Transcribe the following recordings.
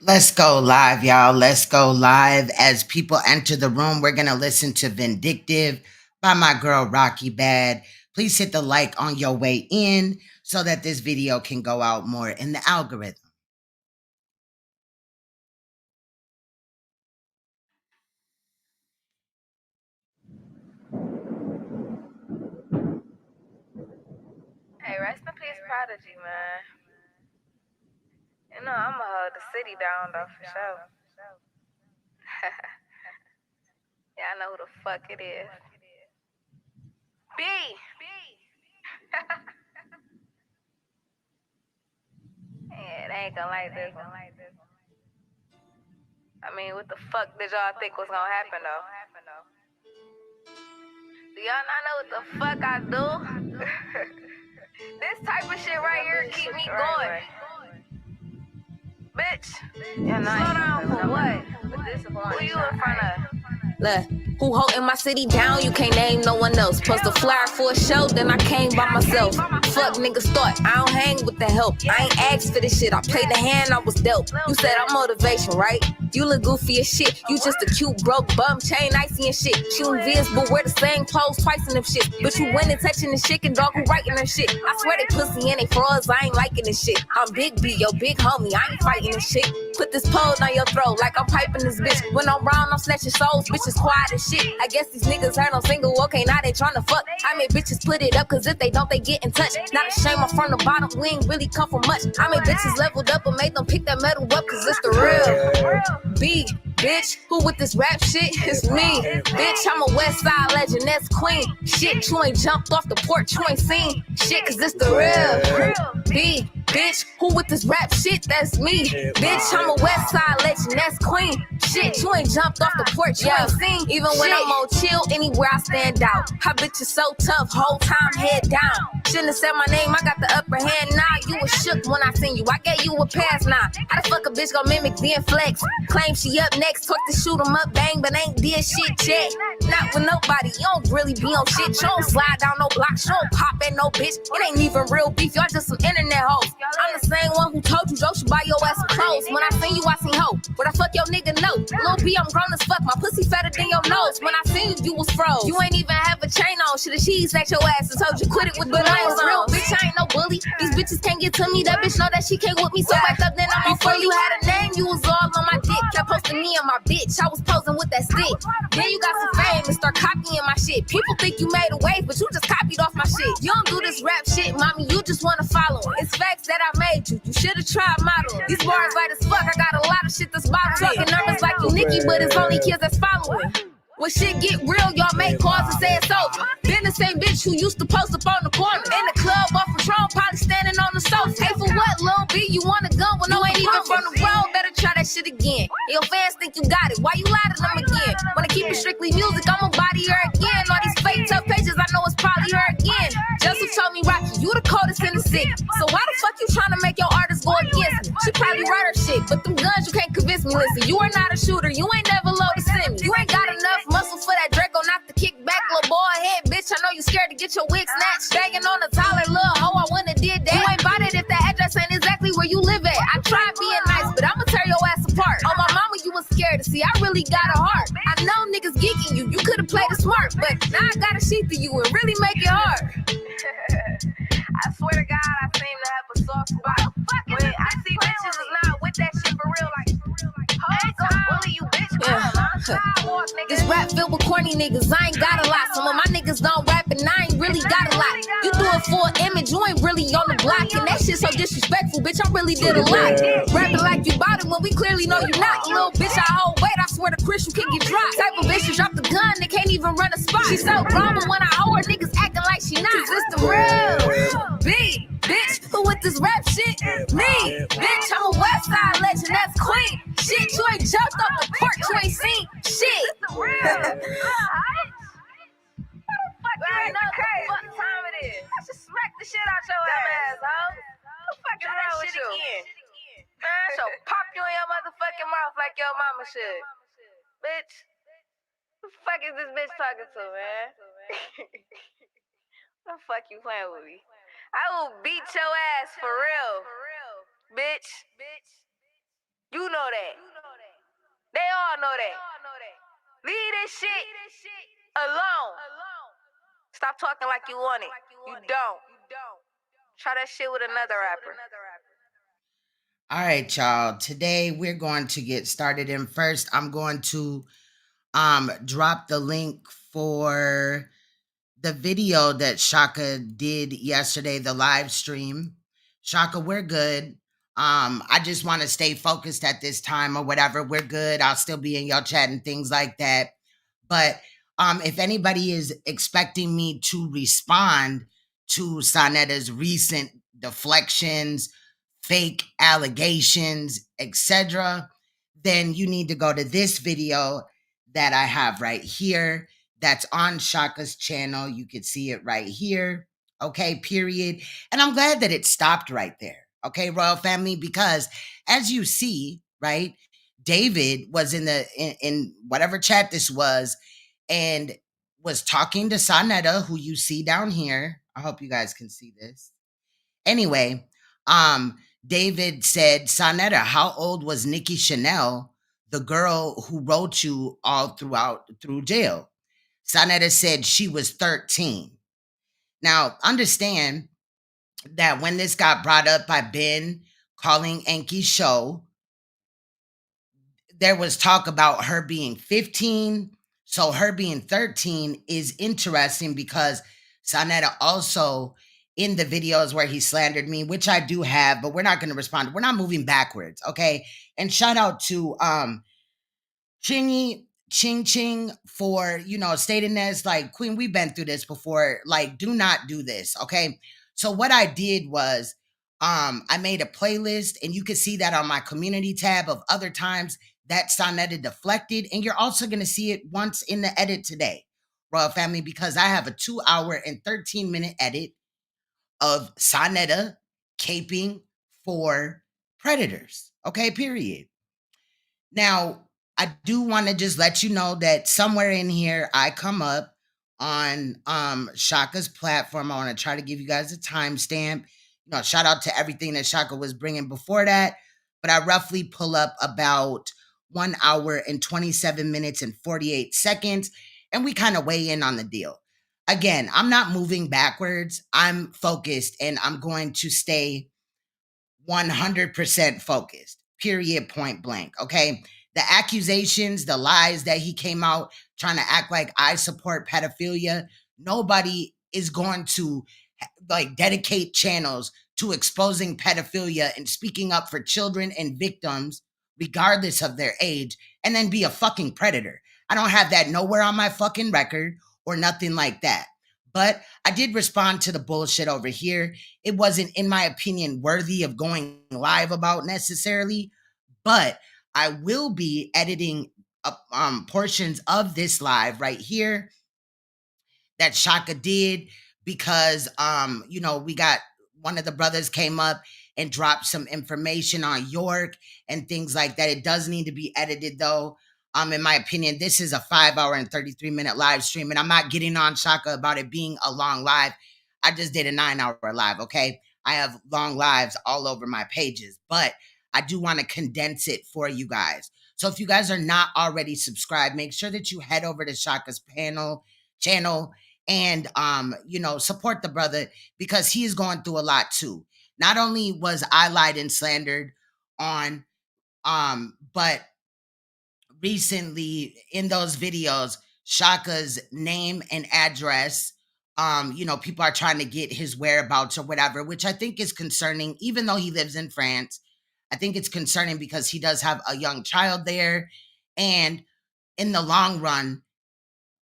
Let's go live, y'all. Let's go live. As people enter the room, we're going to listen to Vindictive by my girl Rocky Bad. Please hit the like on your way in so that this video can go out more in the algorithm. Hey, rest in peace, Prodigy, man. You know, I'ma hold the city down, though, for sure. Yeah, I know who the fuck it is. B! Yeah, they ain't gonna like this one. I mean, what the fuck did y'all think was gonna happen, though? Do y'all not know what the fuck I do? This type of shit right here keep me going. Bitch, slow down for what? Who you in front of? Look, who holding my city down? You can't name no one else. Post a flyer for a show, then I came by myself. Fuck niggas thought I don't hang with the help. I ain't asked for this shit. I played the hand I was dealt. You said I'm motivation, right? You look goofy as shit. You just a cute broke bum, chain icy and shit. Shooting vids, but wear the same clothes twice in them shit. But you went and touching the chicken dog who writing her shit. I swear they pussy and they frauds. I ain't liking this shit. I'm Big B, yo big homie. I ain't fighting this shit. Put this pole on your throat like I'm piping this bitch. When I'm round, I'm snatching souls. Bitches quiet as shit. I guess these niggas heard I'm single. Okay, now they tryna fuck. I made bitches put it up, cause if they don't, they get in touch. Not a shame, I'm from the bottom. We ain't really come from much. I made bitches leveled up and made them pick that metal up, cause it's the real. B, bitch, who with this rap shit? It's me. Bitch, I'm a West Side legend, that's Queen. Shit, you ain't jumped off the porch, you ain't seen shit, cause it's the real. B, bitch, who with this rap shit? That's me. Bitch, I'm a West Side legend, that's Queen. Shit, you ain't jumped off the porch, you ain't seen. Even when I'm on chill, anywhere I stand out. How bitch is so tough, whole time head down. Shouldn't have said my name, I got the upper hand now. You was shook when I seen you, I gave you a pass now. How the fuck a bitch gon' mimic being flex? Claim she up next, talk to shoot 'em up, bang, but ain't did shit yet. Not with nobody, you don't really be on shit. You don't slide down no blocks, you don't pop at no bitch. It ain't even real beef, y'all just some internet hoes. I'm the same one who told you, Joe should buy your ass some clothes. When I seen you, I seen hope. But I fuck your nigga, no. Lil' B, I'm grown as fuck, my pussy fatter than your nose. When I seen you, you was froze. You ain't even have a chain on, shoulda cheese at your ass and told you quit it with the nails on. Real bitch, I ain't no bully. These bitches can't get to me, that bitch know that she can't with me. So back up, then I'm before you had a name, you was all on my dick. Kept posting me and my bitch, I was posing with that stick. Then you got some fame and start copying my shit. People think you made a wave, but you just copied off my shit. You don't do this rap shit, mommy, you just wanna follow. It's facts that I made you, you should've tried modeling. These bars light as fuck, I got a lot of shit that's bottled. Talking numbers like you Nicki, but it's only kids that's following. When shit get real, y'all make calls and say it's over. Been the same bitch who used to post up on the corner. In the club off Patron, probably standing on the sofa. Hey, for what, Lil' B? You want a gun when no ain't even from the road? Better try that shit again. Your fans think you got it, why you lie to them again? Wanna keep it strictly music, I'ma body her again. All these fake tough pages, I know it's probably her again. Joseph told me, Rocky, you the coldest in the city. So why the fuck you tryna make your artist go against me? She probably write her shit, but them guns you can't convince me. Listen, you are not a shooter, you ain't never low to send me. You ain't got enough muscle for that Draco, not the kick back, little boy head, bitch. I know you scared to get your wig snatched. Banging on the toilet, little hoe, I wouldn't have did that. You ain't bought it if that address ain't exactly where you live at. I tried being nice, but I'ma tear your ass apart. Oh, my mama, you was scared to see, I really got a heart. I know niggas geeking you, you could've played it smart, but now I gotta sheath to you and really make it hard. I swear to God, I seem to have a soft spot. When I see bitches is not with that shit for real, like, hoes don't bully you, bitch. This rap filled with corny niggas, I ain't got a lot. Some of my niggas don't rap and I ain't really got a lot. You do it for an image, you ain't really on the block. And that shit so disrespectful, bitch, I really did a lot. Rapping like you bought it when we clearly know you not. Little bitch, I hold weight, I swear to Chris, you can get dropped. Type of bitch, you drop the gun, they can't even run a spot. She so grown, but when I hold her, niggas acting like she not. Cause it's the real B, bitch, who with this rap shit? Me, bitch, I'm a West Side legend, that's Queen. Shit, you ain't jumped off the porch, you ain't seen shit. I know what time it is. I should smack the shit out your ass, ho. What the fuck is wrong with you? Man, so pop you in your motherfucking mouth like your mama should. Bitch, who the fuck is this bitch talking to, man? What the fuck you playing with me? I will beat your ass for real, bitch. You know that. They all know that. Leave this shit alone. Stop talking like you want it. You don't. Try that shit with another rapper. All right, y'all. Today we're going to get started. And first, I'm going to drop the link for the video that Shaka did yesterday, the live stream. Shaka, we're good. I just want to stay focused at this time or whatever. We're good. I'll still be in your chat and things like that. But if anybody is expecting me to respond to Sanetta's recent deflections, fake allegations, etc., then you need to go to this video that I have right here. That's on Shaka's channel. You can see it right here. Okay, period. And I'm glad that it stopped right there. Okay, royal family, because as you see, right, David was in whatever chat this was and was talking to Sanetta, who you see down here. I hope you guys can see this. Anyway, David said, Sanetta, how old was Nikki Chanel, the girl who wrote you all through jail? Sanetta said she was 13. Now, understand that when this got brought up by Ben calling ANKH's show, there was talk about her being 15. So her being 13 is interesting because Sanetta also, in the videos where he slandered me, which I do have, but we're not going to respond. We're not moving backwards, okay? And shout out to Ching for, stating this, like, Queen, we've been through this before. Like, do not do this, okay? So what I did was I made a playlist, and you can see that on my community tab of other times that Sanetta deflected, and you're also going to see it once in the edit today, royal family, because I have a 2-hour and 13-minute edit of Sanetta caping for predators, okay, period. Now, I do want to just let you know that somewhere in here I come up on Shaka's platform. I want to try to give you guys a timestamp. Shout out to everything that Shaka was bringing before that. But I roughly pull up about 1 hour and 27 minutes and 48 seconds. And we kind of weigh in on the deal. Again, I'm not moving backwards. I'm focused, and I'm going to stay 100% focused, period, point blank, okay? The accusations, the lies that he came out trying to act like I support pedophilia, nobody is going to dedicate channels to exposing pedophilia and speaking up for children and victims, regardless of their age, and then be a fucking predator. I don't have that nowhere on my fucking record or nothing like that. But I did respond to the bullshit over here. It wasn't, in my opinion, worthy of going live about necessarily, but I will be editing portions of this live right here that Shaka did because, we got one of the brothers came up and dropped some information on York and things like that. It does need to be edited though. In my opinion, this is a 5-hour and 33-minute live stream, and I'm not getting on Shaka about it being a long live. I just did a 9-hour live, okay? I have long lives all over my pages, but I do want to condense it for you guys. So if you guys are not already subscribed, make sure that you head over to Shaka's channel and, support the brother because he is going through a lot too. Not only was I lied and slandered on, but recently in those videos, Shaka's name and address, people are trying to get his whereabouts or whatever, which I think is concerning, even though he lives in France. I think it's concerning because he does have a young child there. And in the long run,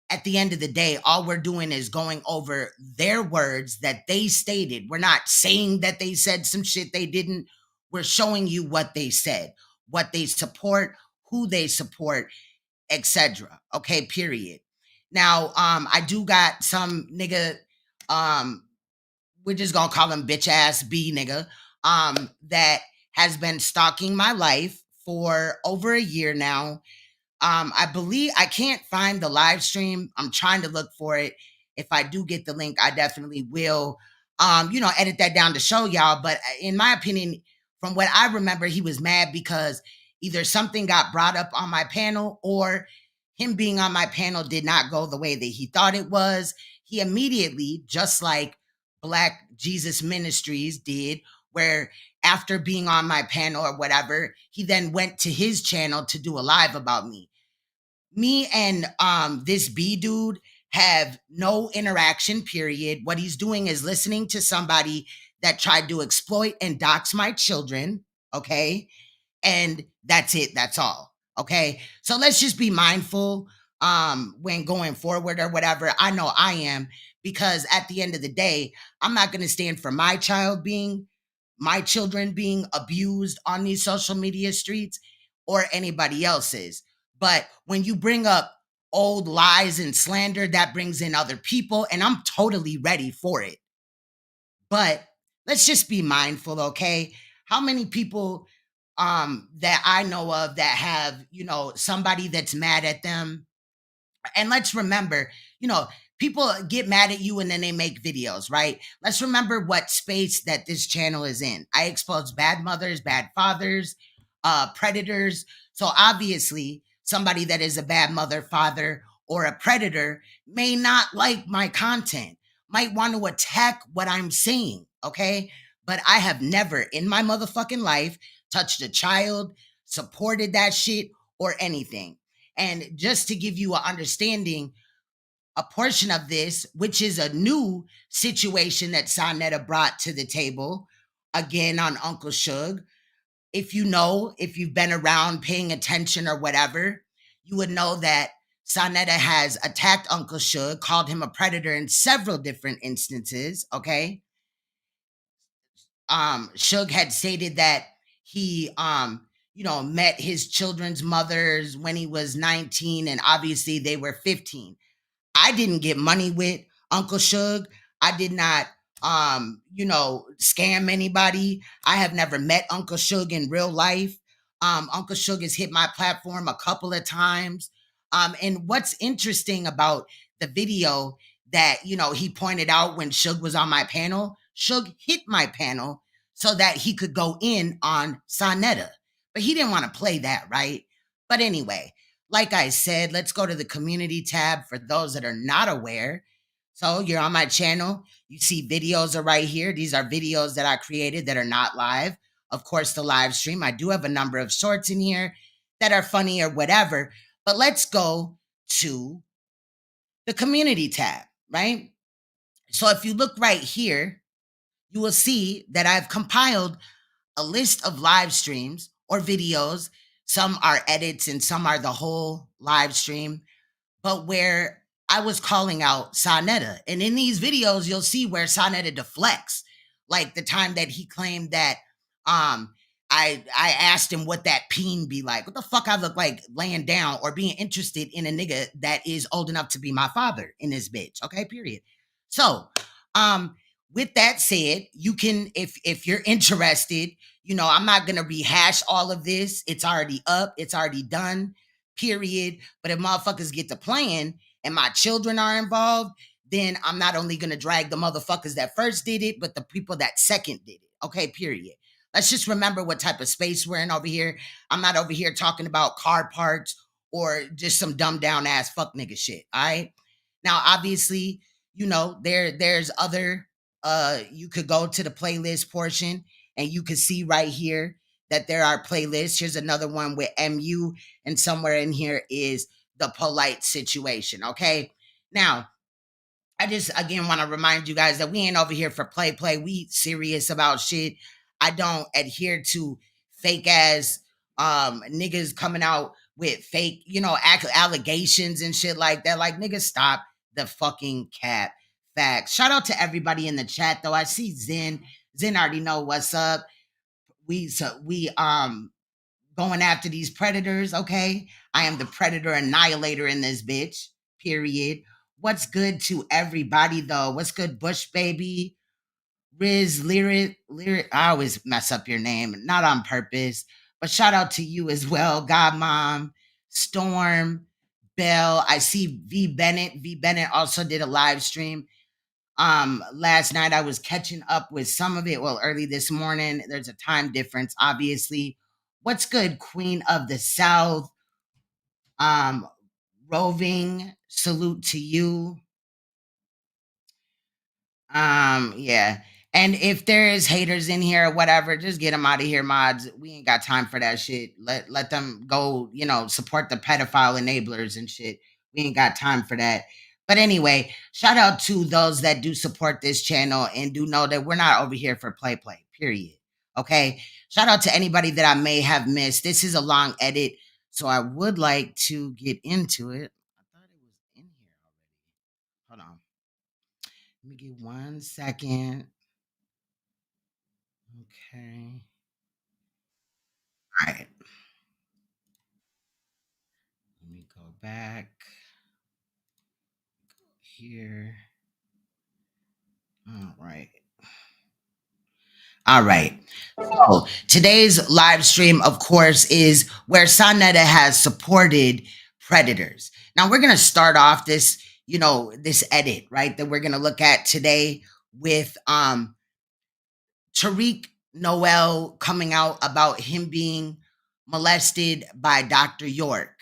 at the end of the day, all we're doing is going over their words that they stated. We're not saying that they said some shit they didn't. We're showing you what they said, what they support, who they support, etc. Okay, period. Now, I do got some nigga, we're just gonna call him bitch ass B nigga, that has been stalking my life for over a year now. I believe I can't find the live stream. I'm trying to look for it. If I do get the link, I definitely will, edit that down to show y'all. But in my opinion, from what I remember, he was mad because either something got brought up on my panel or him being on my panel did not go the way that he thought it was. He immediately, just like Black Jesus Ministries did, where after being on my panel or whatever, he then went to his channel to do a live about me. Me and this B dude have no interaction, period. What he's doing is listening to somebody that tried to exploit and dox my children, okay? And that's it, that's all. Okay. So let's just be mindful when going forward or whatever. I know I am, because at the end of the day, I'm not going to stand for my children being abused on these social media streets or anybody else's. But when you bring up old lies and slander, that brings in other people, and I'm totally ready for it. But let's just be mindful, okay? How many people that I know of that have, somebody that's mad at them? And let's remember, people get mad at you and then they make videos, right? Let's remember what space that this channel is in. I expose bad mothers, bad fathers, predators. So obviously, somebody that is a bad mother, father, or a predator may not like my content, might want to attack what I'm saying, okay? But I have never in my motherfucking life touched a child, supported that shit, or anything. And just to give you an understanding, a portion of this, which is a new situation that Sanetta brought to the table, again on Uncle Suge. If you've been around paying attention or whatever, you would know that Sanetta has attacked Uncle Suge, called him a predator in several different instances, okay? Suge had stated that he, met his children's mothers when he was 19, and obviously they were 15. I didn't get money with Uncle Suge. I did not, scam anybody. I have never met Uncle Suge in real life. Uncle Suge has hit my platform a couple of times. And what's interesting about the video that, he pointed out when Suge was on my panel, Suge hit my panel so that he could go in on Sanetta. But he didn't want to play that, right? But anyway, like I said, let's go to the community tab for those that are not aware. So you're on my channel. You see videos are right here. These are videos that I created that are not live. Of course, the live stream. I do have a number of shorts in here that are funny or whatever. But let's go to the community tab, right? So if you look right here, you will see that I've compiled a list of live streams or videos. Some are edits and some are the whole live stream, but where I was calling out Sanetta. And in these videos, you'll see where Sanetta deflects. Like the time that he claimed that I asked him what that peen be like. What the fuck I look like laying down or being interested in a nigga that is old enough to be my father in this bitch. Okay, period. So, with that said, you can, if you're interested, I'm not going to rehash all of this. It's already up. It's already done, period. But if motherfuckers get to playing and my children are involved, then I'm not only going to drag the motherfuckers that first did it, but the people that second did it. Okay, period. Let's just remember what type of space we're in over here. I'm not over here talking about car parts or just some dumbed down ass fuck nigga shit. All right. Now, obviously, there's other, you could go to the playlist portion and you can see right here that there are playlists. Here's another one with MU, and somewhere in here is the POLIGHT situation. Okay. Now, I just, again, want to remind you guys that we ain't over here for play. We serious about shit. I don't adhere to fake ass niggas coming out with fake, allegations and shit like that. Like, niggas, stop the fucking cap. Facts. Shout out to everybody in the chat though. I see Zen. Zen already know what's up. We going after these predators, okay? I am the predator annihilator in this bitch. Period. What's good to everybody though? What's good, Bush baby? Riz, lyric. I always mess up your name, not on purpose, but shout out to you as well. Godmom, Storm, Bell. I see V Bennett. V Bennett also did a live stream. Last night I was catching up with some of it. Well, early this morning. There's a time difference, obviously. What's good, Queen of the South? Um, Roving, salute to you. Yeah. And if there is haters in here or whatever, just get them out of here, mods. We ain't got time for that shit. Let them go, support the pedophile enablers and shit. We ain't got time for that. But anyway, shout out to those that do support this channel and do know that we're not over here for play, period. Okay. Shout out to anybody that I may have missed. This is a long edit, so I would like to get into it. I thought it was in here already. Hold on. Let me get 1 second. Okay. All right. Let me go back here. All right. All right. So today's live stream, of course, is where Sanetta has supported predators. Now we're going to start off this, this edit, right, that we're going to look at today with Tariq Noel coming out about him being molested by Dr. York.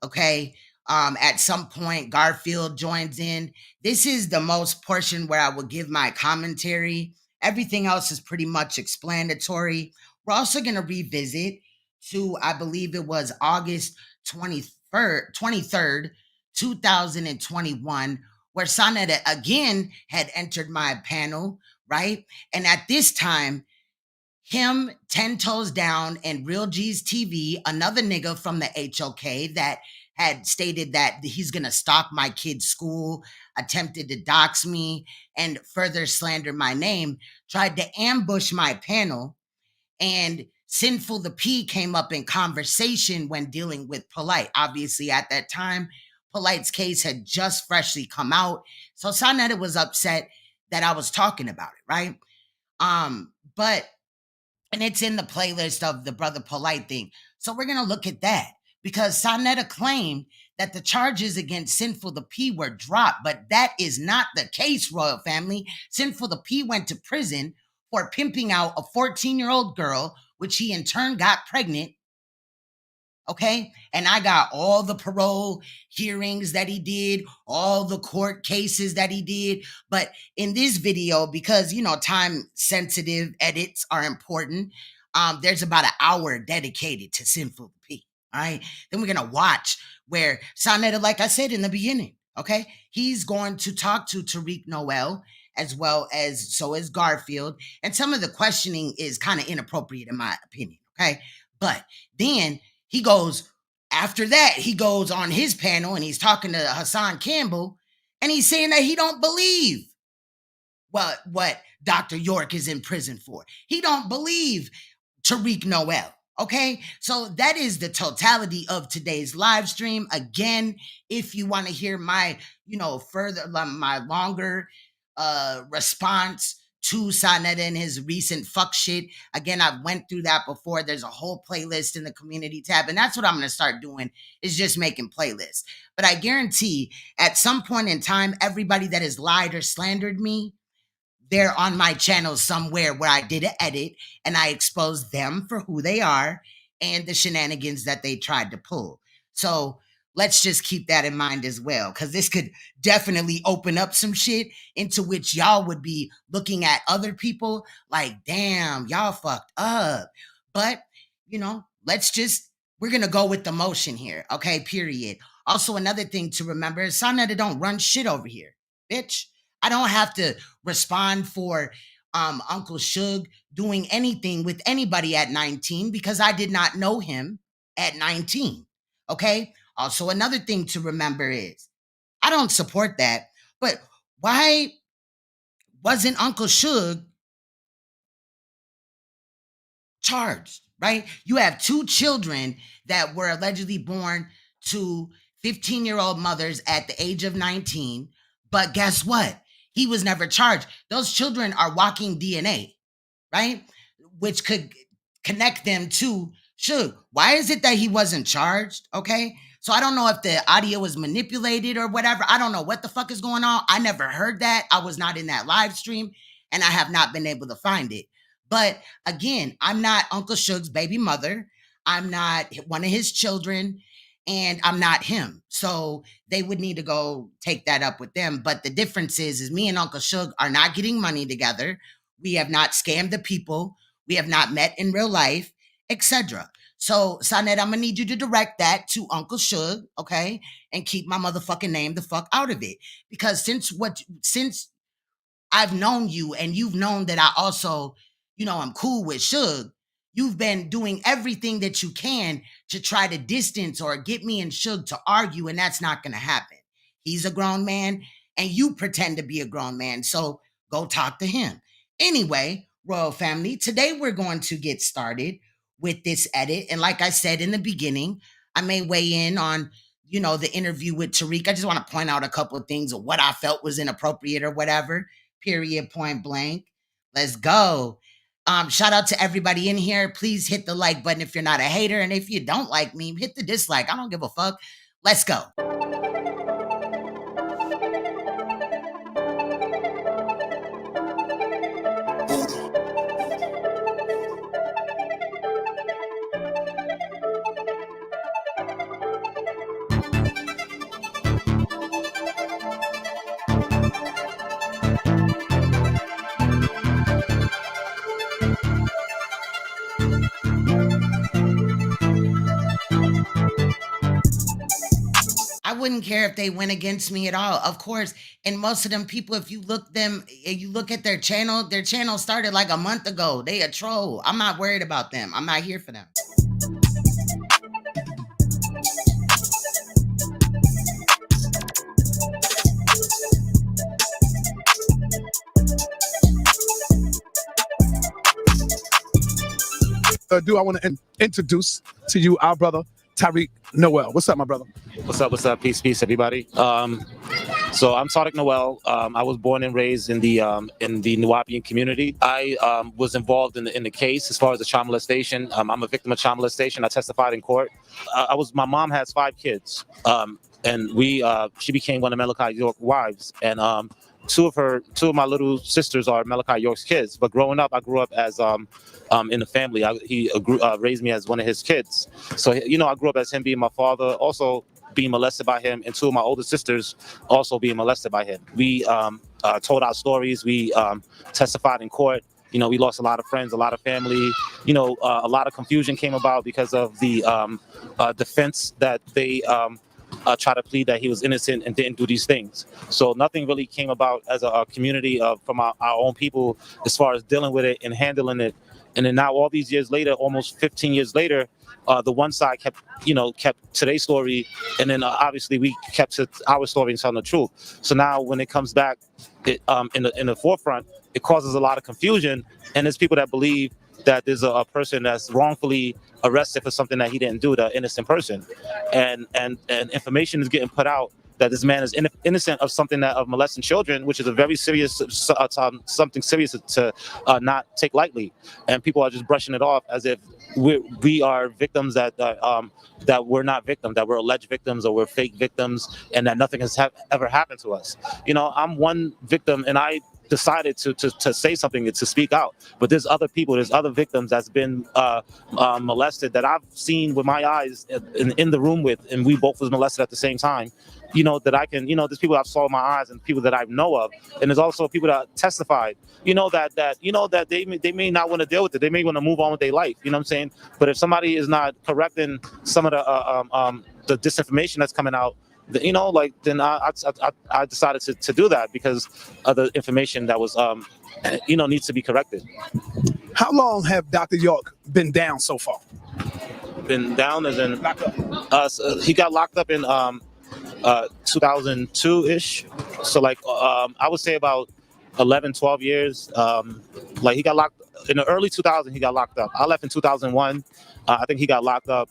Okay. At some point, Garfield joins in. This is the most portion where I will give my commentary. Everything else is pretty much explanatory. We're also going to revisit to, I believe it was August 23rd, 2021, where Sanetta again had entered my panel, right? And at this time, him 10 toes down and Real G's TV, another nigga from the HOK that had stated that he's going to stalk my kid's school, attempted to dox me, and further slander my name, tried to ambush my panel. And Sinful the P came up in conversation when dealing with POLIGHT. Obviously, at that time, POLIGHT's case had just freshly come out. So Sanetta was upset that I was talking about it, right? And it's in the playlist of the Brother POLIGHT thing. So we're going to look at that because Sanetta claimed that the charges against Sinful the P were dropped, but that is not the case, royal family. Sinful the P went to prison for pimping out a 14-year-old girl, which he in turn got pregnant. Okay. And I got all the parole hearings that he did, all the court cases that he did. But in this video, because, time sensitive edits are important, there's about an hour dedicated to Sinful P. All right. Then we're going to watch where Sanetta, like I said in the beginning, okay, he's going to talk to Tariq Noel as well as so is Garfield. And some of the questioning is kind of inappropriate in my opinion. Okay. But then he goes, after that, he goes on his panel and he's talking to Hassan Campbell and he's saying that he don't believe what Dr. York is in prison for. He don't believe Tariq Noel. Okay, so that is the totality of today's live stream. Again, if you want to hear my, my longer response to Sanetta and his recent fuck shit. Again, I went through that before. There's a whole playlist in the community tab. And that's what I'm going to start doing is just making playlists. But I guarantee at some point in time, everybody that has lied or slandered me, they're on my channel somewhere where I did an edit and I exposed them for who they are and the shenanigans that they tried to pull. So let's just keep that in mind as well, because this could definitely open up some shit into which y'all would be looking at other people like, damn, y'all fucked up. But, we're going to go with the motion here. Okay, period. Also, another thing to remember is Sanetta don't run shit over here, bitch. I don't have to respond for Uncle Suge doing anything with anybody at 19 because I did not know him at 19. Okay? Also, another thing to remember is I don't support that, but why wasn't Uncle Suge charged, right? You have two children that were allegedly born to 15-year-old mothers at the age of 19, but guess what? He was never charged. Those children are walking DNA, right? Which could connect them to Suge. Why is it that he wasn't charged? Okay. So I don't know if the audio was manipulated or whatever. I don't know what the fuck is going on. I never heard that. I was not in that live stream and I have not been able to find it. But again, I'm not Uncle Suge's baby mother. I'm not one of his children, and I'm not him. So they would need to go take that up with them. But the difference is me and Uncle Suge are not getting money together. We have not scammed the people. We have not met in real life, etc. So, Sanetta, I'm gonna need you to direct that to Uncle Suge, okay? And keep my motherfucking name the fuck out of it. Because since I've known you and you've known that I also, I'm cool with Suge, you've been doing everything that you can to try to distance or get me and Suge to argue, and that's not gonna happen. He's a grown man, and you pretend to be a grown man, so go talk to him. Anyway, Royal Family, today we're going to get started with this edit. And like I said in the beginning, I may weigh in on, the interview with Tariq. I just want to point out a couple of things of what I felt was inappropriate or whatever. Period, point blank. Let's go. Shout out to everybody in here. Please hit the like button if you're not a hater. And if you don't like me, hit the dislike. I don't give a fuck. Let's go. I wouldn't care if they went against me at all. Of course, and most of them people, if you look at their channel started like a month ago. They a troll. I'm not worried about them. I'm not here for them. I want to introduce to you our brother, Tariq Noel. What's up, my brother? What's up? Peace, everybody. So I'm Tariq Noel. I was born and raised in the Nuwaubian community. I was involved in the case as far as the child molestation. I'm a victim of child molestation. I testified in court. My mom has 5 kids, and she became one of Malachi York's wives, and two of my little sisters are Malachi York's kids. But growing up, I grew up as in the family. He raised me as one of his kids. So I grew up as him being my father, also being molested by him, and 2 of my older sisters also being molested by him. We told our stories. We testified in court. We lost a lot of friends, a lot of family. A lot of confusion came about because of the defense that they try to plead that he was innocent and didn't do these things. So nothing really came about as a community from our own people as far as dealing with it and handling it. And then now all these years later, almost 15 years later, the one side kept today's story, and then obviously we kept to our story and telling the truth. So now when it comes back in the forefront, it causes a lot of confusion, and there's people that believe that there's a person that's wrongfully arrested for something that he didn't do, the innocent person, and information is getting put out that this man is innocent of something of molesting children, which is a very serious something serious to not take lightly, and people are just brushing it off as if we are victims that we're not victims, that we're alleged victims or we're fake victims, and that nothing has ever happened to us. I'm one victim, and I decided to say something, to speak out. But there's other people, there's other victims that's been molested that I've seen with my eyes in the room with, and we both was molested at the same time. That I can, there's people I've saw with my eyes and people that I know of, and there's also people that testified, that they may not want to deal with it. They may want to move on with their life. You know what I'm saying? But if somebody is not correcting some of the disinformation that's coming out, then I decided to do that because of the information that was needs to be corrected. How long have Dr. York been down so far? Been down as in he got locked up in 2002-ish. So I would say about 11-12 years. He got locked in the early 2000s. He got locked up. I left in 2001. I think he got locked up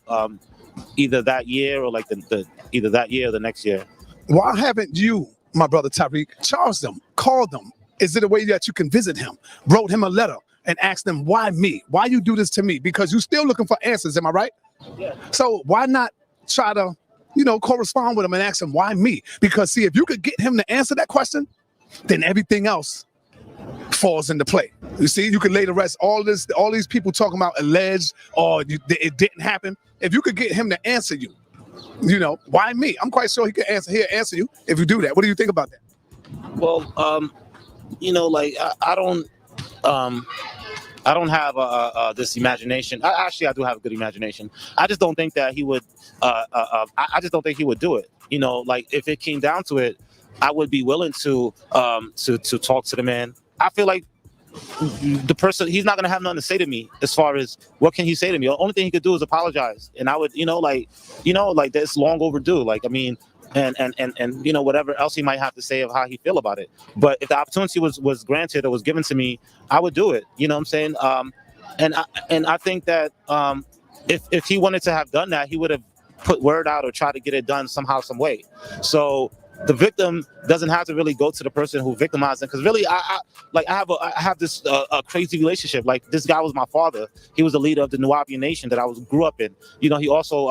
either that year or either that year or the next year. Why haven't you, my brother Tariq, charged them, called them? Is it a way that you can visit him, wrote him a letter and asked them, why me? Why you do this to me? Because you're still looking for answers, am I right? Yeah. So why not try to, correspond with him and ask him, why me? Because see, if you could get him to answer that question, then everything else falls into play. You see, you can lay to rest all these people talking about alleged or it didn't happen. If you could get him to answer you, you know, why me? I'm quite sure he could answer you if you do that. What do you think about that? Well, you know, like I don't have this imagination. Actually, I do have a good imagination. I just don't think that he would. I just don't think he would do it. You know, like if it came down to it, I would be willing to talk to the man. I feel like the person, he's not gonna have nothing to say to me as far as what can he say to me. The only thing he could do is apologize, and I would, like that's long overdue. Like, I mean, and you know, whatever else he might have to say of how he feel about it. But if the opportunity was granted or was given to me, I would do it. You know what I'm saying? And I think that if he wanted to have done that, he would have put word out or tried to get it done somehow, some way. So the victim doesn't have to really go to the person who victimized them, because really, I have this crazy relationship. Like, this guy was my father. He was the leader of the Nubian nation that I grew up in. You know, he also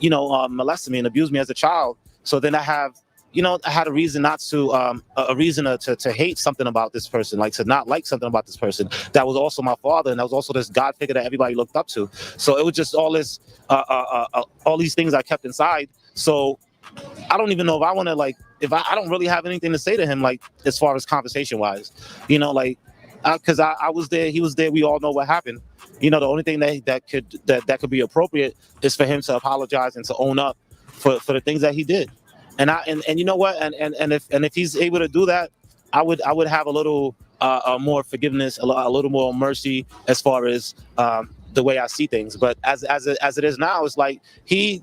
molested me and abused me as a child. So then I had a reason not to to hate something about this person, like to not like something about this person. That was also my father, and that was also this God figure that everybody looked up to. So it was just all this, all these things I kept inside. So I don't even know if I want to, like, if I don't really have anything to say to him, like, as far as conversation wise, like, because I was there, he was there, we all know what happened. The only thing that could be appropriate is for him to apologize and to own up for the things that he did. And you know what, and if he's able to do that, I would have a little more forgiveness, a little more mercy as far as the way I see things. But as it is now, it's like he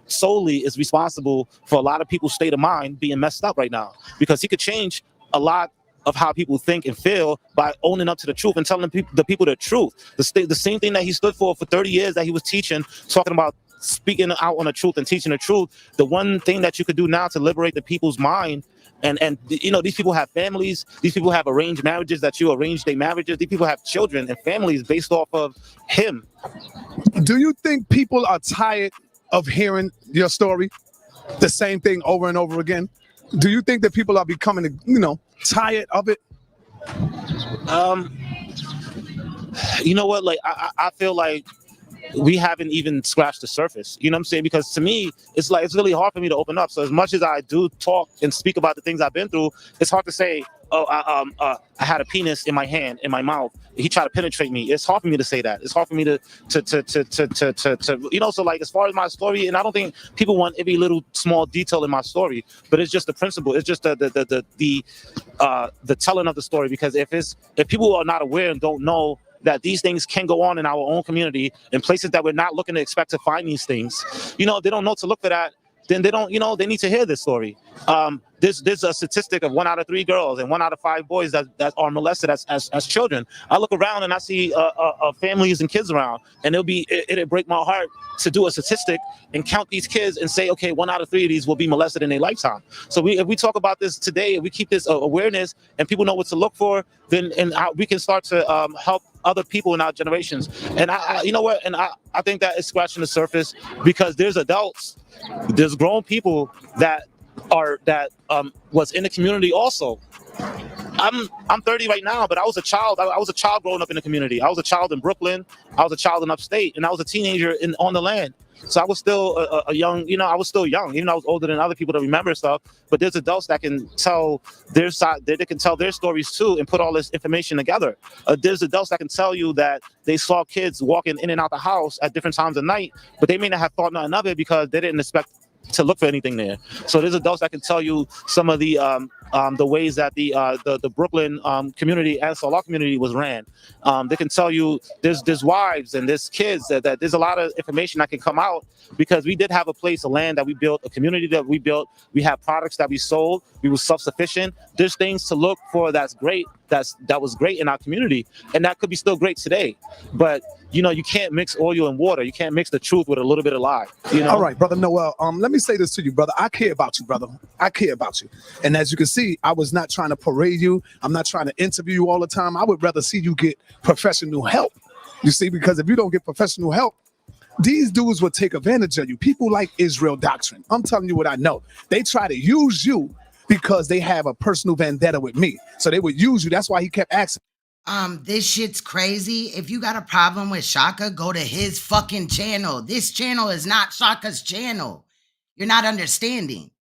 solely is responsible for a lot of people's state of mind being messed up right now, because he could change a lot of how people think and feel by owning up to the truth and telling the people the truth. The same thing that he stood for 30 years, that he was teaching, talking about speaking out on the truth and teaching the truth. The one thing that you could do now to liberate the people's mind, and these people have families, these people have arranged marriages, that you arrange their marriages, these people have children and families based off of him. Do you think people are tired of hearing your story, the same thing over and over again? Do you think that people are becoming, tired of it? You know what? Like, I feel like we haven't even scratched the surface. You know what I'm saying? Because to me, it's really hard for me to open up. So as much as I do talk and speak about the things I've been through, it's hard to say, I had a penis in my hand, in my mouth. He tried to penetrate me. It's hard for me to say that. It's hard for me to so, like, as far as my story, and I don't think people want every little small detail in my story, but it's just the principle. It's just the telling of the story. Because if people are not aware and don't know that these things can go on in our own community, in places that we're not looking to expect to find these things, if they don't know to look for that, then they don't, they need to hear this story. There's a statistic of 1 out of 3 girls and 1 out of 5 boys that are molested as children. I look around and I see families and kids around, and it'll break my heart to do a statistic and count these kids and say, okay, 1 out of 3 of these will be molested in their lifetime. So if we talk about this today, if we keep this awareness and people know what to look for, then we can start to help other people in our generations. And I think that is scratching the surface, because there's adults, there's grown people that was in the community also. I'm 30 right now, but I was a child. I was a child growing up in the community. I was a child in Brooklyn. I was a child in upstate, and I was a teenager on the land. So I was still a young, I was still young, even though I was older than other people that remember stuff. But there's adults that can tell their side, they can tell their stories too, and put all this information together. There's adults that can tell you that they saw kids walking in and out the house at different times of night, but they may not have thought nothing of it because they didn't expect to look for anything there. So there's adults that can tell you some of the ways that the Brooklyn community and Salah community was ran. They can tell you there's wives and there's kids, that there's a lot of information that can come out, because we did have a place, a land that we built, a community that we built. We have products that we sold. We were self-sufficient. There's things to look for that's great. That was great in our community, and that could be still great today. But you can't mix oil and water. You can't mix the truth with a little bit of lie. All right, brother Noel. Let me say this to you, brother. I care about you, brother. I care about you. And as you can see, I was not trying to parade you. I'm not trying to interview you all the time. I would rather see you get professional help. You see, because if you don't get professional help, these dudes will take advantage of you. People like Israel Doctrine. I'm telling you what I know. They try to use you because they have a personal vendetta with me. So they would use you. That's why he kept asking. This shit's crazy. If you got a problem with Shaka, go to his fucking channel. This channel is not Shaka's channel. You're not understanding.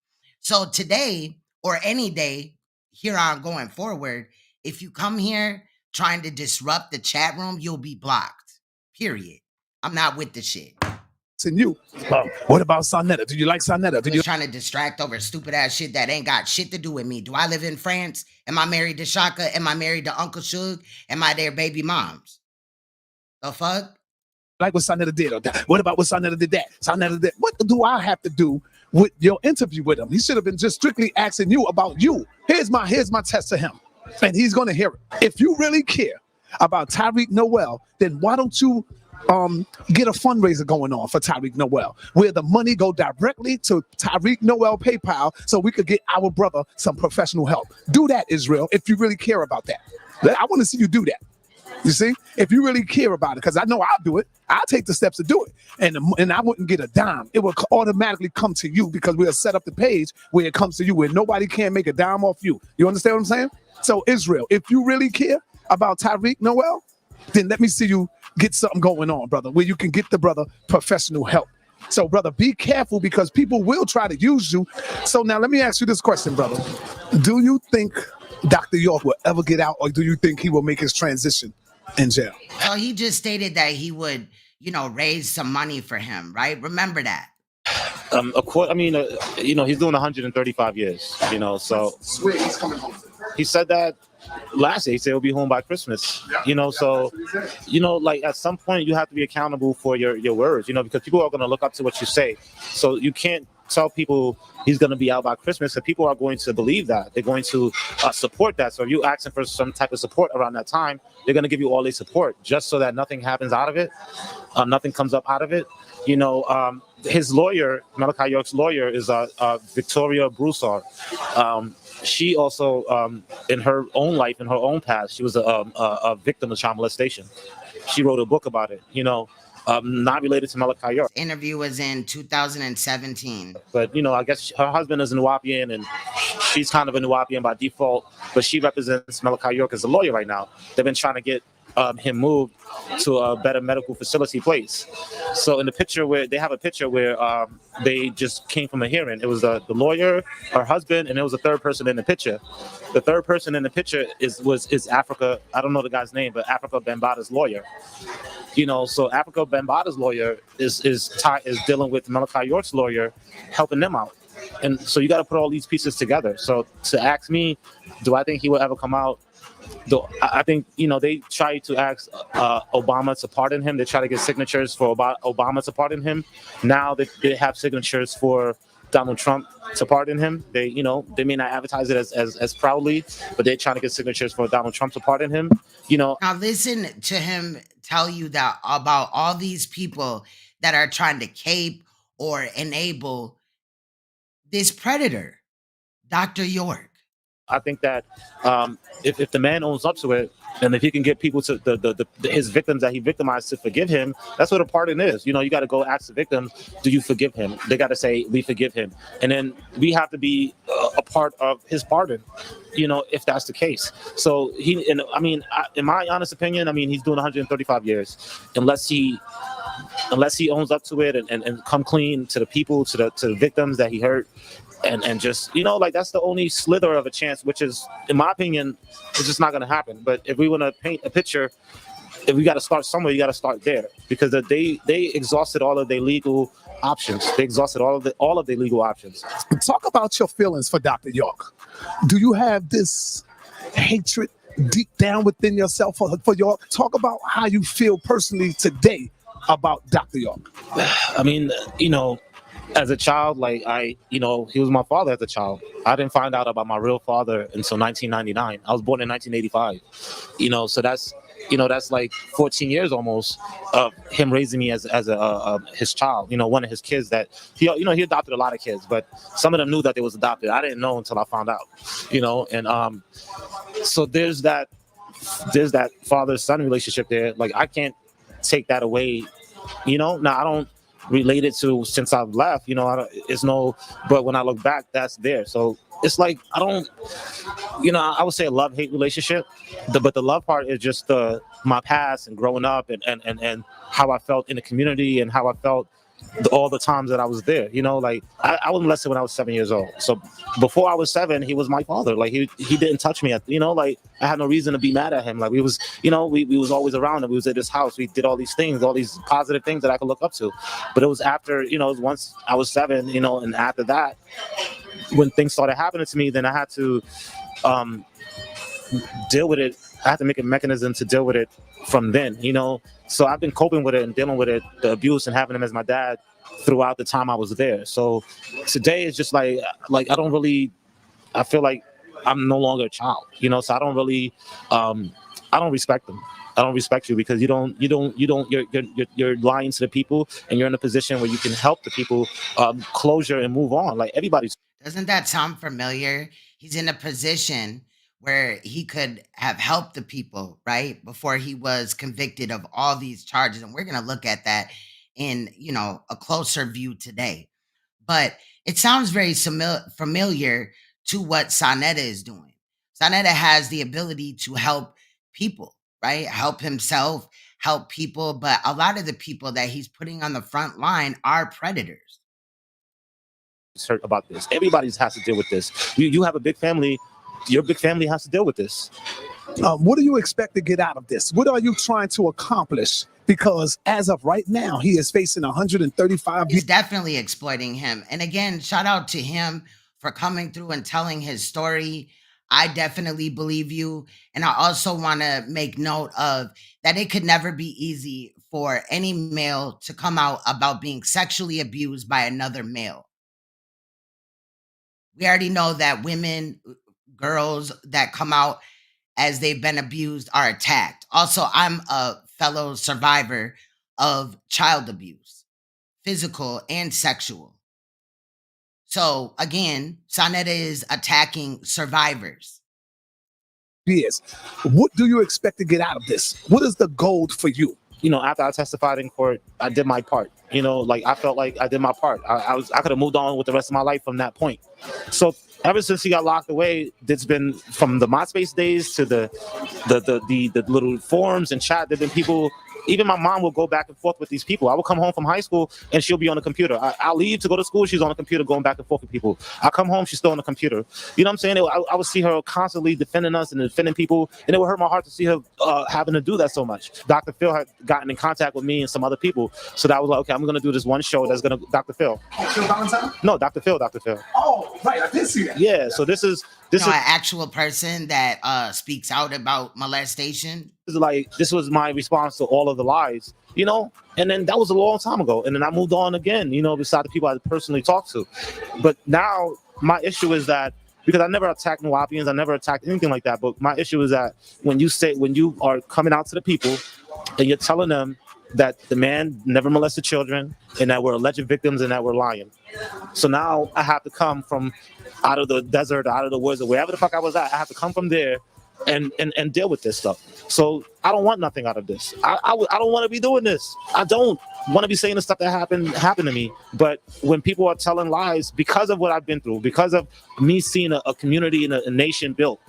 So today or any day here on going forward, if you come here trying to disrupt the chat room, you'll be blocked. Period. I'm not with the shit. And you. What about Sanetta? Do you like Sanetta? Do you Trying to distract over stupid ass shit that ain't got shit to do with me? Do I live in France? Am I married to Shaka? Am I married to Uncle Suge? Am I their baby moms? The fuck? like what Sanetta did? Or that? What about what Sanetta did that? Sanetta did. What do I have to do with your interview with him? He should have been just strictly asking you about you. Here's my test to him, and he's gonna hear it. If you really care about Tariq Noel, then why don't you get a fundraiser going on for Tariq Noel, where the money go directly to Tariq Noel PayPal, so we could get our brother some professional help. Do that, Israel, if you really care about that. I want to see you do that. You see, if you really care about it, because I know I'll do it. I'll take the steps to do it, and I wouldn't get a dime. It will automatically come to you because we'll set up the page where it comes to you, where nobody can make a dime off you. You understand what I'm saying? So Israel, if you really care about Tariq Noel, then let me see you get something going on, brother, where you can get the brother professional help. So, brother, be careful because people will try to use you. So now let me ask you this question, brother. Do you think Dr. York will ever get out, or do you think he will make his transition in jail? So he just stated that he would, raise some money for him, right? Remember that. Of course, I mean, he's doing 135 years, so Swear he's coming home. he said that last year. He said he'll be home by Christmas, so, like at some point you have to be accountable for your words, because people are going to look up to what you say. So you can't tell people he's going to be out by Christmas, and people are going to believe that. They're going to support that. So if you're asking for some type of support around that time, they're going to give you all their support just so that nothing happens out of it. Nothing comes up out of it. His lawyer, Malachi York's lawyer, is Victoria Broussard. She also, in her own life, in her own past, she was a victim of child molestation. She wrote a book about it, not related to Malachi York. Interview was in 2017. But, I guess her husband is a Nuwaubian, and she's kind of a Nuwaubian by default, but she represents Malachi York as a lawyer right now. They've been trying to get him moved to a better medical facility place. So in the picture where they have a picture where they just came from a hearing, it was the lawyer, her husband, and there was a third person in the picture. The third person in the picture is Africa. I don't know the guy's name, but Africa Bambaata's lawyer. So Africa Bambaata's lawyer is dealing with Malachi York's lawyer, helping them out. And so you got to put all these pieces together. So to ask me, do I think he will ever come out? I think, they try to ask Obama to pardon him. They try to get signatures for Obama to pardon him. Now they have signatures for Donald Trump to pardon him. They may not advertise it as proudly, but they're trying to get signatures for Donald Trump to pardon him. Now listen to him tell you that about all these people that are trying to cape or enable this predator, Dr. York. I think that if the man owns up to it, and if he can get people to his victims that he victimized to forgive him, that's what a pardon is. You got to go ask the victims, do you forgive him? They got to say, we forgive him. And then we have to be a part of his pardon, if that's the case. So in my honest opinion, he's doing 135 years. Unless he owns up to it and come clean to the people, to the victims that he hurt. And just, that's the only slither of a chance, which is, in my opinion, it's just not going to happen. But if we want to paint a picture, if we got to start somewhere, you got to start there, because they exhausted all of their legal options. They exhausted all of their legal options. Talk about your feelings for Dr. York. Do you have this hatred deep down within yourself for York? Talk about how you feel personally today about Dr. York. As a child, he was my father as a child. I didn't find out about my real father until 1999. I was born in 1985. So that's like 14 years almost of him raising me as his child. One of his kids that he adopted a lot of kids, but some of them knew that they was adopted. I didn't know until I found out. And so there's that father-son relationship there. Like, I can't take that away. Now I don't related to since I've left, but when I look back, that's there. So it's like I You know, I would say a love-hate relationship. But the love part is just my past and growing up and how I felt in the community and how I felt all the times that I was there. You know, like I was molested when I was 7 years old. So before I was 7, he was my father. Like he didn't touch me. You know, like I had no reason to be mad at him. Like we was, you know, we was always around and we was at his house. We did all these things, all these positive things that I could look up to. But it was after, you know, it was once I was 7, you know, and after that, when things started happening to me, then I had to deal with it. I had to make a mechanism to deal with it from then, you know. So I've been coping with it and dealing with it, the abuse and having him as my dad throughout the time I was there. So today is just like I don't really, I feel like I'm no longer a child, you know. So I don't really, I don't respect them. I don't respect you because you're lying to the people and you're in a position where you can help the people closure and move on. Like everybody's. Doesn't that sound familiar? He's in a position where he could have helped the people, right? Before he was convicted of all these charges. And we're going to look at that in, you know, a closer view today. But it sounds very familiar to what Sanetta is doing. Sanetta has the ability to help people, right? Help himself, help people. But a lot of the people that he's putting on the front line are predators. Hurt about this. Everybody has to deal with this. You have a big family. Your big family has to deal with this. What do you expect to get out of this? What are you trying to accomplish? Because as of right now, he is facing 135. He's definitely exploiting him. And again, shout out to him for coming through and telling his story. I definitely believe you. And I also want to make note of that it could never be easy for any male to come out about being sexually abused by another male. We already know that women, girls that come out as they've been abused are attacked. Also, I'm a fellow survivor of child abuse, physical and sexual. So again, Sanetta is attacking survivors. Years. What do you expect to get out of this? What is the goal for you? You know, after I testified in court, I did my part. You know, like I felt like I did my part. I could have moved on with the rest of my life from that point. So ever since he got locked away, it's been from the MySpace days to the little forums and chat. There've been people. Even my mom will go back and forth with these people. I will come home from high school and she'll be on the computer. I'll leave to go to school. She's on the computer going back and forth with people. I come home, she's still on the computer. You know what I'm saying? I would see her constantly defending us and defending people. And it would hurt my heart to see her having to do that so much. Dr. Phil had gotten in contact with me and some other people. So that was like, okay, I'm going to do this one show that's going to, Dr. Phil. Phil Valentine? No, Dr. Phil. Oh, right. I did see that. Yeah. So this is an actual person that speaks out about molestation. This was my response to all of the lies, you know, and then that was a long time ago. And then I moved on again, you know, beside the people I personally talked to. But now my issue is that because I never attacked Nuwaubians, I never attacked anything like that. But my issue is that when you are coming out to the people and you're telling them that the man never molested children and that we're alleged victims and that we're lying. So now I have to come from out of the desert, out of the woods, or wherever the fuck I was at. I have to come from there and deal with this stuff. So I don't want nothing out of this. I don't want to be doing this. I don't want to be saying the stuff that happened to me. But when people are telling lies because of what I've been through, because of me seeing a community and a nation built,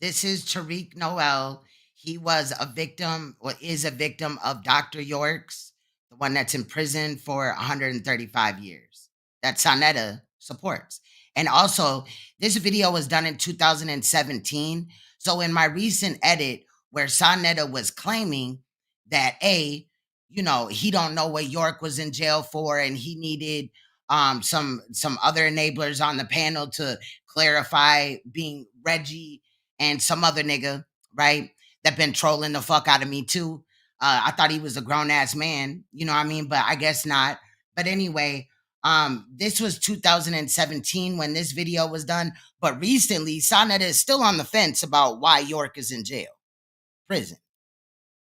this is Tariq Noel. He was a victim, or is a victim of Dr. York's, the one that's in prison for 135 years, that Sanetta supports. And also, this video was done in 2017. So in my recent edit, where Sanetta was claiming that, you know, he don't know what York was in jail for, and he needed some other enablers on the panel to clarify, being Reggie and some other nigga, right? That been trolling the fuck out of me too. I thought he was a grown-ass man, you know what I mean? But I guess not. But anyway, this was 2017 when this video was done. But recently, Sanetta is still on the fence about why York is in jail, prison.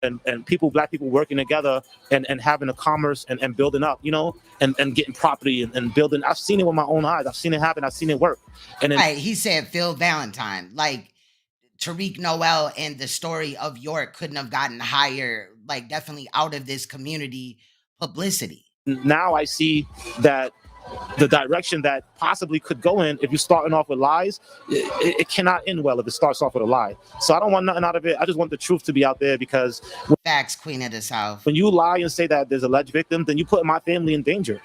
And people, black people working together and having a commerce and building up, you know, and getting property and building. I've seen it with my own eyes. I've seen it happen. I've seen it work. And then, right, he said Phil Valentine, like Tariq Noel and the story of York couldn't have gotten higher, like definitely out of this community publicity. Now I see that the direction that possibly could go in if you're starting off with lies. It cannot end well if it starts off with a lie. So I don't want nothing out of it. I just want the truth to be out there, because Facts, Queen of the South. when you lie and say that there's alleged victims, then you put my family in danger.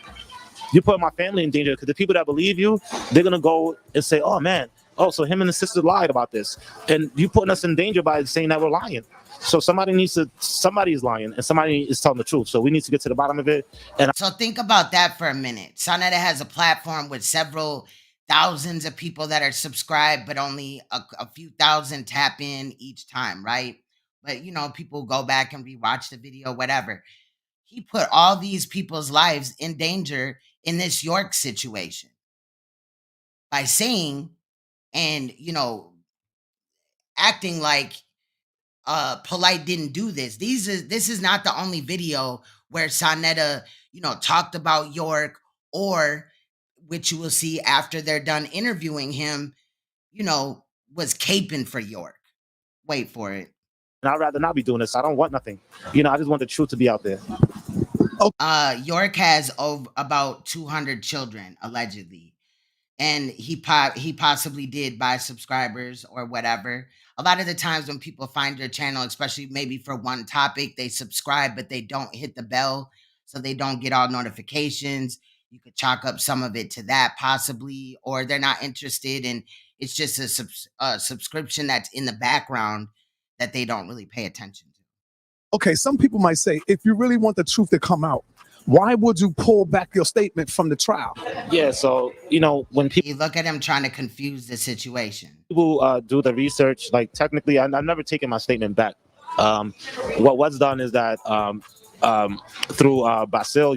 You put my family in danger, because the people that believe you, they're gonna go and say, "Oh man, oh, so him and his sister lied about this," and you putting us in danger by saying that we're lying. So somebody is lying and somebody is telling the truth. So we need to get to the bottom of it. And So think about that for a minute. Sanetta has a platform with several thousands of people that are subscribed, but only a few thousand tap in each time, right? But people go back and rewatch the video, whatever. He put all these people's lives in danger in this York situation by saying and acting like POLIGHT didn't do this. This is not the only video where Sanetta, talked about York, or which you will see after they're done interviewing him, was caping for York. Wait for it. I'd rather not be doing this. I don't want nothing. I just want the truth to be out there. York has about 200 children, allegedly. And he possibly did buy subscribers or whatever. A lot of the times when people find your channel, especially maybe for one topic, they subscribe, but they don't hit the bell, so they don't get all notifications. You could chalk up some of it to that possibly, or they're not interested, and it's just a subscription that's in the background that they don't really pay attention to. Okay, some people might say, if you really want the truth to come out, why would you pull back your statement from the trial? Yeah, so, when people... You look at him trying to confuse the situation. People do the research, like technically, I've never taken my statement back. What was done is that through Basil,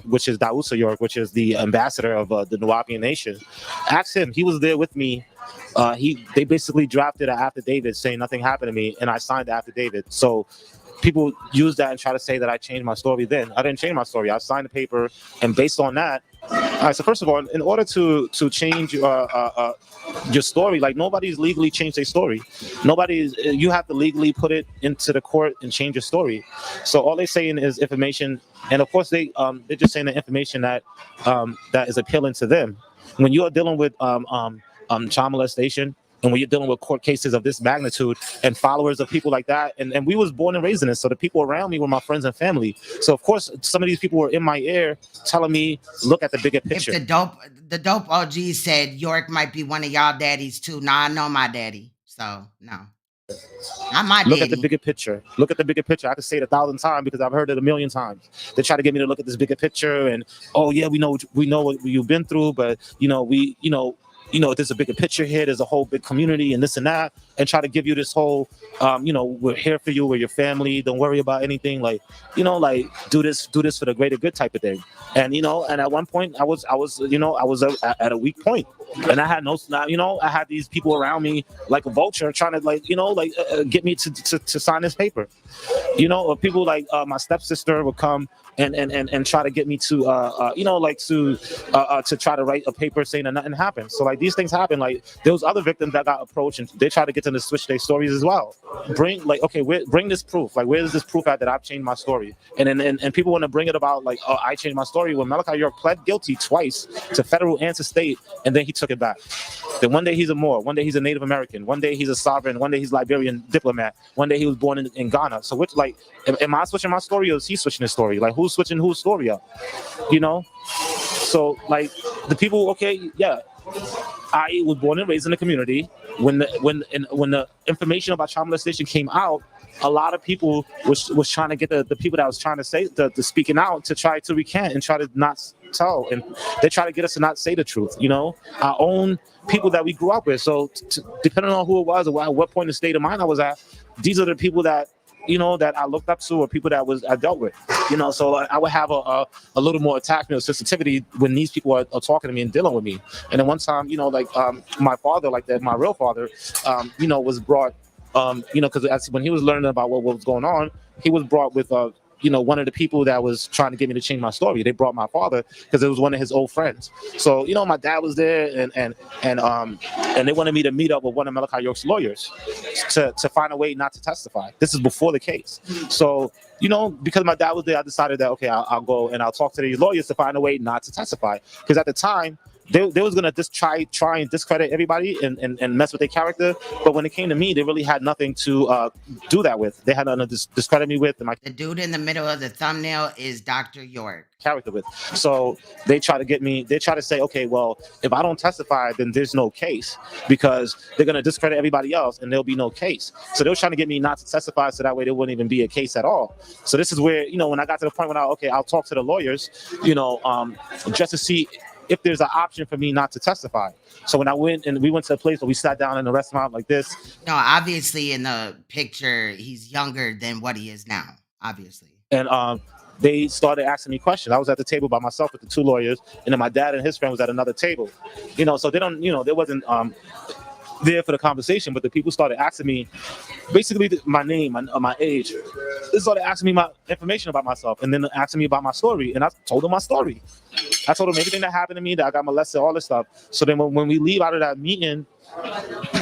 which is Dausa York, which is the ambassador of the Nuwaubian nation, asked him, he was there with me. They basically drafted an affidavit saying nothing happened to me, and I signed the affidavit. So people use that and try to say that I changed my story. Then I didn't change my story. I signed the paper, and based on that, all right. So first of all, in order to change your story, like nobody's legally changed their story. You have to legally put it into the court and change your story. So all they're saying is information, and of course they're just saying the information that that is appealing to them. When you are dealing with child molestation, and when you're dealing with court cases of this magnitude and followers of people like that, and we was born and raised in this, so the people around me were my friends and family. So of course, some of these people were in my ear telling me, look at the bigger picture. If the dope OG said York might be one of y'all daddies too. Nah, I know my daddy, so no. Not my daddy. Look at the bigger picture. Look at the bigger picture. I could say it 1,000 times because I've heard it 1,000,000 times. They try to get me to look at this bigger picture, and oh yeah, we know what you've been through, but there's a bigger picture here. There's a whole big community and this and that, and try to give you this whole, we're here for you. We're your family. Don't worry about anything. Like do this for the greater good type of thing. And and at one point I was at a weak point, and I had I had these people around me like a vulture trying to get me to sign this paper. People like my stepsister would come and try to get me to to try to write a paper saying that nothing happened. So like these things happen. Like there was other victims that got approached and they try to get them to switch their stories as well. Bring this proof. Like where's this proof at that I've changed my story? And people want to bring it about like, oh, I changed my story. When Malachi York pled guilty twice to federal and to state, and then he took it back. Then one day he's a Moor, one day he's a Native American, one day he's a sovereign, one day he's Liberian diplomat, one day he was born in Ghana. So which am I switching my story or is he switching his story? Like who's switching whose story up? So like the people, okay, yeah. I was born and raised in the community. When the information about child molestation came out, a lot of people was trying to get the people that was trying to say the speaking out to try to recant and try to not tell, and they try to get us to not say the truth. Our own people that we grew up with. So depending on who it was or at what point in the state of mind I was at, these are the people that that I looked up to, or people that I dealt with. So I would have a little more attachment or sensitivity when these people are talking to me and dealing with me. And then one time, my father, my real father, was brought, because when he was learning about what was going on, he was brought with one of the people that was trying to get me to change my story. They brought my father because it was one of his old friends. So my dad was there, and they wanted me to meet up with one of Malachi York's lawyers to find a way not to testify. This is before the case. So because my dad was there, I decided that okay, I'll go and I'll talk to these lawyers to find a way not to testify. Because at the time, they was gonna just try and discredit everybody and mess with their character. But when it came to me, they really had nothing to do that with. They had nothing to discredit me with. And my The dude in the middle of the thumbnail is Dr. York. character with. So they try to get me, they try to say, okay, well, if I don't testify, then there's no case because they're going to discredit everybody else and there'll be no case. So they were trying to get me not to testify so that way there wouldn't even be a case at all. So this is where, when I got to the point when I'll talk to the lawyers, just to see if there's an option for me not to testify. So when we went to a place where we sat down in a restaurant like this. No, obviously in the picture, he's younger than what he is now, obviously. And they started asking me questions. I was at the table by myself with the two lawyers, and then my dad and his friend was at another table. So they don't, they wasn't there for the conversation, but the people started asking me basically my name, my age. They started asking me my information about myself, and then asking me about my story, and I told them my story. I told them everything that happened to me, that I got molested, all this stuff. So then when we leave out of that meeting,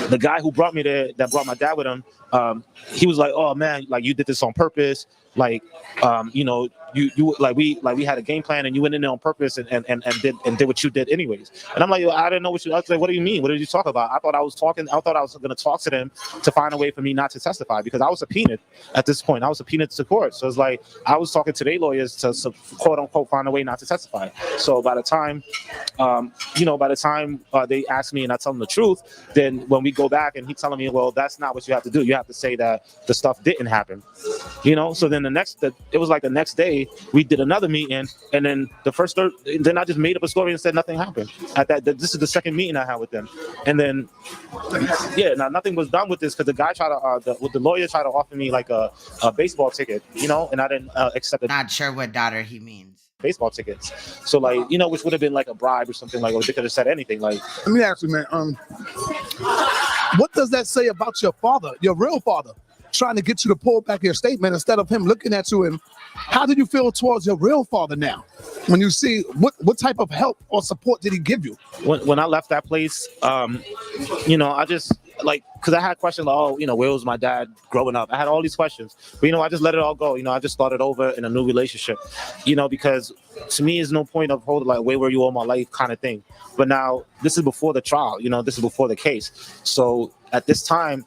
the guy who brought me there, that brought my dad with him, he was like, "Oh man, like you did this on purpose. Like, you like we had a game plan and you went in there on purpose and did what you did anyways." And I'm like, I didn't know what you. I was like, "What do you mean? What did you talk about?" I thought I was going to talk to them to find a way for me not to testify because I was subpoenaed at this point. I was subpoenaed to court, so it's like I was talking to their lawyers to quote unquote find a way not to testify. So by the time, they ask me and I tell them the truth, then when we go back and he's telling me, well, that's not what you have to do. You have to say that the stuff didn't happen. So then it was like the next day we did another meeting, and then then I just made up a story and said nothing happened. This is the second meeting I had with them, and then nothing was done with this because the guy the lawyer tried to offer me like a baseball ticket, and I didn't accept it. Not sure what daughter he means. Baseball tickets, so like which would have been like a bribe or something, like, or they could have said anything. Like, let me ask you, man, what does that say about your father, your real father, trying to get you to pull back your statement instead of him looking at you? And how did you feel towards your real father now when you see what type of help or support did he give you? When I left that place, I just because I had questions like, where was my dad growing up? I had all these questions, but I just let it all go. I just started over in a new relationship, because to me, there's no point of holding like, where were you all my life kind of thing. But now this is before the trial, this is before the case. So at this time,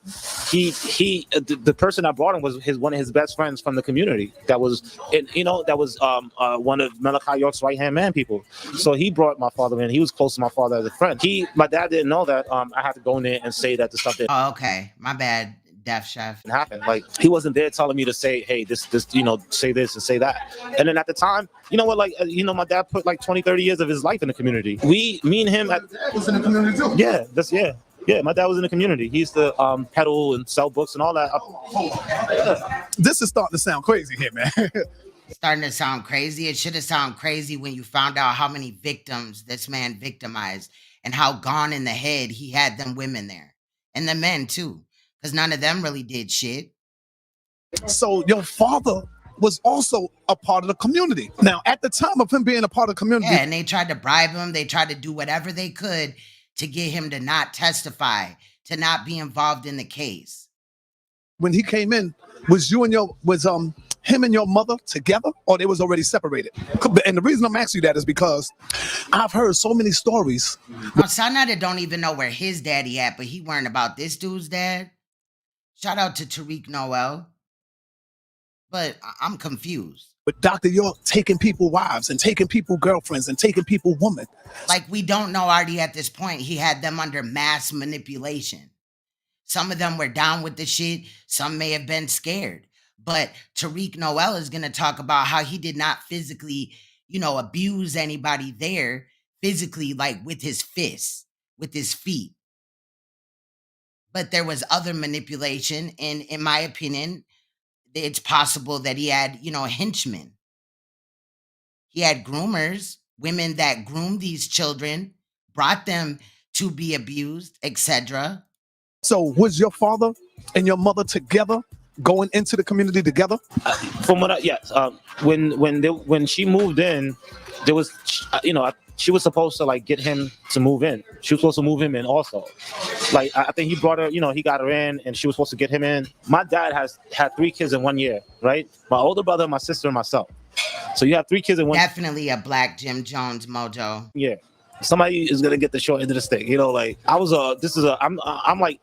the person I brought him was one of his best friends from the community. That was, one of Malachi York's right-hand man people. So he brought my father in. He was close to my father as a friend. My dad didn't know that I had to go in there and say that the stuff that. Oh, okay. My bad, Def Chef. Happened. Like he wasn't there telling me to say, hey, this, say this and say that. And then at the time, my dad put like 20, 30 years of his life in the community. Me and him. Was in the community too. Yeah. Yeah, my dad was in the community. He used to peddle and sell books and all that. This is starting to sound crazy here, man. Starting to sound crazy. It should have sounded crazy when you found out how many victims this man victimized and how gone in the head he had them women there. And the men too, because none of them really did shit. So your father was also a part of the community. Now, at the time of him being a part of the community. Yeah, and they tried to bribe him. They tried to do whatever they could to get him to not testify, to not be involved in the case. When he came in, was him and your mother together, or they was already separated? And the reason I'm asking you that is because I've heard so many stories. Now, Sanetta don't even know where his daddy at, but he worrying about this dude's dad. Shout out to Tariq Noel. But I'm confused. But Dr. York taking people wives and taking people girlfriends and taking people women. Like, we don't know already at this point. He had them under mass manipulation. Some of them were down with the shit. Some may have been scared. But Tariq Noel is going to talk about how he did not physically, abuse anybody there physically, like with his fists, with his feet. But there was other manipulation. And in my opinion, it's possible that he had, henchmen. He had groomers, women that groomed these children, brought them to be abused, etc. So was your father and your mother together going into the community together? From what yes, when she moved in, there was she was supposed to like get him to move in. She was supposed to move him in also. Like I think he brought her, he got her in, and she was supposed to get him in. My dad had 3 kids in 1 year, right? My older brother, my sister, and myself. So you have 3 kids in 1 year. Definitely a black Jim Jones mojo. Yeah. Somebody is gonna get the short end of the stick. Like I'm like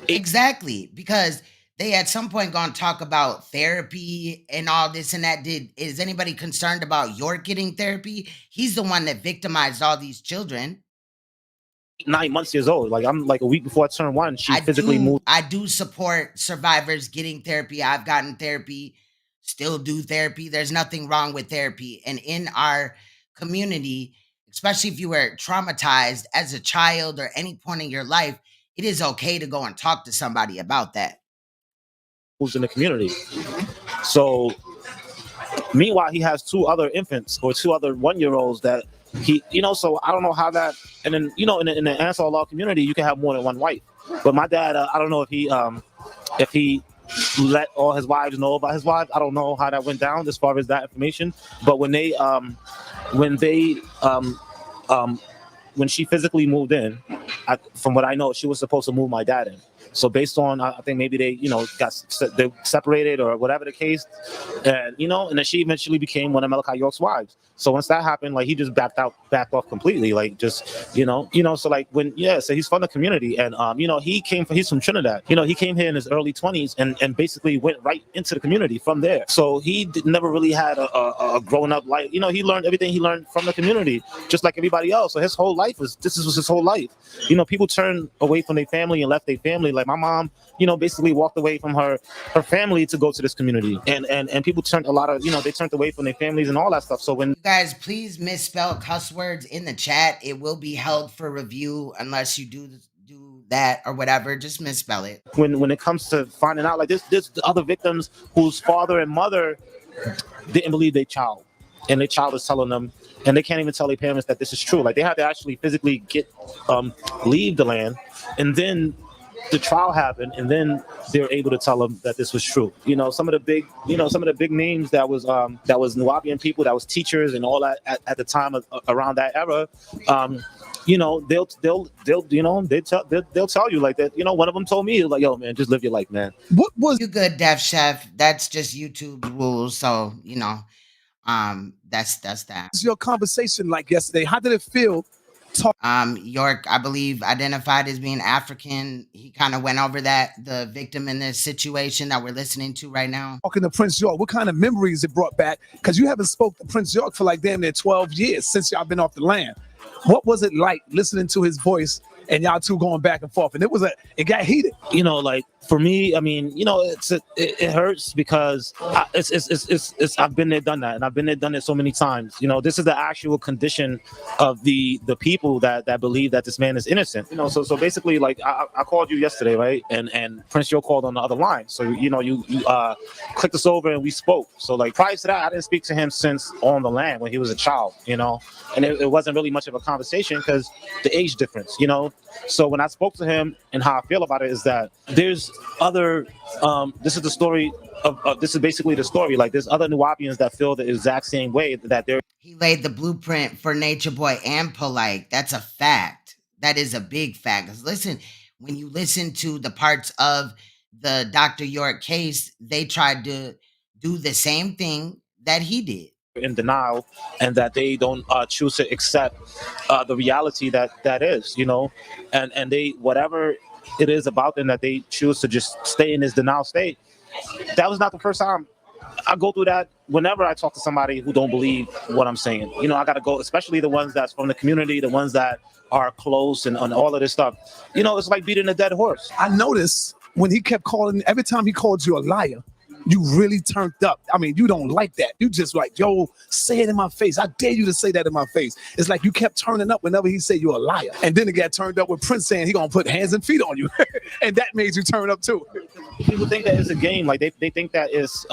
exactly, because they at some point gonna talk about therapy and all this and that. Is anybody concerned about York getting therapy? He's the one that victimized all these children. 9 months years old. Like I'm like a week before I turned 1, she physically moved. I do support survivors getting therapy. I've gotten therapy, still do therapy. There's nothing wrong with therapy. And in our community, especially if you were traumatized as a child or any point in your life, it is okay to go and talk to somebody about that. Who's in the community. So meanwhile, he has 2 other infants or 2 other 1-year-olds that he, so I don't know how that, and then, in the Ansar law community, you can have more than 1 wife. But my dad, I don't know if he let all his wives know about his wives. I don't know how that went down as far as that information. But when she physically moved in, from what I know, she was supposed to move my dad in. So based on, I think maybe they, they separated or whatever the case, and and then she eventually became one of Malachi York's wives. So once that happened, like he just backed off completely, like just so like so he's from the community, and he's from Trinidad. He came here in his early 20s and basically went right into the community from there. So he never really had a grown up life. He learned everything he learned from the community, just like everybody else. So his whole life was his whole life. People turned away from their family and left their family. Like my mom, basically walked away from her family to go to this community, and people turned they turned away from their families and all that stuff. So when you guys, please misspell cuss words in the chat. It will be held for review unless you do that or whatever. Just misspell it. When it comes to finding out, like there's other victims whose father and mother didn't believe their child, and their child is telling them, and they can't even tell their parents that this is true. Like they have to actually physically leave the land, and then the trial happened, and then they're able to tell them that this was true. Some of the big names that was Nuwapian people, that was teachers and all that at the time around that era. They'll tell you like that. One of them told me, like, yo, man, just live your life, man. What was you good, Def Chef? That's just YouTube rules. So that's that. What's your conversation like yesterday? How did it feel? York, I believe, identified as being African. He kind of went over that, the victim in this situation that we're listening to right now. Talking to Prince York, what kind of memories it brought back? Because you haven't spoke to Prince York for like damn near 12 years since y'all been off the land. What was it like listening to his voice and y'all two going back and forth? And it got heated. Like for me, I mean, it hurts because I've been there, done that, and I've been there, done it so many times. This is the actual condition of the people that believe that this man is innocent. So basically, like I called you yesterday, right? And Prince York called on the other line. So you clicked us over and we spoke. So like prior to that, I didn't speak to him since on the land when he was a child. And it wasn't really much of a conversation because the age difference. So when I spoke to him, and how I feel about it is that there's other this is the story of this is basically the story. Like there's other Nuwapians that feel the exact same way, that he laid the blueprint for Nature Boy and POLIGHT. That's a fact. That is a big fact. Because listen, when you listen to the parts of the Dr. York case, they tried to do the same thing that he did. In denial, and that they don't choose to accept the reality that is, and they, whatever it is about them, that they choose to just stay in this denial state. That was not the first time. I go through that whenever I talk to somebody who don't believe what I'm saying. I gotta go, especially the ones that's from the community, the ones that are close and all of this stuff. It's like beating a dead horse. I noticed when he kept calling, every time he called you a liar, you really turned up. I mean, you don't like that. You just like, yo, say it in my face. I dare you to say that in my face. It's like you kept turning up whenever he said you're a liar. And then it got turned up with Prince saying he gonna put hands and feet on you. And that made you turn up too. People think that it's a game. Like they think that is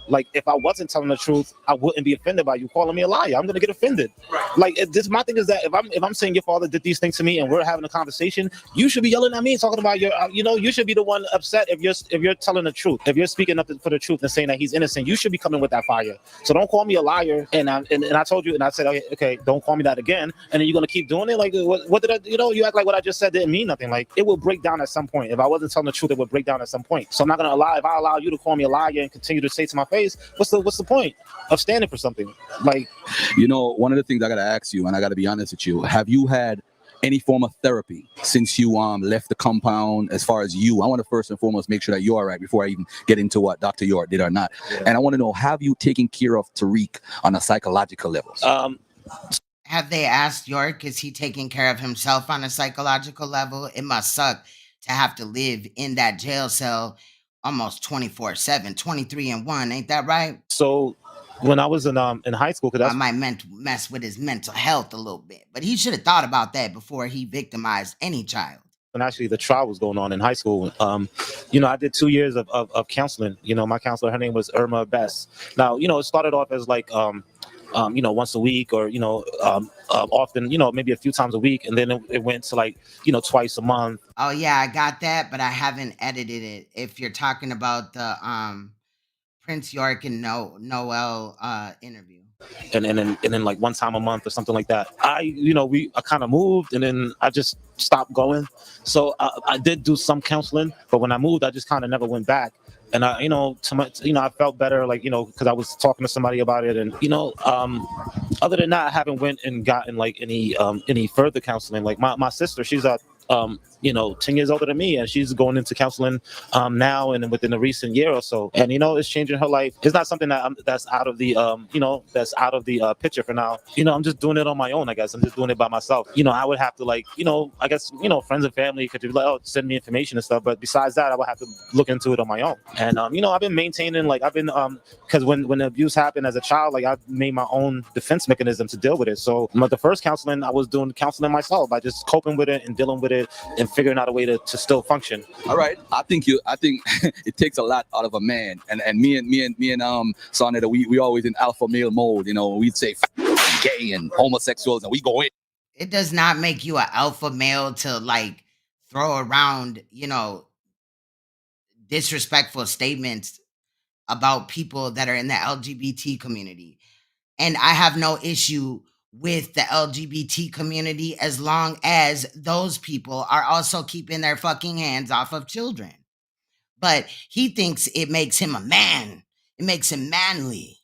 like if I wasn't telling the truth, I wouldn't be offended by you calling me a liar. I'm gonna get offended. Like this, my thing is that if I'm saying your father did these things to me and we're having a conversation, you should be yelling at me, talking about your, you should be the one upset if you're telling the truth, if you're speaking up for the truth and saying that he's innocent. You should be coming with that fire. So don't call me a liar. And I told you, and I said, okay, don't call me that again. And then you're gonna keep doing it. Like what did I? You act like what I just said didn't mean nothing. Like it will break down at some point. If I wasn't telling the truth, it would break down at some point. So I'm not gonna lie. If I allow you to call me a liar and continue to say to my face, what's the point of standing for something? Like, one of the things I gotta ask you, and I gotta be honest with you, have you had any form of therapy since you left the compound? As far as you, I want to first and foremost make sure that you're all right before I even get into what Dr. York did or not. Yeah. And I want to know, have you taken care of Tariq on a psychological level? Have they asked York, is he taking care of himself on a psychological level? It must suck to have to live in that jail cell almost 24/7, 23-1. Ain't that right? So when I was in high school, I might mess with his mental health a little bit, but he should have thought about that before he victimized any child. And actually, the trial was going on in high school. I did 2 years of counseling. My counselor, her name was Irma Bess. Now, it started off as like once a week, or often, maybe a few times a week, and then it went to like twice a month. Oh yeah, I got that, but I haven't edited it. If you're talking about the Prince York and Noel interview. And then like one time a month or something like that. I kind of moved, and then I just stopped going. So I did do some counseling, but when I moved, I just kind of never went back. And I felt better, like, because I was talking to somebody about it. And, other than that, I haven't went and gotten like any further counseling. Like my sister, she's 10 years older than me, and she's going into counseling now and within a recent year or so. And it's changing her life. It's not something that's out of the that's out of the picture for now. I'm just doing it on my own. I guess I'm just doing it by myself. I would have to I guess friends and family could be like, send me information and stuff. But besides that, I would have to look into it on my own. And I've been maintaining, like, I've been because when the abuse happened as a child, like, I made my own defense mechanism to deal with it. So the first counseling, I was doing counseling myself by just coping with it and dealing with it and figuring out a way to still function. All right. I think it takes a lot out of a man. And me and Sanetta, we always in alpha male mode, we'd say gay and homosexuals, and we go in. It does not make you an alpha male to like throw around, disrespectful statements about people that are in the LGBT community. And I have no issue with the LGBT community as long as those people are also keeping their fucking hands off of children. But he thinks it makes him a man. It makes him manly.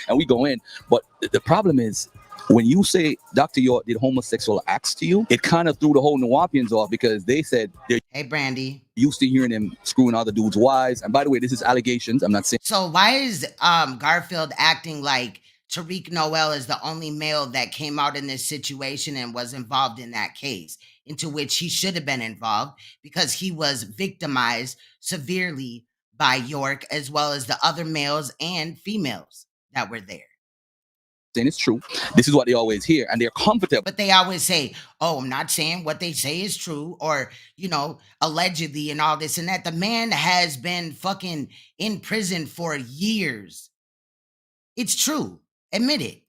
And we go in. But the problem is, when you say Dr. York did homosexual acts to you, it kind of threw the whole Nuwapians off, because they said they're Brandy, used to hearing him screwing other dudes' wives. And by the way, this is allegations. I'm not saying. So why is Garfield acting like Tariq Noel is the only male that came out in this situation and was involved in that case, into which he should have been involved, because he was victimized severely by York, as well as the other males and females that were there? Saying it's true. This is what they always hear, and they're comfortable. But they always say, oh, I'm not saying what they say is true, or, allegedly and all this and that. The man has been fucking in prison for years. It's true. Admit it.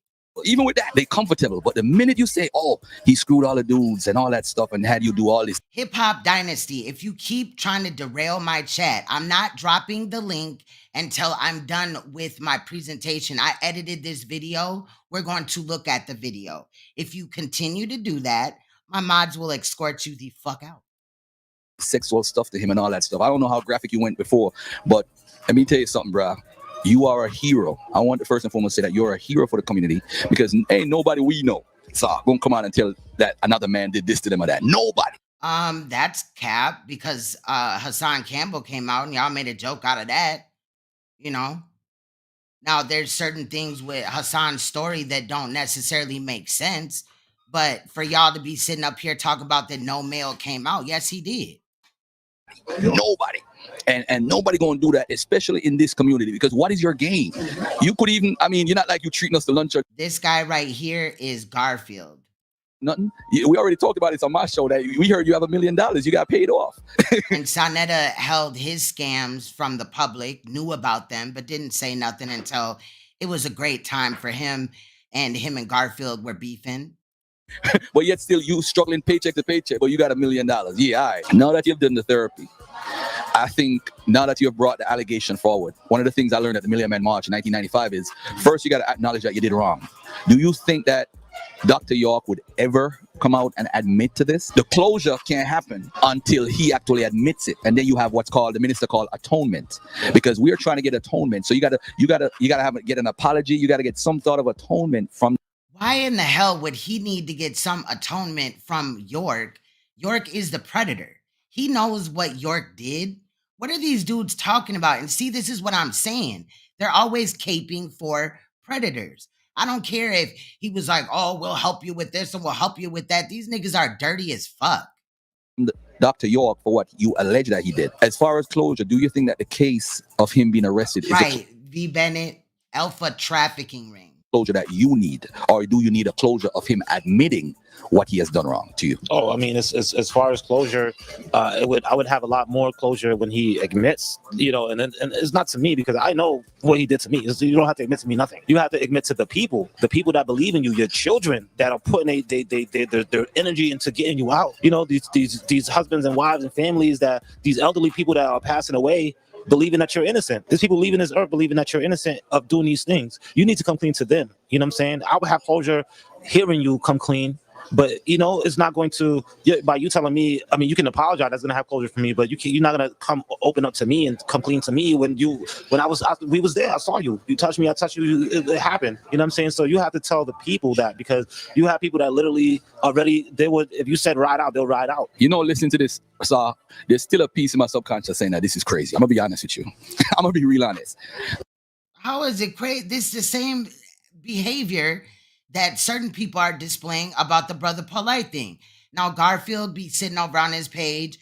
Even with that, they comfortable. But the minute you say, oh, he screwed all the dudes and all that stuff and had you do all this. Hip Hop Dynasty, if you keep trying to derail my chat, I'm not dropping the link until I'm done with my presentation. I edited this video. We're going to look at the video. If you continue to do that, my mods will escort you the fuck out. Sexual stuff to him and all that stuff. I don't know how graphic you went before, but let me tell you something, bruh. You are a hero. I want to first and foremost say that you're a hero for the community, because ain't nobody we know gonna come out and tell that another man did this to them or that. Nobody. That's cap, because Hassan Campbell came out and y'all made a joke out of that. Now there's certain things with Hassan's story that don't necessarily make sense, but for y'all to be sitting up here talking about that no male came out, yes, he did. Nobody. And nobody gonna do that, especially in this community, because what is your game? You could even, you're not like you treating us to lunch. This guy right here is Garfield. Nothing. We already talked about this on my show, that we heard you have $1 million. You got paid off. And Sanetta held his scams from the public, knew about them, but didn't say nothing until it was a great time for him. and him and Garfield were beefing. But yet still you struggling paycheck to paycheck, but you got $1 million. Yeah, all right. Now that you've done the therapy, I think now that you have brought the allegation forward, one of the things I learned at the Million Man March in 1995 is first you got to acknowledge that you did wrong. Do you think that Dr. York would ever come out and admit to this? The closure can't happen until he actually admits it, and then you have what's called the minister called atonement, because we are trying to get atonement. So you gotta get an apology. You gotta get some sort of atonement from. Why in the hell would he need to get some atonement from York? York is the predator. He knows what York did. What are these dudes talking about? And see, this is what I'm saying. They're always caping for predators. I don't care if he was like, oh, we'll help you with this and we'll help you with that. These niggas are dirty as fuck. Dr. York for what you allege that he did. As far as closure, do you think that the case of him being arrested is right? V. Bennett, alpha trafficking ring. Closure that you need, or do you need a closure of him admitting what he has done wrong to you? Oh, I mean, as far as closure, I would have a lot more closure when he admits, and it's not to me because I know what he did to me. You don't have to admit to me nothing. You have to admit to the people that believe in you, your children that are putting their energy into getting you out. These husbands and wives and families, that these elderly people that are passing away, believing that you're innocent. There's people leaving this earth believing that you're innocent of doing these things. You need to come clean to them. You know what I'm saying? I would have closure hearing you come clean. But it's not going to, by you telling me, I mean, you can apologize, that's going to have closure for me, but you're not going to come open up to me and come clean to me we was there, I saw you, you touched me, I touched you, it happened. You know what I'm saying? So you have to tell the people that, because you have people that literally already, if you said ride out, they'll ride out. Listen to this, so there's still a piece in my subconscious saying that this is crazy. I'm going to be honest with you. I'm going to be real honest. How is it crazy? This is the same behavior that certain people are displaying about the Brother POLIGHT thing. Now, Garfield be sitting over on his page,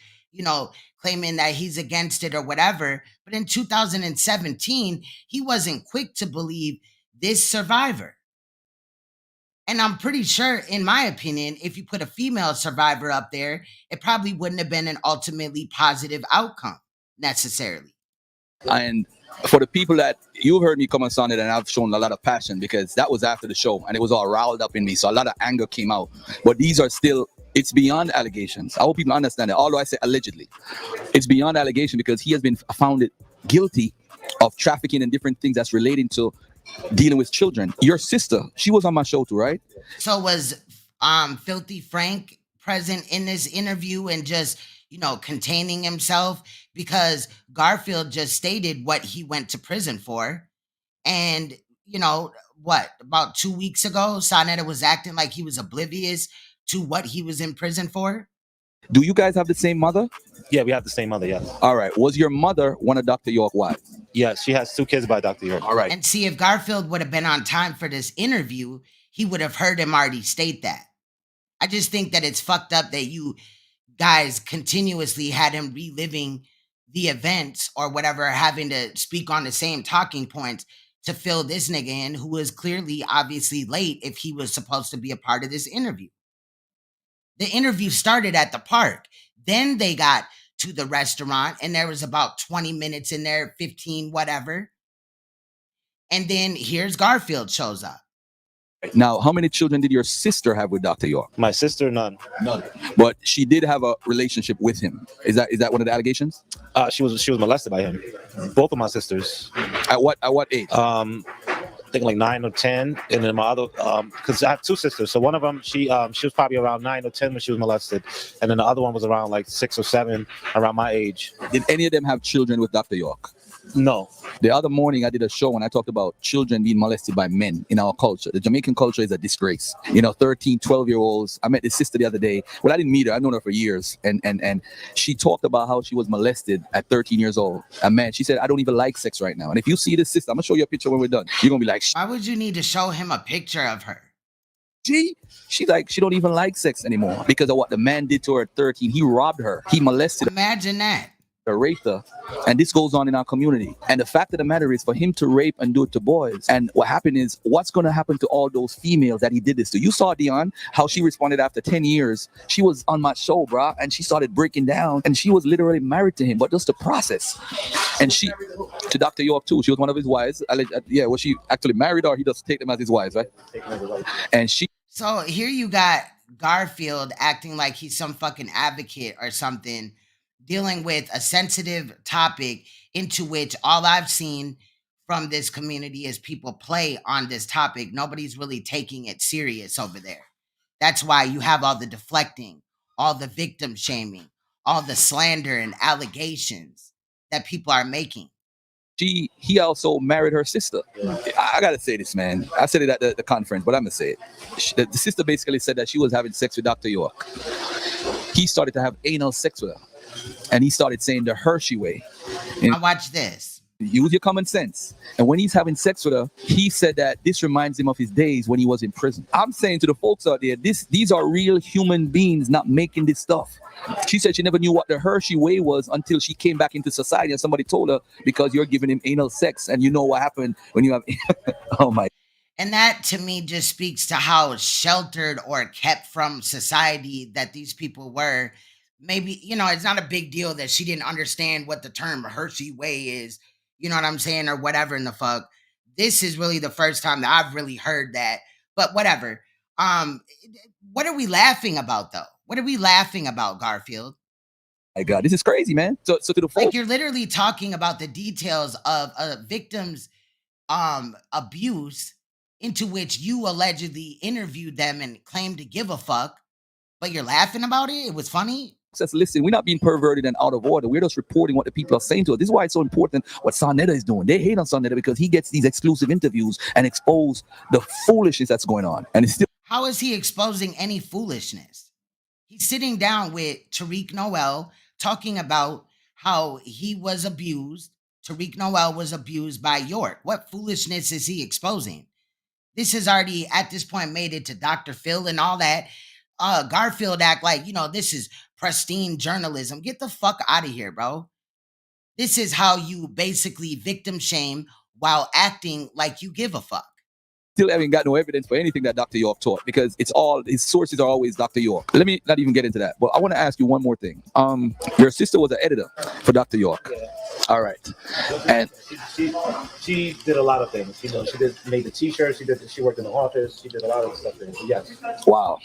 claiming that he's against it or whatever. But in 2017, he wasn't quick to believe this survivor. And I'm pretty sure, in my opinion, if you put a female survivor up there, it probably wouldn't have been an ultimately positive outcome necessarily. And for the people that you've heard me come on Sanetta, and I've shown a lot of passion because that was after the show and it was all riled up in me. So a lot of anger came out. But these are still, it's beyond allegations. I hope people understand that. Although I say allegedly, it's beyond allegation because he has been found guilty of trafficking and different things that's relating to dealing with children. Your sister, she was on my show too, right? So was Filthy Frank present in this interview and just containing himself, because Garfield just stated what he went to prison for. And, about 2 weeks ago, Sanetta was acting like he was oblivious to what he was in prison for. Do you guys have the same mother? Yeah, we have the same mother, yes. All right. Was your mother one of Dr. York's wives? Yes, she has 2 kids by Dr. York. All right. And see, if Garfield would have been on time for this interview, he would have heard him already state that. I just think that it's fucked up that you guys continuously had him reliving the events or whatever, having to speak on the same talking points to fill this nigga in, who was clearly obviously late if he was supposed to be a part of this interview. The interview started at the park. Then they got to the restaurant and there was about 20 minutes in there, 15, whatever. And then here's Garfield shows up. Now, how many children did your sister have with Dr. York? My sister, none. None. But she did have a relationship with him. Is that one of the allegations? She was molested by him. Both of my sisters. At what age? I think like 9 or 10, and then my other, because I have 2 sisters. So one of them, she was probably around 9 or 10 when she was molested, and then the other one was around like 6 or 7, around my age. Did any of them have children with Dr. York? No. The other morning I did a show and I talked about children being molested by men in our culture. The Jamaican culture is a disgrace. 13, 12-year-olds. I met this sister the other day. Well, I didn't meet her. I've known her for years. And she talked about how she was molested at 13 years old. And man, she said, I don't even like sex right now. And if you see this sister, I'm going to show you a picture when we're done. You're going to be like, why would you need to show him a picture of her? She's like, she don't even like sex anymore because of what the man did to her at 13. He robbed her. He molested her. Imagine that. raped her, and this goes on in our community. And the fact of the matter is, for him to rape and do it to boys, and what happened is, what's going to happen to all those females that he did this to? You saw Dion, how she responded after 10 years. She was on my show, bro, and she started breaking down, and she was literally married to him, but just the process. And she, to Dr. York too, she was one of his wives. Yeah, was she actually married, or he just take them as his wives, right? And she. So here you got Garfield acting like he's some fucking advocate or something, dealing with a sensitive topic into which all I've seen from this community is people play on this topic. Nobody's really taking it serious over there. That's why you have all the deflecting, all the victim shaming, all the slander and allegations that people are making. He also married her sister. I gotta say this, man. I said it at the conference, but I'm gonna say it. The sister basically said that she was having sex with Dr. York. He started to have anal sex with her, and he started saying the Hershey way. Now watch this. Use your common sense. And when he's having sex with her, he said that this reminds him of his days when he was in prison. I'm saying to the folks out there, these are real human beings not making this stuff. She said she never knew what the Hershey way was until she came back into society and somebody told her, because you're giving him anal sex, and you know what happened when you have oh my. And that to me just speaks to how sheltered or kept from society that these people were. Maybe, it's not a big deal that she didn't understand what the term Hershey way is, you know what I'm saying, or whatever in the fuck. This is really the first time that I've really heard that, but whatever. What are we laughing about though? What are we laughing about, Garfield? My God, this is crazy, man. So to the folks, like, you're literally talking about the details of a victim's abuse into which you allegedly interviewed them and claimed to give a fuck, but you're laughing about it? It was funny? Says, listen, we're not being perverted and out of order. We're just reporting what the people are saying to us. This is why it's so important what Sanetta is doing. They hate on Sanetta because he gets these exclusive interviews and expose the foolishness that's going on. And it's still. How is he exposing any foolishness? He's sitting down with Tariq Noel talking about how he was abused. Tariq Noel was abused by York. What foolishness is he exposing? This has already, at this point, made it to Dr. Phil and all that. Garfield act like, this is pristine journalism. Get the fuck out of here, bro. This is how you basically victim shame while acting like you give a fuck. Still haven't got no evidence for anything that Dr. York taught, because it's all, his sources are always Dr. York. Let me not even get into that, but I want to ask you one more thing. Your sister was an editor for Dr. York. Yeah. All right. And she did a lot of things. She made the t-shirts. She worked in the office. She did a lot of stuff there. Yes. Wow.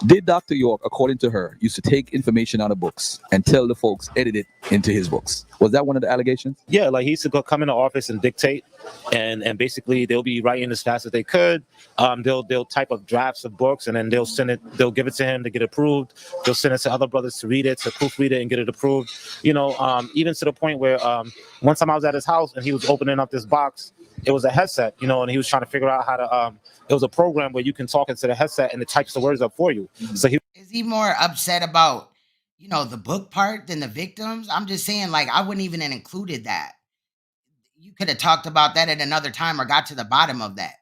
Did Dr. York, according to her, used to take information out of books and tell the folks edit it into his books? Was that one of the allegations? Yeah, like he used to come in the office and dictate, and basically they'll be writing as fast as they could. They'll type up drafts of books, and then they'll give it to him to get approved. They'll send it to other brothers to read it, to proofread it and get it approved. Even to the point where one time I was at his house and he was opening up this box. It was a headset, and he was trying to figure out how to. It was a program where you can talk into the headset and it types the words up for you. So is he more upset about, the book part than the victims? I'm just saying, like, I wouldn't even have included that. You could have talked about that at another time or got to the bottom of that.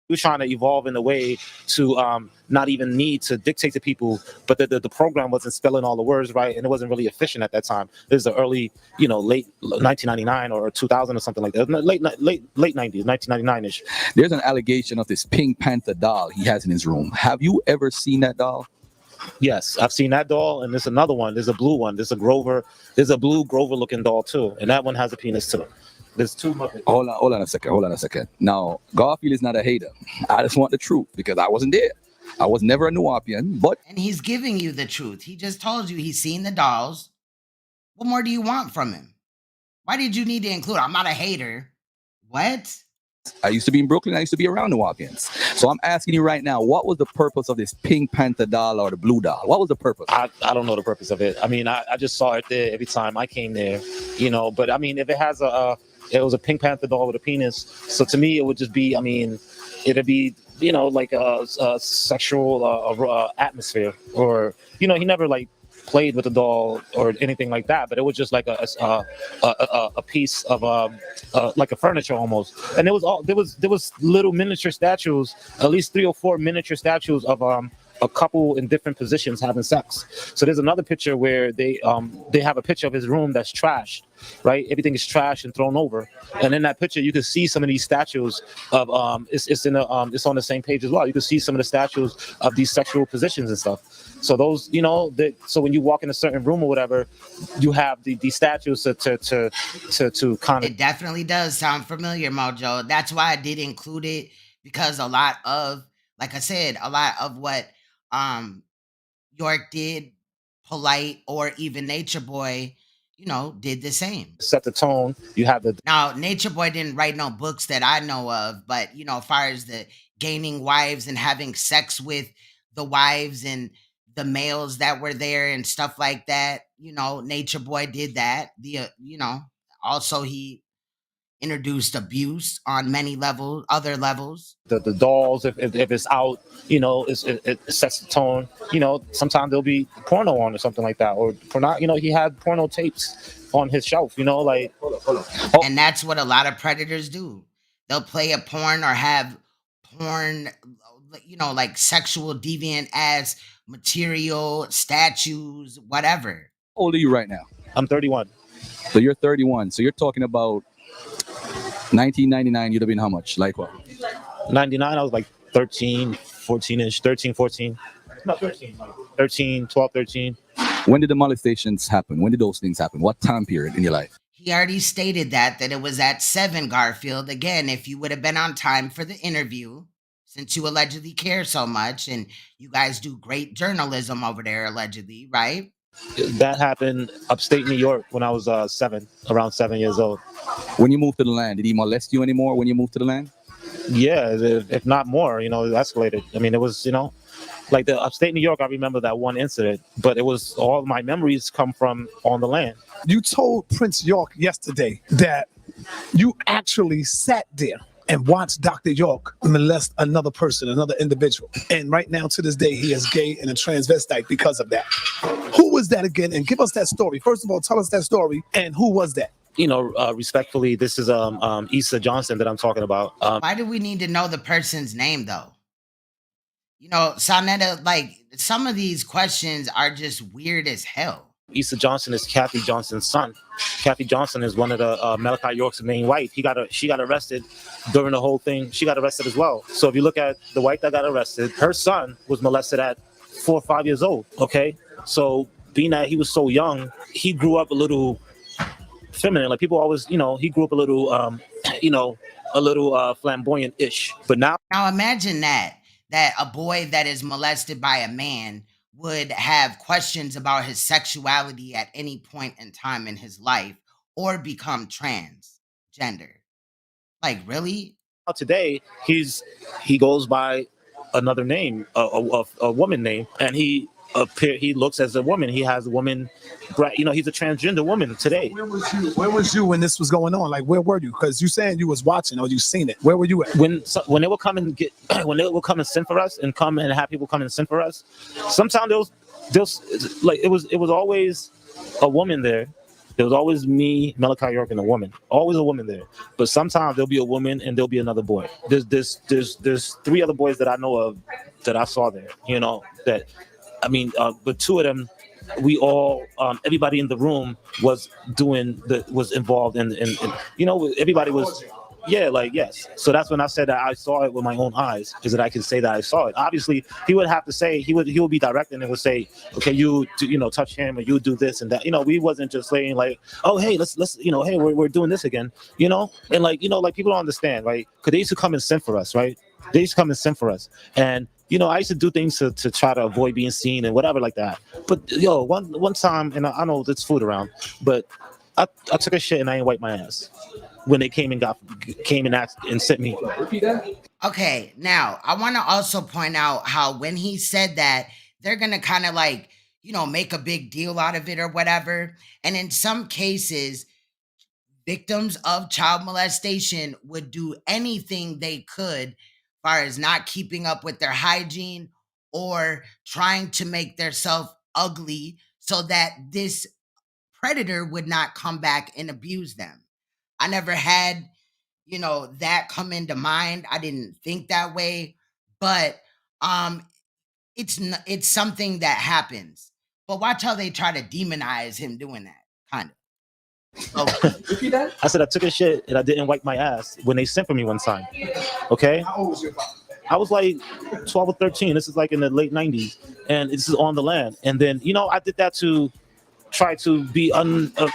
He was trying to evolve in a way to not even need to dictate to people, but the program wasn't spelling all the words right, and it wasn't really efficient at that time. This is the early, late 1999 or 2000 or something like that. Late 90s, 1999-ish. There's an allegation of this Pink Panther doll he has in his room. Have you ever seen that doll? Yes, I've seen that doll, and there's another one. There's a blue one. There's a blue Grover-looking doll too, and that one has a penis too. There's two Muppets. Hold on a second. Now, Garfield is not a hater. I just want the truth because I wasn't there. I was never a Nuwapian, but... And he's giving you the truth. He just told you he's seen the dolls. What more do you want from him? Why did you need to include, I'm not a hater? What? I used to be in Brooklyn. I used to be around Nuwapians. So I'm asking you right now, what was the purpose of this Pink Panther doll or the blue doll? What was the purpose? I don't know the purpose of it. I mean, I just saw it there every time I came there, But I mean, if it has it was a Pink Panther doll with a penis. So to me, it would just be, it'd be, like a sexual atmosphere, or, he never like played with the doll or anything like that, but it was just like a piece of like a furniture almost. And there was little miniature statues, at least 3 or 4 miniature statues of a couple in different positions having sex. So there's another picture where they have a picture of his room that's trashed, right? Everything is trashed and thrown over. And in that picture, you can see some of these statues of it's on the same page as well. You can see some of the statues of these sexual positions and stuff. So those, so when you walk in a certain room or whatever, you have these statues to kind of. It definitely does sound familiar, Mojo. That's why I did include it, because a lot of, like I said, a lot of what York did, Polite, or even Nature Boy, did the same. Set the tone. You have the. Now, Nature Boy didn't write no books that I know of, but as far as the gaining wives and having sex with the wives and the males that were there and stuff like that, Nature Boy did that. Also he introduced abuse on many other levels. The dolls, if it's out, it sets the tone. Sometimes there'll be porno on or something like that, or he had porno tapes on his shelf. And that's what a lot of predators do. They'll play a porn or have porn, like sexual deviant ass material, statues, whatever. How old are you right now? I'm 31. So you're 31. So you're talking about 1999, you'd have been how much? Like what? 99, I was like 13, 14-ish, 13, 14. No, 13. 13, 12, 13. When did the molestations happen? When did those things happen? What time period in your life? He already stated that it was at 7, Garfield. Again, if you would have been on time for the interview, since you allegedly care so much, and you guys do great journalism over there, allegedly, right? That happened upstate New York when I was around 7 years old. When you moved to the land, did he molest you anymore when you moved to the land? Yeah, if not more, it escalated. I mean, it was, like the upstate New York, I remember that one incident, but it was all my memories come from on the land. You told Prince York yesterday that you actually sat there and watched Dr. York molest another person, another individual. And right now, to this day, he is gay and a transvestite because of that. Who was that again? And give us that story. First of all, tell us that story. And who was that? Respectfully, this is Issa Johnson that I'm talking about. Why do we need to know the person's name, though? Sanetta, like, some of these questions are just weird as hell. Issa Johnson is Kathy Johnson's son. Kathy Johnson is one of the Malachi York's main wife. She got arrested during the whole thing. She got arrested as well. So if you look at the wife that got arrested, her son was molested at 4 or 5 years old. Okay, so being that he was so young, he grew up a little feminine. Like people always, he grew up a little, flamboyant-ish. But now imagine that a boy that is molested by a man would have questions about his sexuality at any point in time in his life, or become transgender. Like, really? Today, he goes by another name, a woman name, and he looks as a woman. He has a woman, he's a transgender woman today. Where was you when this was going on? Like, where were you? Because you saying you was watching or you seen it. Where were you at? When they would come and when they would come and send for us and come and have people come and send for us, sometimes it was always a woman there. There was always me, Malachi York, and a woman. Always a woman there. But sometimes there'll be a woman and there'll be another boy. There's 3 other boys that I know of that I saw there. But 2 of them, we all, everybody in the room was involved in everybody was, yes. So that's when I said that I saw it with my own eyes, is that I can say that I saw it. Obviously, he would have to say, he would be direct and would say, okay, you touch him or you do this and that. We wasn't just saying like, oh, hey, let's hey, we're doing this again, and like people don't understand, right? Because they used to come and send for us, right? They used to come and send for us. And I used to do things to try to avoid being seen and whatever like that. But one time, and I know there's food around, but I took a shit and I ain't wiped my ass when they came and asked and sent me. Okay, now I want to also point out how when he said that, they're gonna kind of like make a big deal out of it or whatever. And in some cases, victims of child molestation would do anything they could, far as not keeping up with their hygiene or trying to make themselves ugly so that this predator would not come back and abuse them. I never had, that come into mind. I didn't think that way. But it's something that happens. But watch how they try to demonize him doing that, kind of. I said I took a shit and I didn't wipe my ass when they sent for me one time. Okay? How old was your father? I was like 12 or 13. This is like in the late 90s. And this is on the land. And then, I did that to try to be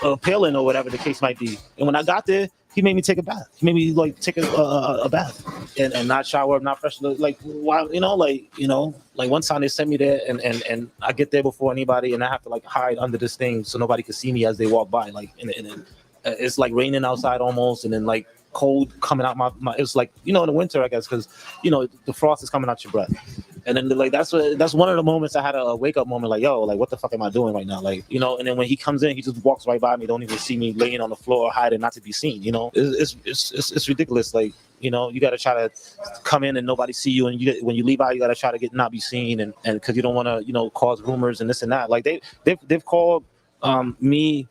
appealing or whatever the case might be. And when I got there, he made me take a bath. He made me like take a bath and not shower, not fresh. Like, why, like one time they sent me there and I get there before anybody and I have to like hide under this thing so nobody can see me as they walk by. Like, and it's like raining outside almost. And then like cold coming out my it's like, in the winter, I guess, because, the frost is coming out your breath. And then like that's one of the moments I had a wake up moment, like, yo, like what the fuck am I doing right now? Like, and then when he comes in, he just walks right by me, don't even see me laying on the floor, hiding, not to be seen. It's ridiculous. Like, you got to try to come in and nobody see you, and when you leave out, you got to try to not be seen, and because you don't want to cause rumors and this and that. Like they've called me.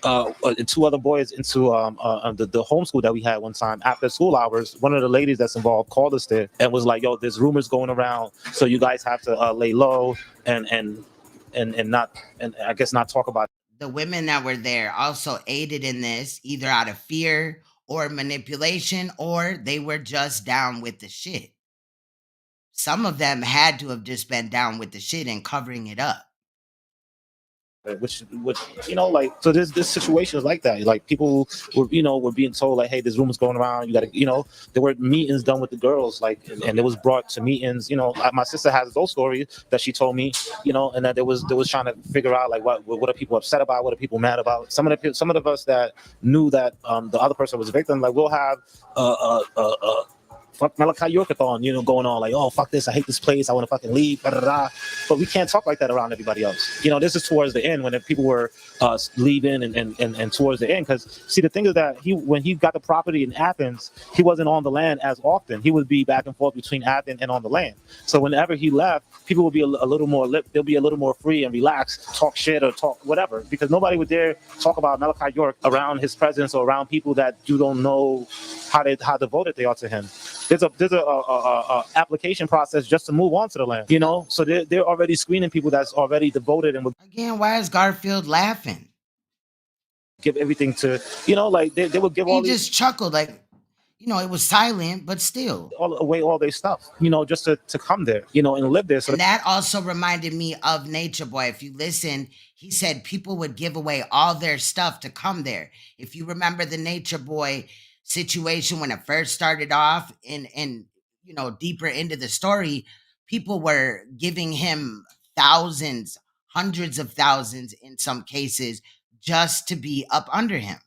And two other boys into the homeschool that we had one time after school hours. One of the ladies that's involved called us there and was like, "Yo, there's rumors going around, so you guys have to lay low and not, and I guess not talk about." The women that were there also aided in this, either out of fear or manipulation, or they were just down with the shit. Some of them had to have just been down with the shit and covering it up. Which like, so this situation is like that. Like people were being told like, hey, there's rumors going around, you gotta, there were meetings done with the girls, like, and it was brought to meetings. My sister has those stories that she told me, and that there was trying to figure out like what are people upset about, what are people mad about. Some of us that knew that the other person was a victim, like we'll have fuck Malachi Yorkathon, going on like, oh, fuck this, I hate this place, I want to fucking leave, blah, blah, blah. But we can't talk like that around everybody else. This is towards the end when the people were leaving and towards the end. Because, see, the thing is that when he got the property in Athens, he wasn't on the land as often. He would be back and forth between Athens and on the land. So whenever he left, people would be a little more they'll be a little more free and relaxed, talk shit or talk whatever, because nobody would dare talk about Malachi York around his presence or around people that you don't know how devoted they are to him. There's a application process just to move on to the land, So they're already screening people that's already devoted and would Again, why is Garfield laughing? give everything to, like they would give all. He just chuckled, like, it was silent, but still. Away all their stuff, just to come there, and live there. So and that also reminded me of Nature Boy. If you listen, he said people would give away all their stuff to come there. If you remember the Nature Boy situation when it first started off and deeper into the story, people were giving him thousands, hundreds of thousands in some cases, just to be up under him.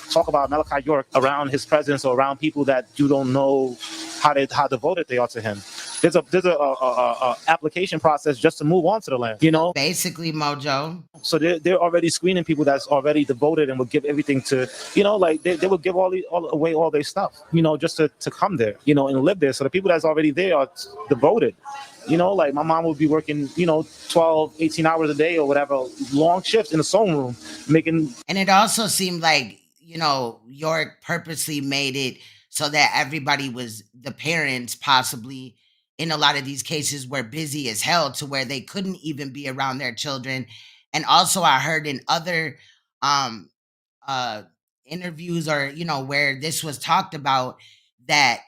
Talk about Malachi York around his presence or around people that you don't know how devoted they are to him. There's a application process just to move on to the land, Basically, Mojo. So they're already screening people that's already devoted and would give everything to, like they would give away all their stuff, just to come there, and live there. So the people that's already there are devoted. Like my mom would be working, 12, 18 hours a day or whatever, long shifts in the sewing room, making. And it also seemed like, York purposely made it so that everybody was, the parents possibly, in a lot of these cases, were busy as hell to where they couldn't even be around their children. And also I heard in other interviews or, where this was talked about, that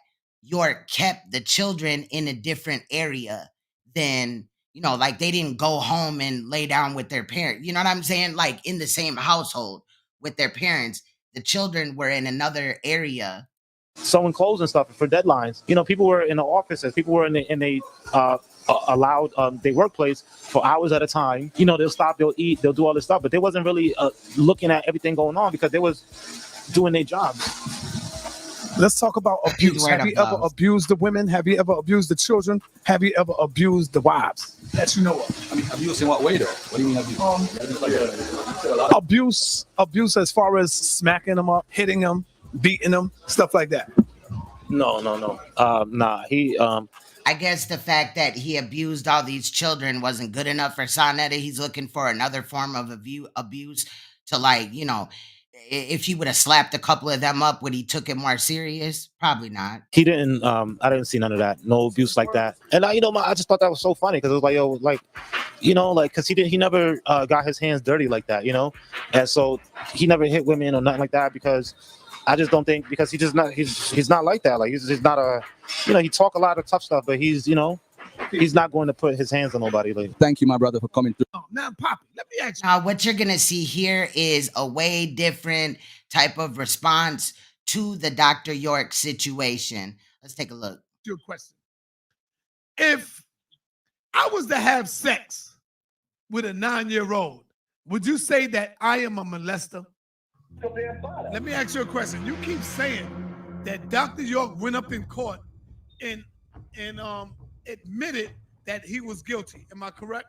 York kept the children in a different area than, like they didn't go home and lay down with their parents. You know what I'm saying? Like in the same household with their parents, the children were in another area. Sewing clothes and stuff for deadlines. People were in the offices, people were in a allowed their workplace for hours at a time. They'll stop, they'll eat, they'll do all this stuff, but they wasn't really looking at everything going on because they was doing their jobs. Let's talk about abuse. Have you ever abused the women? Have you ever abused the children? Have you ever abused the wives that you know of? I mean, abuse in what way though? What do you mean abuse? Abuse as far as smacking them up, hitting them, beating them, stuff like that. No. Nah. He I guess the fact that he abused all these children wasn't good enough for Sanetta. He's looking for another form of abuse to, like, if he would have slapped a couple of them up, would he took it more serious? Probably not. He didn't. I didn't see none of that. No abuse like that. And I just thought that was so funny because it was like, yo, like, because he never got his hands dirty like that, and so he never hit women or nothing like that because I just don't think because he's not like that. Like he's not a, he talk a lot of tough stuff, but he's not going to put his hands on nobody. Like, Thank you, my brother, for coming through. Now, Poppy, let me ask you. Now, what you're gonna see here is a way different type of response to the Dr. York situation. Let's take a look. Your question. If I was to have sex with a 9-year-old, would you say that I am a molester? Let me ask you a question. You keep saying that Dr. York went up in court and admitted that he was guilty. Am I correct?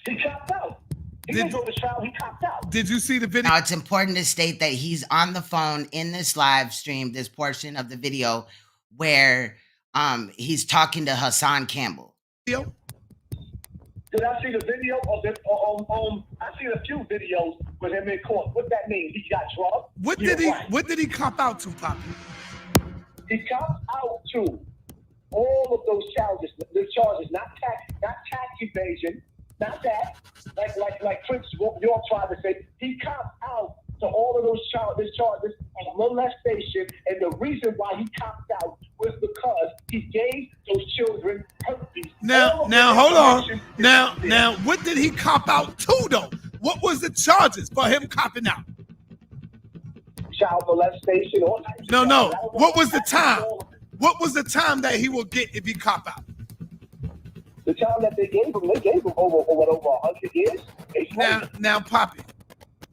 He copped out. He didn't go to trial. He copped out. Did you see the video? Now, it's important to state that he's on the phone in this live stream, this portion of the video where he's talking to Hassan Campbell. Did I see the video of it? I seen a few videos with him in court. What that mean? He got drugged? What did he cop out to, Poppy? He copped out to all of those charges. The charges, not tax evasion, not that. Like Prince York tried to say, he copped out to all of those charges of molestation, and the reason why he copped out was because he gave those children herpes. Now, hold on. Now, what did he cop out to, though? What was the charges for him copping out? Child molestation. No. What was the time? What was the time that he will get if he cop out? The time that they gave him over 100 years. Now, Poppy,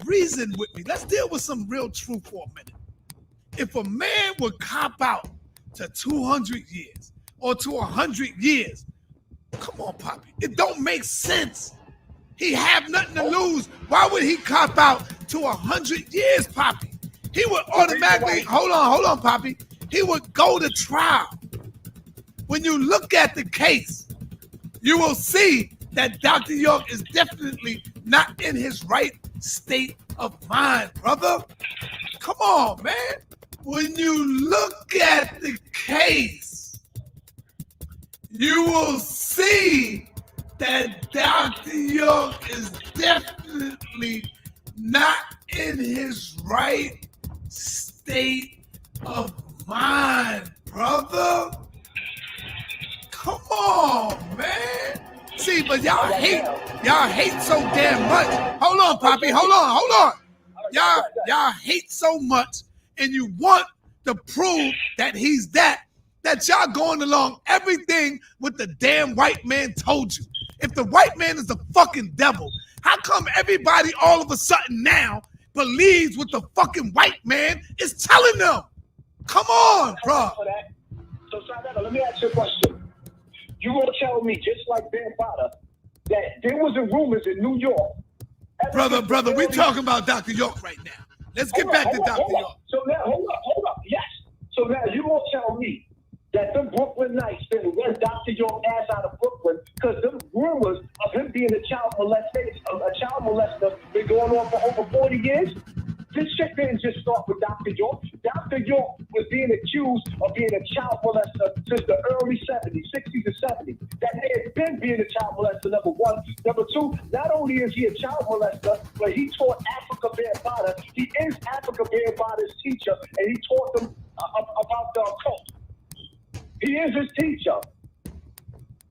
reason with me. Let's deal with some real truth for a minute. If a man would cop out to 200 years or to 100 years, come on, Poppy, it don't make sense. He have nothing to lose. Why would he cop out to 100 years, Poppy? He would automatically, hold on, Poppy. He would go to trial. When you look at the case, you will see that Dr. York is definitely not in his right state of mind, brother. Come on, man. When you look at the case, you will see that Dr. York is definitely not in his right state of mind, brother. Come on, man. See, but y'all hate so damn much. Hold on, Poppy. Hold on. Y'all hate so much, and you want to prove that he's that y'all going along everything with the damn white man told you. If the white man is the fucking devil, how come everybody all of a sudden now believes what the fucking white man is telling them? Come on, bro. So, Sanetta, let me ask you a question. You gonna tell me, just like Ben Potter, that there was rumors in New York? Brother, we talking about Dr. York right now. Let's get back to Dr. York. So now, hold up. Yes. So now you gonna tell me that the Brooklyn Knights didn't run Dr. York ass out of Brooklyn because them rumors of him being a child molester been going on for over 40 years? This shit didn't just start with Dr. York. Dr. York was being accused of being a child molester since the early 70s, 60s and 70s. That man has been being a child molester, number one. Number two, not only is he a child molester, but he taught Africa Bambaataa. He is Africa Bambaataa's teacher, and he taught them about the occult. He is his teacher.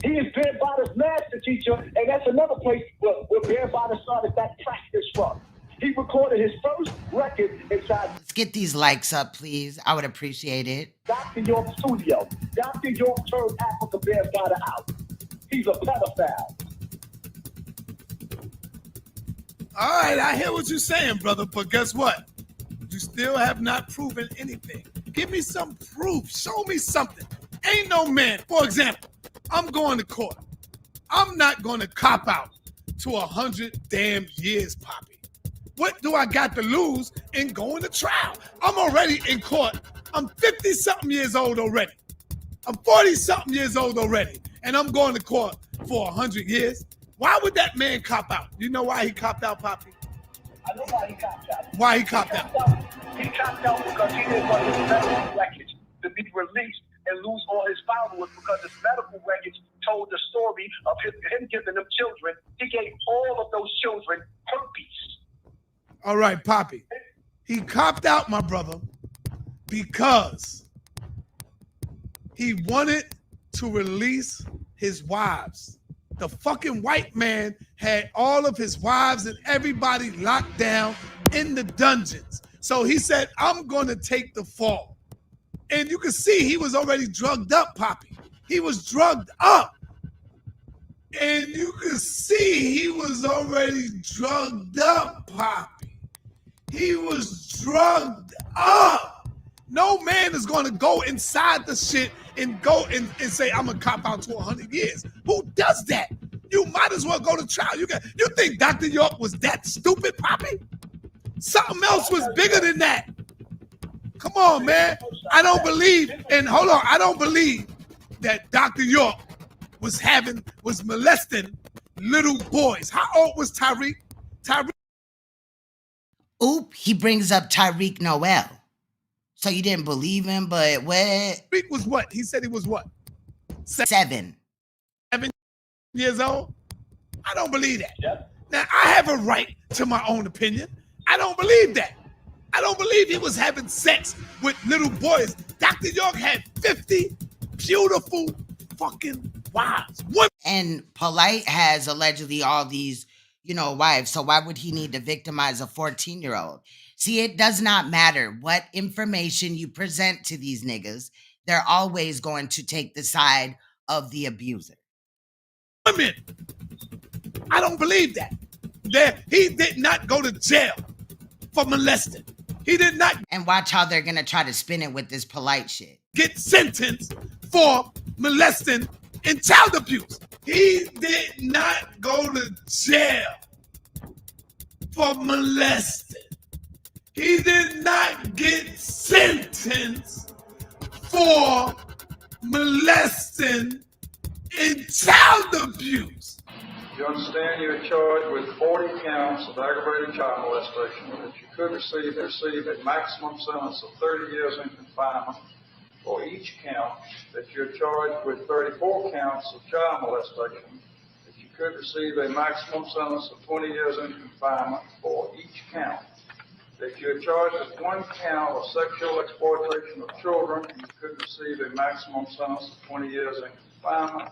He is Bambaataa's master teacher, and that's another place where Bambaataa started that practice from. He recorded his first record inside. Let's get these likes up, please. I would appreciate it. Dr. York's studio. Dr. York turned Africa Bambaataa out. He's a pedophile. All right, I hear what you're saying, brother, but guess what? You still have not proven anything. Give me some proof. Show me something. Ain't no man. For example, I'm going to court. I'm not going to cop out to 100 damn years, Poppy. What do I got to lose in going to trial? I'm already in court. I'm 50-something years old already. I'm 40-something years old already. And I'm going to court for 100 years. Why would that man cop out? You know why he copped out, Poppy? I know why he copped out. Why he copped out? He copped out because he didn't want his medical records to be released and lose all his followers because his medical records told the story of him giving them children. He gave all of those children herpes. All right, Poppy. He copped out, my brother, because he wanted to release his wives. The fucking white man had all of his wives and everybody locked down in the dungeons. So he said, I'm going to take the fall. And you can see he was already drugged up, Poppy. He was drugged up. And you can see he was already drugged up, Poppy. He was drugged up. No man is going to go inside the shit and go and say, I'm going to cop out to 100 years. Who does that? You might as well go to trial. You think Dr. York was that stupid, Poppy? Something else was bigger than that. Come on, man. I don't believe, and hold on, I don't believe that Dr. York was molesting little boys. How old was Tariq? Oop, he brings up Tariq Noel. So you didn't believe him, but what? Tariq was what? He said he was what? 7 years old? I don't believe that. Yeah. Now, I have a right to my own opinion. I don't believe that. I don't believe he was having sex with little boys. Dr. York had 50 beautiful fucking wives. And POLIGHT has allegedly all these, wives. So why would he need to victimize a 14-year-old? See, it does not matter what information you present to these niggas. They're always going to take the side of the abuser. Women. I don't believe that. He did not go to jail for molesting. He did not. And watch how they're going to try to spin it with this POLIGHT shit. Get sentenced for molesting and child abuse. He did not go to jail for molesting. He did not get sentenced for molesting and child abuse. You understand you're charged with 40 counts of aggravated child molestation that you could receive a maximum sentence of 30 years in confinement for each count, that you're charged with 34 counts of child molestation, that you could receive a maximum sentence of 20 years in confinement for each count, that you're charged with 1 count of sexual exploitation of children, and you could receive a maximum sentence of 20 years in confinement,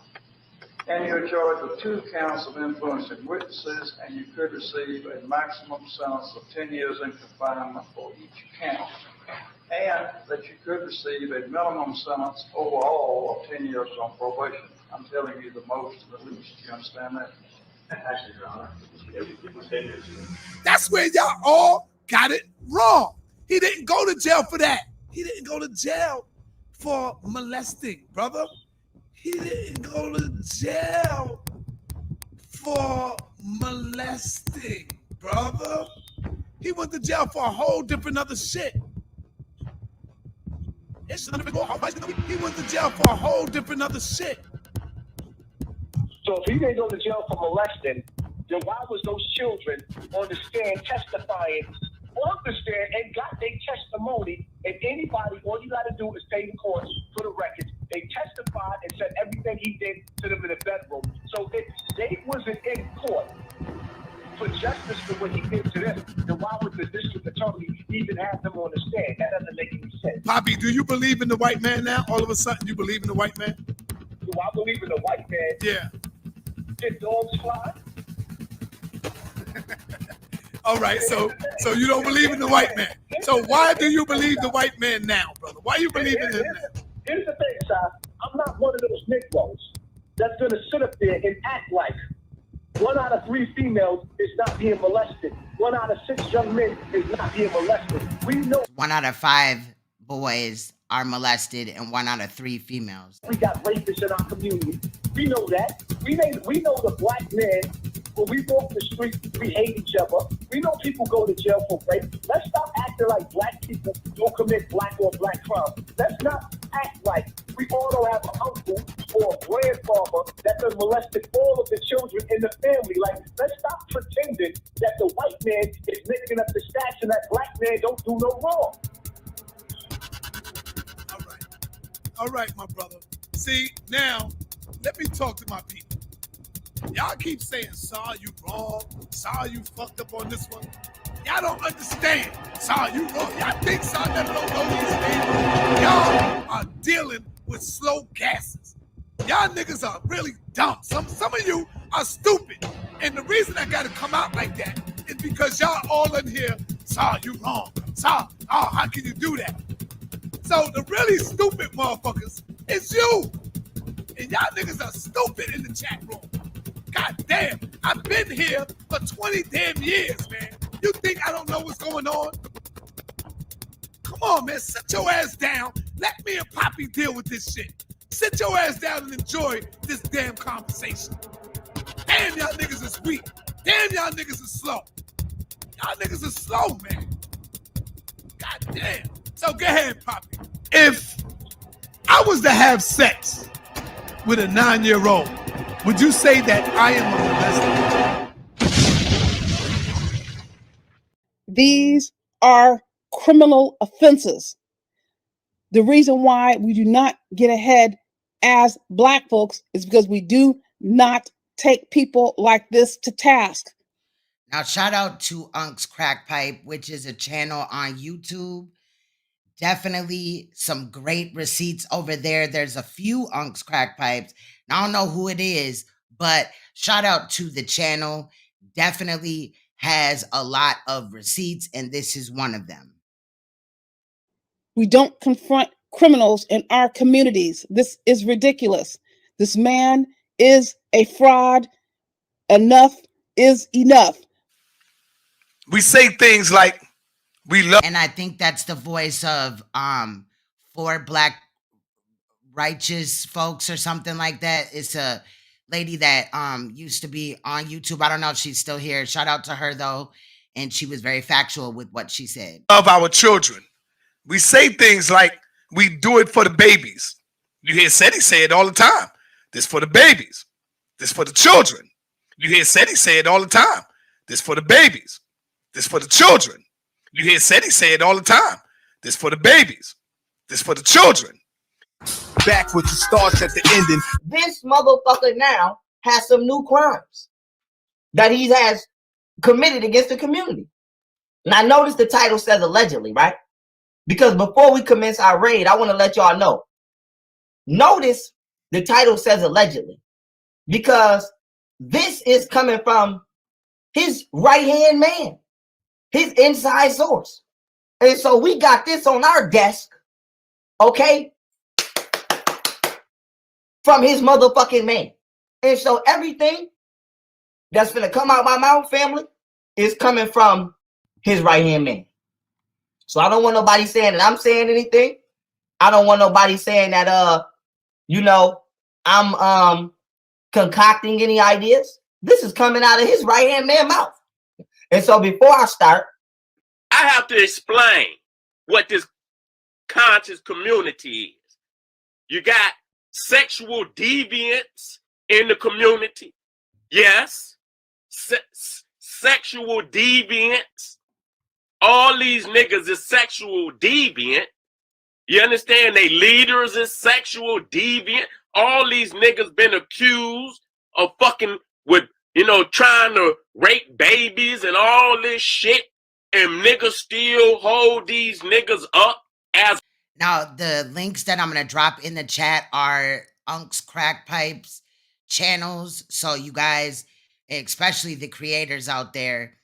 and you're charged with 2 counts of influencing witnesses, and you could receive a maximum sentence of 10 years in confinement for each count, and that you could receive a minimum sentence overall of 10 years on probation. I'm telling you the most and the least. You understand that? Actually, Your Honor, that's where y'all all got it wrong. He didn't go to jail for that. He didn't go to jail for molesting, brother. He didn't go to jail for molesting, brother. He went to jail for a whole different other shit. He went to jail for a whole different other shit. So if he didn't go to jail for molesting, then why was those children on the stand testifying on the stand and got their testimony? And anybody, all you got to do is pay the court for the records. They testified and said everything he did to them in the bedroom. So if they wasn't in court for justice for what he did to them, then why would the district attorney even have them on the stand? That doesn't make any sense. Poppy, do you believe in the white man now? All of a sudden, you believe in the white man? Do I believe in the white man? Yeah. Did dogs fly? All right, so you don't believe in the white man. So why do you believe the white man now, brother? Why you believe in him now? Here's the thing, Si. I'm not one of those Negroes that's going to sit up there and act like 1 out of 3 females is not being molested. 1 out of 6 young men is not being molested. We know 1 out of 5 boys are molested and 1 out of 3 females. we got rapists in our community. We know that. We know the black man, when we walk the street, we hate each other. We know people go to jail for rape. Let's stop acting like black people don't commit black on black crime. Let's not act like we all don't have an uncle or a grandfather that Sanetta molested all of the children in the family. Like, let's stop pretending that the white man is making up the stats and that black man don't do no wrong. All right, my brother. See, now, let me talk to my people. Y'all keep saying, Saw, you wrong. Saw, you fucked up on this one. Y'all don't understand. Saw, you wrong. Y'all think Saw never don't know these things. Y'all are dealing with slow gases. Y'all niggas are really dumb. Some of you are stupid. And the reason I gotta come out like that is because y'all all in here, Saw, you wrong. Saw, oh, how can you do that? So the really stupid motherfuckers is you. And y'all niggas are stupid in the chat room. God damn, I've been here for 20 damn years, man. You think I don't know what's going on? Come on, man, sit your ass down. Let me and Poppy deal with this shit. Sit your ass down and enjoy this damn conversation. Damn, y'all niggas is weak. Damn, y'all niggas is slow. Y'all niggas is slow, man. God damn. So go ahead, Poppy. If I was to have sex with a 9-year-old, would you say that I am a molester? These are criminal offenses. The reason why we do not get ahead as Black folks is because we do not take people like this to task. Now, shout out to ANKH's Crack Pipe, which is a channel on YouTube. Definitely some great receipts over there. There's a few ANKH's Crack Pipes. I don't know who it is, but shout out to the channel. Definitely has a lot of receipts, and this is one of them. We don't confront criminals in our communities. This is ridiculous. This man is a fraud. Enough is enough. We say things like, we love. And I think that's the voice of for Black righteous folks or something like that. It's a lady that used to be on YouTube. I don't know if she's still here. Shout out to her though. And she was very factual with what she said. Of our children. We say things like, we do it for the babies. You hear Seti say it all the time. This for the babies. This for the children. You hear Seti say it all the time. This for the babies. This for the children. You hear Seti say it all the time. This for the babies. This for the children. Back with the starts at the ending. This motherfucker now has some new crimes that he has committed against the community. Now, notice the title says allegedly, right? Because before we commence our raid, I want to let y'all know. Notice the title says allegedly. Because this is coming from his right-hand man, his inside source. And so we got this on our desk, okay, from his motherfucking man. And so everything that's going to come out my mouth, family, is coming from his right-hand man. So I don't want nobody saying that I'm saying anything. I don't want nobody saying that, you know, I'm concocting any ideas. This is coming out of his right-hand man mouth. And so before I start, I have to explain what this conscious community is. You got sexual deviants in the community. Yes. Sexual deviants. All these niggas is sexual deviant. You understand? They leaders is sexual deviant. All these niggas been accused of fucking with, you know, trying to rape babies and all this shit. And niggas still hold these niggas up as. Now, the links that I'm going to drop in the chat are ANKH's Crack Pipes channels. So you guys, especially the creators out there,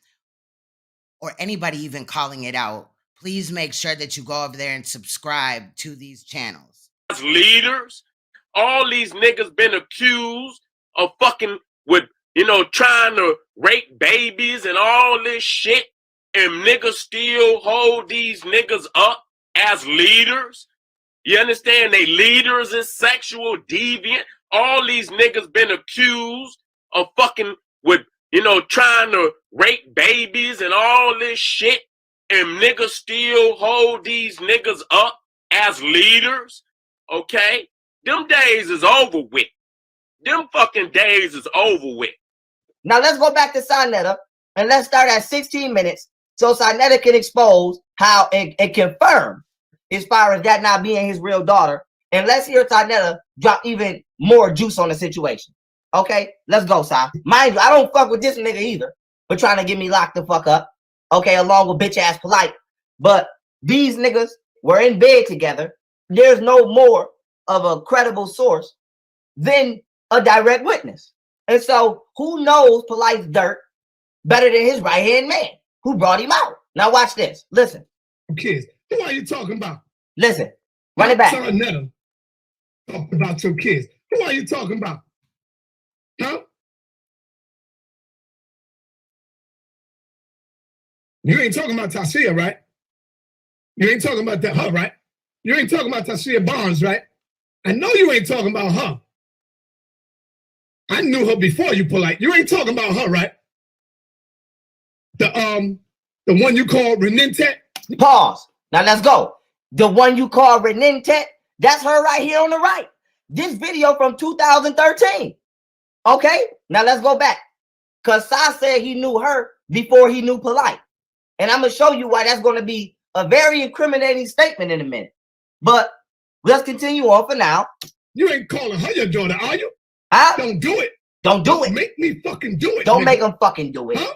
or anybody even calling it out, please make sure that you go over there and subscribe to these channels. As leaders, all these niggas been accused of fucking with, you know, trying to rape babies and all this shit. And niggas still hold these niggas up as leaders. You understand? They leaders is sexual deviant. All these niggas been accused of fucking with, you know, trying to rape babies and all this shit. And niggas still hold these niggas up as leaders. Okay? Them days is over with. Them fucking days is over with. Now let's go back to Sanetta and let's start at 16 minutes so Sanetta can expose how and confirm as far as that not being his real daughter. And let's hear Sanetta drop even more juice on the situation. Okay, let's go, Sa. Mind you, I don't fuck with this nigga either, but trying to get me locked the fuck up. Okay, along with bitch ass Polite. But these niggas were in bed together. There's no more of a credible source than a direct witness. And so who knows Polite's dirt better than his right-hand man who brought him out? Now watch this. Listen. Kids, who are you talking about? Listen. Run it back. Sanetta talked about your kids. Who are you talking about? Huh? You ain't talking about Tasha, right? You ain't talking about her, right? You ain't talking about Tasha Barnes, right? I know you ain't talking about her. I knew her before you, Polite. You ain't talking about her, right? The one you call Renente? Pause. Now let's go. The one you call Renente, that's her right here on the right. This video from 2013. Okay? Now let's go back. Because Sa said he knew her before he knew Polite. And I'm going to show you why that's going to be a very incriminating statement in a minute. But let's continue on for now. You ain't calling her your daughter, are you? Huh? Don't do it. Don't do it. Make me fucking do it. Don't nigga. make him fucking do it. Huh?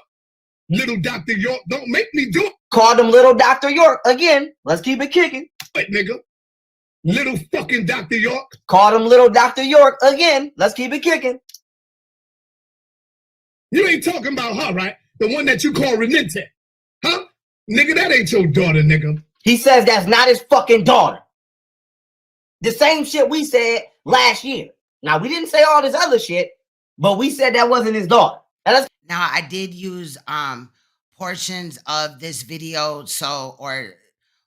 Little Dr. York, don't make me do it. Called him Little Dr. York. Again, let's keep it kicking. Wait, nigga. Little fucking Dr. York. Called him Little Dr. York. Again, let's keep it kicking. You ain't talking about her, right? The one that you call Renente. Huh? Nigga, that ain't your daughter, nigga. He says that's not his fucking daughter. The same shit we said last year. Now, we didn't say all this other shit, but we said that wasn't his daughter. Now, I did use portions of this video, or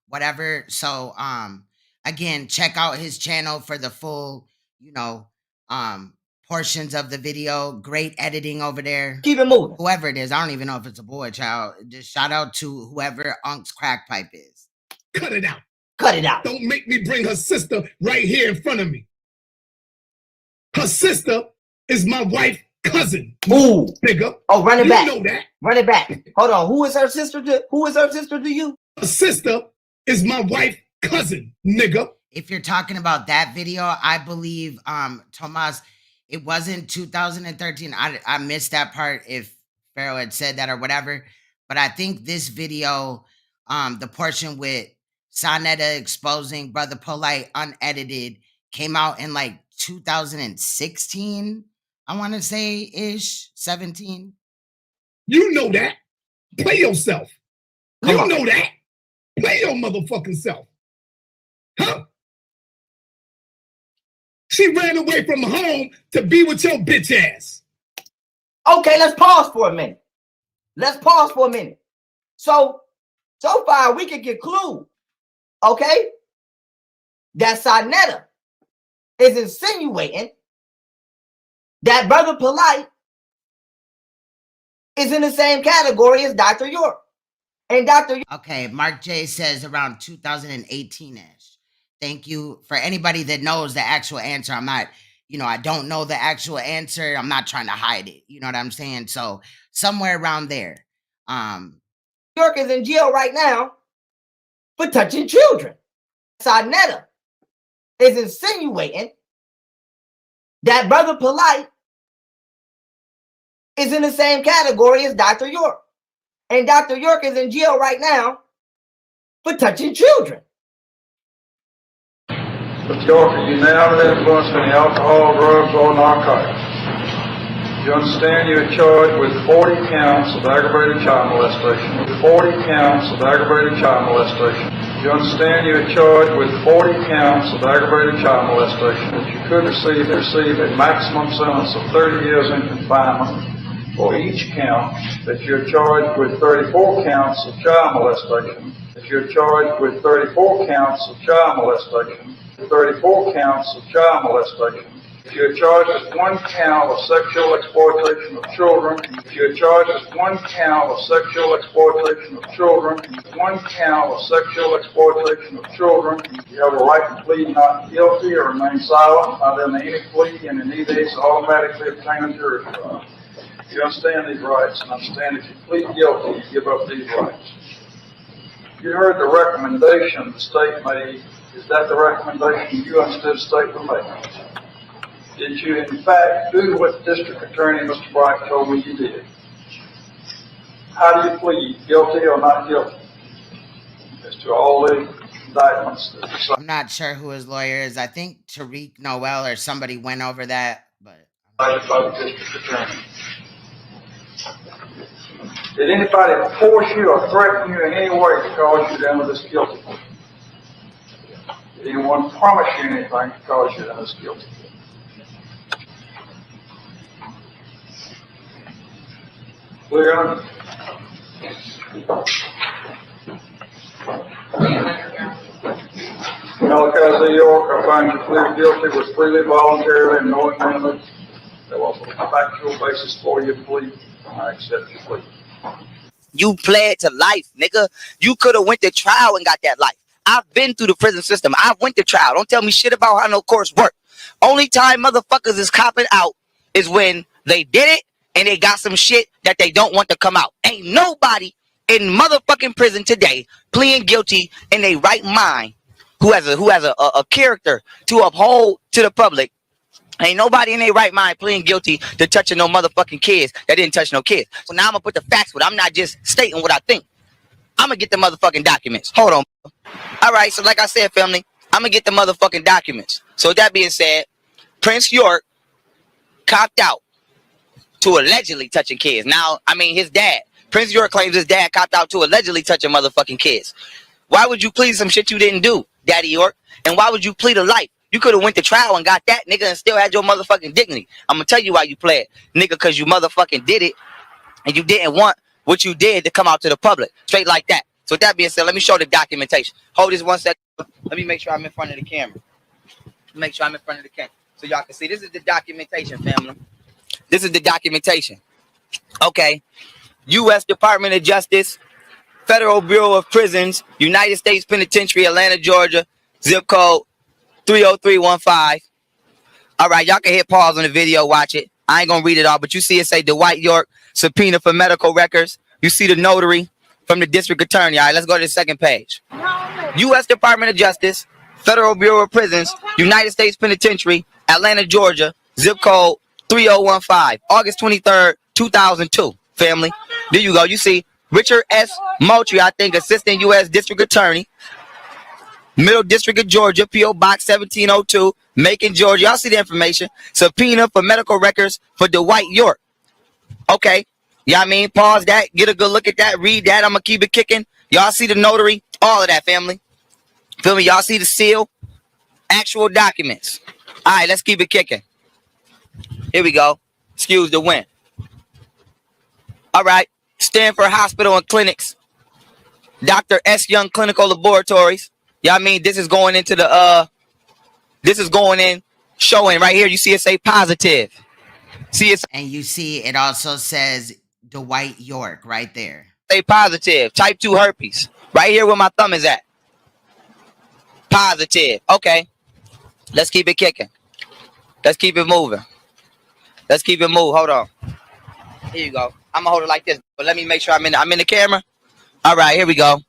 whatever. So, again, check out his channel for the full, portions of the video. Great editing over there. Keep it moving. Whoever it is, I don't even know if it's a boy, child. Just shout out to whoever ANKH's crack pipe is. Cut it out. Cut it out. Don't make me bring her sister right here in front of me. Her sister is my wife's cousin. Ooh. Nigga. Oh, run it back. You know that. Run it back. Hold on. Who is her sister to you? Her sister is my wife's cousin, nigga. If you're talking about that video, I believe, Tomas, it wasn't 2013. I missed that part if Pharaoh had said that or whatever. But I think this video, the portion with Sanetta exposing Brother Polite unedited, came out in like 2016, I want to say ish, 17. You know that. Play yourself. Come on. Know that. Play your motherfucking self. Huh? She ran away from home to be with your bitch ass. Okay, let's pause for a minute. So far we can conclude, okay, that Sanetta is insinuating that Brother Polite is in the same category as Dr. York. And Dr. York. Okay, Mark J says around 2018-ish. Thank you. For anybody that knows the actual answer, I'm not, I don't know the actual answer. I'm not trying to hide it. You know what I'm saying? So somewhere around there. York is in jail right now for touching children. Sanetta is insinuating that Brother Polite is in the same category as Dr. York. And Dr. York is in jail right now for touching children. Mr. York, are you now under the influence of any alcohol, drugs, or narcotics? You understand you're charged with 40 counts of aggravated child molestation. With 40 counts of aggravated child molestation. You understand you're charged with 40 counts of aggravated child molestation that you could receive a maximum sentence of 30 years in confinement for each count, that you're charged with 34 counts of child molestation, that you're charged with 34 counts of child molestation, 34 counts of child molestation, If you're charged with one count of sexual exploitation of children, if you're charged with one count of sexual exploitation of children, one count of sexual exploitation of children, you have a right to plead not guilty or remain silent. Not in any plea and in either case automatically obtain a jury trial. You understand these rights, and understand if you plead guilty, you give up these rights. You heard the recommendation the state made. Is that the recommendation you understood the state would make? Did you, in fact, do what the district attorney, Mr. Bright, told me you did? How do you plead, guilty or not guilty, as to all the indictments that you I'm not sure who his lawyer is. I think Tariq Noel or somebody went over that, but cited by the district attorney? Did anybody force you or threaten you in any way to cause you to enter this guilty? Did anyone promise you anything to cause you to enter this guilty? Clear? Malachi Z. York, I find you plead guilty was freely, voluntarily, and knowingly. There was a factual basis for your plea. I accept your plea. You pled to life, nigga. You could have went to trial and got that life. I've been through the prison system. I went to trial. Don't tell me shit about how no courts work. Only time motherfuckers is copping out is when they did it and they got some shit that they don't want to come out. Ain't nobody in motherfucking prison today pleading guilty in their right mind who has a character to uphold to the public. Ain't nobody in their right mind pleading guilty to touching no motherfucking kids that didn't touch no kids. So now I'm gonna put the facts with it. I'm not just stating what I think. I'm gonna get the motherfucking documents. Hold on. All right, so like I said, family, I'm gonna get the motherfucking documents. So with that being said, Prince York copped out to allegedly touching kids. Now, I mean, his dad, Prince York claims his dad copped out to allegedly touching motherfucking kids. Why would you plead some shit you didn't do, Daddy York? And why would you plead a life? You could have went to trial and got that, nigga, and still had your motherfucking dignity. I'm gonna tell you why you pled, nigga, because you motherfucking did it and you didn't want what you did to come out to the public. Straight like that. So with that being said, let me show the documentation. Hold this 1 second. Let me make sure I'm in front of the camera. Make sure I'm in front of the camera so y'all can see. This is the documentation, family. This is the documentation. Okay. U.S. Department of Justice, Federal Bureau of Prisons, United States Penitentiary, Atlanta, Georgia, zip code 30315. All right, y'all can hit pause on the video, watch it. I ain't gonna read it all, but you see it say Dwight York, subpoena for medical records. You see the notary from the district attorney. All right, let's go to the second page. U.S. Department of Justice, Federal Bureau of Prisons, United States Penitentiary, Atlanta, Georgia, zip code 3015, August 23rd, 2002. Family, there you go. You see Richard S. Moultrie, I think, Assistant U.S. District Attorney, Middle District of Georgia, P.O. Box 1702, Macon, Georgia. Y'all see the information. Subpoena for medical records for Dwight York. Okay. Y'all I mean? Pause that. Get a good look at that. Read that. I'm going to keep it kicking. Y'all see the notary. All of that, family. Feel me? Y'all see the seal. Actual documents. All right. Let's keep it kicking. Here we go. Excuse the wind. All right. Stanford Hospital and Clinics. Dr. S. Young Clinical Laboratories. Y'all mean this is going into the this is going in showing right here. You see it say positive. See it, and you see it also says Dwight York right there. Say positive. Type 2 herpes. Right here where my thumb is at. Positive. Okay. Let's keep it kicking. Let's keep it moving. Let's keep it moving. Hold on. Here you go. I'm gonna hold it like this, but let me make sure I'm in the camera. All right, here we go.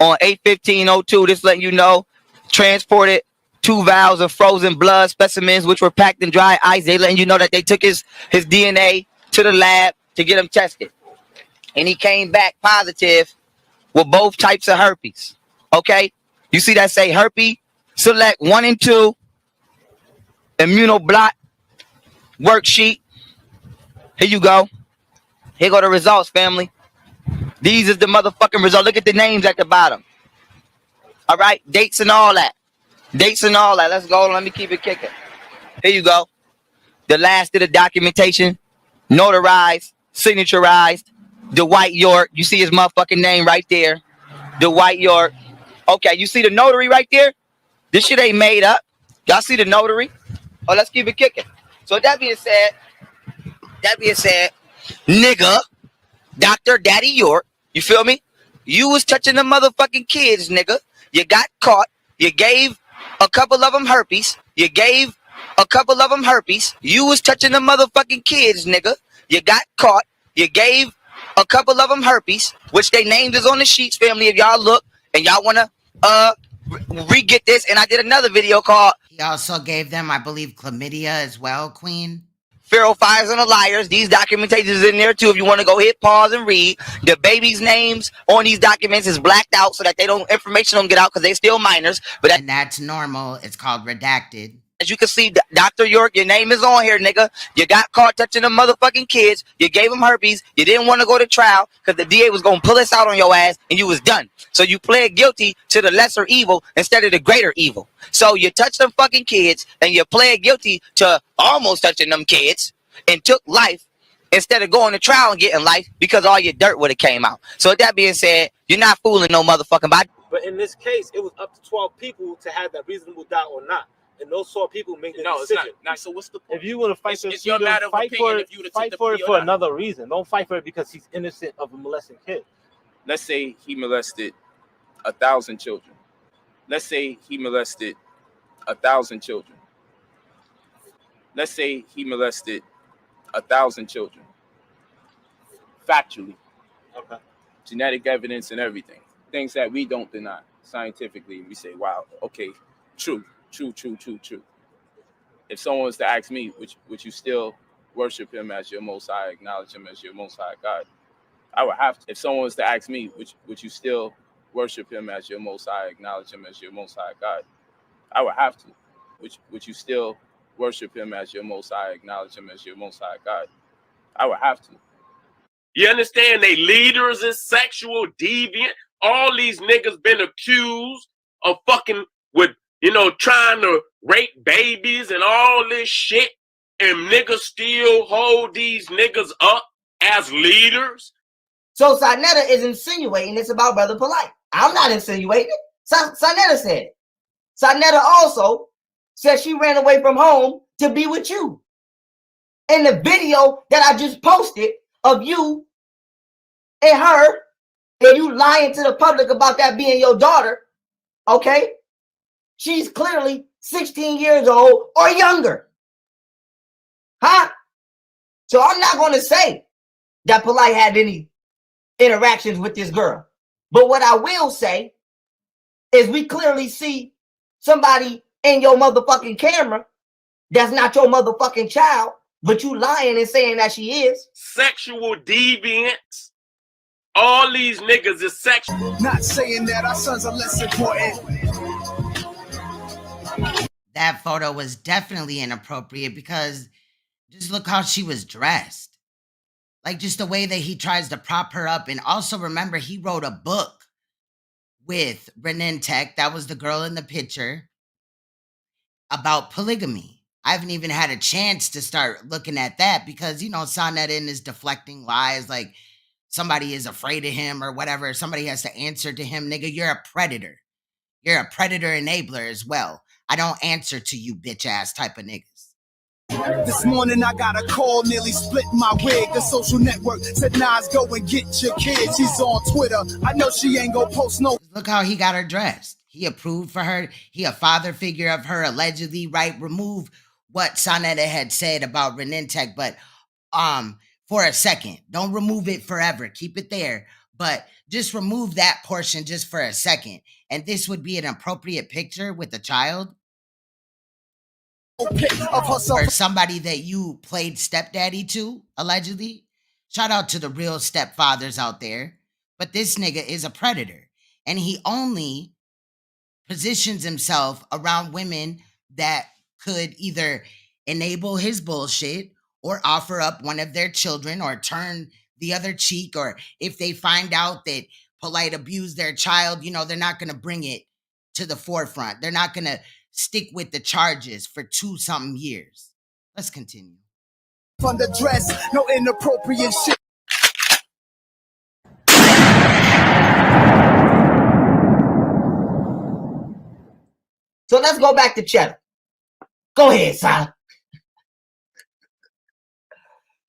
On 8/15/02, this letting you know, transported 2 vials of frozen blood specimens, which were packed in dry ice. They letting you know that they took his DNA to the lab to get him tested. And he came back positive with both types of herpes. Okay? You see that say herpes, select 1 and 2, immunoblot worksheet. Here you go. Here go the results, family. These is the motherfucking results. Look at the names at the bottom. All right, dates and all that. Dates and all that. Let's go. Let me keep it kicking. Here you go. The last of the documentation, notarized, signaturized, Dwight York. You see his motherfucking name right there. Dwight York. Okay, you see the notary right there? This shit ain't made up. Y'all see the notary? Oh, let's keep it kicking. So that being said, nigga, Dr. Daddy York, you feel me? You was touching the motherfucking kids, nigga. You got caught. You gave a couple of them herpes. You was touching the motherfucking kids, nigga. You got caught. You gave a couple of them herpes, which they named is on the sheets, family. If y'all look and y'all wanna re-get this, and I did another video called He also gave them, I believe, chlamydia as well, Queen. Feral Fires and the Liars. These documentations is in there too. If you want to go hit pause and read, the babies' names on these documents is blacked out so that information don't get out because they still minors. And that's normal. It's called redacted. As you can see, Dr. York, your name is on here, nigga. You got caught touching them motherfucking kids. You gave them herpes. You didn't want to go to trial because the DA was going to pull us out on your ass and you was done. So you pled guilty to the lesser evil instead of the greater evil. So you touched them fucking kids and you pled guilty to almost touching them kids and took life instead of going to trial and getting life because all your dirt would have came out. So with that being said, you're not fooling no motherfucking body. But in this case, it was up to 12 people to have that reasonable doubt or not. And those 12 people make the decision. It's not. So what's the point? If you want to fight it's your matter of opinion. If you fight for it for another reason. Don't fight for it because he's innocent of a molesting kid. Let's say he molested 1,000 children. Let's say he molested 1,000 children. Let's say he molested 1,000 children. Factually. Okay. Genetic evidence and everything. Things that we don't deny scientifically. We say, wow, okay, true. If someone was to ask me, would you still worship him as your most high, acknowledge him as your most high God? I would have to. If someone was to ask me, would you still worship him as your most high, acknowledge him as your most high God? I would have to. Would you still worship him as your most high, acknowledge him as your most high God? I would have to. You understand? They leaders is sexual deviant. All these niggas been accused of fucking with, trying to rape babies and all this shit. And niggas still hold these niggas up as leaders. So Sanetta is insinuating it's about Brother Polite. I'm not insinuating it. Sanetta said it. Sanetta also said she ran away from home to be with you. In the video that I just posted of you and her, and you lying to the public about that being your daughter, okay? She's clearly 16 years old or younger. Huh? So I'm not going to say that Polite had any interactions with this girl. But what I will say is we clearly see somebody in your motherfucking camera that's not your motherfucking child, but you lying and saying that she is. Sexual deviants. All these niggas is sexual. Not saying that our sons are less important. That photo was definitely inappropriate because just look how she was dressed. Like just the way that he tries to prop her up. And also remember, he wrote a book with Renentech, that was the girl in the picture, about polygamy. I haven't even had a chance to start looking at that because, Sanetta is deflecting lies like somebody is afraid of him or whatever. Somebody has to answer to him. Nigga, you're a predator. You're a predator enabler as well. I don't answer to you bitch ass type of niggas. This morning I got a call, nearly split my wig. The social network said, Nas, go and get your kid. She's on Twitter. I know she ain't gonna post no. Look how he got her dressed. He approved for her. He a father figure of her, allegedly, right? Remove what Sanetta had said about Renentech, but for a second. Don't remove it forever. Keep it there. But just remove that portion just for a second. And this would be an appropriate picture with a child. Or somebody that you played stepdaddy to, allegedly. Shout out to the real stepfathers out there. But this nigga is a predator. And he only positions himself around women that could either enable his bullshit or offer up one of their children or turn the other cheek. Or if they find out that Polite abused their child, they're not going to bring it to the forefront. They're not going to stick with the charges for 2-something years. Let's continue. From the dress, no inappropriate shit. So let's go back to Cheddar. Go ahead, Si.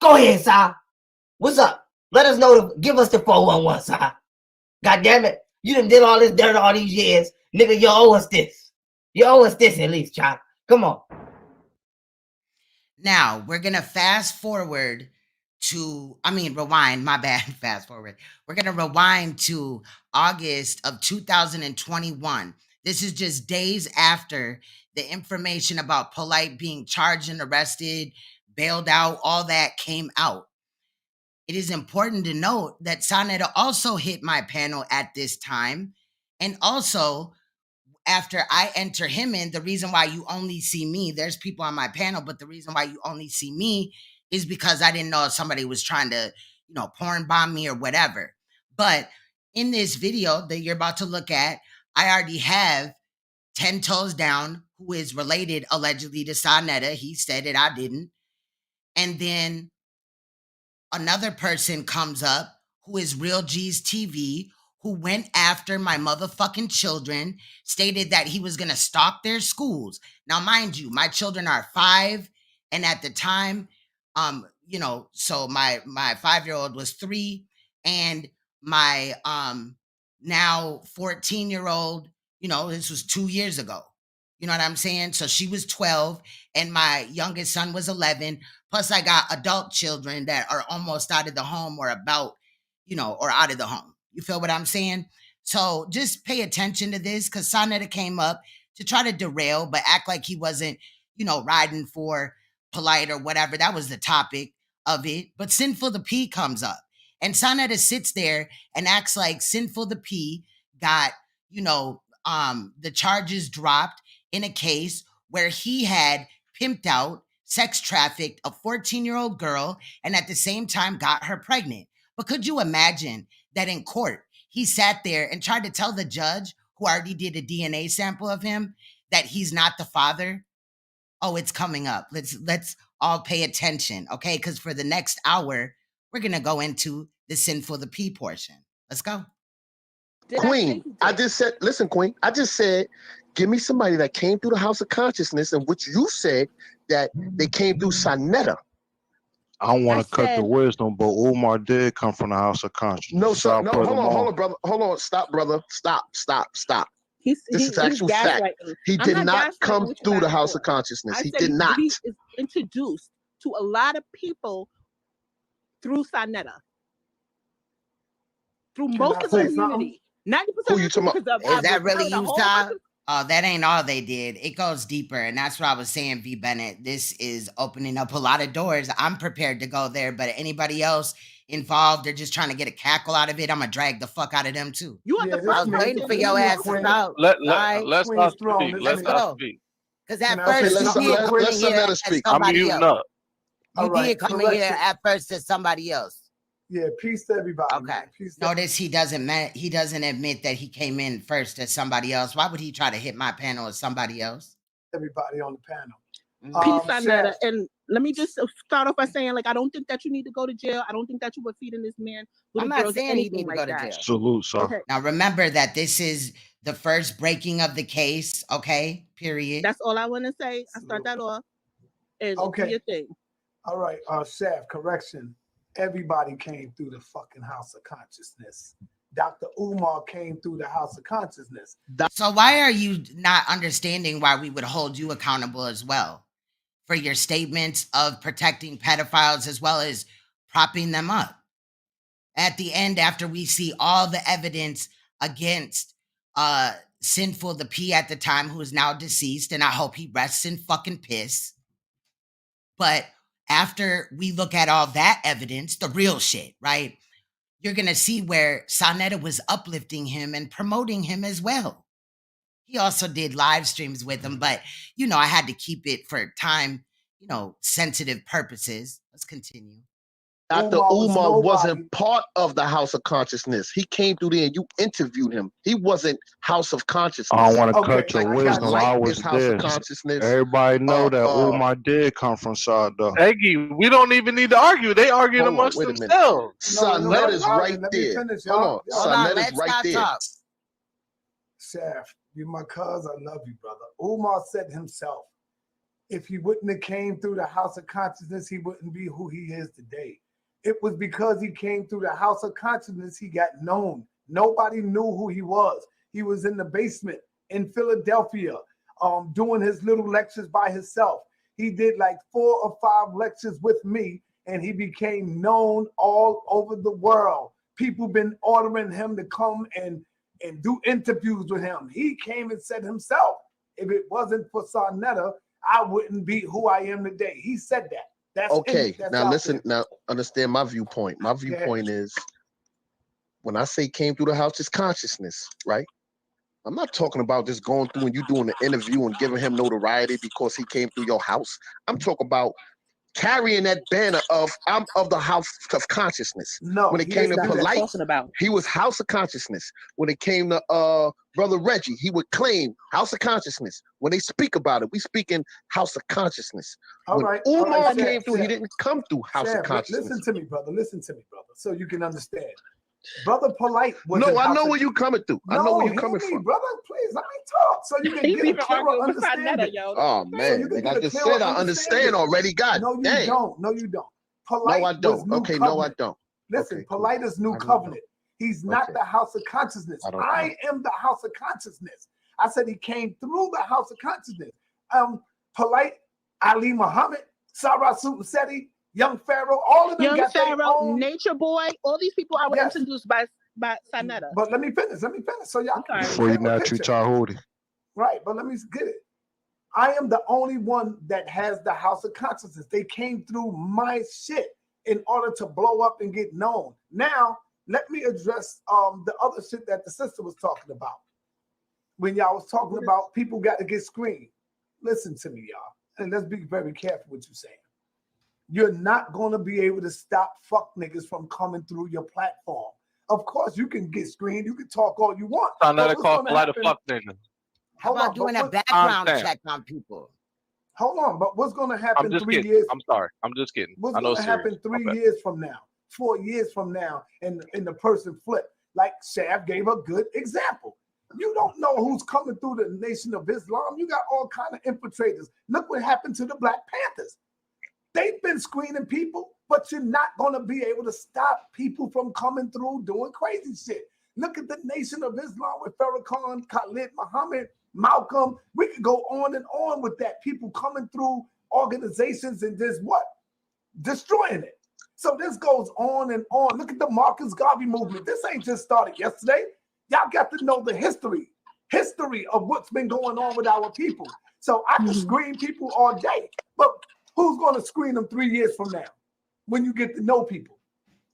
Go ahead, Si. What's up? Let us know. Give us the 411, Si. God damn it. You done did all this dirt all these years. Nigga, you owe us this. You owe us this at least, child. Come on. Now, we're going to fast forward to, rewind, my bad, fast forward. We're going to rewind to August of 2021. This is just days after the information about POLIGHT being charged and arrested, bailed out, all that came out. It is important to note that Sanetta also hit my panel at this time. And also, after I enter him in, the reason why you only see me, there's people on my panel, but the reason why you only see me is because I didn't know if somebody was trying to, porn bomb me or whatever. But in this video that you're about to look at, I already have 10 Toes Down, who is related allegedly to Sanetta. He said it, I didn't. And then another person comes up who is Real G's TV, who went after my motherfucking children, stated that he was going to stalk their schools. Now, mind you, my children are 5. And at the time, so my 5-year-old was 3 and my now 14-year-old, this was 2 years ago. You know what I'm saying? So she was 12 and my youngest son was 11. Plus I got adult children that are almost out of the home or about, or out of the home. You feel what I'm saying? So just pay attention to this because Sanetta came up to try to derail, but act like he wasn't, riding for POLIGHT or whatever. That was the topic of it. But Sinful the P comes up and Sanetta sits there and acts like Sinful the P got, the charges dropped in a case where he had pimped out, sex trafficked a 14-year-old girl and at the same time got her pregnant. But could you imagine that in court, he sat there and tried to tell the judge who already did a DNA sample of him that he's not the father? Oh, it's coming up. Let's all pay attention, okay? Because for the next hour, we're going to go into the Sinful the P portion. Let's go. Queen, I just said, listen, Queen, I just said, give me somebody that came through the house of consciousness in which you said that they came through Sanetta. I don't want to cut the wisdom, but Umar did come from the house of consciousness. No, sir. No, hold on, brother. Hold on. Stop, brother. Stop. This is actual fact. He did not come through the house of consciousness. He did not. He is introduced to a lot of people through Sanetta. Through most of the community. 90% Who you talking about? Is that really you, Ty? Oh, that ain't all they did. It goes deeper. And that's what I was saying, V. Bennett. This is opening up a lot of doors. I'm prepared to go there, but anybody else involved, they're just trying to get a cackle out of it. I'm going to drag the fuck out of them, too. You want I was waiting for your ass to talk. Let's not speak. Let's not speak. Because at first, you did come in here as somebody else. You did come in here at first as somebody else. Yeah, peace to everybody. Okay. Notice he doesn't admit that he came in first as somebody else. Why would he try to hit my panel as somebody else? Everybody on the panel. Peace, Sanetta. And let me just start off by saying, I don't think that you need to go to jail. I don't think that you were feeding this man. I'm not saying he need to go to jail. Salute, sir. Okay. Now remember that this is the first breaking of the case. Okay. Period. That's all I want to say. I start that off. And okay. Do your thing. All right. Chef, correction. Everybody came through the fucking house of consciousness. Dr. Umar came through the house of consciousness. So why are you not understanding why we would hold you accountable as well for your statements of protecting pedophiles as well as propping them up? At the end, after we see all the evidence against Sinful the P at the time, who is now deceased, and I hope he rests in fucking piss. But after we look at all that evidence, the real shit, right? You're going to see where Sanetta was uplifting him and promoting him as well. He also did live streams with him, but, I had to keep it for time, sensitive purposes. Let's continue. Dr. Umar wasn't part of the house of consciousness. He came through there and you interviewed him. He wasn't house of consciousness. I don't want to cut your wisdom. I was there. Everybody know that Umar did come from Sada. Eggy, we don't even need to argue. They arguing amongst themselves. Sanetta's right there. Hold on. Sanetta's right there. Chef, you my cuz. I love you, brother. Umar said himself, if he wouldn't have came through the House of Consciousness, he wouldn't be who he is today. It was because he came through the House of Consciousness, he got known. Nobody knew who he was. He was in the basement in Philadelphia, doing his little lectures by himself. He did like 4 or 5 lectures with me, and he became known all over the world. People been ordering him to come and do interviews with him. He came and said himself, if it wasn't for Sanetta, I wouldn't be who I am today. He said that. That's okay. that's now listen. There. Now understand my viewpoint. My viewpoint is when I say came through the House's consciousness, right? I'm not talking about just going through and you doing the interview and giving him notoriety because he came through your house. I'm talking about carrying that banner of I'm of the House of Consciousness. No, when it came to Polite, he was House of Consciousness. When it came to Brother Reggie, he would claim House of Consciousness. When they speak about it, we speak in House of Consciousness. When Umar came through, he didn't come through House of Consciousness. Listen to me, brother. Listen to me, brother, so you can understand. Brother Polite was no, I know where you coming through. I know where you coming from. Brother, please let me talk so you can get a clearer understanding. Oh man, like I just said, I understand already. God no, you dang. don't. No, you don't. Polite no, I don't. Okay, covenant. no, I don't. Listen, okay, Polite is new covenant. He's not the House of Consciousness. I am the House of Consciousness. I said he came through the House of Consciousness. Polite, Ali Muhammad, Sarah Seti, Young Pharaoh, all of them got their own. Nature Boy, all these people I was introduced by Sanetta. But let me finish. So y'all can before you not treat Hoodie. Right, but let me get it. I am the only one that has the House of Consciousness. They came through my shit in order to blow up and get known. Now, let me address the other shit that the sister was talking about. When y'all was talking about people got to get screened. Listen to me, y'all. And let's be very careful what you're saying. You're not going to be able to stop fuck niggas from coming through your platform. Of course, you can get screened. You can talk all you want. Sanetta called Polite a fuck nigga. How about doing a background check on people? Hold on, but what's going to happen I'm just 3 kidding. years? I'm sorry. I'm just kidding. What's going to happen 3 years from now, 4 years from now, and the person flip? Like Shav gave a good example. You don't know who's coming through the Nation of Islam. You got all kind of infiltrators. Look what happened to the Black Panthers. They've been screening people, but you're not going to be able to stop people from coming through doing crazy shit. Look at the Nation of Islam with Farrakhan, Khalid Muhammad, Malcolm. We could go on and on with that. People coming through organizations and just what? Destroying it. So this goes on and on. Look at the Marcus Garvey movement. This ain't just started yesterday. Y'all got to know the history of what's been going on with our people. So I can screen people all day, but who's going to screen them 3 years from now when you get to know people?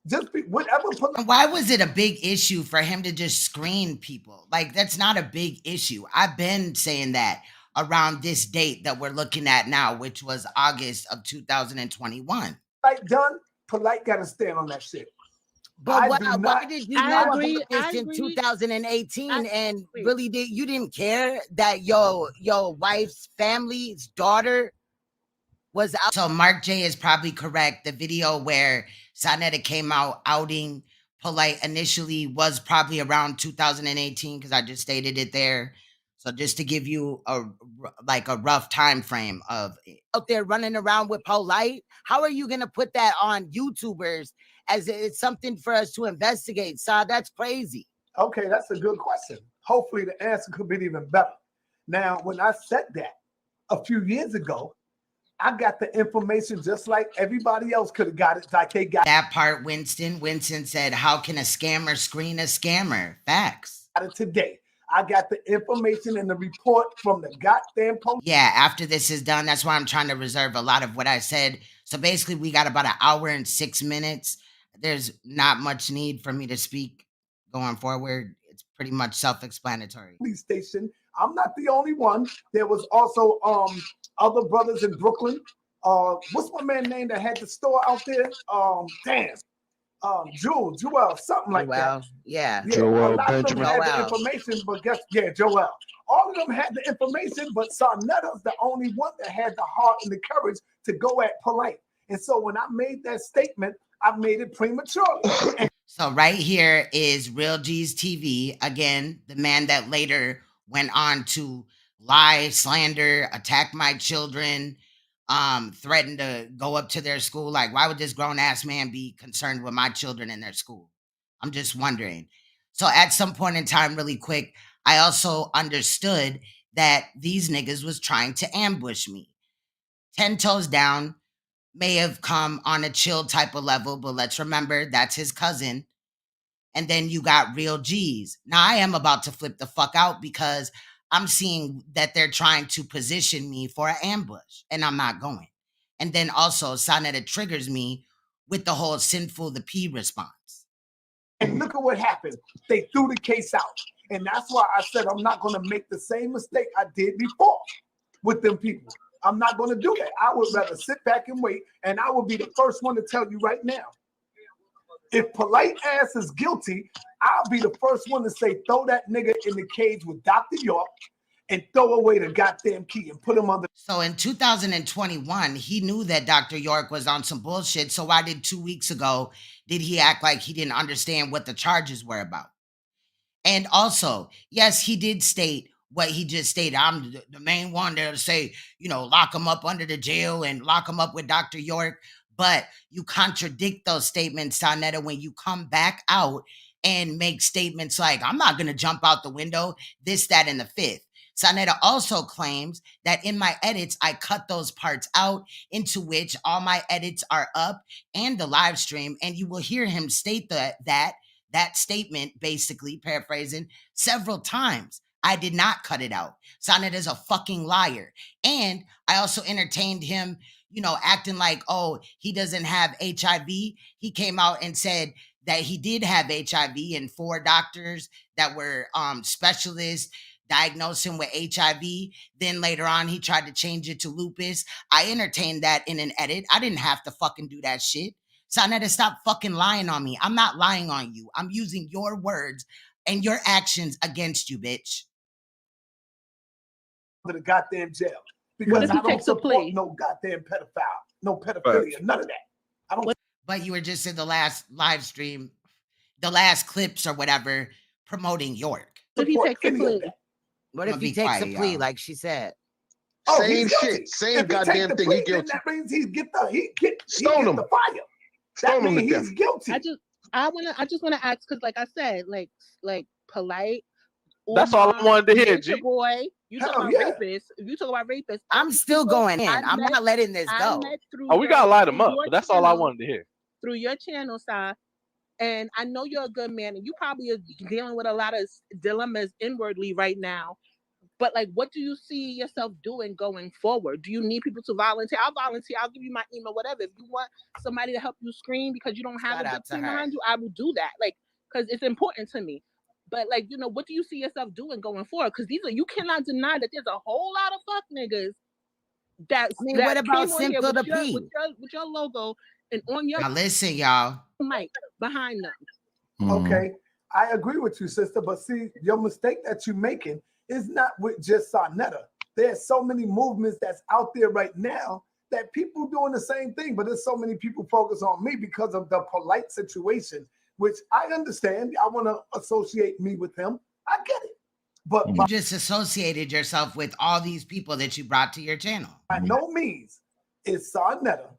Just be, whatever. Why was it a big issue for him to just screen people? Like, that's not a big issue. I've been saying that around this date that we're looking at now, which was August of 2021. Like done, Polite got to stand on that shit. But why did you not do this in 2018 and really you didn't care that your wife's family's daughter was out? So Mark J is probably correct. The video where Sanetta came out outing Polite initially was probably around 2018 because I just stated it there. So just to give you a rough time frame of out there running around with Polite, how are you gonna put that on YouTubers as it's something for us to investigate? So that's crazy. Okay, that's a good question. Hopefully the answer could be even better. Now, when I said that a few years ago, I got the information just like everybody else could have got it. Like they got that part. Winston said, "How can a scammer screen a scammer?" Facts. Got it today. I got the information and the report from the goddamn police. Yeah, after this is done, that's why I'm trying to reserve a lot of what I said. So basically, we got about an hour and 6 minutes. There's not much need for me to speak going forward. It's pretty much self-explanatory. Police station. I'm not the only one. There was also other brothers in Brooklyn. What's my man name that had the store out there? Joel, something like that. Yeah. Joel a lot Benjamin. of them had the information, but Joel. All of them had the information, but Sanetta's the only one that had the heart and the courage to go at Polite. And so when I made that statement, I made it prematurely. So right here is Real G's TV. Again, the man that later went on to lie, slander, attack my children, threatened to go up to their school. Like, why would this grown-ass man be concerned with my children in their school? I'm just wondering. So at some point in time, really quick, I also understood that these niggas was trying to ambush me. 10 Toes Down may have come on a chill type of level, but let's remember that's his cousin. And then you got Real G's. Now I am about to flip the fuck out because I'm seeing that they're trying to position me for an ambush, and I'm not going. And then also Sanetta triggers me with the whole Sinful the P response. And look at what happened. They threw the case out. And that's why I said I'm not going to make the same mistake I did before with them people. I'm not going to do that. I would rather sit back and wait, and I will be the first one to tell you right now. If Polite ass is guilty, I'll be the first one to say, throw that nigga in the cage with Dr. York and throw away the goddamn key and put him under. So in 2021, he knew that Dr. York was on some bullshit. So why did 2 weeks ago, did he act like he didn't understand what the charges were about? And also, yes, he did state what he just stated. I'm the main one there to say, you know, lock him up under the jail and lock him up with Dr. York. But you contradict those statements, Sanetta, when you come back out and make statements like, I'm not going to jump out the window, this, that, and the fifth. Sanetta also claims that in my edits, I cut those parts out, into which all my edits are up and the live stream. And you will hear him state that statement, basically paraphrasing, several times. I did not cut it out. Sanetta's a fucking liar. And I also entertained him, you know, acting like, oh, he doesn't have HIV. He came out and said that he did have HIV, and 4 doctors that were specialists diagnosed him with HIV. Then later on, he tried to change it to lupus. I entertained that in an edit. I didn't have to fucking do that shit. Sanetta, stop fucking lying on me. I'm not lying on you. I'm using your words and your actions against you, bitch. To the goddamn jail. Because I don't support no goddamn pedophile, no pedophilia, none of that. I don't. But you were just in the last live stream, the last clips or whatever, promoting York. What if he takes a plea? What if he takes a plea, like she said? Oh, same shit, same goddamn thing. He guilty. That means he get the fire. That means he's guilty. I just wanna ask, because like I said, like Polite. That's all I wanted to hear, G. Boy, you talk about rapists. If you talk about rapists, I'm still going in. I'm not letting this go. Oh, we gotta light them up. But that's all I wanted to hear. Through your channel, Si, and I know you're a good man, and you probably are dealing with a lot of dilemmas inwardly right now. But like, what do you see yourself doing going forward? Do you need people to volunteer? I'll volunteer. I'll give you my email, whatever. If you want somebody to help you screen because you don't have a good team behind you, I will do that. Like, because it's important to me. But like, you know, what do you see yourself doing going forward? Because you cannot deny that there's a whole lot of fuck niggas that. I mean, what about Sinful P? With your logo and on your. Now listen, y'all. Mic behind them. Okay, I agree with you, sister. But see, your mistake that you're making is not with just Sanetta. There's so many movements that's out there right now that people doing the same thing. But there's so many people focus on me because of the Polite situation, which I understand. I want to associate me with him. I get it. But you just associated yourself with all these people that you brought to your channel. By no means is Sanetta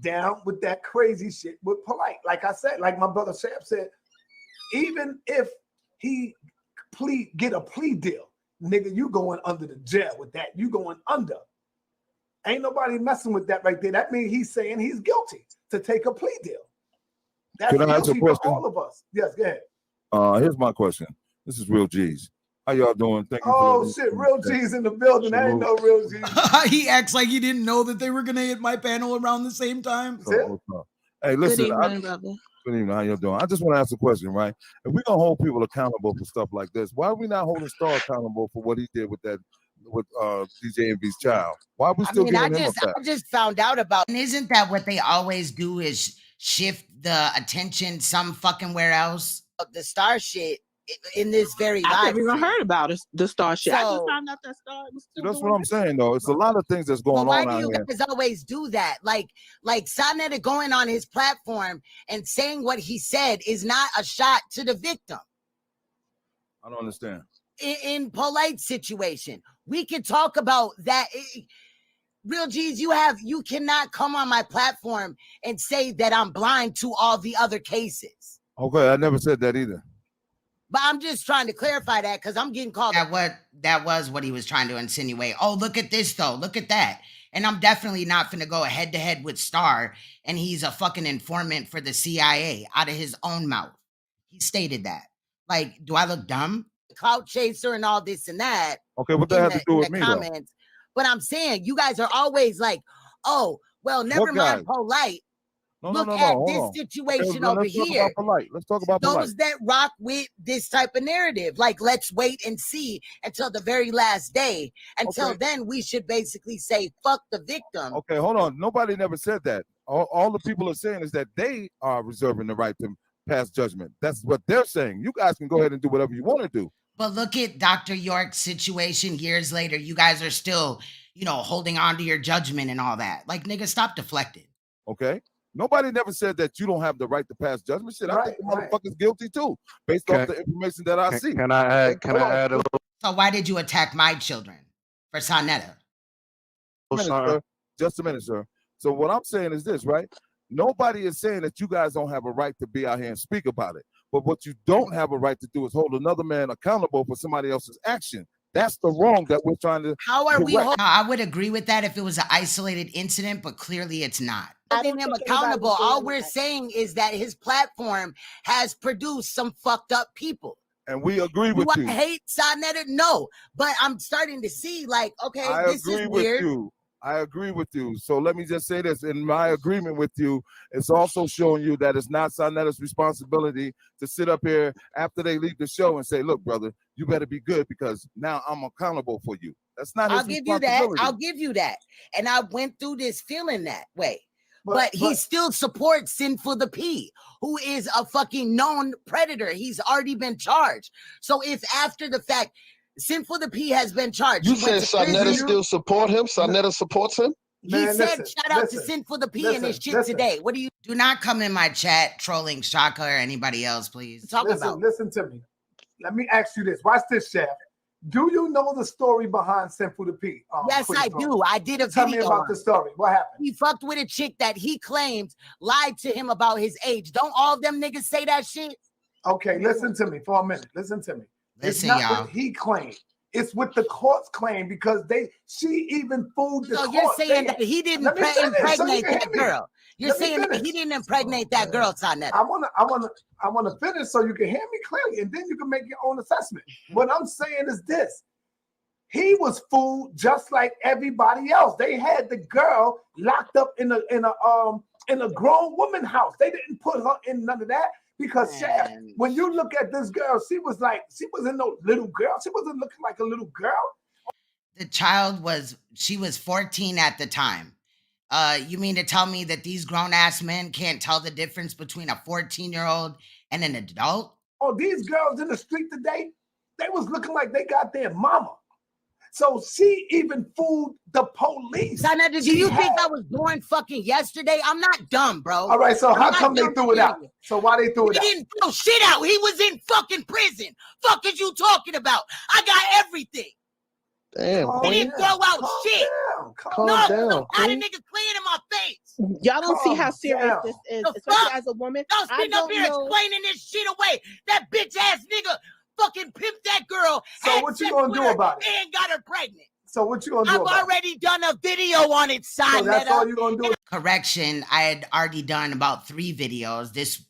down with that crazy shit with Polite. Like I said, like my brother Shab said, even if he get a plea deal, nigga, you going under the jail with that. You going under. Ain't nobody messing with that right there. That means he's saying he's guilty to take a plea deal. That's Can I ask a question? For all of us. Yes, go ahead. Here's my question. This is Real G's. How y'all doing? Thank you. Oh shit, Real G's in the building. I ain't no Real G's. He acts like he didn't know that they were gonna hit my panel around the same time. Hey, listen. Good evening, brother. Good evening. How you doing? I just want to ask a question, right? If we're gonna hold people accountable for stuff like this, why are we not holding Star accountable for what he did with that with DJ Envy's child? Why are we still giving him a pass? I just found out about. And isn't that what they always do? Is shift the attention some fucking where else? The Star shit in this very live. I never even heard about the Star shit. I just found out that Star was still That's what I'm saying, though. It's a lot of things that's going on out here. Why do you guys always do that? Like Sanetta going on his platform and saying what he said is not a shot to the victim. I don't understand. In Polite situation, we can talk about that. Real G's, you cannot come on my platform and say that I'm blind to all the other cases. Okay, I never said that either. But I'm just trying to clarify that because I'm getting called. That was what he was trying to insinuate. Oh, look at this though. Look at that. And I'm definitely not finna go head to head with Star, and he's a fucking informant for the CIA out of his own mouth. He stated that. Like, do I look dumb? Clout chaser and all this and that. Okay, what that have to do with me though? But I'm saying you guys are always like, oh, well, never mind POLIGHT. Look at this situation over here. Let's talk about POLIGHT. Those that rock with this type of narrative, like, let's wait and see until the very last day. Until then, we should basically say, fuck the victim. Okay, hold on. Nobody never said that. All the people are saying is that they are reserving the right to pass judgment. That's what they're saying. You guys can go ahead and do whatever you want to do. But look at Dr. York's situation years later. You guys are still, holding on to your judgment and all that. Like, nigga, stop deflecting. Okay. Nobody never said that you don't have the right to pass judgment. Shit, I think the motherfucker's guilty too, based off the information that I see. Can I add a little? So why did you attack my children for Sanetta? Just a minute, sir. So what I'm saying is this, right? Nobody is saying that you guys don't have a right to be out here and speak about it. But what you don't have a right to do is hold another man accountable for somebody else's action. That's the wrong that we're trying to. How are we? I would agree with that if it was an isolated incident, but clearly it's not. Holding him accountable. All we're saying is that his platform has produced some fucked up people. And we agree with you. Do I hate Sanetta? No, but I'm starting to see like, okay, this is weird. I agree with you. So let me just say this. In my agreement with you, it's also showing you that it's not Sanetta's responsibility to sit up here after they leave the show and say, look, brother, you better be good because now I'm accountable for you. That's not his responsibility. I'll give you that. And I went through this feeling that way. But he still supports Sinful P, who is a fucking known predator. He's already been charged. So if after the fact, Sinful P has been charged. You said Sanetta still support him? Sanetta supports him? He said, shout out to Sinful P and his shit today. What do you do? Not come in my chat trolling Shaka or anybody else, please. Listen to me. Let me ask you this. Watch this, Chef. Do you know the story behind Sinful P? Yes, I do. I did a video. Tell me about the story. What happened? He fucked with a chick that he claimed lied to him about his age. Don't all them niggas say that shit? Okay, listen to me for a minute. Listen to me. Listen, it's not y'all. what he claimed. It's what the courts claim because she even fooled the court. So you're saying that he didn't impregnate that girl. You're saying that he didn't impregnate that girl, Sanetta. I wanna finish so you can hear me clearly, and then you can make your own assessment. What I'm saying is this: he was fooled just like everybody else. They had the girl locked up in a grown woman house. They didn't put her in none of that. Because Chef, when you look at this girl, she wasn't no little girl. She wasn't looking like a little girl. The child was 14 at the time. You mean to tell me that these grown-ass men can't tell the difference between a 14-year-old and an adult? Oh, these girls in the street today, they was looking like they got their mama. So she even fooled the police. Sanetta, do you think I was born fucking yesterday? I'm not dumb, bro. All right, so how come they threw it out? So why they threw it out? He didn't throw shit out. He was in fucking prison. Fuck is you talking about? I got everything. Damn. He didn't throw out shit. Calm down. A lot of niggas playing in my face. Y'all don't see how serious this is, especially as a woman. Don't sit up here explaining this shit away. That bitch ass nigga fucking pimped that girl. So what you gonna do about it? And got her pregnant. So what you gonna do? I've already done a video on it, Sanetta. So that's all you gonna do? Correction, I had already done about 3 videos. This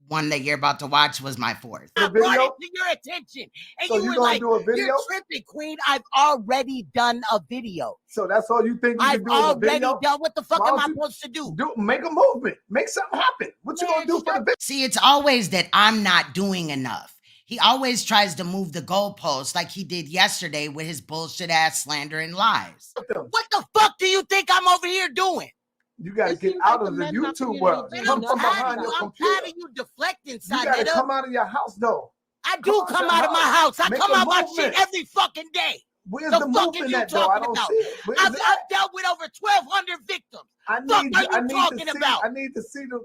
one that you're about to watch was my 4th. I brought it to your attention. And so you were like, you're tripping, Queen. I've already done a video. So that's all you think you can do? I've already done. What the fuck am I supposed to do? Make a movement. Make something happen. What you gonna do for the bitch? See, it's always that I'm not doing enough. He always tries to move the goalposts like he did yesterday with his bullshit ass slander and lies. What the fuck do you think I'm over here doing? You got to get out of the YouTube world. Come from behind your computer. I'm tired of you deflecting, Sanetta. You got to come out of your house, though. I do come out of my house. I come out my shit every fucking day. Where's the the fuck movement are you at, though? I talking don't about? see it. Where is I've it dealt with over 1,200 victims. I Fuck need, are you I need talking to see, about? I need to see the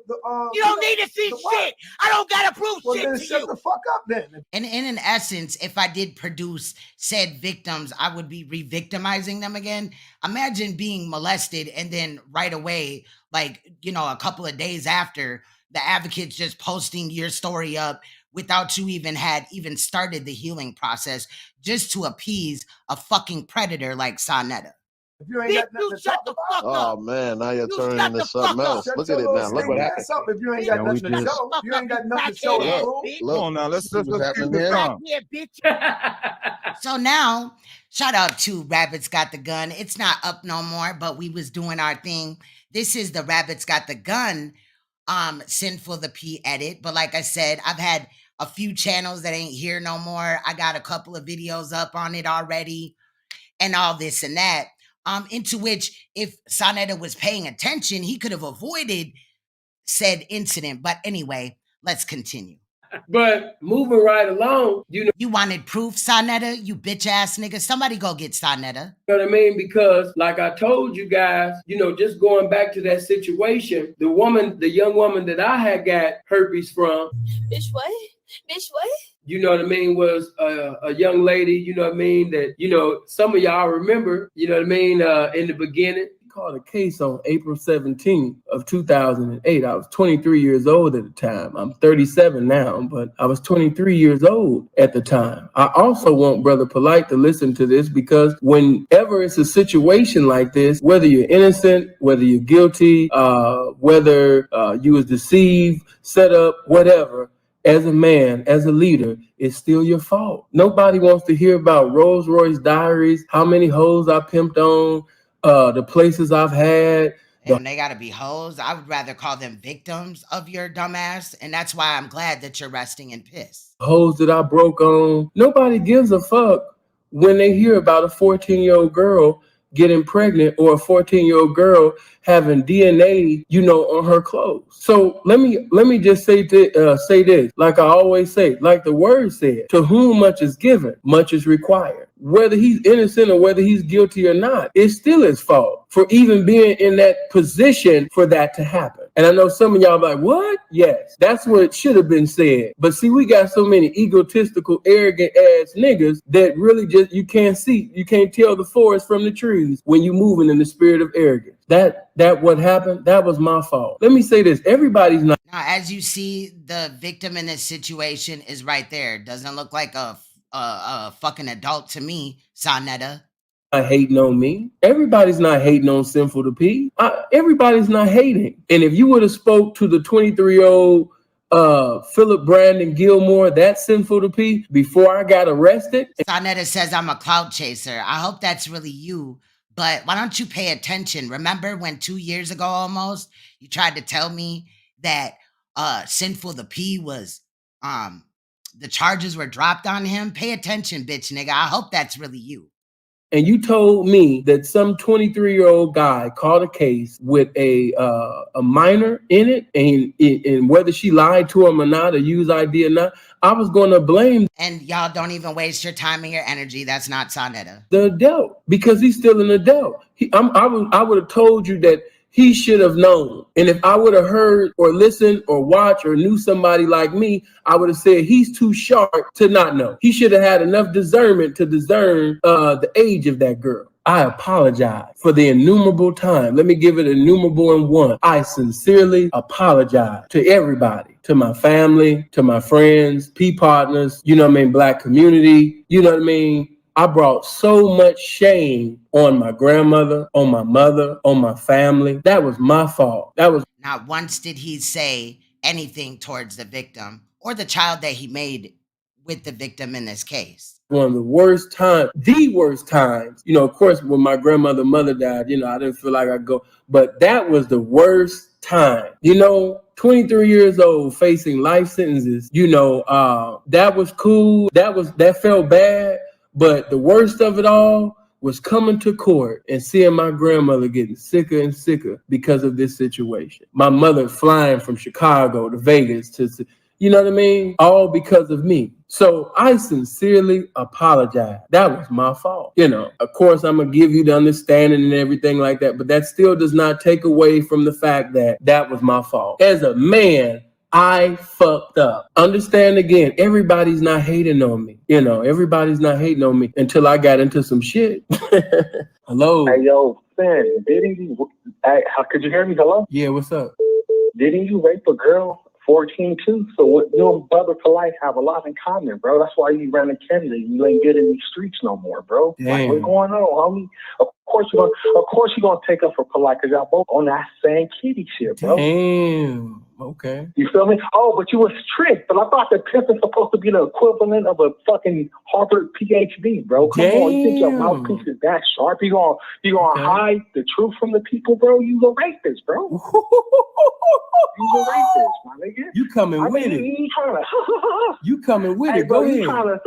You don't need to see shit. I don't gotta prove well, shit then to shut you. the fuck up then. And in essence, if I did produce said victims, I would be re-victimizing them again. Imagine being molested and then right away, like, you know, a couple of days after, the advocates just posting your story up without you even started the healing process just to appease a fucking predator like Sanetta. If you ain't got nothing to talk about. Oh man, now you're turning into something else. Shut Look your at it little now. Look what stinking happened. ass up if you ain't got nothing to show. You ain't got nothing to show to prove. Look, Come on now, let's what's keep happening this here. calm. So now, shout out to Rabbits Got the Gun. It's not up no more, but we was doing our thing. This is the Rabbits Got the Gun Sinful the P edit. But like I said, I've had a few channels that ain't here no more. I got a couple of videos up on it already and all this and that. Into which, if Sanetta was paying attention, he could have avoided said incident. But anyway, let's continue. But moving right along, you wanted proof, Sanetta, you bitch ass nigga. Somebody go get Sanetta. You know what I mean? Because like I told you guys, just going back to that situation, the young woman that I had got herpes from. Bitch, what? Bitch, what? You know what I mean, was a young lady, you know what I mean, that, some of y'all remember, you know what I mean, in the beginning. Called a case on April 17th of 2008. I was 23 years old at the time. I'm 37 now, but I was 23 years old at the time. I also want Brother POLIGHT to listen to this, because whenever it's a situation like this, whether you're innocent, whether you're guilty, whether you was deceived, set up, whatever, as a man, as a leader, it's still your fault. Nobody wants to hear about Rolls Royce diaries, how many hoes I pimped on, the places I've had. And they gotta be hoes. I would rather call them victims of your dumbass. And that's why I'm glad that you're resting in piss. Hoes that I broke on. Nobody gives a fuck when they hear about a 14-year-old girl getting pregnant, or a 14-year-old girl having DNA, on her clothes. So let me just say this, like I always say, like the word said, to whom much is given, much is required. Whether he's innocent or whether he's guilty or not, it's still his fault for even being in that position for that to happen. And I know some of y'all are like, what? Yes, that's what should have been said. But see, we got so many egotistical, arrogant ass niggas that really just, you can't tell the forest from the trees when you moving in the spirit of arrogance. That what happened, that was my fault. Let me say this, everybody's not. Now, as you see, the victim in this situation is right there. Doesn't look like a fucking adult to me, Sanetta. Not hating on me. Everybody's not hating on Sinful P. Everybody's not hating. And if you would have spoke to the 23-year-old Philip Brandon Gilmore, that's Sinful P, before I got arrested. Sanetta says I'm a clout chaser. I hope that's really you. But why don't you pay attention? Remember when 2 years ago almost, you tried to tell me that Sinful P was the charges were dropped on him? Pay attention, bitch nigga. I hope that's really you. And you told me that some 23-year-old guy caught a case with a minor in it, and whether she lied to him or not, or used ID or not, I was going to blame. And y'all don't even waste your time and your energy. That's not Sanetta. The adult, because he's still an adult. I would have told you that he should have known. And if I would have heard or listened or watched or knew somebody like me, I would have said he's too sharp to not know. He should have had enough discernment to discern the age of that girl. I apologize for the innumerable time. Let me give it innumerable in one. I sincerely apologize to everybody, to my family, to my friends, P partners, Black community, I brought so much shame on my grandmother, on my mother, on my family. That was my fault. Not once did he say anything towards the victim or the child that he made with the victim in this case. One of the worst times, of course, when my mother died, I didn't feel like I'd go, but that was the worst time. 23 years old, facing life sentences, that was cool. That felt bad. But the worst of it all was coming to court and seeing my grandmother getting sicker and sicker because of this situation. My mother flying from Chicago to Vegas to You know what I mean? All because of me. So I sincerely apologize. That was my fault. You know, of course, I'm going to give you the understanding and everything like that, but that still does not take away from the fact that that was my fault. As a man, I fucked up. Understand again, everybody's not hating on me. You know, everybody's not hating on me until I got into some shit. Hello? Hey, yo, Finn, didn't you, could you hear me? Hello? Yeah, what's up? Didn't you rape a girl 14 too? So what, you and Brother Polite have a lot in common, bro. That's why you ran to Canada. You ain't good in these streets no more, bro. Damn. Like, what's going on, homie? Of course you're gonna take up for Polite because y'all both on that same kitty shit, bro. Damn. Okay. You feel me? Oh, but you was tricked. But I thought that pimp is supposed to be the equivalent of a fucking Harvard PhD, bro. Come on, you think your mouthpiece is that sharp? You gonna hide the truth from the people, bro? You a rapist, bro. You a rapist, my nigga. You coming with it. You trying to you coming with it. Bro, Go you ahead. trying to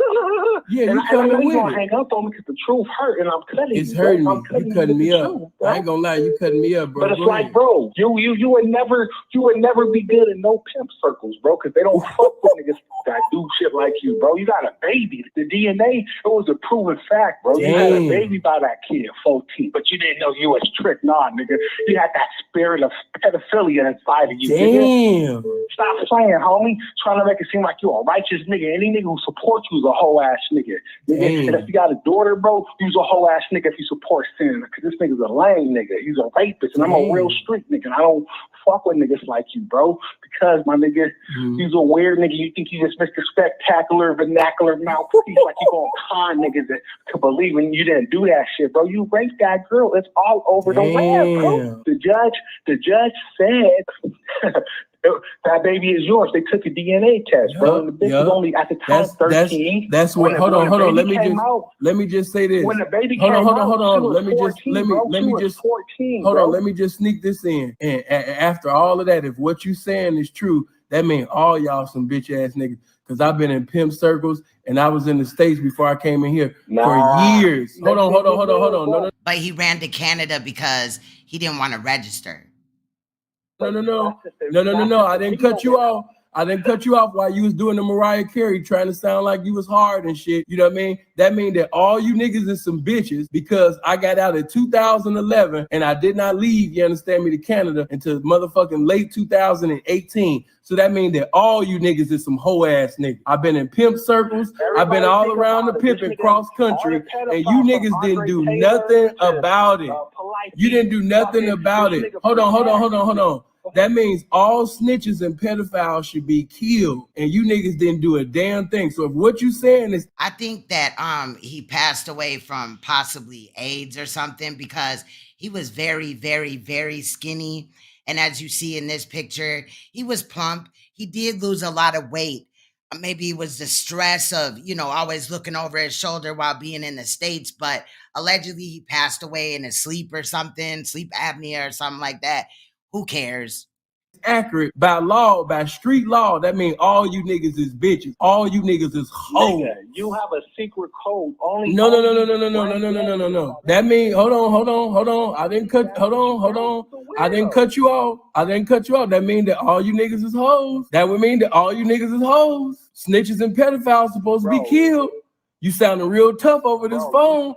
Yeah, and you coming I know with you gonna it. hang up on me because the truth hurt, and I'm cutting It's you. hurting bro. me. I'm cutting You cutting me up. truth, bro. I ain't gonna lie, you cutting me up, bro. But it's Go like, ahead. bro, you would never be good in no pimp circles, bro, because they don't fuck with niggas that do shit like you, bro. You got a baby. The DNA, it was a proven fact, bro. You had a Damn. baby by that kid, 14, but you didn't know you was tricked. Nah, nigga. You had that spirit of pedophilia inside of you, Damn. nigga. Stop playing, homie. Trying to make it seem like you a righteous nigga. Any nigga who supports you is a whole ass nigga. Damn. And if you got a daughter, bro, you's a whole ass nigga if you support sin. Because this nigga's a lame nigga. He's a rapist. And I'm a real street nigga. And I don't fuck with niggas like you, bro. Because, my nigga, you's a weird nigga. You think you just Mr. Spectacular, vernacular mouthpiece, like you gonna con niggas to believe in you didn't do that shit, bro. You raped that girl. It's all over the web, bro. The judge said that baby is yours. They took a DNA test, bro. And the bitch was only at the time 13. That's what. Hold on. Let me just say this. When the baby hold came on. out, Let me just 14, hold bro. on. Let me just sneak this in. And after all of that, if what you saying is true, that means all y'all some bitch ass niggas. Because I've been in pimp circles and I was in the States before I came in here for years. Hold on. No. But he ran to Canada because he didn't want to register. No. I didn't cut you off. I didn't cut you off while you was doing the Mariah Carey trying to sound like you was hard and shit. You know what I mean? That mean that all you niggas is some bitches because I got out in 2011 and I did not leave, you understand me, to Canada until motherfucking late 2018. So that means that all you niggas is some hoe ass niggas. I've been in pimp circles. I've been all around the pimping cross country, and you niggas didn't do nothing about it. You didn't do nothing about it. Hold on. That means all snitches and pedophiles should be killed, and you niggas didn't do a damn thing. So if what you saying is, I think that he passed away from possibly AIDS or something because he was very, very, very skinny. And as you see in this picture, he was plump. He did lose a lot of weight. Maybe it was the stress of, always looking over his shoulder while being in the States, but allegedly he passed away in his sleep or something, sleep apnea or something like that. Who cares? accurate by law, by street law, that means all you niggas is bitches. All you niggas is hoes. Nigga, you have a secret code. Only No. That means hold on. I didn't cut you off. That means that all you niggas is hoes. That would mean that all you niggas is hoes. Snitches and pedophiles supposed to be killed. You sounding real tough over this phone.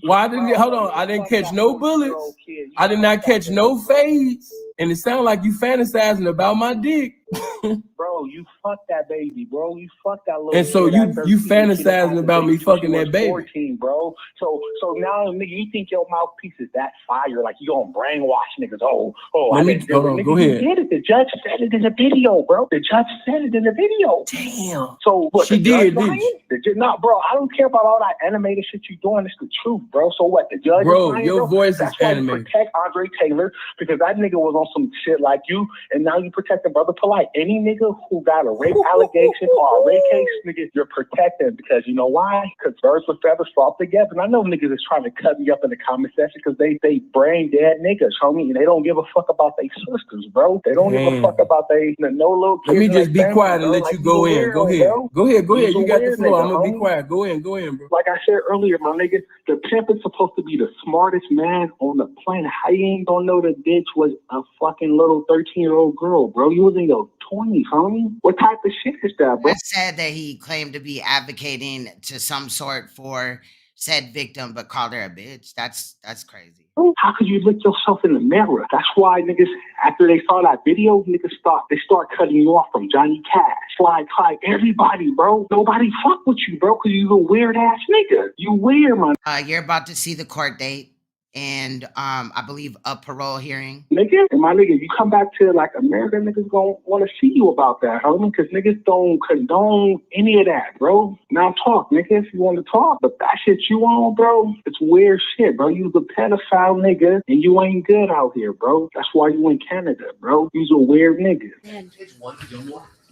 Why didn't you? Hold on. I didn't catch no bullets. I did not catch no fades. And it sounds like you fantasizing about my dick. Bro, you fucked that baby, bro. You fucked that little. And so you fantasizing about me fucking that baby. 14, bro. So now, nigga, you think your mouthpiece is that fire? Like you gonna brainwash niggas? Oh. Let me hold on. Go ahead. You did it. The judge said it in the video, bro. The judge said it in the video. Damn. So what? She did, didn't she? No, bro. I don't care about all that animated shit you doing. It's the truth, bro. So what? The judge. Bro, lying, your voice is animated. Protect Andre Taylor because that nigga was on some shit like you, and now you protecting Brother Polite. Any nigga who got a rape allegation or a rape case, nigga, you're protecting because you know why? Because birds with feathers flock together. And I know niggas is trying to cut me up in the comment section because they brain dead niggas, homie, and they don't give a fuck about their sisters, bro. They don't give a fuck about no little kids. Let me just be quiet and let like you go in. Go ahead. Go ahead. You got the floor. I'm gonna be quiet. Go in, bro. Like I said earlier, my nigga, the pimp is supposed to be the smartest man on the planet. How you ain't gonna know the bitch was a fucking little 13-year-old girl, bro? You was in your 20s, homie. What type of shit is that, bro? I said that he claimed to be advocating to some sort for said victim, but called her a bitch. That's crazy. How could you look yourself in the mirror? That's why niggas, after they saw that video, niggas start cutting you off from Johnny Cash, Sly Clyde, everybody, bro. Nobody fuck with you, bro, because you a weird ass nigga. You weird, man. You're about to see the court date and I believe a parole hearing. Nigga, and my nigga, you come back to like America, niggas gonna want to see you about that, homie, because niggas don't condone any of that, bro. Now talk, nigga, if you want to talk. But that shit you on, bro, it's weird shit, bro. You's a pedophile nigga, and you ain't good out here, bro. That's why you in Canada, bro. You's a weird nigga.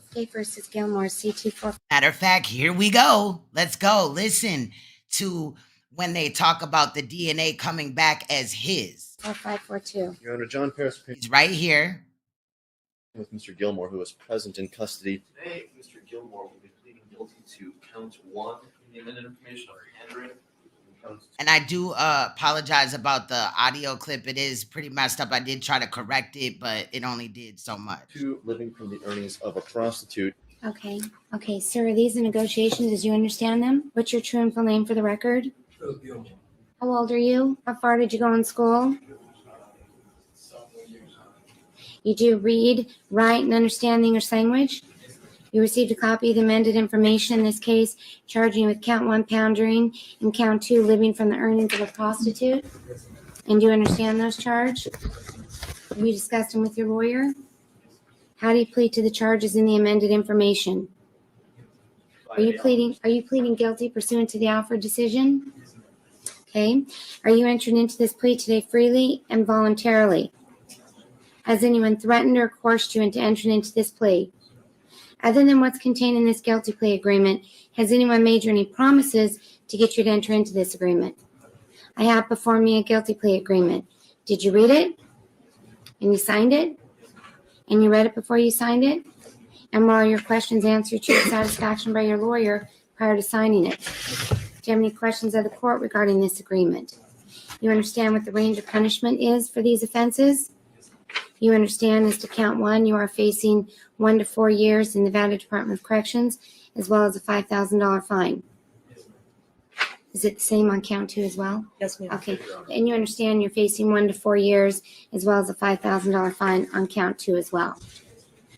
Skate versus Gilmore, C24. Matter of fact, here we go. Let's go. Listen to when they talk about the DNA coming back as his. 4542. Your Honor, John Paris. He's right here. With Mr. Gilmore, who was present in custody. Today, Mr. Gilmore will be pleading guilty to count 1 in the amended information on handwritten. And I do apologize about the audio clip. It is pretty messed up. I did try to correct it, but it only did so much. 2, living from the earnings of a prostitute. Okay, sir, are these the negotiations as you understand them? What's your true and full name for the record? How old are you? How far did you go in school? You do read, write, and understand the English language? You received a copy of the amended information in this case, charging you with count 1, poundering, and count 2, living from the earnings of a prostitute? And do you understand those charges? Have you discussed them with your lawyer? How do you plead to the charges in the amended information? Are you pleading guilty pursuant to the Alford decision? Okay. Are you entering into this plea today freely and voluntarily? Has anyone threatened or coerced you into entering into this plea? Other than what's contained in this guilty plea agreement, has anyone made you any promises to get you to enter into this agreement? I have before me a guilty plea agreement. Did you read it? And you signed it? And you read it before you signed it? And were all your questions answered to your satisfaction by your lawyer prior to signing it? Do you have any questions of the court regarding this agreement? You understand what the range of punishment is for these offenses? You understand as to count 1, you are facing 1 to 4 years in the Nevada Department of Corrections, as well as a $5,000 fine. Is it the same on count 2 as well? Yes, ma'am. Okay. And you understand you're facing 1 to 4 years, as well as a $5,000 fine on count 2 as well.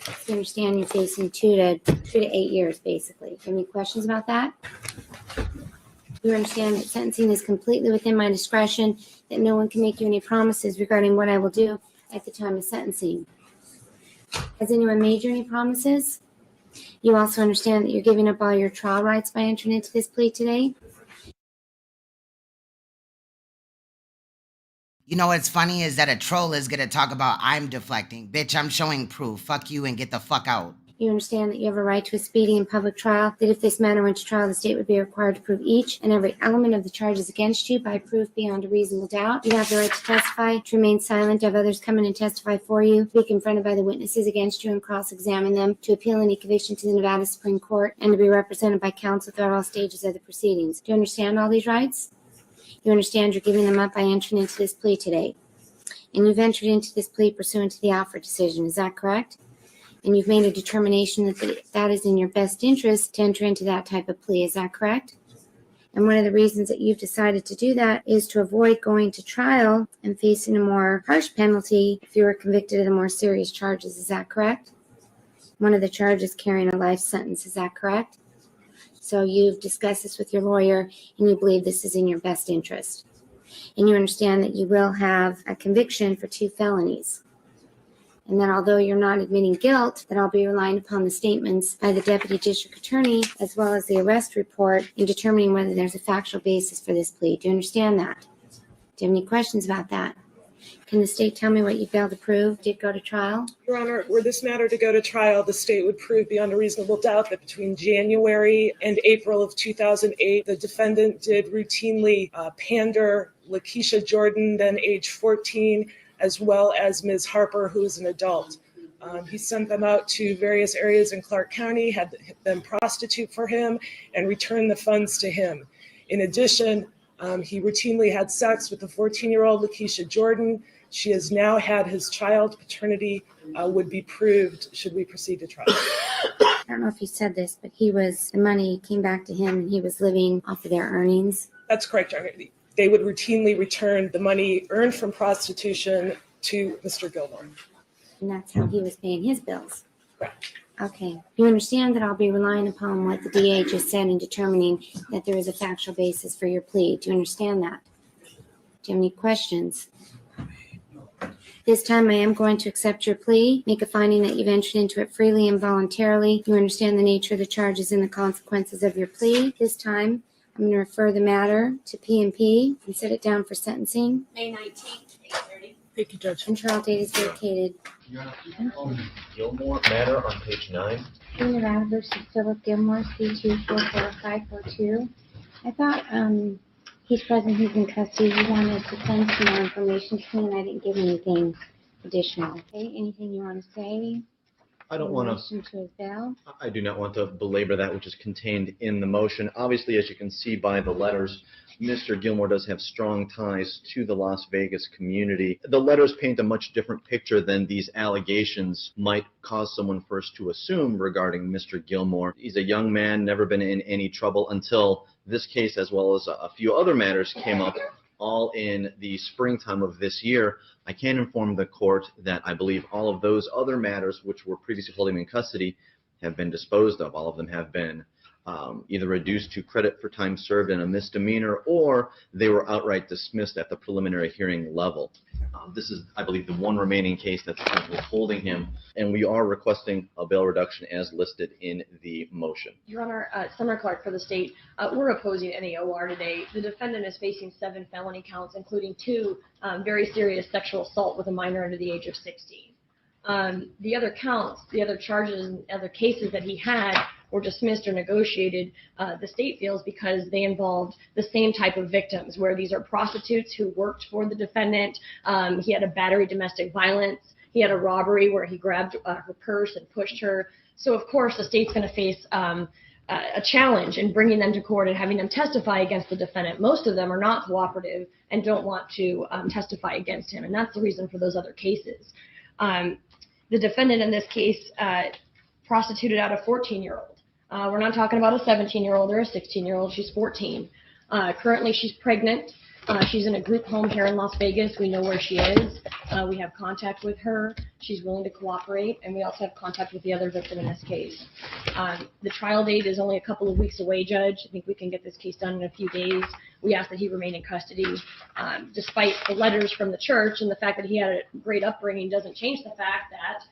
So you understand you're facing 2 to 8 years, basically. Any questions about that? You understand that sentencing is completely within my discretion, that no one can make you any promises regarding what I will do at the time of sentencing. Has anyone made you any promises? You also understand that you're giving up all your trial rights by entering into this plea today? You know what's funny is that a troll is going to talk about I'm deflecting. Bitch, I'm showing proof. Fuck you and get the fuck out. You understand that you have a right to a speedy and public trial, that if this matter went to trial, the state would be required to prove each and every element of the charges against you by proof beyond a reasonable doubt. You have the right to testify, to remain silent, to have others come in and testify for you, to be confronted by the witnesses against you and cross-examine them, to appeal any conviction to the Nevada Supreme Court, and to be represented by counsel throughout all stages of the proceedings. Do you understand all these rights? You understand you're giving them up by entering into this plea today. And you've entered into this plea pursuant to the Alford decision. Is that correct? And you've made a determination that is in your best interest to enter into that type of plea. Is that correct? And one of the reasons that you've decided to do that is to avoid going to trial and facing a more harsh penalty if you were convicted of the more serious charges. Is that correct? One of the charges carrying a life sentence. Is that correct? So you've discussed this with your lawyer and you believe this is in your best interest. And you understand that you will have a conviction for 2 felonies. And that although you're not admitting guilt, that I'll be relying upon the statements by the Deputy District Attorney as well as the arrest report in determining whether there's a factual basis for this plea. Do you understand that? Do you have any questions about that? Can the state tell me what you failed to prove did go to trial? Your Honor, were this matter to go to trial, the state would prove beyond a reasonable doubt that between January and April of 2008, the defendant did routinely pander Lakeisha Jordan, then age 14, as well as Ms. Harper, who is an adult. He sent them out to various areas in Clark County, had them prostitute for him, and returned the funds to him. In addition, he routinely had sex with the 14-year-old Lakeisha Jordan, She has now had his child. Paternity would be proved should we proceed to trial. I don't know if you said this, but the money came back to him and he was living off of their earnings. That's correct, Your Honor. They would routinely return the money earned from prostitution to Mr. Gilmore. And that's how he was paying his bills. Correct. Okay. You understand that I'll be relying upon what the DA just said in determining that there is a factual basis for your plea. Do you understand that? Do you have any questions? This time I am going to accept your plea, make a finding that you've entered into it freely and voluntarily. You understand the nature of the charges and the consequences of your plea. This time I'm going to refer the matter to P&P and set it down for sentencing. May 19th, 8:30. Thank you, Judge. And trial date is vacated. Gilmore matter on page 9. Nevada versus Philip Gilmore, C244542. I thought he's present, he's in custody. He wanted to send some more information to me, and I didn't give anything additional. Okay, anything you want to say? I don't in want relation to his bail? I do not want to belabor that which is contained in the motion. Obviously, as you can see by the letters, Mr. Gilmore does have strong ties to the Las Vegas community. The letters paint a much different picture than these allegations might cause someone first to assume regarding Mr. Gilmore. He's a young man, never been in any trouble until this case, as well as a few other matters, came up all in the springtime of this year. I can inform the court that I believe all of those other matters which were previously holding him in custody have been disposed of. All of them have been either reduced to credit for time served in a misdemeanor, or they were outright dismissed at the preliminary hearing level. This is, I believe, the one remaining case that's currently holding him, and we are requesting a bail reduction as listed in the motion. Your Honor, Summer Clark for the state. We're opposing NAOR today. The defendant is facing 7 felony counts, including 2 very serious sexual assault with a minor under the age of 16. The other counts, the other charges, and other cases that he had were dismissed or negotiated, the state feels, because they involved the same type of victims, where these are prostitutes who worked for the defendant. He had a battery domestic violence. He had a robbery where he grabbed her purse and pushed her. So, of course, the state's going to face a challenge in bringing them to court and having them testify against the defendant. Most of them are not cooperative and don't want to testify against him, and that's the reason for those other cases. The defendant in this case prostituted out a 14-year-old. We're not talking about a 17-year-old or a 16-year-old. She's 14. Currently, she's pregnant. She's in a group home here in Las Vegas. We know where she is. We have contact with her. She's willing to cooperate, and we also have contact with the other victim in this case. The trial date is only a couple of weeks away, Judge. I think we can get this case done in a few days. We ask that he remain in custody. Despite the letters from the church and the fact that he had a great upbringing doesn't change the fact that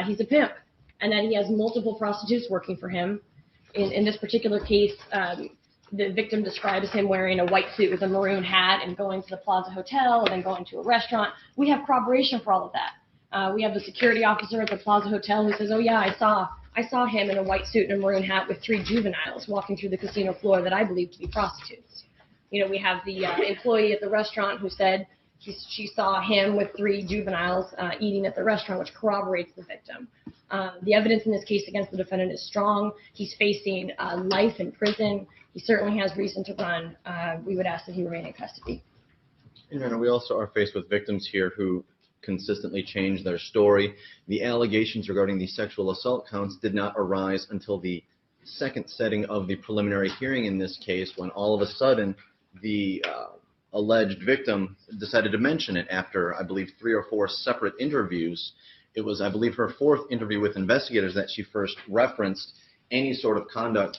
he's a pimp and that he has multiple prostitutes working for him. In this particular case, the victim describes him wearing a white suit with a maroon hat and going to the Plaza Hotel and then going to a restaurant. We have corroboration for all of that. We have the security officer at the Plaza Hotel who says, oh yeah, I saw him in a white suit and a maroon hat with 3 juveniles walking through the casino floor that I believe to be prostitutes. You know, we have the employee at the restaurant who said she saw him with 3 juveniles eating at the restaurant, which corroborates the victim. The evidence in this case against the defendant is strong. He's facing life in prison. He certainly has reason to run. We would ask that he remain in custody. Your Honor, we also are faced with victims here who consistently change their story. The allegations regarding the sexual assault counts did not arise until the second setting of the preliminary hearing in this case, when all of a sudden the alleged victim decided to mention it after, I believe, 3 or 4 separate interviews. It was, I believe, her 4th interview with investigators that she first referenced any sort of contact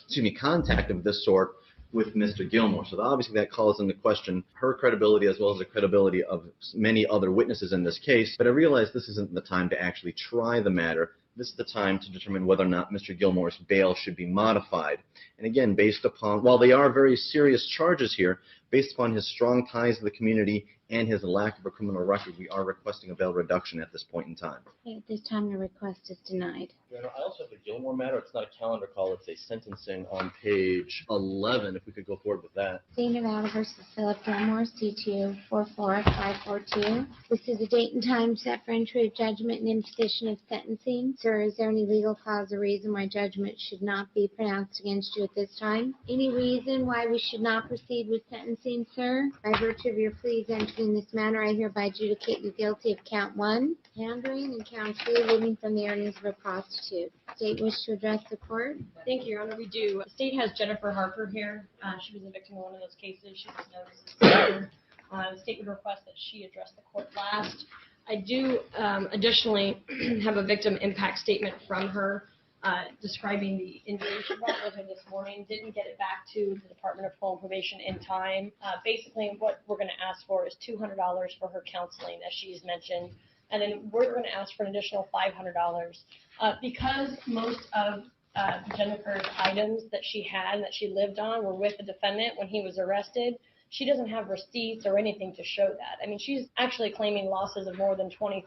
of this sort with Mr. Gilmore. So obviously that calls into question her credibility as well as the credibility of many other witnesses in this case. But I realize this isn't the time to actually try the matter. This is the time to determine whether or not Mr. Gilmore's bail should be modified. And again, based upon, while they are very serious charges here, based upon his strong ties to the community and his lack of a criminal record, we are requesting a bail reduction at this point in time. Okay, at this time, the request is denied. Your Honor, I also have the Gilmore matter. It's not a calendar call. It's a sentencing on page 11, if we could go forward with that. State of Nevada versus Philip Gilmore, C244542. This is a date and time set for entry of judgment and imposition of sentencing. Sir, is there any legal cause or reason why judgment should not be pronounced against you at this time? Any reason why we should not proceed with sentencing sentencing, sir. By virtue of your pleas entered in this manner, I hereby adjudicate you guilty of count 1, pandering, and count 2, living from the earnings of a prostitute. State wish to address the court? Thank you, Your Honor. We do. The state has Jennifer Harper here. She was a victim of one of those cases. She was noticed. The state would request that she address the court last. I do additionally have a victim impact statement from her describing the injury she brought with her this morning. Didn't get it back to the Department of Parole and Probation in time. Basically, what we're going to ask for is $200 for her counseling, as she's mentioned, and then we're going to ask for an additional $500 because most of Jennifer's items that she had and that she lived on were with the defendant when he was arrested. She doesn't have receipts or anything to show that. I mean, she's actually claiming losses of more than $20,000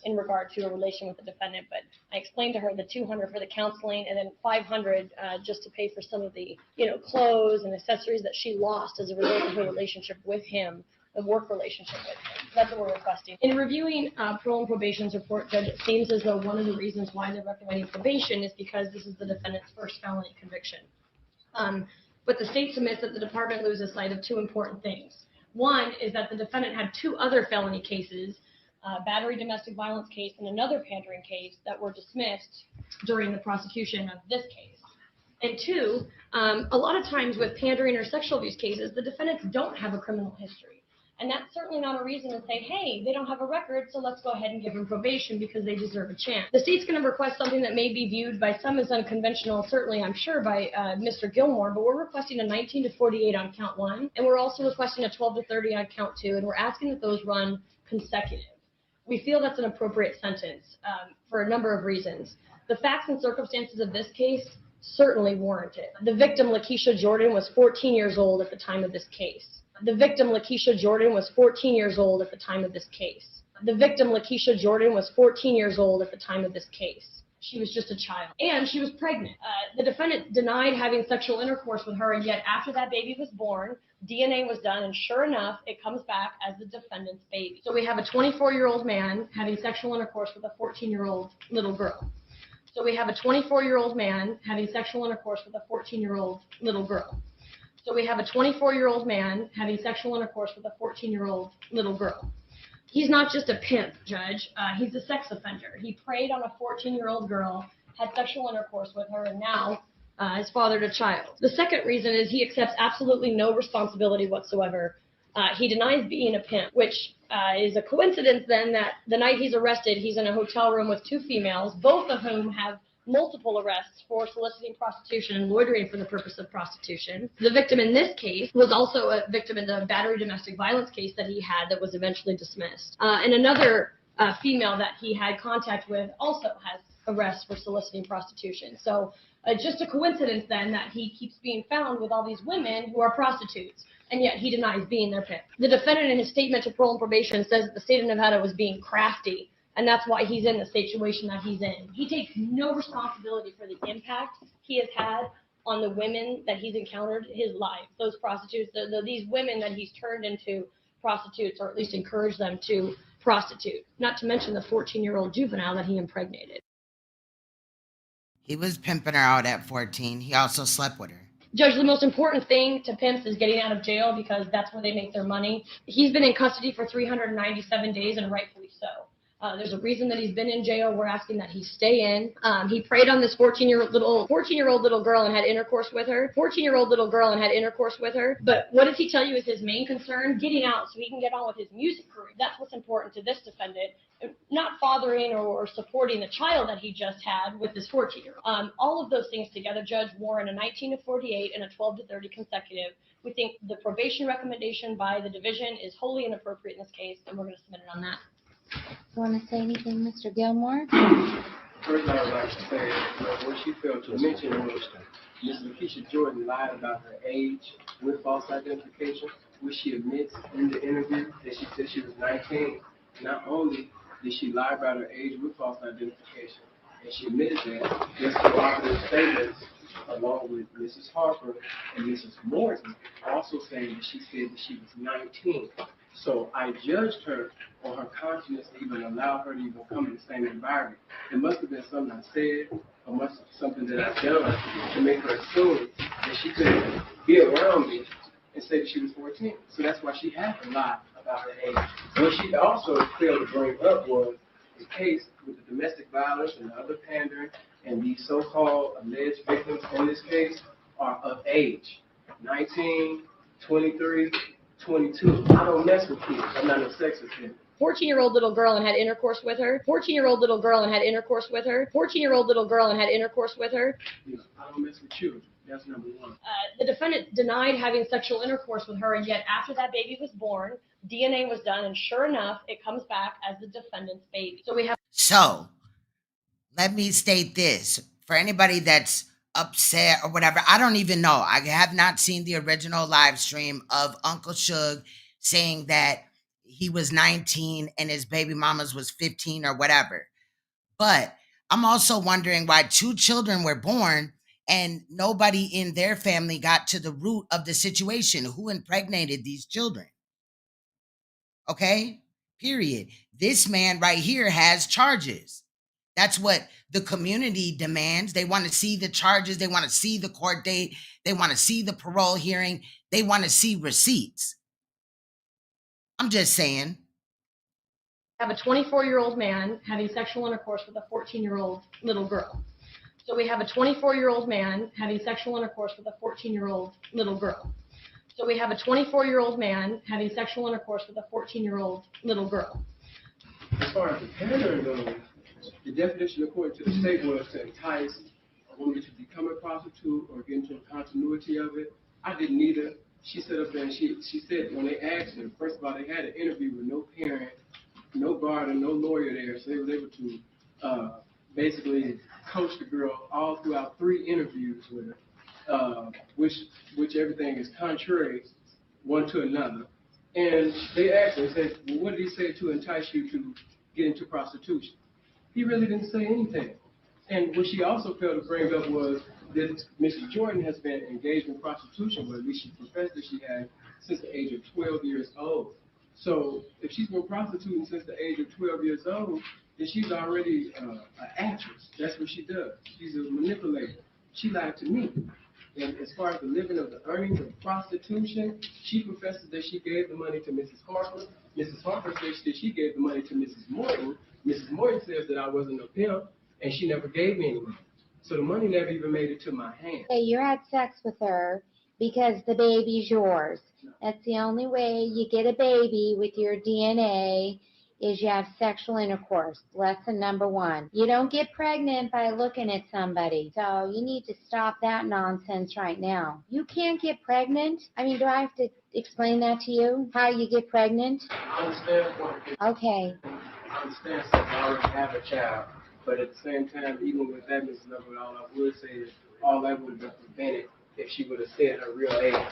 in regard to a relation with the defendant. But I explained to her the $200 for the counseling and then $500 just to pay for some of the, clothes and accessories that she lost as a result of her relationship with him, the work relationship with him. That's what we're requesting. In reviewing parole and probation's report, Judge, it seems as though one of the reasons why they're recommending probation is because this is the defendant's first felony conviction. But the state submits that the department loses sight of two important things. One is that the defendant had 2 other felony cases, battery domestic violence case and another pandering case that were dismissed during the prosecution of this case. And 2, a lot of times with pandering or sexual abuse cases, the defendants don't have a criminal history. And that's certainly not a reason to say, hey, they don't have a record, so let's go ahead and give them probation because they deserve a chance. The state's going to request something that may be viewed by some as unconventional, certainly I'm sure by Mr. Gilmore, but we're requesting a 19 to 48 on count 1, and we're also requesting a 12 to 30 on count 2, and we're asking that those run consecutive. We feel that's an appropriate sentence for a number of reasons. The facts and circumstances of this case certainly warrant it. The victim, Lakeisha Jordan, was 14 years old at the time of this case. The victim, Lakeisha Jordan, was 14 years old at the time of this case. The victim, Lakeisha Jordan, was 14 years old at the time of this case. She was just a child. And she was pregnant. The defendant denied having sexual intercourse with her, and yet after that baby was born, DNA was done, and sure enough, it comes back as the defendant's baby. So we have a 24-year-old man having sexual intercourse with a 14-year-old little girl. So we have a 24-year-old man having sexual intercourse with a 14-year-old little girl. So we have a 24-year-old man having sexual intercourse with a 14-year-old little girl. He's not just a pimp, Judge. He's a sex offender. He preyed on a 14-year-old girl, had sexual intercourse with her, and now has fathered a child. The second reason is he accepts absolutely no responsibility whatsoever. He denies being a pimp, which is a coincidence then that the night he's arrested, he's in a hotel room with 2 females, both of whom have multiple arrests for soliciting prostitution and loitering for the purpose of prostitution. The victim in this case was also a victim in the battery domestic violence case that he had that was eventually dismissed. And another female that he had contact with also has arrests for soliciting prostitution. So just a coincidence then that he keeps being found with all these women who are prostitutes, and yet he denies being their pimp. The defendant in his statement to parole and probation says that the state of Nevada was being crafty, and that's why he's in the situation that he's in. He takes no responsibility for the impact he has had on the women that he's encountered in his life. Those prostitutes, these women that he's turned into prostitutes, or at least encouraged them to prostitute, not to mention the 14-year-old juvenile that he impregnated. He was pimping her out at 14. He also slept with her. Judge, the most important thing to pimps is getting out of jail because that's where they make their money. He's been in custody for 397 days, and rightfully so. There's a reason that he's been in jail. We're asking that he stay in. He preyed on this 14-year-old little girl and had intercourse with her. 14-year-old little girl and had intercourse with her. But what does he tell you is his main concern? Getting out so he can get on with his music career. That's what's important to this defendant. Not fathering or supporting the child that he just had with this 14-year-old. All of those things together, Judge, warrant a 19 to 48 and a 12 to 30 consecutive. We think the probation recommendation by the division is wholly inappropriate in this case, and we're going to submit it on that. You want to say anything, Mr. Gilmore? First, I would like to say what she failed to mention was Ms. Lakeisha Jordan lied about her age with false identification, which she admits in the interview that she said she was 19. Not only did she lie about her age with false identification, and she admitted that, there's cooperative statements along with Mrs. Harper and Mrs. Morton also saying that she said that she was 19. So I judged her on her conscience to even allow her to even come in the same environment. It must have been something I said or must have been something that I've done to make her assume that she couldn't be around me and say that she was 14. So that's why she had to lie about her age. What she also failed to bring up was the case with the domestic violence and the other pandering, and these so-called alleged victims in this case are of age, 19, 23, 22. I don't mess with kids. I'm not a sex offender. 14-year-old little girl and had intercourse with her. 14-year-old little girl and had intercourse with her. 14-year-old little girl and had intercourse with her. I don't mess with children. That's number one. The defendant denied having sexual intercourse with her, and yet after that baby was born, DNA was done, and sure enough, it comes back as the defendant's baby. So we have. So let me state this for anybody that's upset or whatever. I don't even know. I have not seen the original live stream of Uncle Suge saying that he was 19 and his baby mamas was 15 or whatever. But I'm also wondering why 2 children were born and nobody in their family got to the root of the situation. Who impregnated these children? Okay? Period. This man right here has charges. That's what the community demands. They want to see the charges. They want to see the court date. They want to see the parole hearing. They want to see receipts. I'm just saying. Have a 24-year-old man having sexual intercourse with a 14-year-old little girl. So we have a 24-year-old man having sexual intercourse with a 14-year-old little girl. So we have a 24-year-old man having sexual intercourse with a 14-year-old little girl. As far as the pandering goes, the definition according to the state was to entice a woman to become a prostitute or get into a continuity of it. I didn't either. She sat up there and she said when they asked her, first of all, they had an interview with no parent, no guardian, no lawyer there, so they were able to basically coach the girl all throughout 3 interviews with her, which everything is contrary one to another. And they asked her, said, well, what did he say to entice you to get into prostitution? He really didn't say anything. And what she also failed to bring up was that Mrs. Jordan has been engaged in prostitution, but at least she professed that she had since the age of 12 years old. So if she's been prostituting since the age of 12 years old, then she's already an actress. That's what she does. She's a manipulator. She lied to me. And as far as the living of the earnings of prostitution, she professes that she gave the money to Mrs. Harper. Mrs. Harper says that she gave the money to Mrs. Morton. Mrs. Morton says that I wasn't a pimp, and she never gave me any money. So the money never even made it to my hand. Hey, you had sex with her because the baby's yours. That's the only way you get a baby with your DNA is you have sexual intercourse. Lesson number 1. You don't get pregnant by looking at somebody. So you need to stop that nonsense right now. You can't get pregnant. I mean, do I have to explain that to you? How you get pregnant? I understand. Okay. I understand since I already have a child. But at the same time, even with that, Mrs. Level, all I would say is all that would have been prevented if she would have said her real age.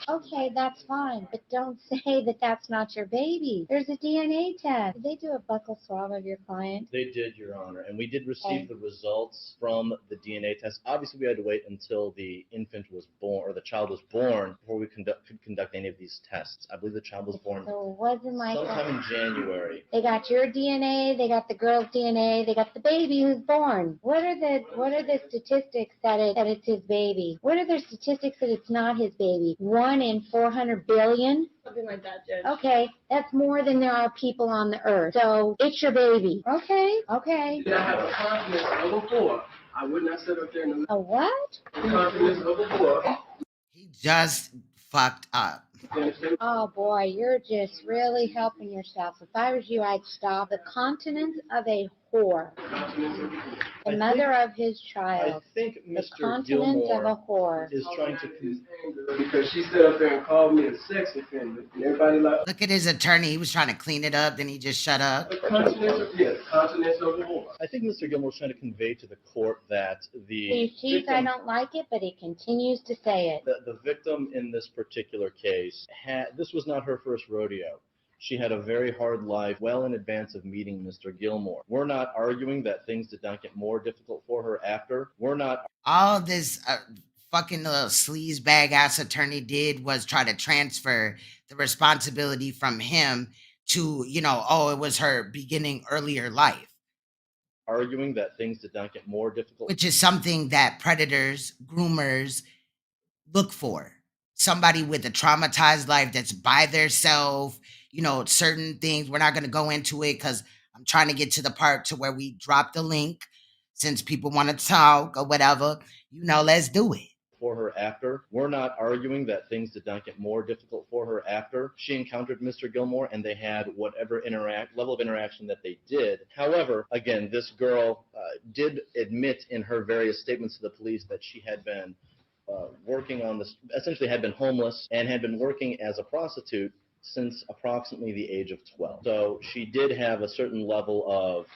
Okay, that's fine, but don't say that that's not your baby. There's a DNA test. Did they do a buccal swab of your client? They did, Your Honor, and we did receive the results from the DNA test. Obviously, we had to wait until the infant was born, or the child was born, before we could conduct any of these tests. I believe the child was born So it wasn't like sometime in January. They got your DNA, they got the girl's DNA, they got the baby who's born. What are the statistics that it's his baby? What are the statistics that it's not his baby? 1 in 400 billion? Something like that, Judge. Okay, that's more than there are people on the earth. So it's your baby. Okay. Did I have a confidence of a 4? I would not sit up there and a what? Confidence of a 4. He just fucked up. Oh boy, you're just really helping yourself. If I was you, I'd stop. The continence of a whore. The mother of his child. I think The Mr. continence of a whore. is trying to because she stood up there and called me a sex offender. And everybody like, Look at his attorney. He was trying to clean it up. Then he just shut up. continence of the whore. I think Mr. Gilmore's trying to convey to the court that See, Chief, I don't like it, but he continues to say it. the victim in this particular case this was not her first rodeo. She had a very hard life well in advance of meeting Mr. Gilmore. We're not arguing that things did not get more difficult for her after. We're not. All this fucking little sleazebag ass attorney did was try to transfer the responsibility from him to, it was her beginning earlier life. Arguing that things did not get more difficult. Which is something that predators, groomers look for. somebody with a traumatized life that's by themselves, certain things. We're not going to go into it because I'm trying to get to the part to where we drop the link since people want to talk or whatever. Let's do it. For her after. We're not arguing that things did not get more difficult for her after she encountered Mr. Gilmore and they had whatever level of interaction that they did. However, again, this girl did admit in her various statements to the police that she had been working on this, essentially had been homeless and had been working as a prostitute since approximately the age of 12. So she did have a certain level of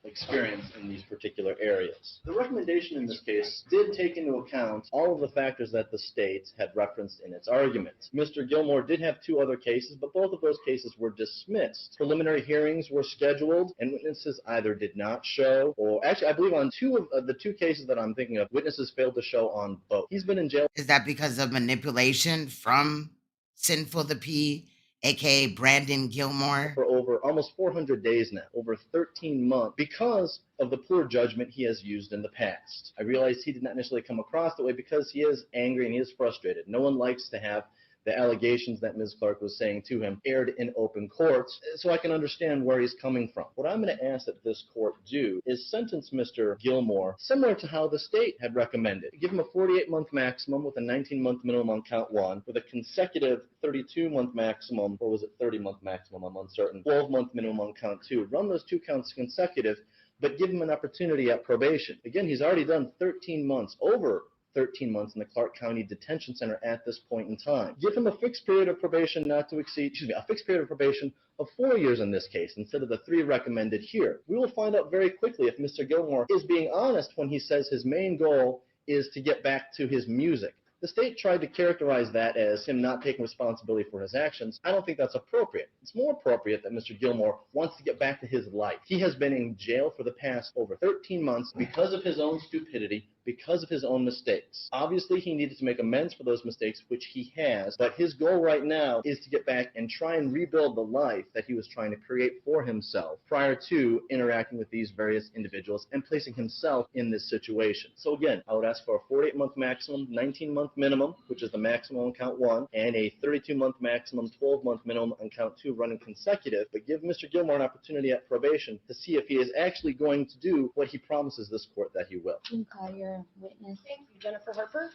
experience in these particular areas. The recommendation in this case did take into account all of the factors that the state had referenced in its argument. Mr. Gilmore did have 2 other cases, but both of those cases were dismissed. Preliminary hearings were scheduled, and witnesses either did not show, or actually, I believe on 2 of the 2 cases that I'm thinking of, witnesses failed to show on both. He's been in jail. Is that because of manipulation from Sinful P, aka Brandon Gilmore? For over almost 400 days now, over 13 months, because of the poor judgment he has used in the past. I realized he did not initially come across that way because he is angry and he is frustrated. No one likes to have the allegations that Ms. Clark was saying to him aired in open court, so I can understand where he's coming from. What I'm going to ask that this court do is sentence Mr. Gilmore similar to how the state had recommended. Give him a 48-month maximum with a 19-month minimum on count 1, with a consecutive 32-month maximum, or was it 30-month maximum, I'm uncertain, 12-month minimum on count 2. Run those 2 counts consecutive, but give him an opportunity at probation. Again, he's already done 13 months, over 13 months in the Clark County Detention Center at this point in time. Give him a fixed period of probation not to exceed, a fixed period of probation of 4 years in this case, instead of the 3 recommended here. We will find out very quickly if Mr. Gilmore is being honest when he says his main goal is to get back to his music. The state tried to characterize that as him not taking responsibility for his actions. I don't think that's appropriate. It's more appropriate that Mr. Gilmore wants to get back to his life. He has been in jail for the past over 13 months because of his own stupidity, because of his own mistakes. Obviously, he needed to make amends for those mistakes, which he has, but his goal right now is to get back and try and rebuild the life that he was trying to create for himself prior to interacting with these various individuals and placing himself in this situation. So again, I would ask for a 48-month maximum, 19-month minimum, which is the maximum on count 1, and a 32-month maximum, 12-month minimum on count 2 running consecutive, but give Mr. Gilmore an opportunity at probation to see if he is actually going to do what he promises this court that he will. You can call your witness. Thank you, Jennifer Harper.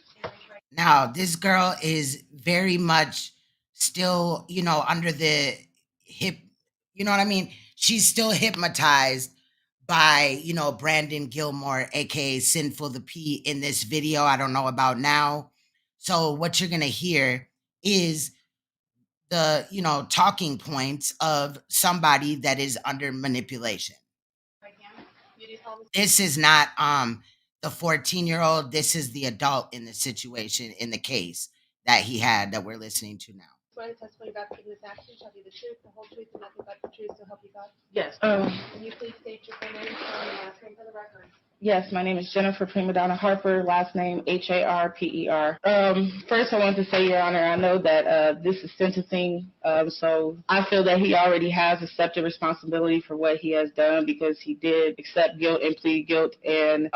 Now, this girl is very much still, under the hip, you know what I mean? She's still hypnotized by, Brandon Gilmore, aka Sinful P, in this video. I don't know about now. So what you're going to hear is the, talking points of somebody that is under manipulation. This is not the 14-year-old. This is the adult in the situation, in the case that he had that we're listening to now. Swear to testify about taking this action shall be the truth, the whole truth, and nothing but the truth, so help you God. Yes. Can you please state your full name and last name for the record? Yes, my name is Jennifer Prima Donna Harper, last name Harper. First, I want to say, Your Honor, I know that this is sentencing, so I feel that he already has accepted responsibility for what he has done because he did accept guilt and plead guilt. And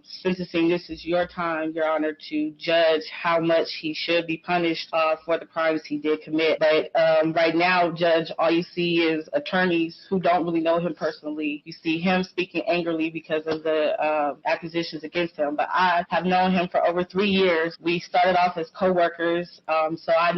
sentencing, this is your time, Your Honor, to judge how much he should be punished for the crimes he did commit. But right now, Judge, all you see is attorneys who don't really know him personally. You see him speaking angrily because of the accusations against him, but I have known him for over 3 years. We started off as co-workers, so I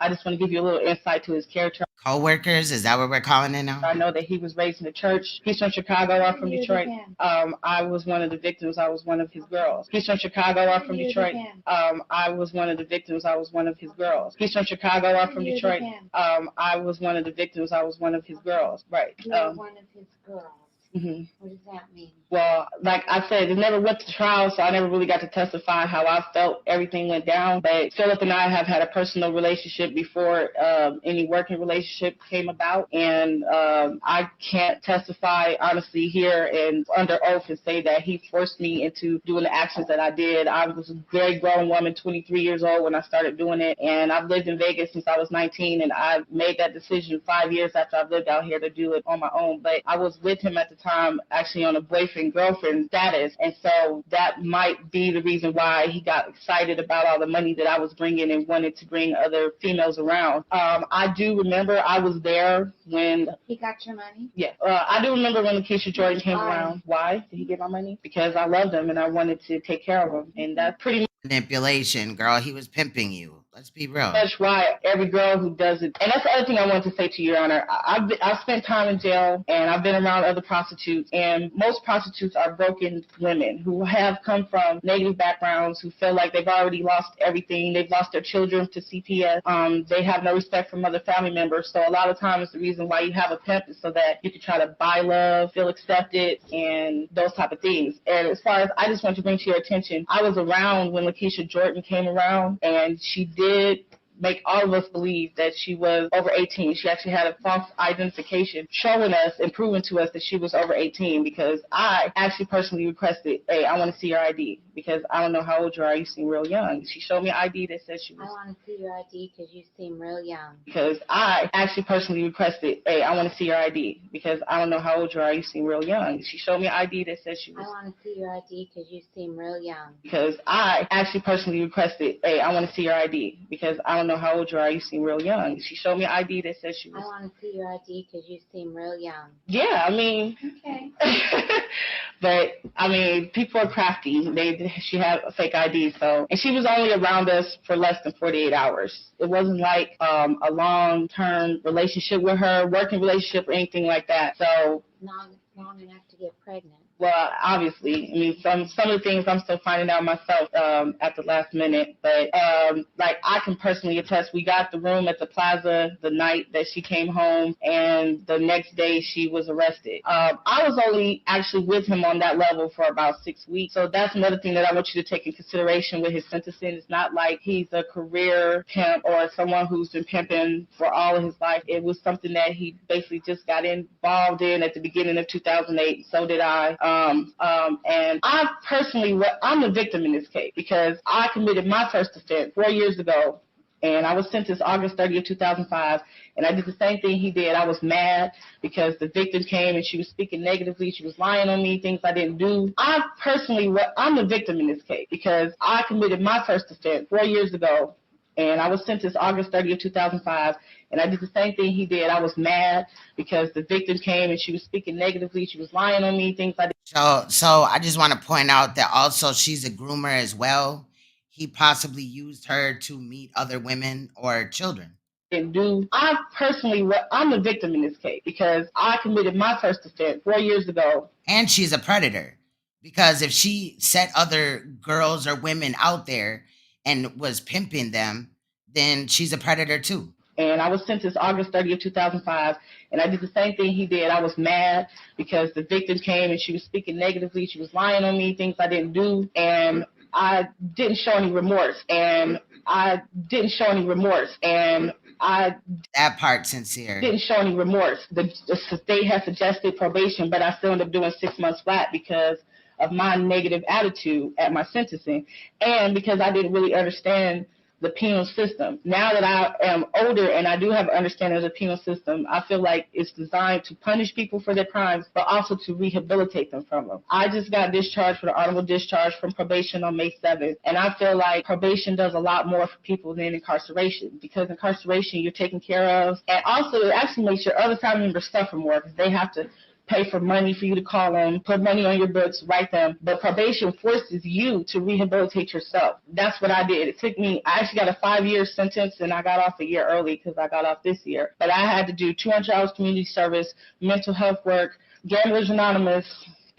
just want to give you a little insight to his character. Co-workers, is that what we're calling it now? I know that he was raised in the church. He's from Chicago, I'm from Detroit. I was one of the victims. I was one of his girls. He's from Chicago, I'm from Detroit. I was one of the victims. I was one of his girls. He's from Chicago, I'm from Detroit. I was one of the victims. I was one of his girls. Right. You're one of his girls. Mm-hmm. What does that mean? Well, like I said, it never went to trial, so I never really got to testify how I felt everything went down. But Philip and I have had a personal relationship before any working relationship came about. And I can't testify honestly here and under oath and say that he forced me into doing the actions that I did. I was a very grown woman, 23 years old when I started doing it. And I've lived in Vegas since I was 19. And I made that decision 5 years after I've lived out here to do it on my own. But I was with him at the time actually on a boyfriend-girlfriend status. And so that might be the reason why he got excited about all the money that I was bringing and wanted to bring other females around. I do remember I was there when... He got your money? Yeah. I do remember when Lakeisha Jordan came around. Why did he get my money? Because I loved him and I wanted to take care of him. And that's pretty Manipulation, girl. He was pimping you. Let's be real. much why every girl who does it, and that's the other thing I wanted to say to you, Your Honor. I've spent time in jail, and I've been around other prostitutes, and most prostitutes are broken women who have come from negative backgrounds, who feel like they've already lost everything. They've lost their children to CPS. They have no respect from other family members. So a lot of times the reason why you have a pimp is so that you can try to buy love, feel accepted, and those type of things. And as far as I just want to bring to your attention, I was around when Lakeisha Jordan came around, and she did make all of us believe that she was over 18. She actually had a false identification showing us and proving to us that she was over 18, because I actually personally requested, hey, I want to see your ID because I don't know how old you are. You seem real young. She showed me an ID that says she was. I want to see your ID because you seem real young. Because I actually personally requested, hey, I want to see your ID because I don't know how old you are. You seem real young. She showed me an ID that says she was. I want to see your ID because you seem real young. Because I actually personally requested, hey, I want to see your ID because I don't know how old you are. You seem real young. She showed me an ID that says she was. I want to see your ID because you seem real young. Yeah, I mean. Okay. But I mean, people are crafty. She had a fake ID, so, and she was only around us for less than 48 hours. It wasn't like a long-term relationship with her, working relationship or anything like that. So Long enough to get pregnant. well, obviously, I mean, some of the things I'm still finding out myself at the last minute. But like I can personally attest, we got the room at the plaza the night that she came home, and the next day she was arrested. I was only actually with him on that level for about 6 weeks. So that's another thing that I want you to take in consideration with his sentencing. It's not like he's a career pimp or someone who's been pimping for all of his life. It was something that he basically just got involved in at the beginning of 2008. So did I. And I personally, I'm the victim in this case because I committed my first offense 4 years ago, and I was sentenced August 30th, 2005, and I did the same thing he did. I was mad because the victim came and she was speaking negatively. She was lying on me, things I didn't do. I personally, I'm the victim in this case because I committed my first offense 4 years ago, and I was sentenced August 30th, 2005, and I did the same thing he did. I was mad because the victim came and she was speaking negatively. She was lying on me, things I didn't. So I just want to point out that also she's a groomer as well. He possibly used her to meet other women or children. I personally, I'm the victim in this case because I committed my first offense 4 years ago. And she's a predator because if she set other girls or women out there and was pimping them, then she's a predator too. And I was sentenced August 30th, 2005, and I did the same thing he did. I was mad because the victim came and she was speaking negatively. She was lying on me, things I didn't do, and I didn't show any remorse. That part sincere. Didn't show any remorse. The state had suggested probation, but I still ended up doing 6 months flat because of my negative attitude at my sentencing and because I didn't really understand the penal system. Now that I am older and I do have an understanding of the penal system, I feel like it's designed to punish people for their crimes, but also to rehabilitate them from them. I just got discharged for the honorable discharge from probation on May 7th, and I feel like probation does a lot more for people than incarceration, because incarceration you're taken care of, and also it actually makes your other family members suffer more because they have to pay for money for you to call them, put money on your books, write them. But probation forces you to rehabilitate yourself. That's what I did. It took me, I actually got a 5-year sentence and I got off a year early because I got off this year. But I had to do 200 hours community service, mental health work, Gamblers Anonymous,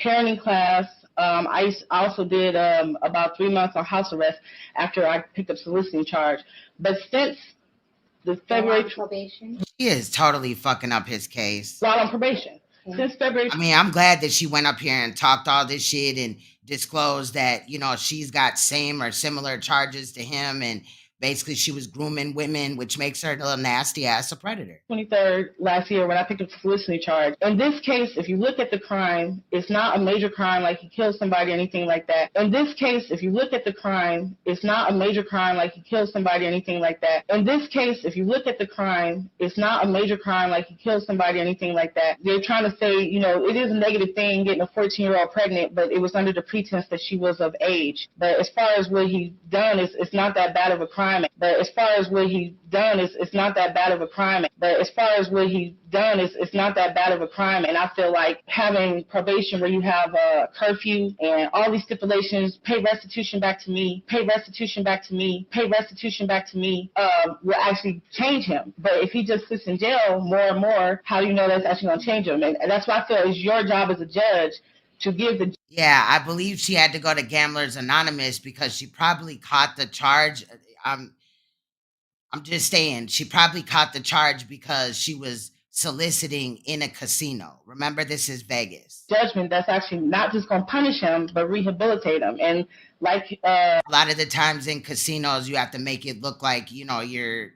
parenting class. I also did about 3 months on house arrest after I picked up soliciting charge. But since the February probation, she is totally fucking up his case. While on probation. Since February. I mean, I'm glad that she went up here and talked all this shit and disclosed that, you know, she's got same or similar charges to him and basically she was grooming women, which makes her a little nasty ass a predator. 23rd last year when I picked up the soliciting charge. In this case, if you look at the crime, it's not a major crime like he killed somebody or anything like that. In this case, if you look at the crime, it's not a major crime like he killed somebody or anything like that. In this case, if you look at the crime, it's not a major crime like he killed somebody or anything like that. They're trying to say, you know, it is a negative thing getting a 14-year-old pregnant, but it was under the pretense that she was of age. But as far as what he done, it's not that bad of a crime. But as far as what he done, it's not that bad of a crime. But as far as what he done, it's not that bad of a crime. And I feel like having probation where you have a curfew and all these stipulations, pay restitution back to me, pay restitution back to me, pay restitution back to me, will actually change him. But if he just sits in jail more and more, how do you know that's actually going to change him? And that's why I feel it's your job as a judge to give the... Yeah, I believe she had to go to Gamblers Anonymous because she probably caught the charge. I'm just saying, she probably caught the charge because she was soliciting in a casino. Remember, this is Vegas. Judgment that's actually not just going to punish him, but rehabilitate him. And like a lot of the times in casinos, you have to make it look like, you know, you're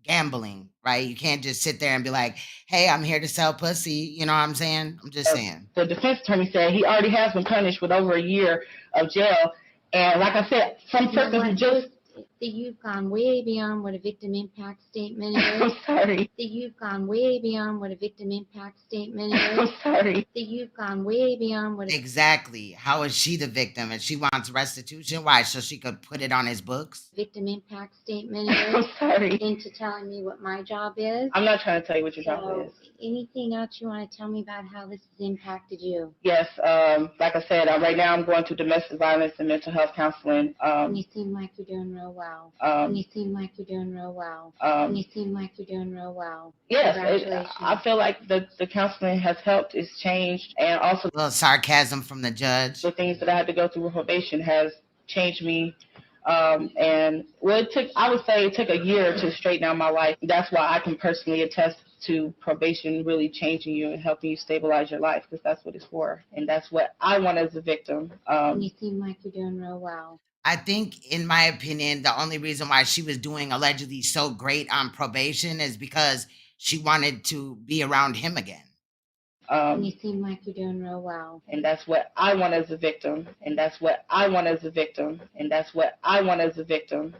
gambling, right? You can't just sit there and be like, hey, I'm here to sell pussy. You know what I'm saying? I'm just saying. The defense attorney said he already has been punished with over a year of jail. And like I said, some persons just... That you've gone way beyond what a victim impact statement is. I'm sorry. That you've gone way beyond what a victim impact statement is. I'm sorry. That you've gone way beyond what... Exactly. How is she the victim? And she wants restitution? Why? So she could put it on his books? Victim impact statement is. I'm sorry. Into telling me what my job is. I'm not trying to tell you what your job is. Anything else you want to tell me about how this has impacted you? Yes. Like I said, right now I'm going to domestic violence and mental health counseling. And you seem like you're doing real well. And you seem like you're doing real well. And you seem like you're doing real well. Yes. Congratulations. I feel like the counseling has helped. It's changed. And also a little sarcasm from the judge. The things that I had to go through with probation has changed me. And well, I would say it took a year to straighten out my life. That's why I can personally attest to probation really changing you and helping you stabilize your life, because that's what it's for. And that's what I want as a victim. And you seem like you're doing real well. I think, in my opinion, the only reason why she was doing allegedly so great on probation is because she wanted to be around him again. And you seem like you're doing real well. And that's what I want as a victim. And that's what I want as a victim. And that's what I want as a victim.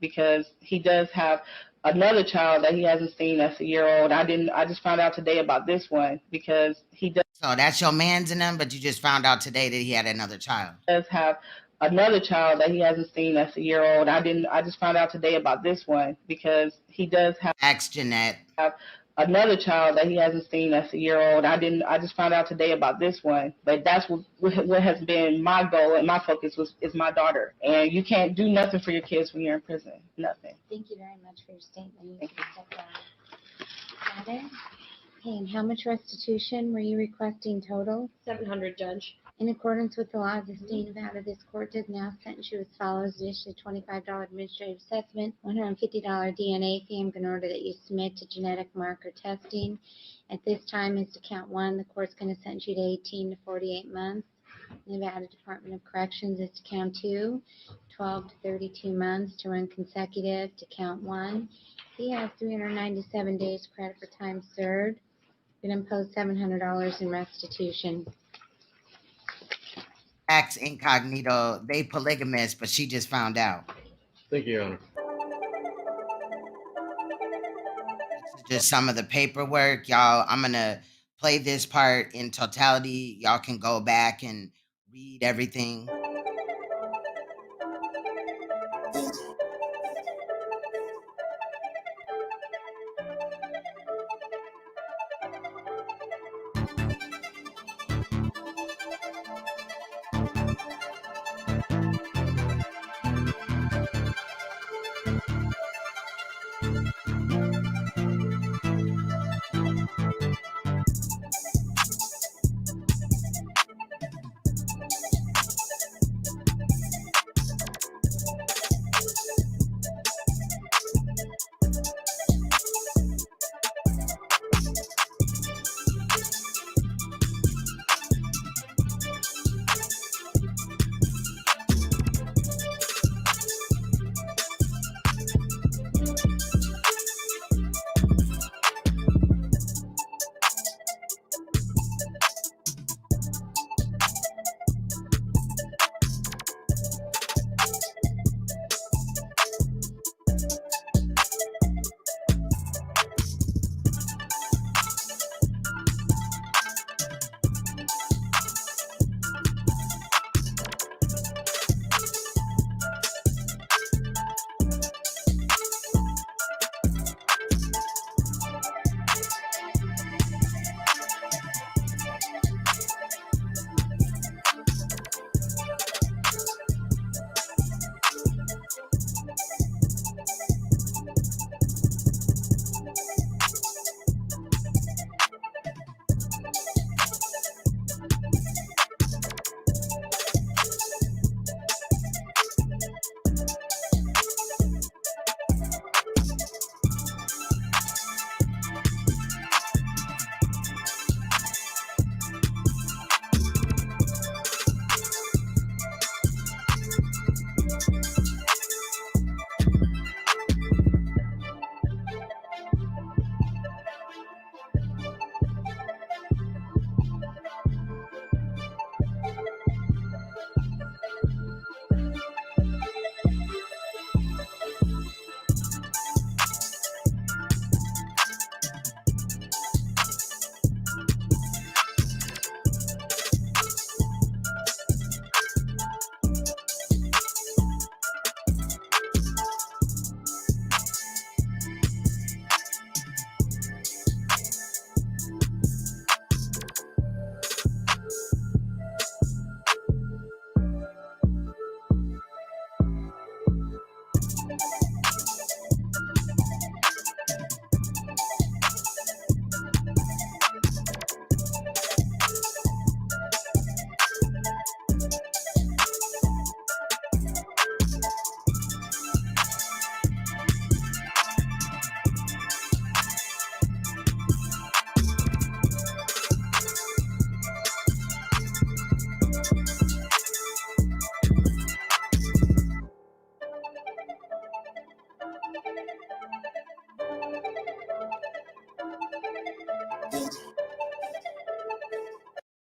Because he does have another child that he hasn't seen that's a year old. I just found out today about this one because he does. So that's your man's in him, but you just found out today that he had another child. Does have another child that he hasn't seen that's a year old. I just found out today about this one because he does have. Ask Jeanette. Have another child that he hasn't seen that's a year old. I just found out today about this one, but that's what has been my goal and my focus is my daughter. And you can't do nothing for your kids when you're in prison. Nothing. Thank you very much for your statement. Thank you. Got it? Okay, and how much restitution were you requesting total? $700, Judge. In accordance with the law of the state of Nevada, this court does now sentence you as follows: issue a $25 administrative assessment, $150 DNA fee. I'm going to order that you submit to genetic marker testing. At this time, as to count one, the court's going to sentence you to 18 to 48 months. Nevada Department of Corrections is to count two, 12 to 32 months to run consecutive to count one. He has 397 days credit for time served. Going to impose $700 in restitution. Ax incognito, they polygamous, but she just found out. Thank you, Your Honor. This is just some of the paperwork, y'all. I'm gonna play this part in totality. Y'all can go back and read everything.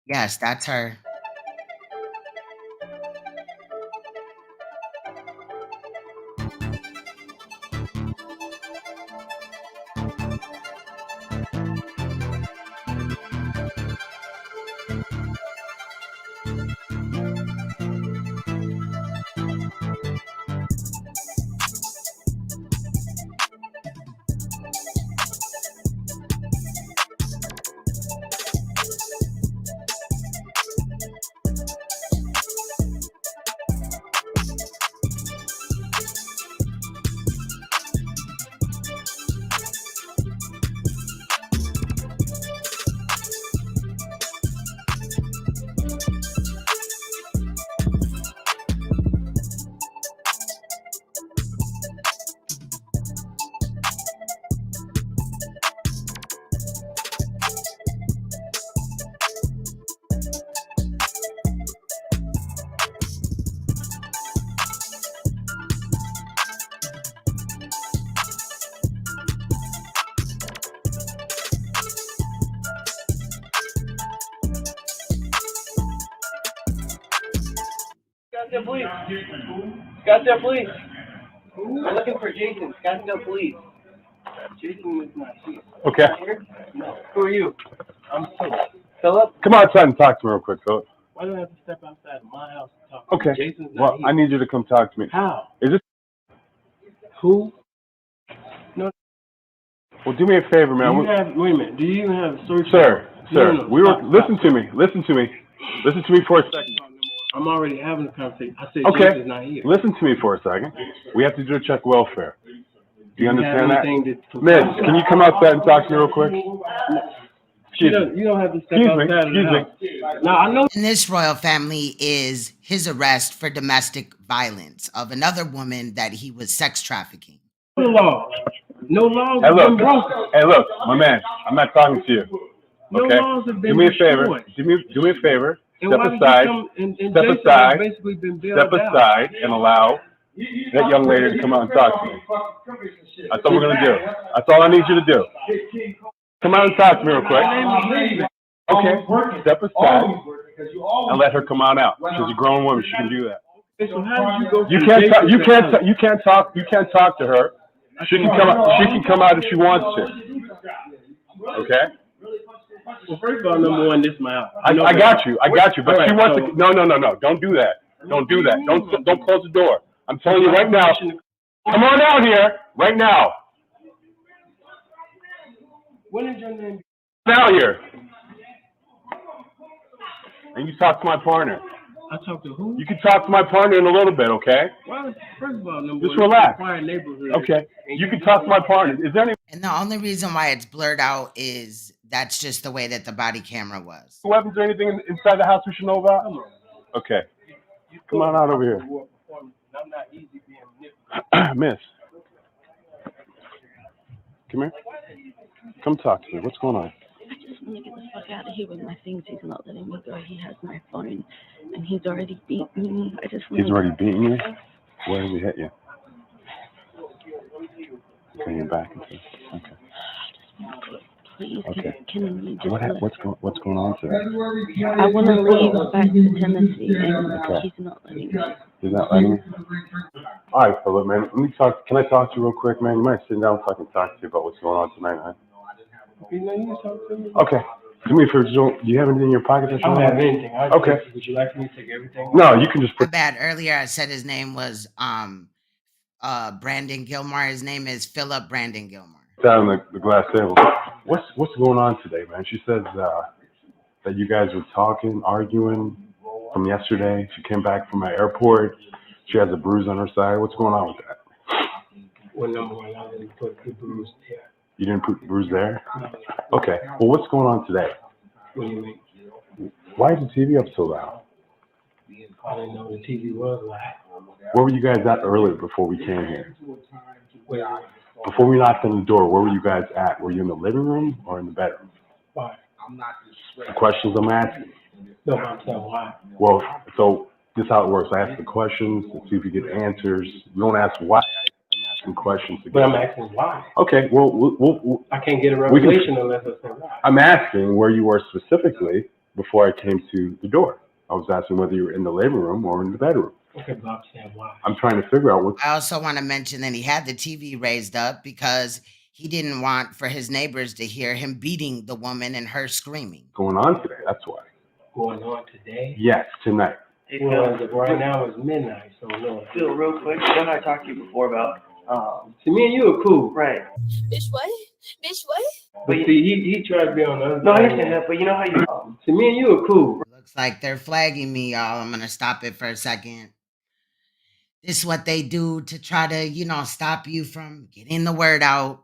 Yes, that's her. Scottsdale Police. Scottsdale Police. We're looking for Jason. Scottsdale Police. Jason is not here. Okay. No. Who are you? I'm Philip. Philip? Come outside and talk to me real quick, Philip. Why do I have to step outside of my house to talk? Okay. Jason's not Well, here. I need you to come talk to me. How? Is this? Who? No. Well, do me a favor, man. Wait a minute. Do you even have search? Sir, No. we were. Stop. Listen to me. Listen to me. Listen to me for a second. I'm already having a conversation. I said Okay. Jason's not here. Listen to me for a second. We have to do a check welfare. Do you understand that? anything to- Miss, can you come outside and talk to me real quick? You don't have to step Excuse me. outside of the Excuse house. Now, I know. And this royal family is his arrest for domestic violence of another woman that he was sex trafficking. No law. No laws Hey, have look. been broken. Hey, look, my man. I'm not talking to you. No Okay. laws have been Do me a favor. destroyed. Do me a favor. And Step why did you aside. come and Step Jason has aside. basically been bailed Step out. aside and allow that young lady to come out and talk to me. That's all we're gonna do. That's all I need you to do. Come out and talk to me real quick. Okay. Step aside and let her come on out. She's a grown woman. She can do that. So how did you go? You from can't. Jason You to can't. Alex? You can't talk. You can't talk to her. She can come out. She can come out if she wants to. Okay. Well, first of all, number one, this is my house. I got you. I got you. But All she right, wants to. No. Don't do that. Don't do that. Don't close the door. I'm telling you right now. Come on out here right now. What is your name? Come out here. And you talk to my partner. I talked to who? You can talk to my partner in a little bit, okay? Well, first of all, number Just one, relax. it's a quiet neighborhood. Okay. You can talk to my partner. Is there any And the only reason why it's blurred out is that's just the way that the body camera was. weapons or anything inside the house we should know about? Okay. Come on out over here. I'm not easy being manipulated. Miss. Come here. Come talk to me. What's going on? I'm gonna get the fuck out of here with my things. He's not letting me go. He has my phone, and he's already beat me. I just want He's already beaten you? Where did he hit you? Okay, you're back. Okay. Please, Okay. can you just let... What's going on today? I want to leave back to Tennessee, and Okay. he's not letting me. He's not letting you? All right, Philip, man. Let me talk. Can I talk to you real quick, man? You might sit down so I can talk to you about what's going on tonight, man. Okay, now you talk to me. Okay. Do me a favor. Do you have anything in your pocket? I don't have anything. Okay. Would you like me to take everything? No, you can just My put. bad. Earlier I said his name was Brandon Gilmore. His name is Philip Brandon Gilmore. Down on the glass table. What's going on today, man? She says that you guys were talking, arguing from yesterday. She came back from the airport. She has a bruise on her side. What's going on with that? Well, number one, I didn't put the bruise here. You didn't put the bruise there? Okay. Well, what's going on today? What do you mean? Why is the TV up so loud? I didn't know the TV was live. Where were you guys at earlier before we came here? Wait, Before we knocked on the door, where were you guys at? Were you in the living room or in the bedroom? why? The questions I'm asking. No, I'm saying why. Well, so this is how it works. I ask the questions to see if you get answers. You don't ask why. I'm asking questions to But get I'm asking why. Okay, well, I can't get a we can- revelation unless I say why. I'm asking where you were specifically before I came to the door. I was asking whether you were in the labor room or in the bedroom. Okay, but I'm saying why. I'm trying to figure out what. I also want to mention that he had the TV raised up because he didn't want for his neighbors to hear him beating the woman and her screaming. Going on today, that's why. Going on today? Yes, tonight. Well, as of right now, it's midnight, so no. Phil, real quick, what I talked to you before about, See, me and you are cool. right. Bitch, what? Bitch, what? But see, he tried to be on the other No, I side. understand that, but you know how you, See, me and you are cool. Looks like they're flagging me, y'all. I'm going to stop it for a second. This is what they do to try to, stop you from getting the word out.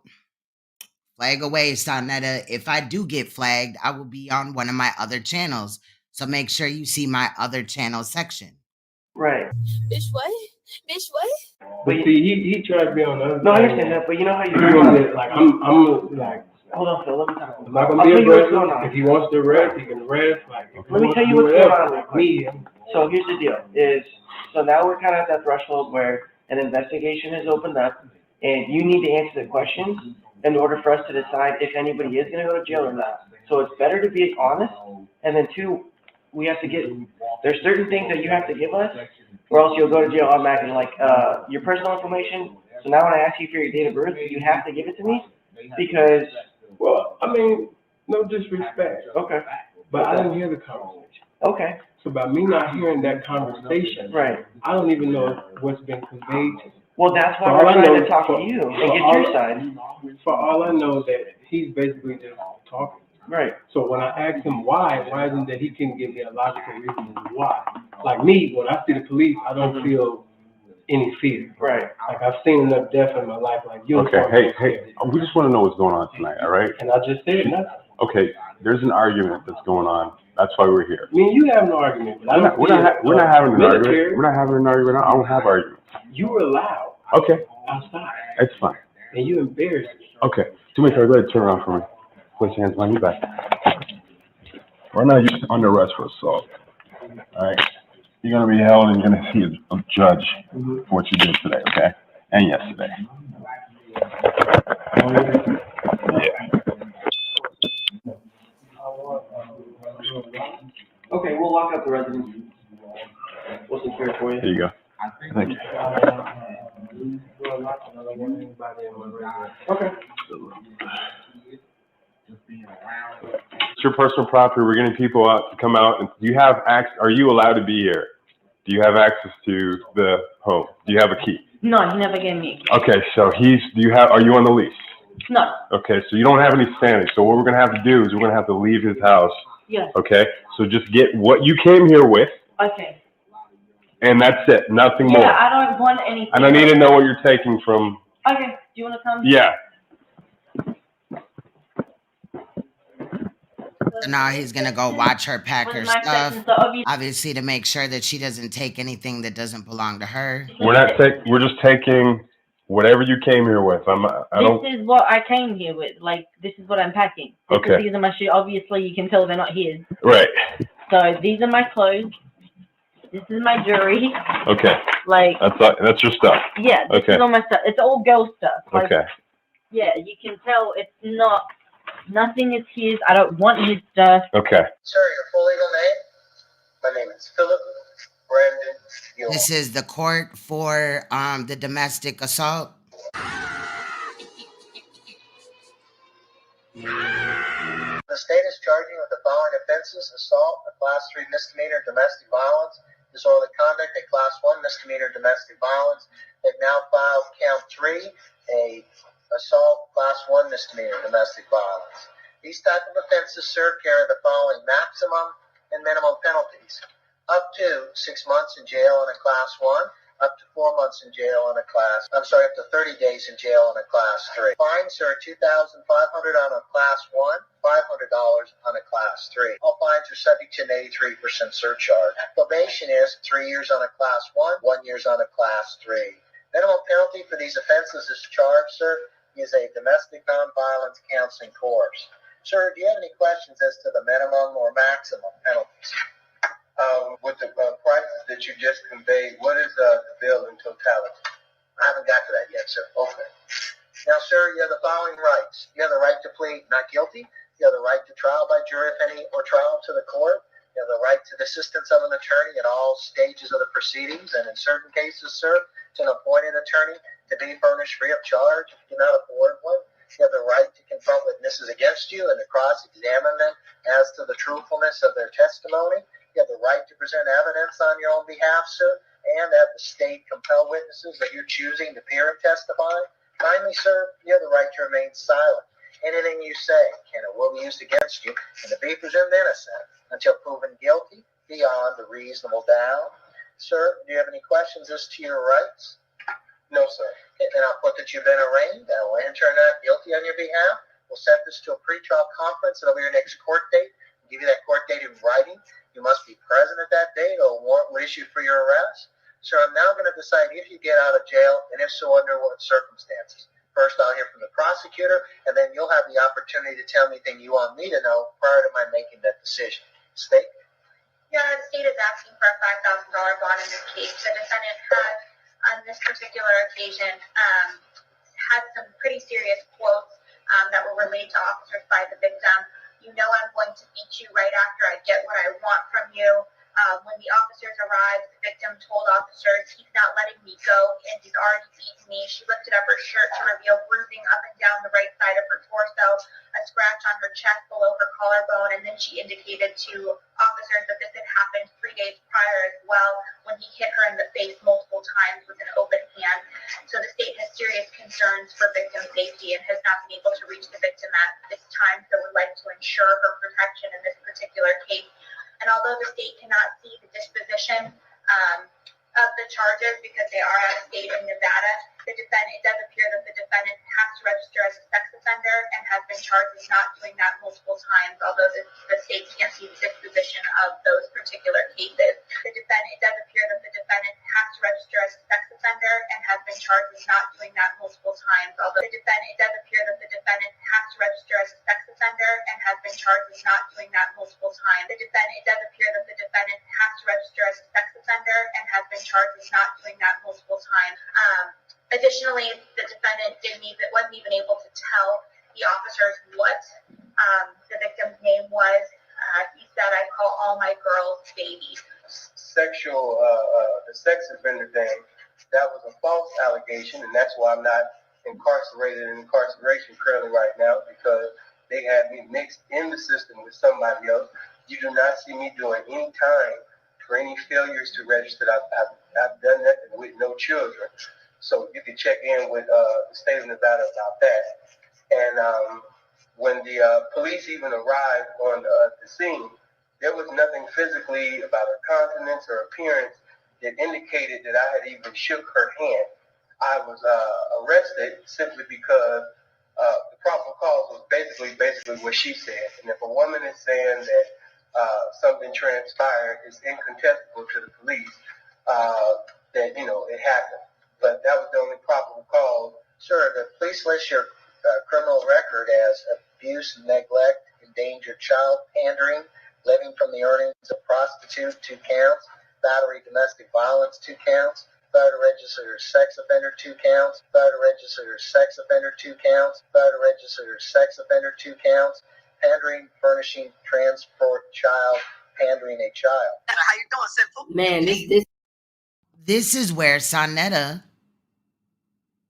Flag away, Sanetta. If I do get flagged, I will be on one of my other channels. So make sure you see my other channel section. right. Bitch, what? Bitch, what? But see, he tried to be on the other side. No, I understand that, but you know how you, Like, I'm like, hold on, Phil, let me talk. I'm not I'll gonna be tell you what's going aggressive. on. If he wants to arrest, he can arrest. Like, if he Let me wants tell to you do what's going whatever, on real quick. me, So here's the deal, so now we're kind of at that threshold where an investigation has opened up, and you need to answer the questions in order for us to decide if anybody is gonna go to jail or not. So it's better to be honest, and then two, we have to there's certain things that you have to give us, or else you'll go to jail automatically, like, your personal information. So now when I ask you for your date of birth, you have to give it to me, because, well, I mean, no disrespect. okay. But I didn't hear the conversation. Okay. So by me not hearing that conversation, Right. I don't even know what's been conveyed to me. Well, that's why For we're all I trying know- to talk for- to you and for get all- your side. For all I know, that he's basically just talking. Right. So when I asked him why isn't that he couldn't give me a logical reason as to why? Like me, when I see the police, I don't feel any fear. Right. Like I've seen enough death in my life. Like you. Okay, hey, we just want to know what's going on tonight, all right? And I just said nothing. Okay, there's an argument that's going on. That's why we're here. Me and you have no argument. But I don't We're not having an military. argument. We're not having an argument. I don't have arguments. You were loud Okay, outside, it's fine. and you embarrassed me. Okay, do me a favor. Go ahead and turn around for me. Place your hands behind your back. Right now, you're under arrest for assault. All right? You're going to be held and you're going to see a judge for what you did today, okay? And yesterday. Yeah. Okay, we'll lock up the residence. We'll secure it for you. Here you go. Thank you. Okay. It's your personal property. We're getting people out to come out. And do you have access? Are you allowed to be here? Do you have access to the home? Do you have a key? No, he never gave me a key. Okay, so are you on the lease? No. Okay, so you don't have any standing. So what we're going to have to do is we're going to have to leave his house. Yes. Okay, so just get what you came here with, Okay. and that's it. Nothing more. Yeah, I don't want anything. And I need to know what you're taking from. Okay. Do you want to come? Yeah. So now he's going to go watch her pack her With my stuff, section, so obviously to make sure that she doesn't take anything that doesn't belong to her. We're just taking whatever you came here with. This is what I came here with. Like, this is what I'm packing. Okay. These are my shoes. Obviously, you can tell they're not his. Right. So these are my clothes. This is my jewelry. Okay. Like, That's your stuff. yeah, this Okay. is all my stuff. It's all girl stuff. Like, Okay. yeah, you can tell it's not, nothing is his. I don't want his stuff. Okay. Sir, your full legal name? My name is Philip Brandon Gilmore. This is the court for the domestic assault. The state is charging with the following offenses: assault, a class 3 misdemeanor, domestic violence, disorderly conduct, a class 1 misdemeanor, domestic violence. They've now filed count 3, a assault, class 1 misdemeanor, domestic violence. These type of offenses, sir, carry the following maximum and minimum penalties: up to 6 months in jail in a class 1, up to 4 months in jail in a class, up to 30 days in jail in a class 3. Fine, sir, $2,500 on a class 1, $500 on a class 3. All fines are subject to an 83% surcharge. Probation is 3 years on a class 1, 1 year on a class 3. Minimum penalty for these offenses is charged, sir, is a domestic nonviolence counseling course. Sir, do you have any questions as to the minimum or maximum penalties? With the prices that you just conveyed, what is the bill in totality? I haven't got to that yet, sir. Okay. Now, sir, you have the following rights. You have the right to plead not guilty. You have the right to trial by jury, if any, or trial to the court. You have the right to the assistance of an attorney at all stages of the proceedings, and in certain cases, sir, to an appointed attorney to be furnished free of charge if you cannot afford one. You have the right to confront witnesses against you and to cross-examine them as to the truthfulness of their testimony. You have the right to present evidence on your own behalf, sir, and that the state compel witnesses that you're choosing to appear and testify. Finally, sir, you have the right to remain silent. Anything you say can or will be used against you and to be presumed innocent until proven guilty beyond a reasonable doubt. Sir, do you have any questions as to your rights? No, sir. And I'll put that you've been arraigned. I will enter not guilty on your behalf. We'll set this to a pretrial conference. It'll be your next court date. We'll give you that court date in writing. You must be present at that date or a warrant will issue for your arrest. Sir, I'm now going to decide if you get out of jail and if so, under what circumstances. First, I'll hear from the prosecutor, and then you'll have the opportunity to tell me anything you want me to know prior to my making that decision. State? Yeah, the state is asking for a $5,000 bond in this case. The defendant has, on this particular occasion, had some pretty serious quotes that were relayed to officers by the victim. You know I'm going to beat you right after I get what I want from you. When the officers arrived, the victim told officers, he's not letting me go, and he's already beaten me. She lifted up her shirt to reveal bruising up and down the right side of her torso, a scratch on her chest below her collarbone, and then she indicated to officers that this had happened 3 days prior as well, when he hit her in the face multiple times with an open hand. So the state has serious concerns for victim safety and has not been able to reach the victim at this time, so would like to ensure her protection in this particular case. And although the state cannot see the disposition of the charges because they are out of state in Nevada, it does appear that the defendant has to register as a sex offender and has been charged with not doing that multiple times, although the state can't see the disposition of those particular cases. It does appear that the defendant has to register as a sex offender and has been charged with not doing that multiple times, although it does appear that the defendant has to register as a sex offender and has been charged with not doing that multiple times. It does appear that the defendant has to register as a sex offender and has been charged with not doing that multiple times. Additionally, the defendant wasn't even able to tell the officers what the victim's name was. He said, "I call all my girls baby." The sex offender thing, that was a false allegation, and that's why I'm not incarcerated in incarceration currently right now, because they had me mixed in the system with somebody else. You do not see me doing any time for any failures to register. I've done that with no children. So you can check in with the state of Nevada about that. And when the police even arrived on the scene, there was nothing physically about her countenance or appearance that indicated that I had even shook her hand. I was arrested simply because the probable cause was basically what she said. And if a woman is saying that something transpired, it's incontestable to the police that, it happened. But that was the only probable cause. Sir, the police list your criminal record as abuse, neglect, endangered child, pandering, living from the earnings of prostitute, 2 counts, battery, domestic violence, 2 counts, failure to register as sex offender, 2 counts, failure to register as sex offender, 2 counts, failure to register as sex offender, 2 counts, pandering, furnishing, transport, child, pandering a child. How you doing, Sinful? Man, This is where Sanetta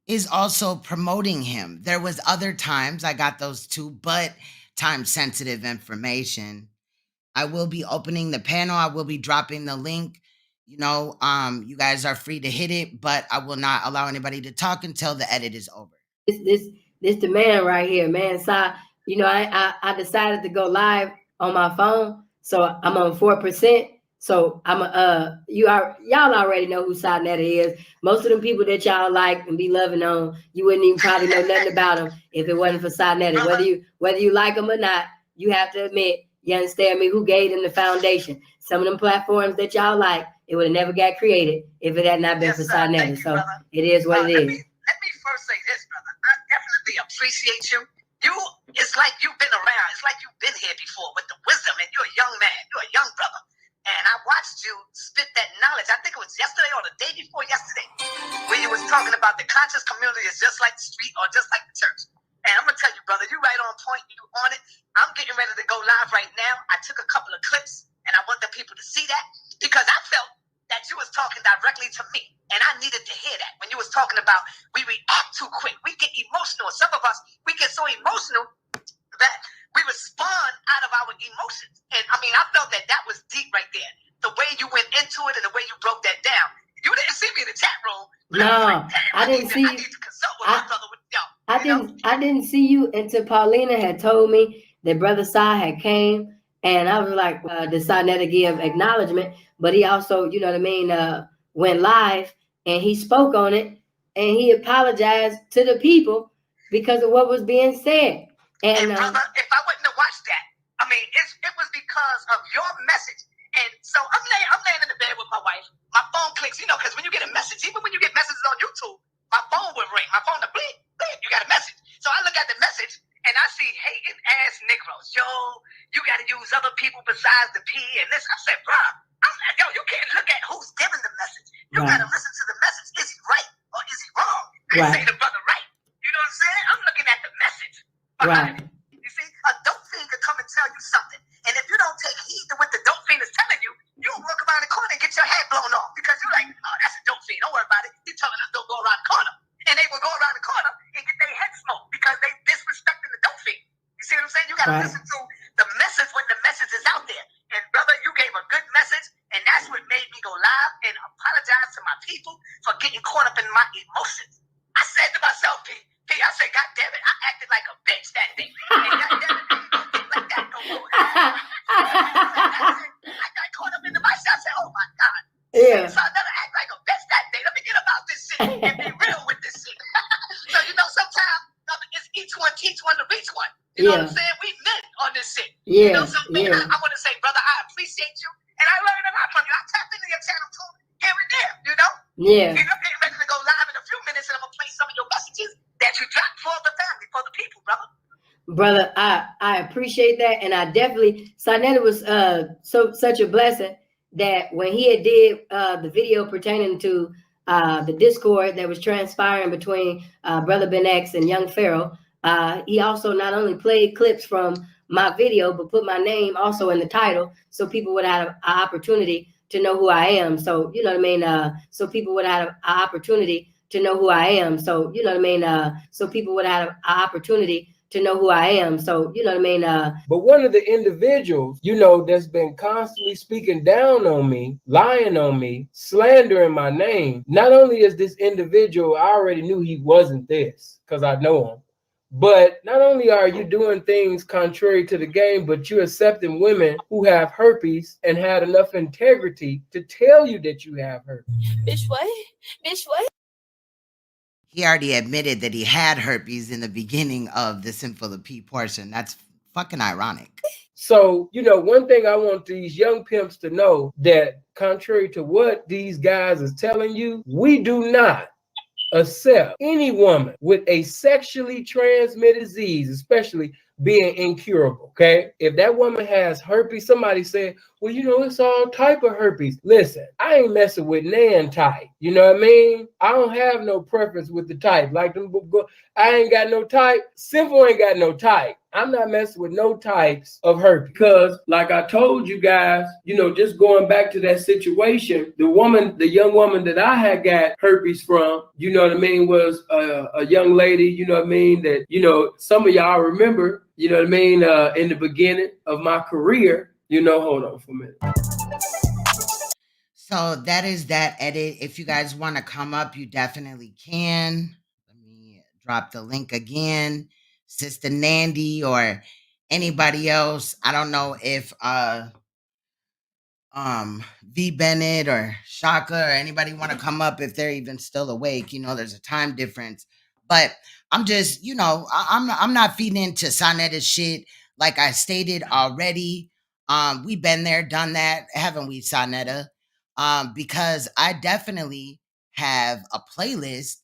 is also promoting him. There was other times I got those too, but time-sensitive information. I will be opening the panel. I will be dropping the link. You guys are free to hit it, but I will not allow anybody to talk until the edit is over. This the man right here, man. So, I decided to go live on my phone, so I'm on 4%. So y'all already know who Sanetta is. Most of them people that y'all like and be loving on, you wouldn't even probably know nothing about them if it wasn't for Sanetta. Whether you like them or not, you have to admit, you understand me, who gave them the foundation. Some of them platforms that y'all like, it would have never got created if it had not been for Sanetta. So it is what it is. Let me first say this, brother. I definitely appreciate you. It's like you've been around. It's like you've been here before with the wisdom, and you're a young man. You're a young brother. And I watched you spit that knowledge. I think it was yesterday or the day before yesterday, where you was talking about the conscious community is just like the street or just like the church. And I'm going to tell you, brother, you right on point. You on it. I'm getting talking directly to me. And I needed to hear that when you was talking about we react too quick. We get emotional. Some of us, we get so emotional that we respond out of our emotions. And I mean, I felt that that was deep right there. The way you went into it and the way you broke that down. You didn't see me in the chat room. No, I didn't see. I need to consult with my brother. I didn't see you until Paulina had told me that Brother Sai had came, and I was like, did Sanetta give acknowledgement? But he also, you know what I mean, went live and he spoke on it and he apologized to the people because of what was being said. And brother, if I wouldn't have watched that, I mean, it was because of your message. And so I'm laying in the bed with my wife. My phone clicks, you know, because when you get a message, even when you get messages on YouTube, my phone would ring. My phone would bleep, bleep, you got a message. So I look at the message and I see hating ass Negroes. Yo, you got to use other people besides the P and this. I said, bro, yo, you can't look at who's giving the message. You got to listen to the message. Is he right or is he wrong? I say the brother right. You know what I'm saying? I'm looking at the message. Right. You see, a dope fiend could come and tell you something. And if you don't take heed to what the dope fiend is telling you, you'll walk around the corner and get your head blown off because you're like, oh, that's a dope fiend. Don't worry about it. He's telling us don't go around the corner. And they will go around the corner and get their head smoked because they disrespecting the dope fiend. You see what I'm saying? You got to listen to the message when the message is out there. And brother, you gave a good message, and that's what made me go live and apologize to my people for getting caught up in my emotions. I said to myself, I said, God damn it, I acted like a bitch that day. And God damn it, I don't think like that no more. I got caught up in the myself. I said, oh my God. Yeah. So I never act like a bitch that day. Let me get about this shit and be real with this shit. So, you know, sometimes it's each one teach one to reach one. You know what I'm saying? We men on this shit. Yeah. You know, so man, I want to say, brother, I appreciate you. And I learned a lot from you. I tapped into your channel too, here and there, you know? Yeah. You're getting ready to go live in a few minutes and I'm going to play some of your messages that you dropped for the family, for the people, brother. Brother, I appreciate that, and I definitely Sanetta was such a blessing that when he had did the video pertaining to the discord that was transpiring between Brother Ben X and Young Pharaoh, he also not only played clips from my video but put my name also in the title so people would have an opportunity to know who I am. So you know what I mean. So people would have an opportunity to know who I am. So you know what I mean. So people would have an opportunity to know who I am. So, you know what I mean? But one of the individuals, you know, that's been constantly speaking down on me, lying on me, slandering my name. Not only is this individual, I already knew he wasn't this because I know him. But not only are you doing things contrary to the game, but you're accepting women who have herpes and had enough integrity to tell you that you have herpes. Bitch, what? Bitch, what? He already admitted that he had herpes in the beginning of the Sinful P portion. That's fucking ironic. So, you know, one thing I want these young pimps to know that contrary to what these guys is telling you, we do not accept any woman with a sexually transmitted disease, especially being incurable, okay? If that woman has herpes, somebody said, well, you know, it's all type of herpes. Listen, I ain't messing with nan type. You know what I mean? I don't have no preference with the type. Like them, I ain't got no type. Sinful ain't got no type. I'm not messing with no types of herpes because, like I told you guys, you know, just going back to that situation, the young woman that I had got herpes from, you know what I mean, was a young lady, you know what I mean, that, you know, some of y'all remember, you know what I mean, in the beginning of my career, you know, hold on for a minute. So that is that edit. If you guys want to come up, you definitely can. Let me drop the link again. Sister Nandy or anybody else. I don't know if V Bennett or Shaka or anybody want to come up if they're even still awake. You know, there's a time difference. But I'm just, you know, I'm not feeding into Sanetta's shit. Like I stated already. We've been there, done that, haven't we, Sanetta? Because I definitely have a playlist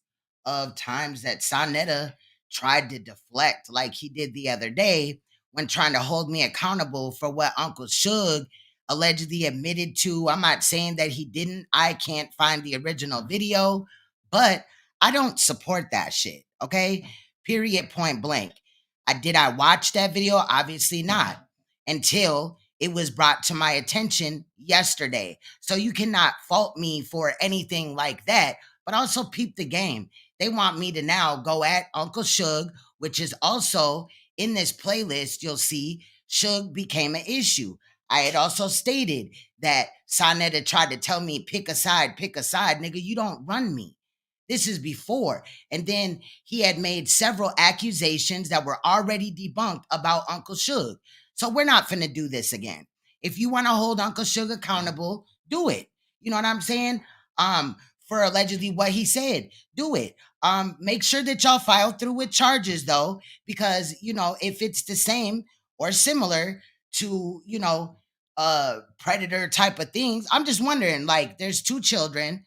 of times that Sanetta tried to deflect like he did the other day when trying to hold me accountable for what Uncle Suge allegedly admitted to. I'm not saying that he didn't. I can't find the original video, but I don't support that shit, okay? Period, point blank. Did I watch that video? Obviously not. Until it was brought to my attention yesterday. So you cannot fault me for anything like that, but also peep the game. They want me to now go at Uncle Suge, which is also in this playlist. You'll see Suge became an issue. I had also stated that Sanetta tried to tell me, pick a side, nigga, you don't run me. This is before. And then he had made several accusations that were already debunked about Uncle Suge. So we're not finna do this again. If you want to hold Uncle Suge accountable, do it. You know what I'm saying? For allegedly what he said, do it. Make sure that y'all file through with charges though, because, you know, if it's the same or similar to, you know, predator type of things, I'm just wondering, like, there's 2 children.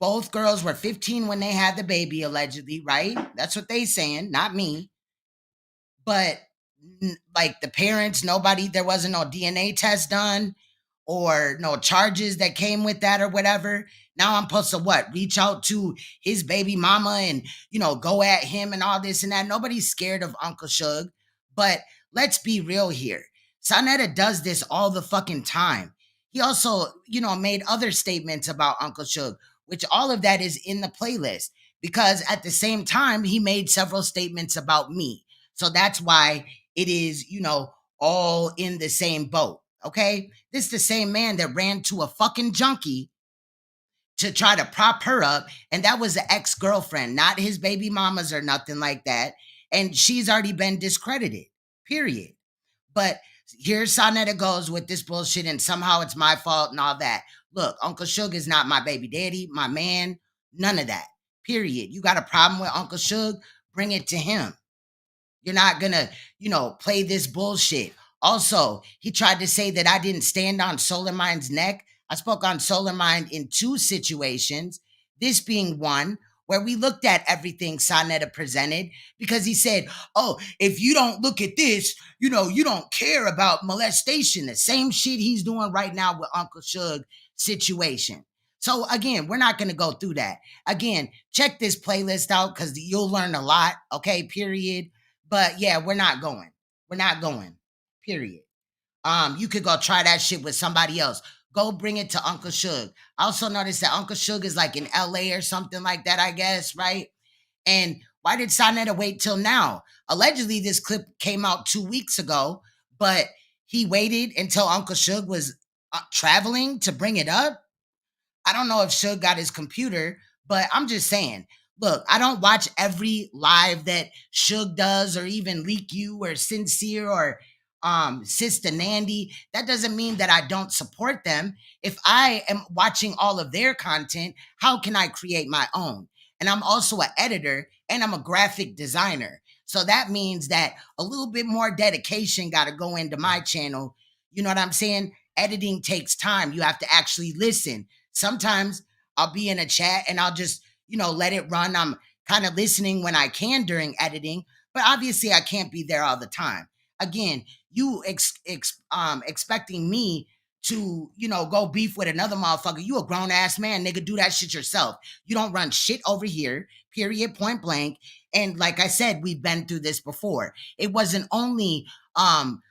Both girls were 15 when they had the baby, allegedly, right? That's what they saying, not me. But like the parents, nobody, there wasn't no DNA test done or no charges that came with that or whatever. Now I'm supposed to what? Reach out to his baby mama and, you know, go at him and all this and that. Nobody's scared of Uncle Suge. But let's be real here. Sanetta does this all the fucking time. He also, you know, made other statements about Uncle Suge, which all of that is in the playlist, because at the same time, he made several statements about me. So that's why it is, you know, all in the same boat. Okay. This is the same man that ran to a fucking junkie to try to prop her up. And that was an ex-girlfriend, not his baby mamas or nothing like that. And she's already been discredited, period. But here Sanetta goes with this bullshit and somehow it's my fault and all that. Look, Uncle Suge is not my baby daddy, my man, none of that, period. You got a problem with Uncle Suge, bring it to him. You're not gonna, you know, play this bullshit. Also, he tried to say that I didn't stand on Solar Mind's neck. I spoke on Solar Mind in 2 situations, this being one where we looked at everything Sanetta presented, because he said, oh, if you don't look at this, you know, you don't care about molestation. The same shit he's doing right now with Uncle Suge situation. So again, we're not going to go through that. Again, check this playlist out because you'll learn a lot, okay, period. But yeah, we're not going. We're not going, period. You could go try that shit with somebody else. Go bring it to Uncle Suge. I also noticed that Uncle Suge is like in LA or something like that, I guess, right? And why did Sanetta wait till now? Allegedly, this clip came out 2 weeks ago, but he waited until Uncle Suge was traveling to bring it up. I don't know if Suge got his computer, but I'm just saying, look, I don't watch every live that Suge does or even Leak You or Sincere or Sister Nandy. That doesn't mean that I don't support them. If I am watching all of their content, how can I create my own? And I'm also an editor and I'm a graphic designer. So that means that a little bit more dedication got to go into my channel. You know what I'm saying? Editing takes time. You have to actually listen. Sometimes I'll be in a chat and I'll just, you know, let it run. I'm kind of listening when I can during editing, but obviously I can't be there all the time. Again, you expecting me to, you know, go beef with another motherfucker. You a grown ass man, nigga, do that shit yourself. You don't run shit over here, period, point blank. And like I said, we've been through this before. It wasn't only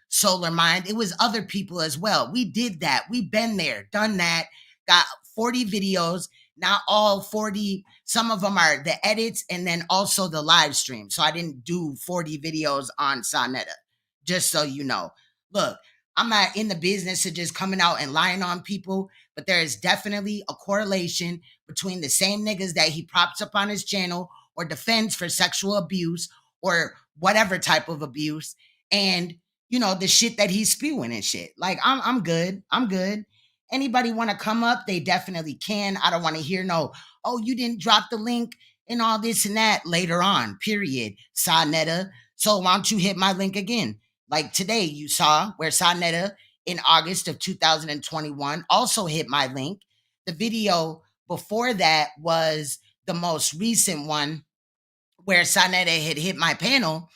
Solar Mind, it was other people as well. We did that. We've been there, done that, got 40 videos. Not all 40, some of them are the edits and then also the live stream. So I didn't do 40 videos on Sanetta, just so you know. Look, I'm not in the business of just coming out and lying on people, but there is definitely a correlation between the same niggas that he props up on his channel or defends for sexual abuse or whatever type of abuse and, you know, the shit that he's spewing and shit. Like, I'm good. I'm good. Anybody want to come up, they definitely can. I don't want to hear no, oh, you didn't drop the link and all this and that later on, period, Sanetta. So why don't you hit my link again? Like today you saw where Sanetta in August of 2021 also hit my link. The video before that was the most recent one where Sanetta had hit my panel.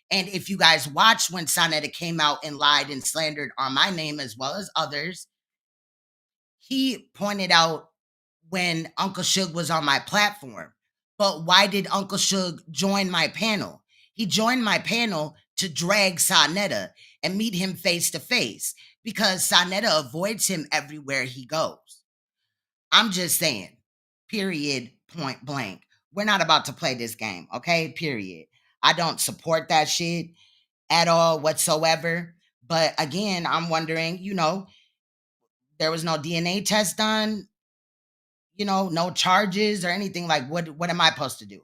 And if you guys watched when Sanetta came out and lied and slandered on my name as well as others, he pointed out when Uncle Suge was on my platform. But why did Uncle Suge join my panel? He joined my panel to drag Sanetta and meet him face to face because Sanetta avoids him everywhere he goes. I'm just saying, period, point blank. We're not about to play this game, okay? Period. I don't support that shit at all whatsoever. But again, I'm wondering, there was no DNA test done, no charges or anything. Like, what am I supposed to do?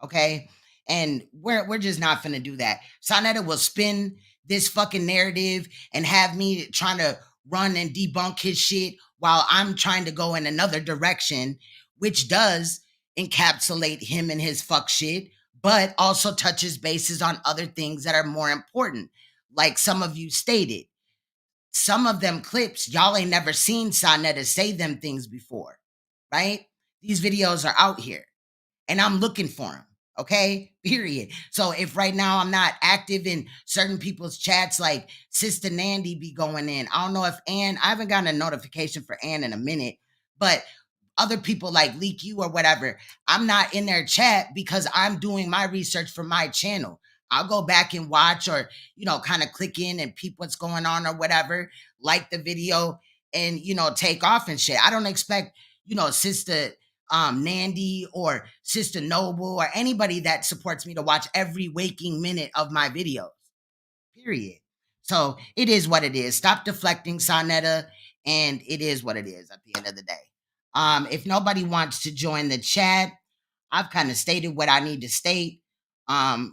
Okay. And we're just not finna do that. Sanetta will spin this fucking narrative and have me trying to run and debunk his shit while I'm trying to go in another direction, which does encapsulate him and his fuck shit, but also touches bases on other things that are more important. Like some of you stated, some of them clips, y'all ain't never seen Sanetta say them things before, right? These videos are out here and I'm looking for them. Okay, period. So if right now I'm not active in certain people's chats, like Sister Nandy be going in. I don't know if I haven't gotten a notification for Ann in a minute, but other people like Leak You or whatever, I'm not in their chat because I'm doing my research for my channel. I'll go back and watch or, kind of click in and peep what's going on or whatever, like the video and, take off and shit. I don't expect, Sister Nandy or Sister Noble or anybody that supports me to watch every waking minute of my videos, period. So it is what it is. Stop deflecting, Sanetta, and it is what it is at the end of the day. If nobody wants to join the chat, I've kind of stated what I need to state.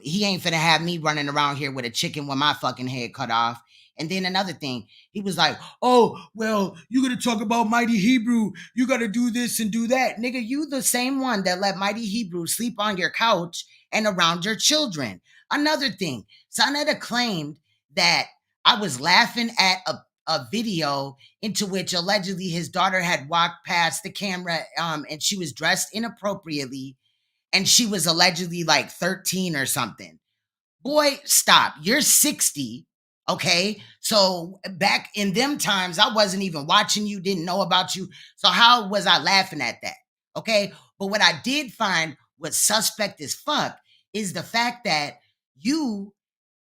He ain't finna have me running around here with a chicken with my fucking head cut off. And then another thing, he was like, oh, well, you got to talk about Mighty Hebrew. You got to do this and do that. Nigga, you the same one that let Mighty Hebrew sleep on your couch and around your children. Another thing, Sanetta claimed that I was laughing at a video into which allegedly his daughter had walked past the camera and she was dressed inappropriately and she was allegedly like 13 or something. Boy, stop. You're 60. Okay. So back in them times, I wasn't even watching you, didn't know about you. So how was I laughing at that? Okay. But what I did find was suspect as fuck is the fact that you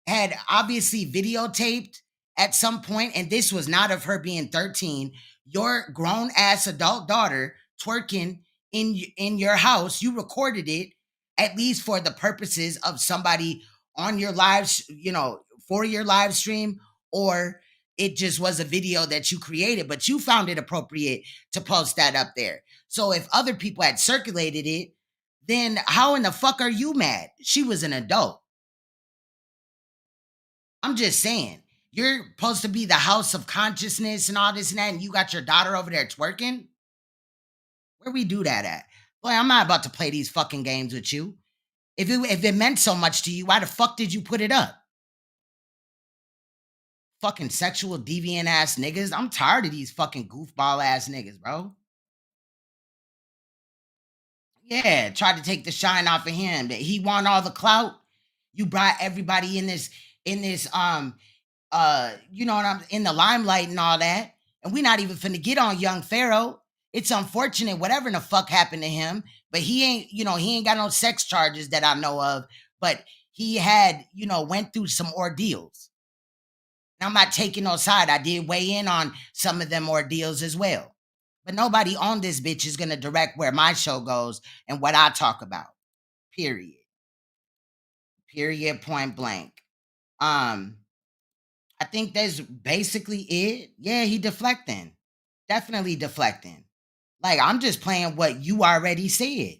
had obviously videotaped at some point, and this was not of her being 13, your grown ass adult daughter twerking in your house. You recorded it at least for the purposes of somebody on your live, for your live stream, or it just was a video that you created, but you found it appropriate to post that up there. So if other people had circulated it, then how in the fuck are you mad? She was an adult. I'm just saying, you're supposed to be the house of consciousness and all this and that, and you got your daughter over there twerking? Where we do that at? Boy, I'm not about to play these fucking games with you. If it meant so much to you, why the fuck did you put it up? Fucking sexual deviant ass niggas. I'm tired of these fucking goofball ass niggas, bro. Yeah, tried to take the shine off of him. That he want all the clout. You brought everybody in this, in the limelight and all that. And we're not even finna get on young Pharaoh. It's unfortunate, whatever the fuck happened to him, but he ain't got no sex charges that I know of, but he had, went through some ordeals. And I'm not taking no side. I did weigh in on some of them ordeals as well. But nobody on this bitch is gonna direct where my show goes and what I talk about. Period. Period, point blank. I think that's basically it. Yeah, he deflecting. Definitely deflecting. Like, I'm just playing what you already said.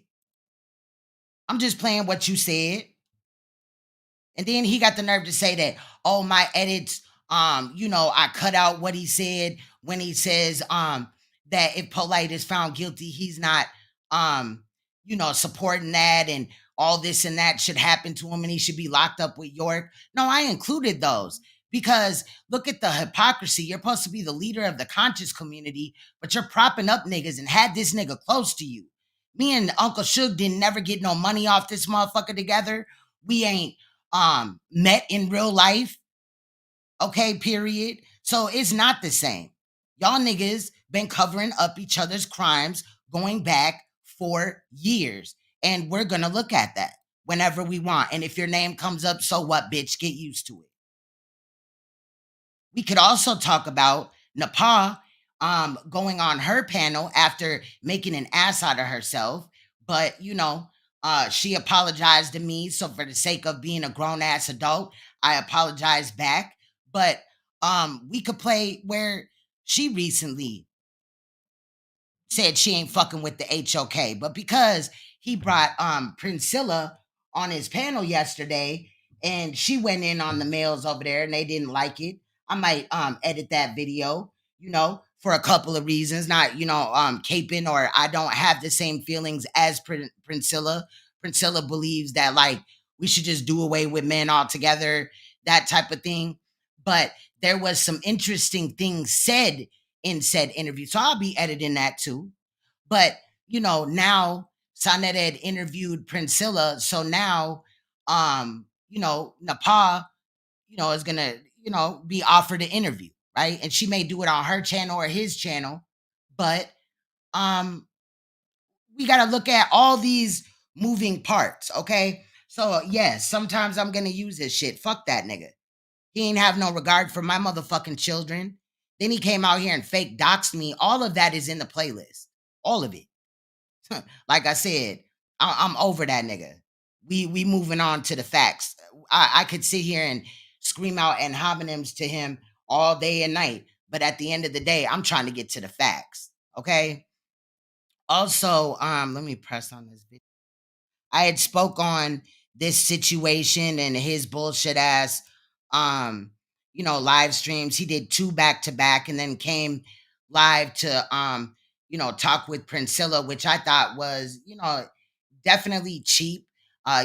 I'm just playing what you said. And then he got the nerve to say that, oh, my edits, I cut out what he said when he says that if POLIGHT is found guilty, he's not, supporting that and all this and that should happen to him and he should be locked up with York. No, I included those. Because look at the hypocrisy. You're supposed to be the leader of the conscious community, but you're propping up niggas and had this nigga close to you. Me and Uncle Suge didn't never get no money off this motherfucker together. We ain't met in real life. Okay, period. So it's not the same. Y'all niggas been covering up each other's crimes going back for years. And we're gonna look at that whenever we want. And if your name comes up, so what, bitch? Get used to it. We could also talk about Nepal going on her panel after making an ass out of herself. But, she apologized to me. So for the sake of being a grown ass adult, I apologize back. But we could play where she recently said she ain't fucking with the HOK. But because he brought Priscilla on his panel yesterday and she went in on the males over there and they didn't like it, I might edit that video, for a couple of reasons. Not, caping, or I don't have the same feelings as Priscilla. Priscilla believes that like we should just do away with men altogether, that type of thing. But there was some interesting things said in said interview. So I'll be editing that too. But, now Sanetta had interviewed Priscilla. So now, Nepal, is going to, be offered an interview, right? And she may do it on her channel or his channel. But we got to look at all these moving parts, okay? So, yes, sometimes I'm going to use this shit. Fuck that nigga. He ain't have no regard for my motherfucking children. Then he came out here and fake doxed me. All of that is in the playlist. All of it. Like I said, I'm over that nigga. We moving on to the facts. I could sit here and scream out and homonyms to him all day and night. But at the end of the day, I'm trying to get to the facts. Okay. Also, let me press on this video. I had spoke on this situation and his bullshit ass live streams. He did 2 back-to-back and then came live to talk with Priscilla, which I thought was, definitely cheap.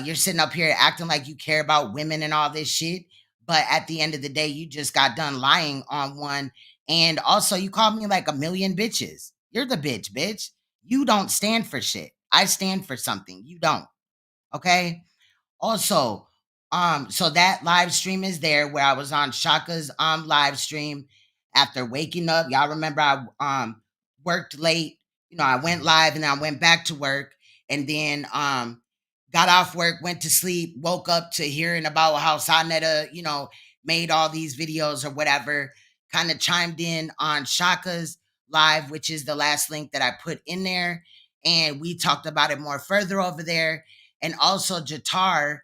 You're sitting up here acting like you care about women and all this shit, but at the end of the day, you just got done lying on one. And also, you called me like a million bitches. You're the bitch. You don't stand for shit. I stand for something. You don't. Okay. Also, so that live stream is there where I was on Shaka's live stream after waking up. Y'all remember I worked late. I went live and then I went back to work and then got off work, went to sleep, woke up to hearing about how Sanetta, made all these videos or whatever. Kind of chimed in on Shaka's live, which is the last link that I put in there. And we talked about it more further over there. And also Jatar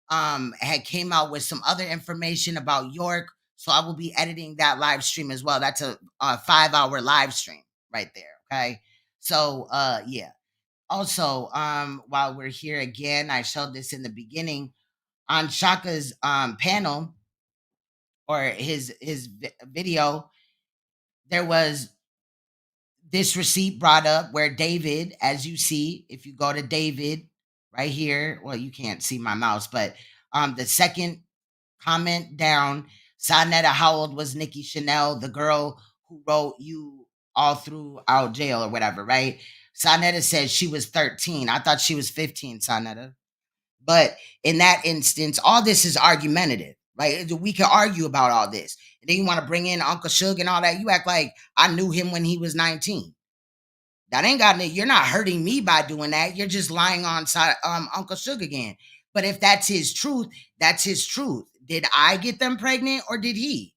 had came out with some other information about York. So I will be editing that live stream as well. That's a 5-hour live stream right there. Okay. So yeah. Also, while we're here again, I showed this in the beginning on Shaka's panel or his video. There was this receipt brought up where David, as you see, if you go to David right here, well, you can't see my mouse, but the second comment down, Sanetta, how old was Nikki Chanel, the girl who wrote you all through our jail or whatever, right? Sanetta says she was 13. I thought she was 15, Sanetta. But in that instance, all this is argumentative. Like, we can argue about all this. And then you want to bring in Uncle Suge and all that. You act like I knew him when he was 19. That ain't got you're not hurting me by doing that. You're just lying on Uncle Suge again. But if that's his truth, that's his truth. Did I get them pregnant or did he?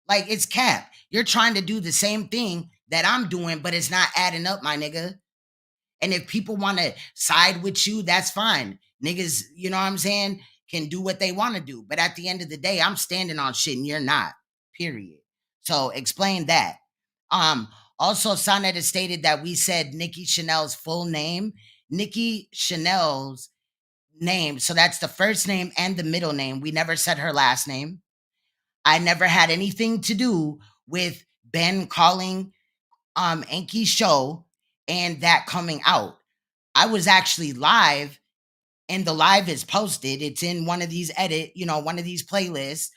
Like, it's cap. You're trying to do the same thing that I'm doing, but it's not adding up, my nigga. And if people want to side with you, that's fine. Niggas, you know what I'm saying, can do what they want to do. But at the end of the day, I'm standing on shit and you're not, period. So explain that. Also, Sanetta stated that we said Nikki Chanel's full name. Nikki Chanel's name, so that's the first name and the middle name. We never said her last name. I never had anything to do with Ben calling ANKH's show and that coming out. I was actually live, and the live is posted. It's in one of these one of these playlists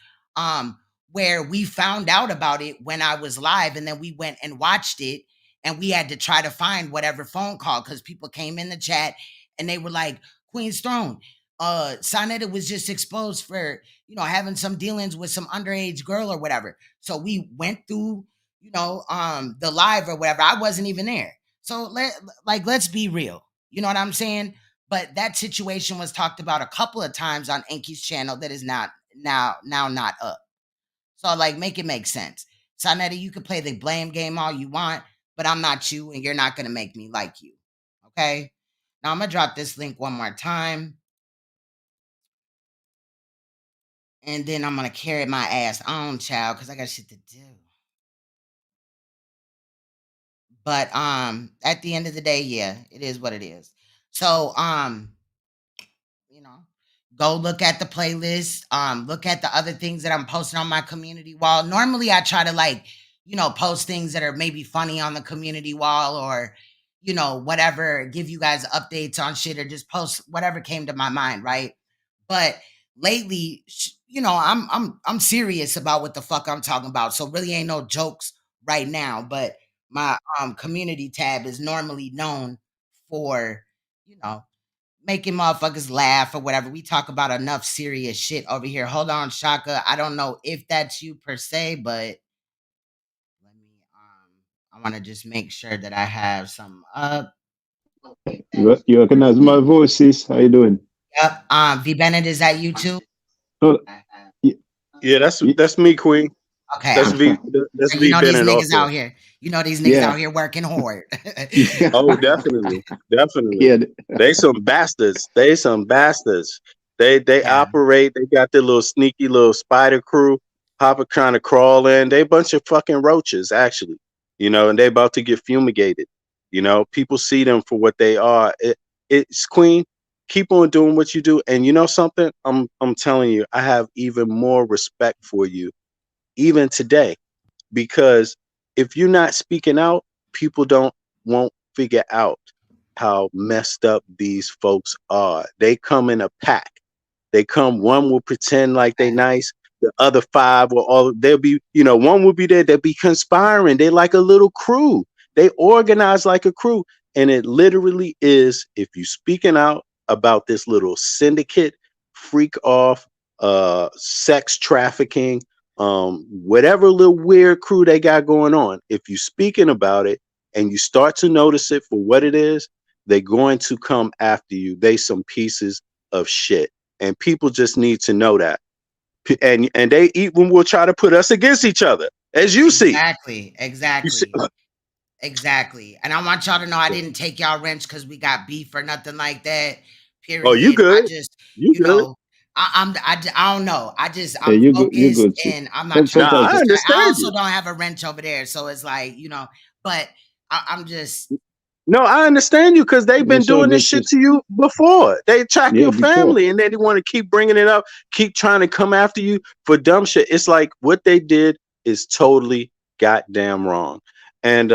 where we found out about it when I was live, and then we went and watched it, and we had to try to find whatever phone call because people came in the chat and they were like, Queen's Throne, Sanetta was just exposed for, having some dealings with some underage girl or whatever. So we went through, the live or whatever. I wasn't even there. So let's be real. You know what I'm saying? But that situation was talked about a couple of times on ANKH's channel that is not now not up. So like, make it make sense. Sanetta, you can play the blame game all you want, but I'm not you, and you're not gonna make me like you. Okay. Now I'm gonna drop this link one more time, and then I'm gonna carry my ass on, child, because I got shit to do. But at the end of the day, yeah, it is what it is. So you know, go look at the playlist, look at the other things that I'm posting on my community wall. Normally I try to like, post things that are maybe funny on the community wall, or whatever, give you guys updates on shit, or just post whatever came to my mind, right? But lately, I'm serious about what the fuck I'm talking about. So really ain't no jokes right now, but my community tab is normally known for, making motherfuckers laugh or whatever. We talk about enough serious shit over here. Hold on, Shaka. I don't know if that's you per se, but I want to just make sure that I have some up. You recognize my voice, sis? How you doing? Yep. V Bennett, is that you too? Oh, Yeah, that's me, Queen. Okay. That's V. That's So V these Bennett niggas also. out here. These niggas out here working hard. Oh, definitely. Yeah. They some bastards. They operate. They got their little sneaky little spider crew. Papa trying to crawl in. They a bunch of fucking roaches, actually. And they about to get fumigated. People see them for what they are. It's Queen. Keep on doing what you do. And you know something? I'm telling you, I have even more respect for you, even today, because if you're not speaking out, people won't figure out how messed up these folks are. They come in a pack. One will pretend like they nice. The other five they'll be, one will be there. They'll be conspiring. They like a little crew. They organize like a crew. And it literally is, if you speaking out about this little syndicate, freak off, sex trafficking, whatever little weird crew they got going on, if you speaking about it and you start to notice it for what it is, they're going to come after you. They some pieces of shit. And people just need to know that. And they even will try to put us against each other, as you see. Exactly. And I want y'all to know I didn't take y'all wrench because we got beef or nothing like that. Period. Oh, you good. I just, you good. I don't know. I'm you focused good, and I'm not trying I to. understand I also you. don't have a wrench over there, so it's like but I'm just. No, I understand you because they've been doing this shit to you before. They track your family and then they want to keep bringing it up, keep trying to come after you for dumb shit. It's like what they did is totally goddamn wrong. And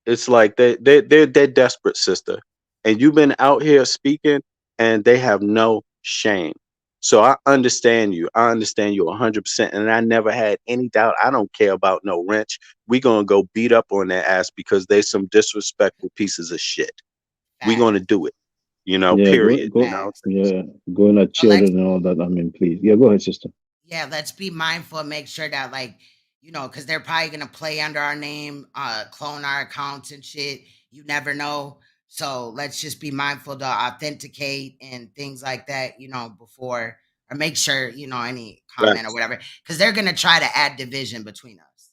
it's like they're desperate, sister. And you've been out here speaking and they have no shame. So I understand you. I understand you 100%. And I never had any doubt. I don't care about no wrench. We gonna go beat up on their ass because they some disrespectful pieces of shit. We gonna do it. Period. Going at children and all that. I mean, please. Yeah, go ahead, sister. Yeah, let's be mindful and make sure that because they're probably gonna play under our name, clone our accounts and shit. You never know. So let's just be mindful to authenticate and things like that, before, or make sure, any comment or whatever, because they're going to try to add division between us.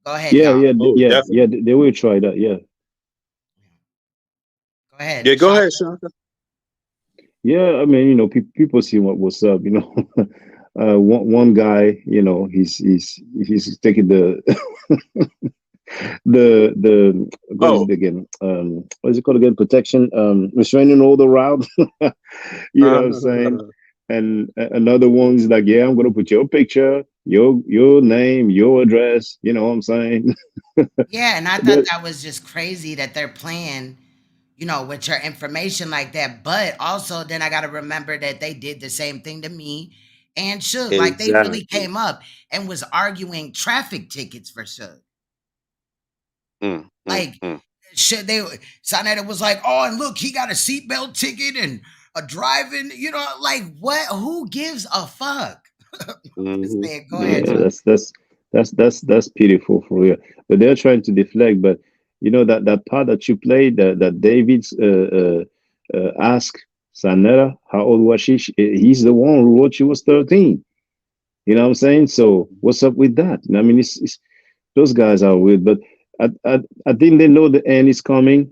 Go ahead, y'all. They will try that. Yeah. Go ahead. Yeah, go ahead, Shaka. Yeah, I mean, people see what's up, one guy, he's taking the what is it again? What is it called again? Protection, restraining order route. You know what I'm saying? And another one's like, yeah, I'm gonna put your picture, your name, your address. You know what I'm saying? Yeah, and I thought that was just crazy that they're playing, with your information like that. But also, then I got to remember that they did the same thing to me and Suge. Exactly. Like they really came up and was arguing traffic tickets for Suge. Should they? Sanetta was like, "Oh, and look, he got a seatbelt ticket and a driving." Like what? Who gives a fuck? Go ahead. That's pitiful for real. But they're trying to deflect. But that part that you played, that David's asked Sanetta how old was she? He's the one who wrote she was 13. You know what I'm saying? So what's up with that? I mean, it's those guys are weird, but I think they know the end is coming,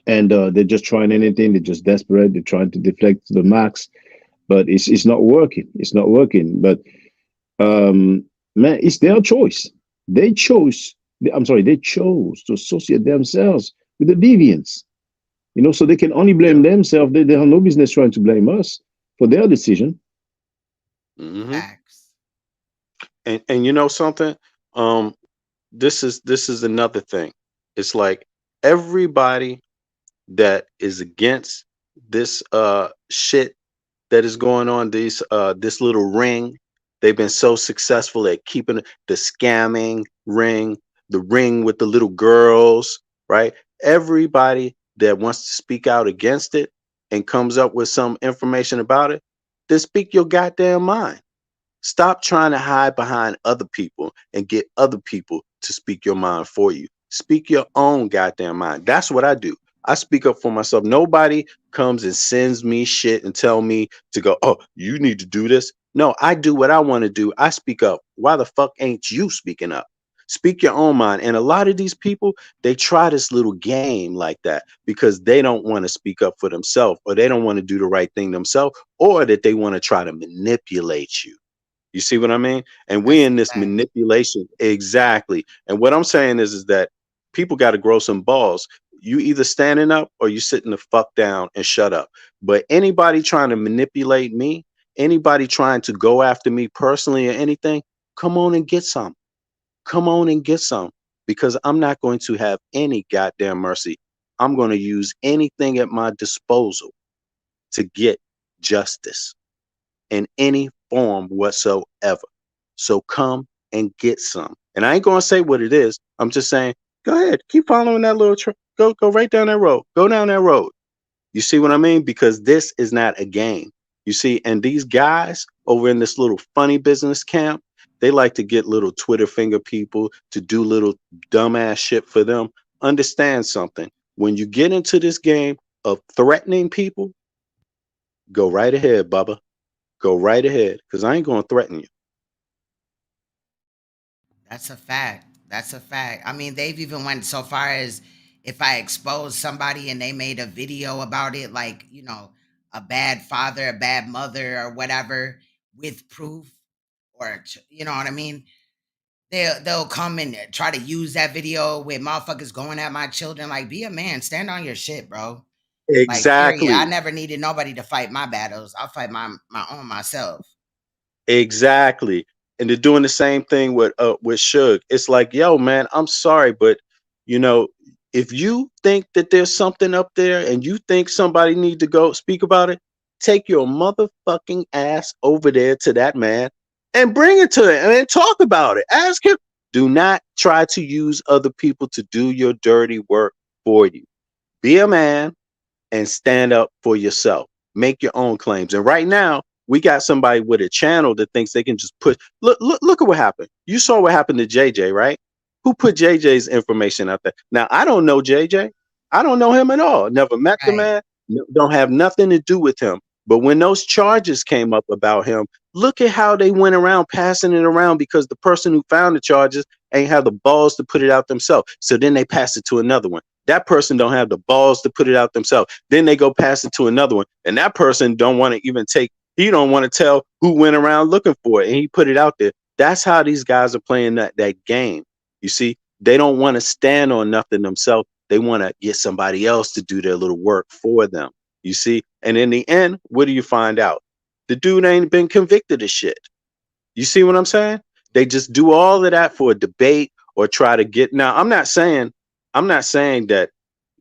and they're just trying anything. They're just desperate. They're trying to deflect to the max, but it's not working. It's not working. But man, it's their choice. They chose. I'm sorry, they chose to associate themselves with the deviants. You know, so they can only blame themselves. They have no business trying to blame us for their decision. Facts. And you know something? This is another thing. It's like everybody that is against this shit that is going on, this little ring. They've been so successful at keeping the scamming ring, the ring with the little girls, right? Everybody that wants to speak out against it and comes up with some information about it, then speak your goddamn mind. Stop trying to hide behind other people and get other people to speak your mind for you. Speak your own goddamn mind. That's what I do. I speak up for myself. Nobody comes and sends me shit and tell me to go, oh, you need to do this. No, I do what I want to do. I speak up. Why the fuck ain't you speaking up? Speak your own mind. And a lot of these people, they try this little game like that because they don't want to speak up for themselves, or they don't want to do the right thing themselves, or that they want to try to manipulate you. You see what I mean? And we in this manipulation. Exactly. And what I'm saying is that people got to grow some balls. You either standing up or you sitting the fuck down and shut up. But anybody trying to manipulate me, anybody trying to go after me personally or anything, come on and get some. Come on and get some, because I'm not going to have any goddamn mercy. I'm going to use anything at my disposal to get justice in any form whatsoever. So come and get some. And I ain't gonna say what it is. I'm just saying, go ahead, keep following that little go right down that road. Go down that road. You see what I mean? Because this is not a game. You see, and these guys over in this little funny business camp, they like to get little Twitter finger people to do little dumbass shit for them. Understand something. When you get into this game of threatening people, go right ahead, Bubba. Go right ahead, because I ain't going to threaten you. That's a fact. That's a fact. I mean, they've even went so far as if I expose somebody and they made a video about it, like, you know, a bad father, a bad mother, or whatever, with proof, or you know what I mean? They'll come and try to use that video with motherfuckers going at my children. Like, be a man, stand on your shit, bro. Like, period. I Exactly. never needed nobody to fight my battles. I'll fight my own myself. Exactly. And they're doing the same thing with Suge. It's like, yo, man, I'm sorry, but you know, if you think that there's something up there and you think somebody need to go speak about it, take your motherfucking ass over there to that man and bring it to him and talk about it. Ask him. Do not try to use other people to do your dirty work for you. Be a man and stand up for yourself. Make your own claims. And right now, we got somebody with a channel that thinks they can just put look at what happened. You saw what happened to JJ, right? Who put JJ's information out there? Now, I don't know JJ. I don't know him at all. Never met the man. Don't have nothing to do with him. But when those charges came up about him, look at how they went around passing it around, because the person who found the charges ain't have the balls to put it out themselves. So then they pass it to another one. That person don't have the balls to put it out themselves. Then they go pass it to another one. And that person don't want to even he don't want to tell who went around looking for it, and he put it out there. That's how these guys are playing that game. You see, they don't want to stand on nothing themselves. They want to get somebody else to do their little work for them. You see, and in the end, what do you find out? The dude ain't been convicted of shit. You see what I'm saying? They just do all of that for a debate or try to get. Now, I'm not saying that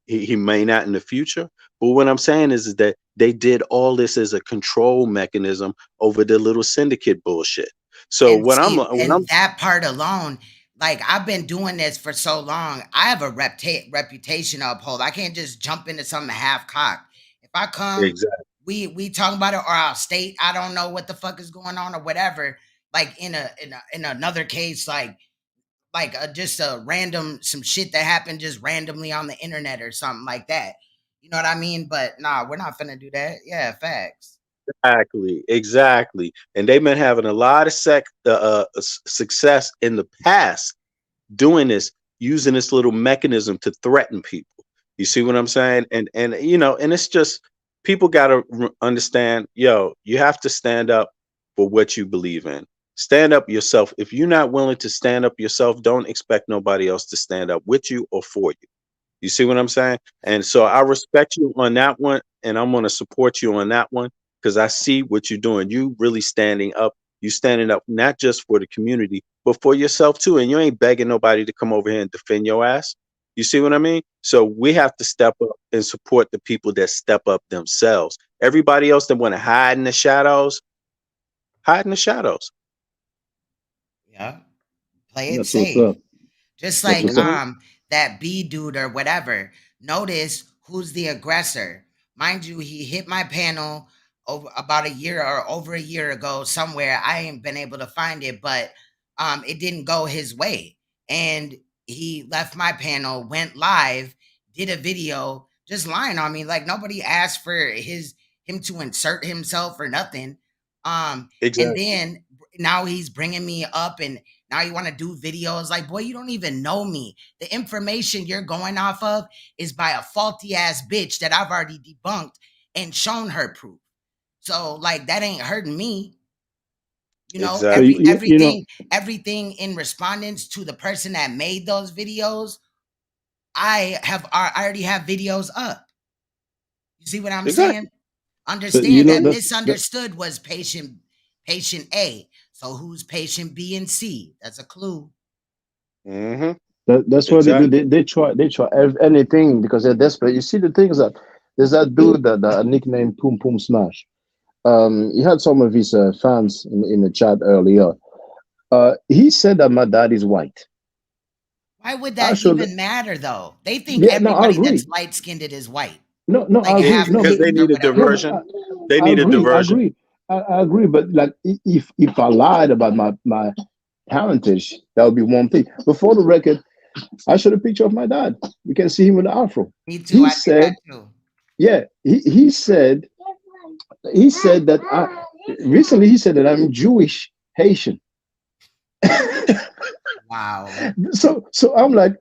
he may not in the future, but what I'm saying is that they did all this as a control mechanism over the little syndicate bullshit. So And see, and that part alone, like, I've been doing this for so long, I have a reputation to uphold. I can't just jump into something half cocked. If I come, exactly. we talk about it, or I'll state I don't know what the fuck is going on or whatever. Like in another case, like just a random some shit that happened just randomly on the internet or something like that. You know what I mean? But nah, we're not finna do that. Yeah, facts. Exactly. And they've been having a lot of success in the past doing this, using this little mechanism to threaten people. You see what I'm saying? And you know, and it's just people got to understand, yo, you have to stand up for what you believe in. Stand up yourself. If you're not willing to stand up yourself, don't expect nobody else to stand up with you or for you. You see what I'm saying? And so I respect you on that one, and I'm going to support you on that one because I see what you're doing. You really standing up. You standing up not just for the community, but for yourself too. And you ain't begging nobody to come over here and defend your ass. You see what I mean? So we have to step up and support the people that step up themselves. Everybody else that want to hide in the shadows, hide in the shadows. Yeah. Play it That's what's safe. up. Just That's like what's up. that B dude or whatever. Notice who's the aggressor. Mind you, he hit my panel about a year or over a year ago somewhere. I ain't been able to find it, but it didn't go his way. And he left my panel, went live, did a video, just lying on me. Like nobody asked for him to insert himself or nothing. And Exactly. then now he's bringing me up and now you want to do videos. Like, boy, you don't even know me. The information you're going off of is by a faulty ass bitch that I've already debunked and shown her proof. So like that ain't hurting me. You know, So Exactly. you know, everything in respondence to the person that made those videos, I already have videos up. You see what I'm saying? Exactly. so you Understand know that that misunderstood was patient A. So who's patient B and C? That's a clue. Mm-hmm. that's what they do. Exactly. They try anything because they're desperate. You see the thing is that there's that dude that nicknamed Pum Pum Smash. He had some of his fans in the chat earlier. He said that my dad is white. Why would I that showed. even matter though? They think Yeah, no, I everybody that's agree. light skinned is white. No, I Like agree. half No, Because they breeds or need a whatever. no, but diversion. They I need a agree. diversion. I agree. But like, if I lied about my parentage, that would be one thing. Before the record, I showed a picture of my dad. You can see him with the afro. Me too, He I did that said, too. yeah, he said that recently he said that I'm Jewish Haitian. Wow. So I'm like,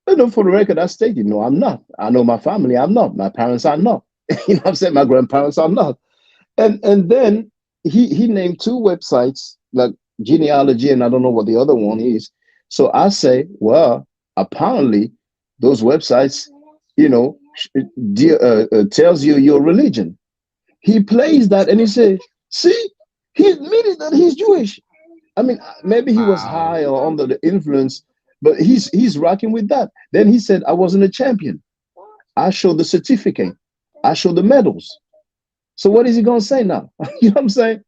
for the record, I stated, no, I'm not. I know my family, I'm not. My parents are not. You know what I'm saying? My grandparents are not. And then he named two websites, like genealogy, and I don't know what the other one is. So I say, well, apparently those websites, tells you your religion. He plays that and he says, see, he admitted that he's Jewish. I mean, maybe he was high or under the influence, but he's rocking with that. Then he said, I wasn't a champion. I showed the certificate. I showed the medals. So what is he gonna say now? You know what I'm saying?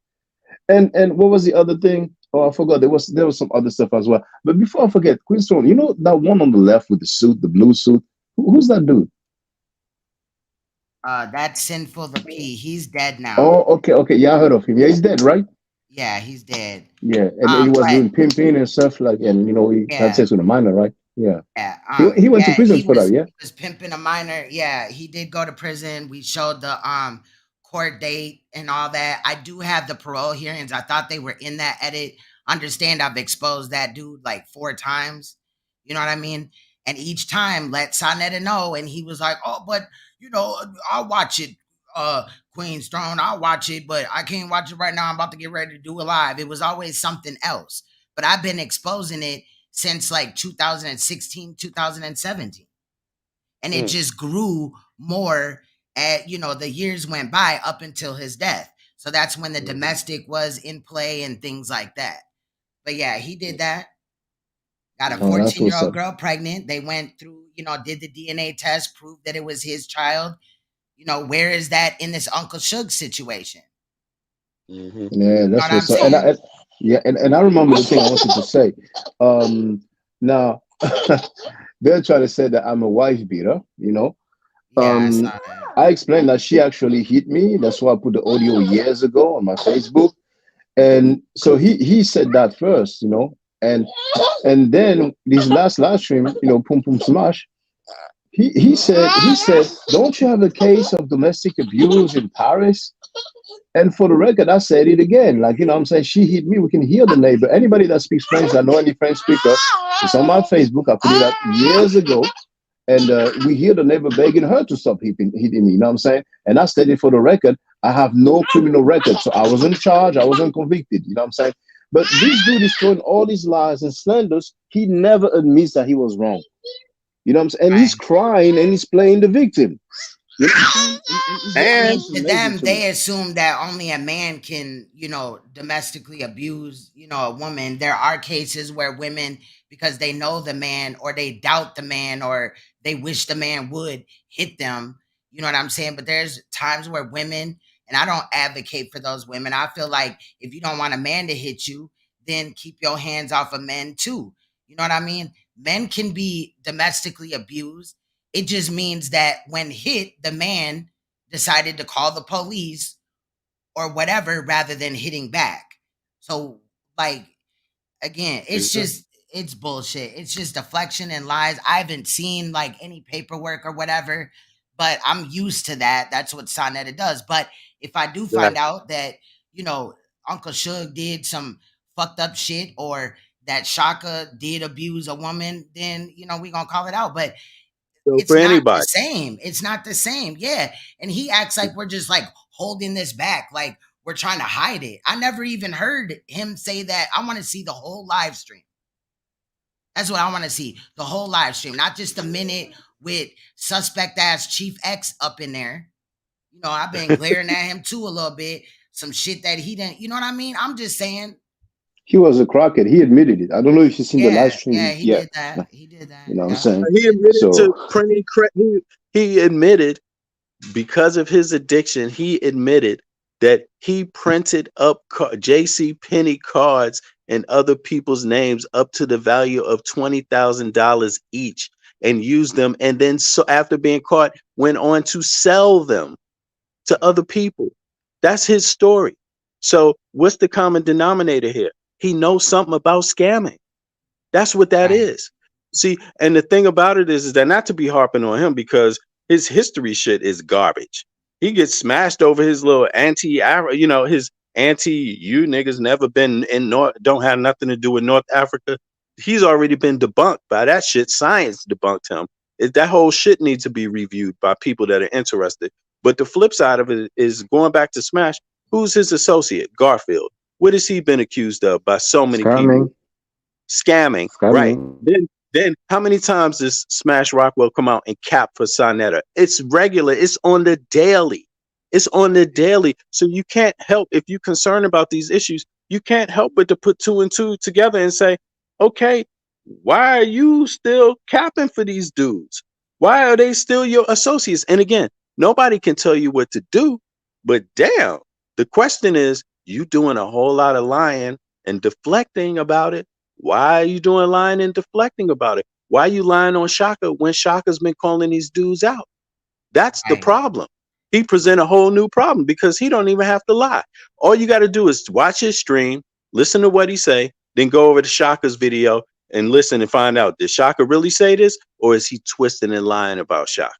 And what was the other thing? Oh, I forgot. There was some other stuff as well. But before I forget, Queenstone, you know that one on the left with the suit, the blue suit? Who's that dude? That's Sinful P. He's dead now. Oh, okay. Yeah, I heard of him. Yeah, he's dead, right? Yeah, he's dead. Yeah, and he was But doing pimping and stuff like, and he had yeah, sex with a minor, right? Yeah. yeah, He went to prison for that, yeah. he was pimping a minor. Yeah, he did go to prison. We showed the court date and all that. I do have the parole hearings. I thought they were in that edit. Understand, I've exposed that dude like 4 times. You know what I mean? And each time let Sanetta know, and he was like, "Oh, but I'll watch it, Queen's Throne. I'll watch it, but I can't watch it right now. I'm about to get ready to do it live." It was always something else. But I've been exposing it since like 2016, 2017. And it just grew more the years went by up until his death. So that's when the domestic was in play and things like that. But yeah, he did that. Got a Oh, that's what's 14-year-old up. girl pregnant. They went through, did the DNA test, proved that it was his child. Where is that in this Uncle Suge situation? Mm-hmm. Yeah, You know that's what I'm what's up. saying? And I remember the thing I wanted to say. Now they're trying to say that I'm a wife beater, Yeah, I saw that. I explained that she actually hit me. That's why I put the audio years ago on my Facebook. And so he said that first, and then this last live stream, Pum Pum Smash, he said, don't you have a case of domestic abuse in Paris? And for the record, I said it again. Like, you know what I'm saying? She hit me. We can hear the neighbor. Anybody that speaks French, I know any French speaker, it's on my Facebook. I put it up years ago. And we hear the neighbor begging her to stop hitting me. You know what I'm saying? And I stated for the record, I have no criminal record. So I wasn't charged. I wasn't convicted. You know what I'm saying? But this dude is throwing all these lies and slanders. He never admits that he was wrong. You know what I'm saying? And he's crying and he's playing the victim. You know what I'm saying? And to them, they assume that only a man can, you know, domestically abuse, you know, a woman. There are cases where women, because they know the man or they doubt the man or they wish the man would hit them. You know what I'm saying? But there's times where women, and I don't advocate for those women. I feel like if you don't want a man to hit you, then keep your hands off of men too. You know what I mean? Men can be domestically abused. It just means that when hit, the man decided to call the police or whatever rather than hitting back. So, like, again, it's bullshit. It's just deflection and lies. I haven't seen like any paperwork or whatever, but I'm used to that. That's what Sanetta does. But if I do find out that, you know, Uncle Suge did some fucked up shit or that Shaka did abuse a woman, then, you know, we gonna call it out. But it's for not anybody. the same. It's not the same. Yeah. And he acts like we're just like holding this back, like we're trying to hide it. I never even heard him say that. I want to see the whole live stream. That's what I want to see. The whole live stream, not just a minute with suspect ass Chief X up in there. You know, I've been glaring at him too a little bit. Some shit that he didn't, you know what I mean? I'm just saying. He was a crackhead. He admitted it. I don't know if you've seen the live stream. Yeah, he did that. He did that. You know what I'm saying? He admitted to printing. He admitted because of his addiction. He admitted that he printed up J.C. Penney cards and other people's names up to the value of $20,000 each, and used them. And then, so after being caught, went on to sell them to other people. That's his story. So, what's the common denominator here? He knows something about scamming. That's what that is. See, and the thing about it is that not to be harping on him because his history shit is garbage. He gets smashed over his little you know, his you niggas never been in don't have nothing to do with North Africa. He's already been debunked by that shit. Science debunked him. That whole shit needs to be reviewed by people that are interested. But the flip side of it is going back to Smash. Who's his associate? Garfield. What has he been accused of by so many people? Scamming. Right. Then how many times does Smash Rockwell come out and cap for Sanetta? It's regular. It's on the daily. It's on the daily. So you can't help, if you're concerned about these issues, you can't help but to put two and two together and say, okay, why are you still capping for these dudes? Why are they still your associates? And again, nobody can tell you what to do, but damn, the question is, you doing a whole lot of lying and deflecting about it. Why are you doing lying and deflecting about it? Why are you lying on Shaka when Shaka's been calling these dudes out? That's the problem. He present a whole new problem because he don't even have to lie. All you got to do is watch his stream, listen to what he say, then go over to Shaka's video and listen and find out, did Shaka really say this or is he twisting and lying about Shaka?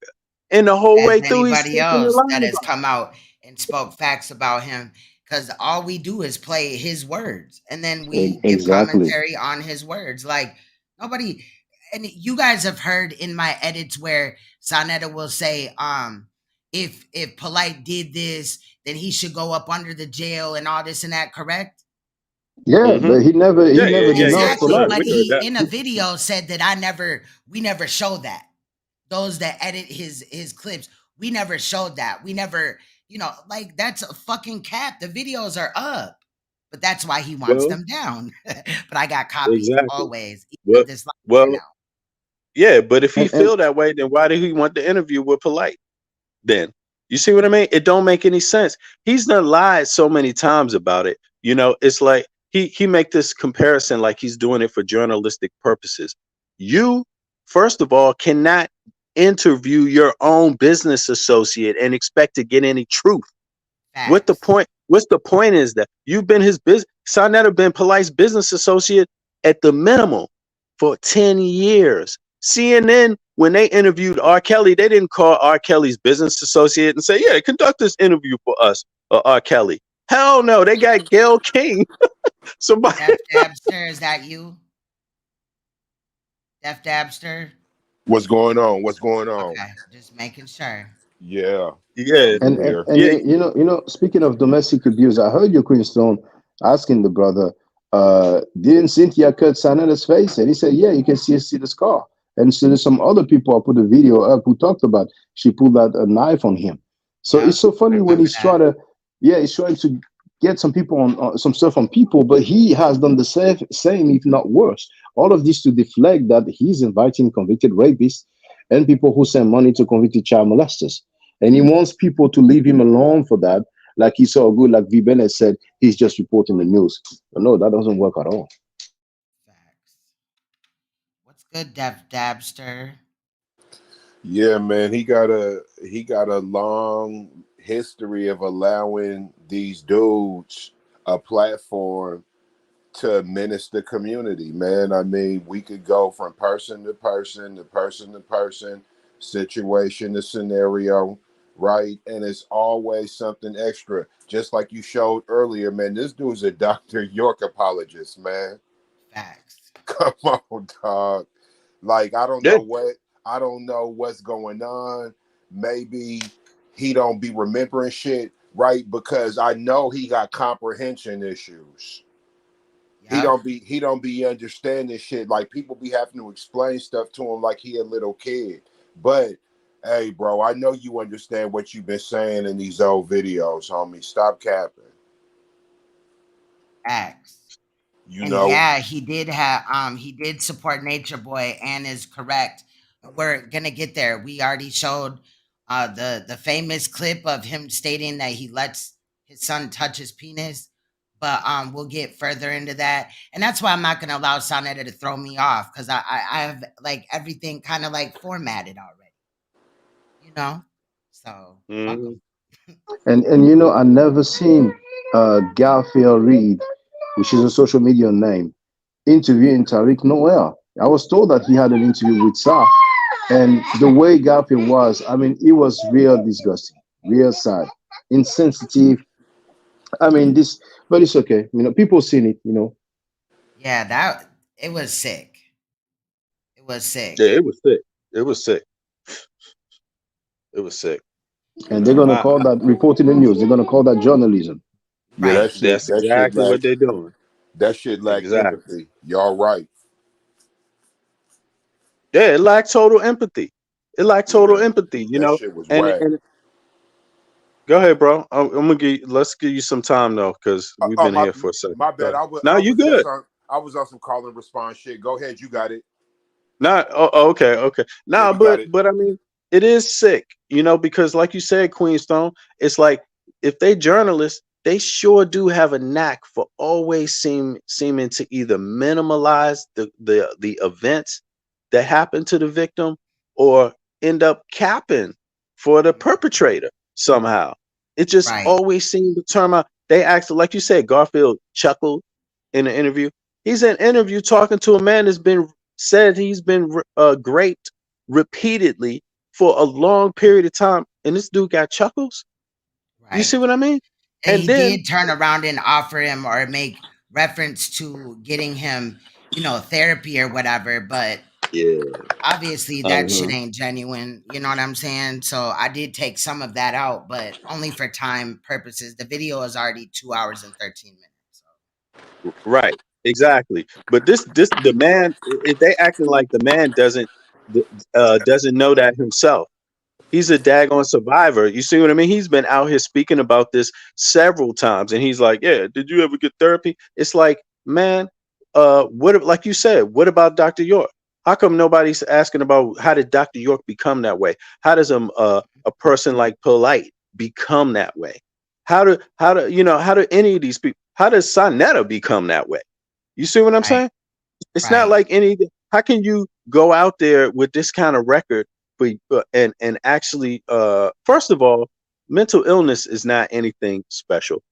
And the whole way through, he's anybody else that has come out and spoke facts about him. Because all we do is play his words, and then we give commentary on his words. Like nobody, and you guys have heard in my edits where Sanetta will say, if POLIGHT did this, then he should go up under the jail and all this and that. Correct? Yeah, but he never exactly. But he in a video said that we never showed that. Those that edit his clips, we never showed that. We never. You know, like that's a fucking cap. The videos are up, but that's why he wants them down. But I got copies always. Yeah, but if he feel that way, then why did he want the interview with POLIGHT? Then you see what I mean? It don't make any sense. He's done lied so many times about it. You know, it's like he make this comparison like he's doing it for journalistic purposes. You, first of all, cannot interview your own business associate and expect to get any truth. What's the point is that you've been his business. Sanetta been POLIGHT's business associate at the minimum for 10 years CNN, when they interviewed R. Kelly, they didn't call R. Kelly's business associate and say, yeah, conduct this interview for us, R. Kelly. Hell no, they got Gayle King. Somebody. Def Dabster, is that you? Def Dabster? What's going on? What's going on? Okay, just making sure. Yeah. Yeah. And you know, speaking of domestic abuse, I heard you, Queenstone, asking the brother, didn't Cynthia cut Sanetta's face? And he said, yeah, you can see the scar. And so there's some other people, I put a video up, who talked about she pulled out a knife on him. So it's so funny when he's trying to, he's trying to get some people on some stuff on people, but he has done the same, if not worse. All of this to deflect that he's inviting convicted rapists and people who send money to convicted child molesters. And he wants people to leave him alone for that. Like he saw good, like Vybez said, he's just reporting the news. But no, that doesn't work at all. What's good, Def Dabster? Yeah, man, he got a long history of allowing these dudes a platform to menace the community, man. I mean, we could go from person to person to person to person, situation to scenario, right? And it's always something extra. Just like you showed earlier, man, this dude's a Dr. York apologist, man. Facts. Come on, dog. Like, I don't know what's going on. Maybe he don't be remembering shit, right? Because I know he got comprehension issues. Yep. He don't be understanding shit. Like, people be having to explain stuff to him like he a little kid. But hey, bro, I know you understand what you've been saying in these old videos, homie. Stop capping. Facts. You know, yeah, he did support Nature Boy and is correct. We're gonna get there. We already showed the famous clip of him stating that he lets his son touch his penis. But we'll get further into that. And that's why I'm not gonna allow Sanetta to throw me off, because I have like everything kind of like formatted already. You know? So welcome. And you know, I never seen Garfield Reed, which is a social media name, interviewing Tariq Noel. I was told that he had an interview with Sa, and the way Garfield was, I mean, it was real disgusting, real sad, insensitive. I mean, but it's okay. You know, people seen it, you know. Yeah, it was sick. It was sick. Yeah, it was sick. It was sick. It was sick. And they're gonna call that reporting the news. They're gonna call that journalism. Yeah, that's exactly what they're doing. That shit lacks empathy. Y'all right. Yeah, it lacked total empathy. It lacked total empathy, you know. Shit was and go ahead, bro. Let's give you some time though, because we've been here for a second. My bad. You good. I was on some call and response shit. Go ahead, you got it. Okay. Nah, but I mean, it is sick, you know, because like you said, Queenstone, it's like if they journalists, they sure do have a knack for always seeming to either minimalize the events that happen to the victim or end up capping for the perpetrator somehow. It just always seemed to turn out. They acted like you said. Garfield chuckled in an interview. He's in an interview talking to a man that's been said he's been raped repeatedly for a long period of time, and this dude got chuckles. You see what I mean? And he did turn around and offer him or make reference to getting him, you know, therapy or whatever. But yeah, obviously that shit ain't genuine. You know what I'm saying? So I did take some of that out, but only for time purposes. The video is already 2 hours and 13 minutes. So. Right. Exactly. But the man, if they acting like the man doesn't know that himself. He's a daggone survivor. You see what I mean? He's been out here speaking about this several times, and he's like, "Yeah, did you ever get therapy?" It's like, man, what? Like you said, what about Dr. York? How come nobody's asking about how did Dr. York become that way? How does a person like POLIGHT become that way? How do any of these people? How does Sanetta become that way? You see what I'm saying? It's not like how can you go out there with this kind of record and actually, first of all, mental illness is not anything special.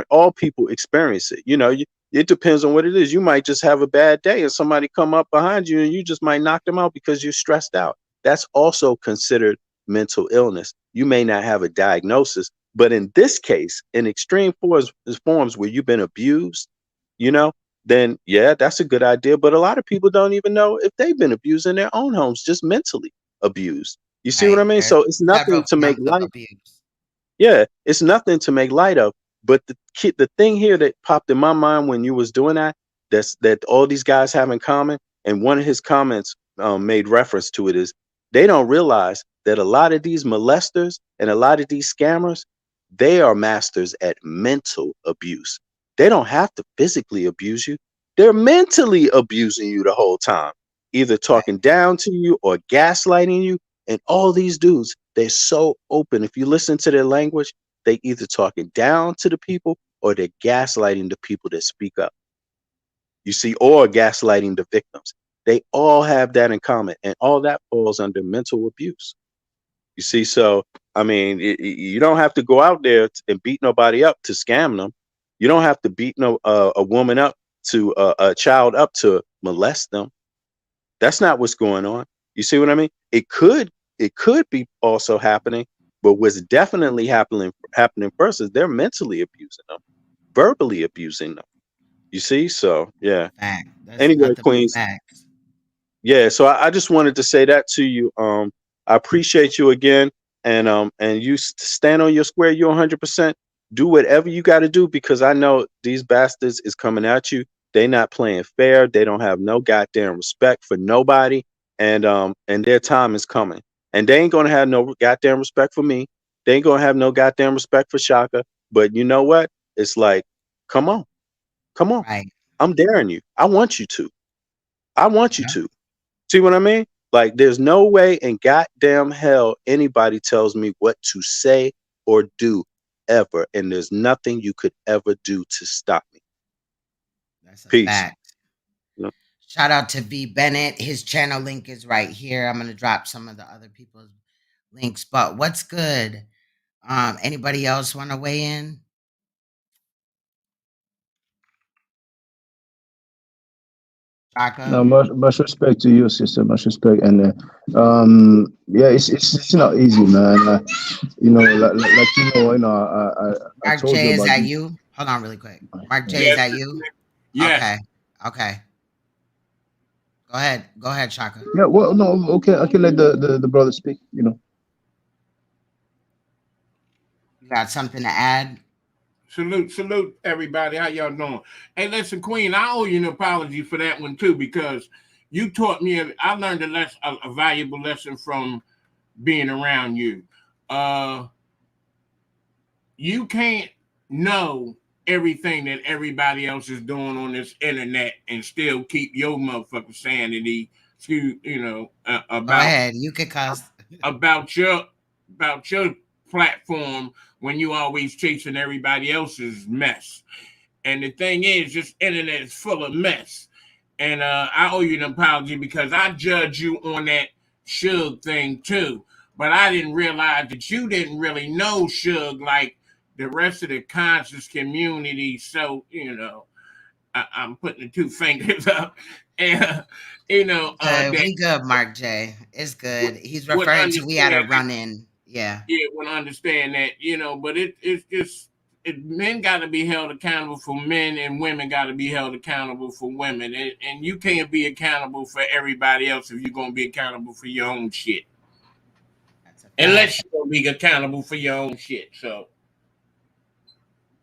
All people experience it. You know, It depends on what it is. You might just have a bad day and somebody come up behind you and you just might knock them out because you're stressed out. That's also considered mental illness. You may not have a diagnosis, but in this case, in extreme forms where you've been abused, you know, then yeah, that's a good idea. But a lot of people don't even know if they've been abused in their own homes, just mentally abused. You see what I mean? There's So it's nothing several to make forms of light. abuse. Yeah, it's nothing to make light of. But the thing here that popped in my mind when you was doing that all these guys have in common, and one of his comments made reference to it, is they don't realize that a lot of these molesters and a lot of these scammers, they are masters at mental abuse. They don't have to physically abuse you. They're mentally abusing you the whole time, either talking down to you or gaslighting you. And all these dudes, they're so open. If you listen to their language, they either talking down to the people or they're gaslighting the people that speak up. You see, or gaslighting the victims. They all have that in common, and all that falls under mental abuse. You see, so I mean, you don't have to go out there and beat nobody up to scam them. You don't have to beat a woman up to a child up to molest them. That's not what's going on. You see what I mean? It could be also happening, but what's definitely happening first is they're mentally abusing them, verbally abusing them. You see? So yeah. Fact. That's Anyway, nothing but Queens. facts. Yeah, so I just wanted to say that to you. I appreciate you again, and you stand on your square. You're 100%. Do whatever you got to do, because I know these bastards is coming at you. They not playing fair. They don't have no goddamn respect for nobody, and their time is coming. And they ain't gonna have no goddamn respect for me. They ain't gonna have no goddamn respect for Shaka. But you know what? It's like, come on, come on. Right. I'm daring you. I want you to. I want you Yeah. to. See what I mean? Like, there's no way in goddamn hell anybody tells me what to say or do ever. And there's nothing you could ever do to stop me. That's a Peace. fact. Shout out to V Bennett. His channel link is right here. I'm gonna drop some of the other people's links. But what's good? Anybody else want to weigh in? Shaka? No, much respect to you, sister. Much respect, and yeah, it's not easy, man. You know, like you know, I Mark told J, you is about that this. you? Hold on really quick. Mark J, Yeah. is that you? Yes. Okay. Okay. Go ahead. Go ahead, Shaka. Yeah, well, no, okay, I can let the brother speak. You know. You got something to add? Salute everybody. How y'all doing? Hey, listen, Queen, I owe you an apology for that one too, because you taught me. I learned a valuable lesson from being around you. You can't know everything that everybody else is doing on this internet and still keep your motherfucking sanity. About. Go ahead. You can cuss. about your platform when you always chasing everybody else's mess. And the thing is, this internet is full of mess. And I owe you an apology because I judge you on that Suge thing too. But I didn't realize that you didn't really know Suge like the rest of the conscious community. So, I'm putting the two fingers up. And, We good, Mark J. It's good. He's referring to we had a run in. Yeah. Yeah, would understand that, but it's just men got to be held accountable for men, and women got to be held accountable for women, and you can't be accountable for everybody else if you're gonna be accountable for your own shit. Unless you're gonna be accountable for your own shit. So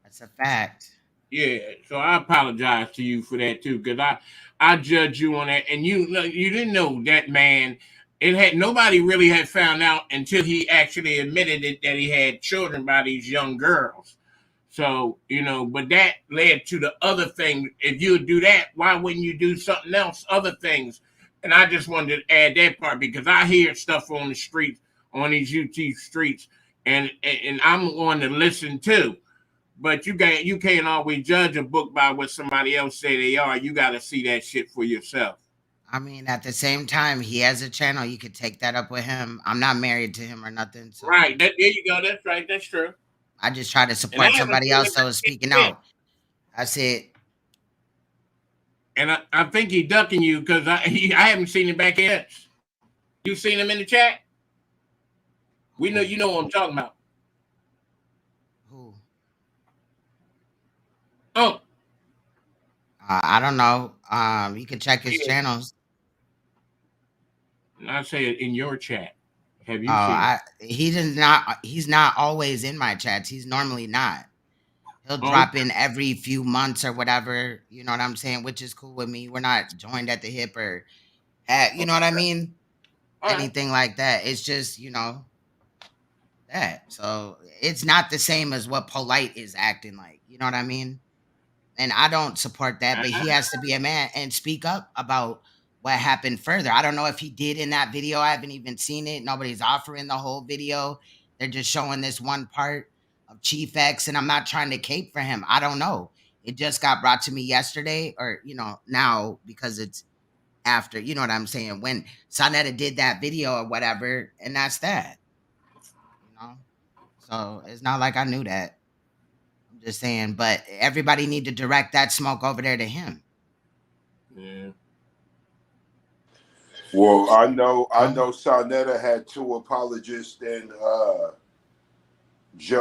that's a fact. Yeah, so I apologize to you for that too, because I judge you on that, and you didn't know that man. Nobody really had found out until he actually admitted it that he had children by these young girls. So but that led to the other thing. If you would do that, why wouldn't you do something else, other things? And I just wanted to add that part because I hear stuff on the streets, on these UT streets, and I'm going to listen too. But you can't always judge a book by what somebody else say they are. You got to see that shit for yourself. I mean, at the same time, he has a channel. You could take that up with him. I'm not married to him or nothing. So. Right. There you go. That's right. That's true. I just try to support somebody else that was speaking out. That's it. And I think he ducking you because I haven't seen him back yet. You seen him in the chat? We know you know what I'm talking about. Who? Oh. I don't know. You can check his channels. I say it in your chat. Have you seen? He's not always in my chats. He's normally not. He'll drop in every few months or whatever. You know what I'm saying? Which is cool with me. We're not joined at the hip or you know what I mean? Anything like that. It's just, that. So it's not the same as what POLIGHT is acting like. You know what I mean? And I don't support that, but he has to be a man and speak up about what happened further. I don't know if he did in that video. I haven't even seen it. Nobody's offering the whole video. They're just showing this one part of Chief X, and I'm not trying to cape for him. I don't know. It just got brought to me yesterday, or now, because it's after, you know what I'm saying, when Sanetta did that video or whatever, and that's that. So it's not like I knew that. I'm just saying, but everybody need to direct that smoke over there to him. Yeah. Well, I know Sanetta had two apologists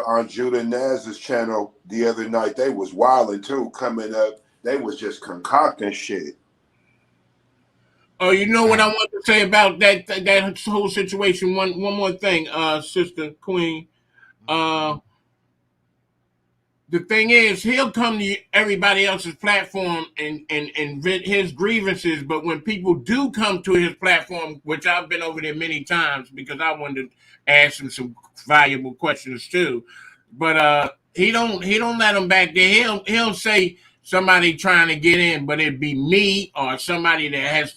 on Judah Naz's channel the other night. They was wilding too, coming up. They was just concocting shit. Oh, you know what I want to say about that whole situation? One more thing, sister Queen. The thing is, he'll come to everybody else's platform and vent his grievances, but when people do come to his platform, which I've been over there many times because I wanted to ask him some valuable questions too, but he don't let them back there. He'll say somebody trying to get in, but it'd be me or somebody that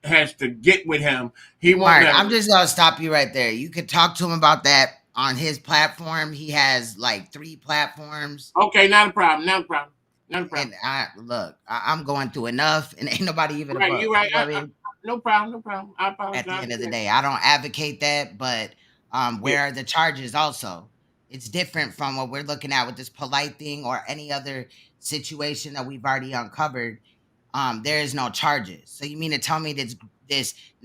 has to get with him. He won't. Mark, I'm just gonna stop you right there. You could talk to him about that on his platform. He has like 3 platforms. Okay, not a problem. Not a problem. Not a problem. And I'm going through enough, and ain't nobody even right. above. You're right. You know what I mean? No problem. No problem. I apologize. At the end of the day, I don't advocate that, but where are the charges? Also, it's different from what we're looking at with this POLIGHT thing or any other situation that we've already uncovered. There is no charges. So you mean to tell me this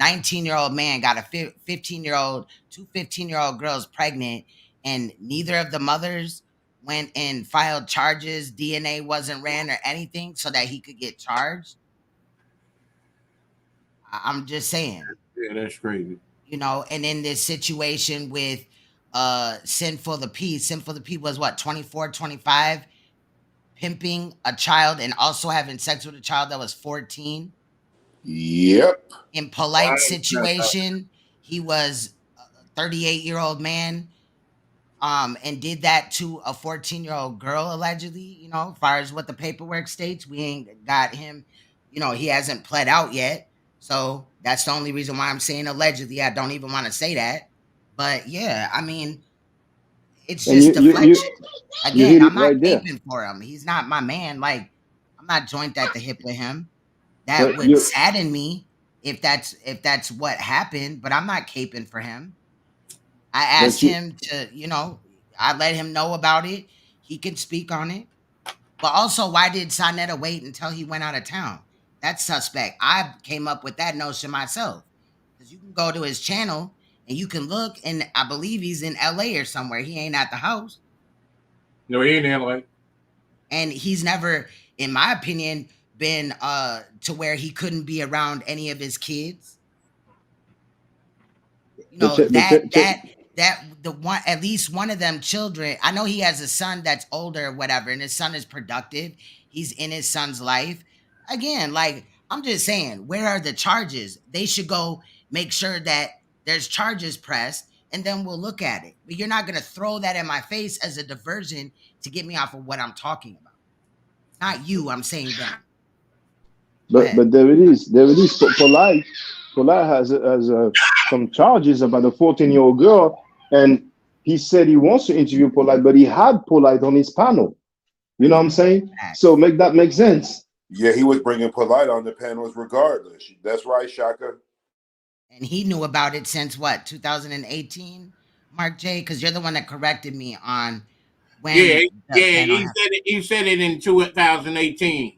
19-year-old man got a 15-year-old, 2 15-year-old girls pregnant, and neither of the mothers went and filed charges, DNA wasn't ran or anything so that he could get charged? I'm just saying. Yeah, that's crazy. And in this situation with Sinful P was what, 24, 25, pimping a child and also having sex with a child that was 14. Yep. In POLIGHT situation, he was a 38-year-old man, and did that to a 14-year-old girl, allegedly. As far as what the paperwork states, we ain't got him. He hasn't pled out yet, so that's the only reason why I'm saying allegedly. I don't even want to say that, but yeah, I mean, it's just deflection. Again, I'm not caping for him. He's not my man. Like, I'm not joint at the hip with him. That would sadden me if that's what happened, but I'm not caping for him. I asked him to, I let him know about it. He can speak on it. But also, why did Sanetta wait until he went out of town? That's suspect. I came up with that notion myself. Because you can go to his channel and you can look, and I believe he's in LA or somewhere. He ain't at the house. No, he ain't in LA. And he's never, in my opinion, been to where he couldn't be around any of his kids. The one, at least one of them children, I know he has a son that's older or whatever, and his son is productive. He's in his son's life. Again, like, I'm just saying, where are the charges? They should go make sure that there's charges pressed, and then we'll look at it. But you're not going to throw that in my face as a diversion to get me off of what I'm talking about. Not you, I'm saying them. But there it is. POLIGHT has some charges about a 14-year-old girl, and he said he wants to interview POLIGHT, but he had POLIGHT on his panel. You know what I'm saying? So make that make sense. Yeah, he was bringing POLIGHT on the panels regardless. That's right, Shaka. And he knew about it since what, 2018, Mark J? Because you're the one that corrected me on when. He said it in 2018.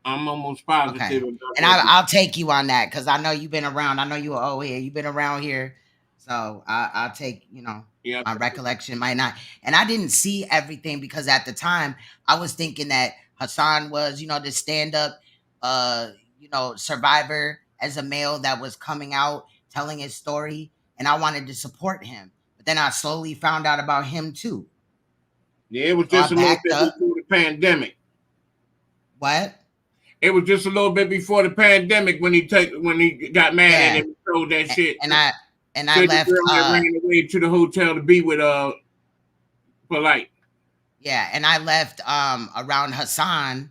I'm almost positive. Okay. About And I'll take you on that because I know you've been around. I know you are old here. You've been around here. So I'll take, my recollection might not. And I didn't see everything because at the time I was thinking that Hassan was, the stand up, survivor as a male that was coming out telling his story. And I wanted to support him. But then I slowly found out about him too. Yeah, it was So just I a little backed bit up. before the pandemic. What? It was just a little bit before the pandemic when he got mad at him and told that shit. And I Said left. the girl that ran away to the hotel to be with POLIGHT. Yeah, and I left around Hassan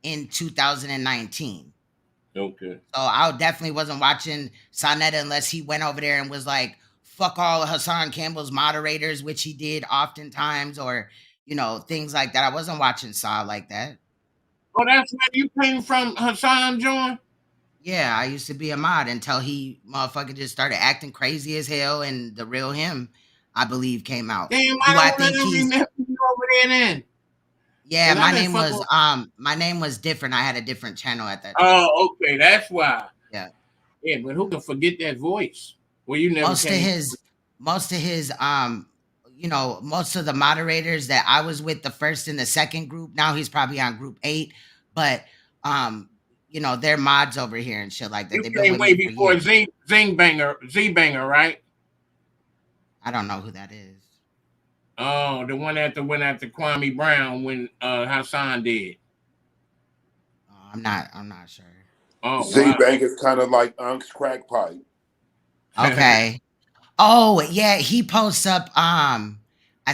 in 2019. Okay. So I definitely wasn't watching Sanetta unless he went over there and was like, fuck all of Hassan Campbell's moderators, which he did oftentimes, or, things like that. I wasn't watching Sa like that. Oh, that's where you came from, Hassan, John? Yeah, I used to be a mod until he motherfucker just started acting crazy as hell, and the real him, I believe, came out. Damn, I think he's remember you over there then. Yeah, my name was different. I had a different channel at that time. Oh, okay, that's why. Yeah. Yeah, but who can forget that voice? Well, you never most of his most of the moderators that I was with the first and the second group, now he's probably on group 8, but they're mods over here and shit like that. You They've been came with way me before for years. Z-Banger, right? I don't know who that is. Oh, the one that went after Kwame Brown when Hassan did. I'm not sure. Oh, Z-Bank is kind of like ANKH's crack pipe. Okay. Oh, yeah, he posts up I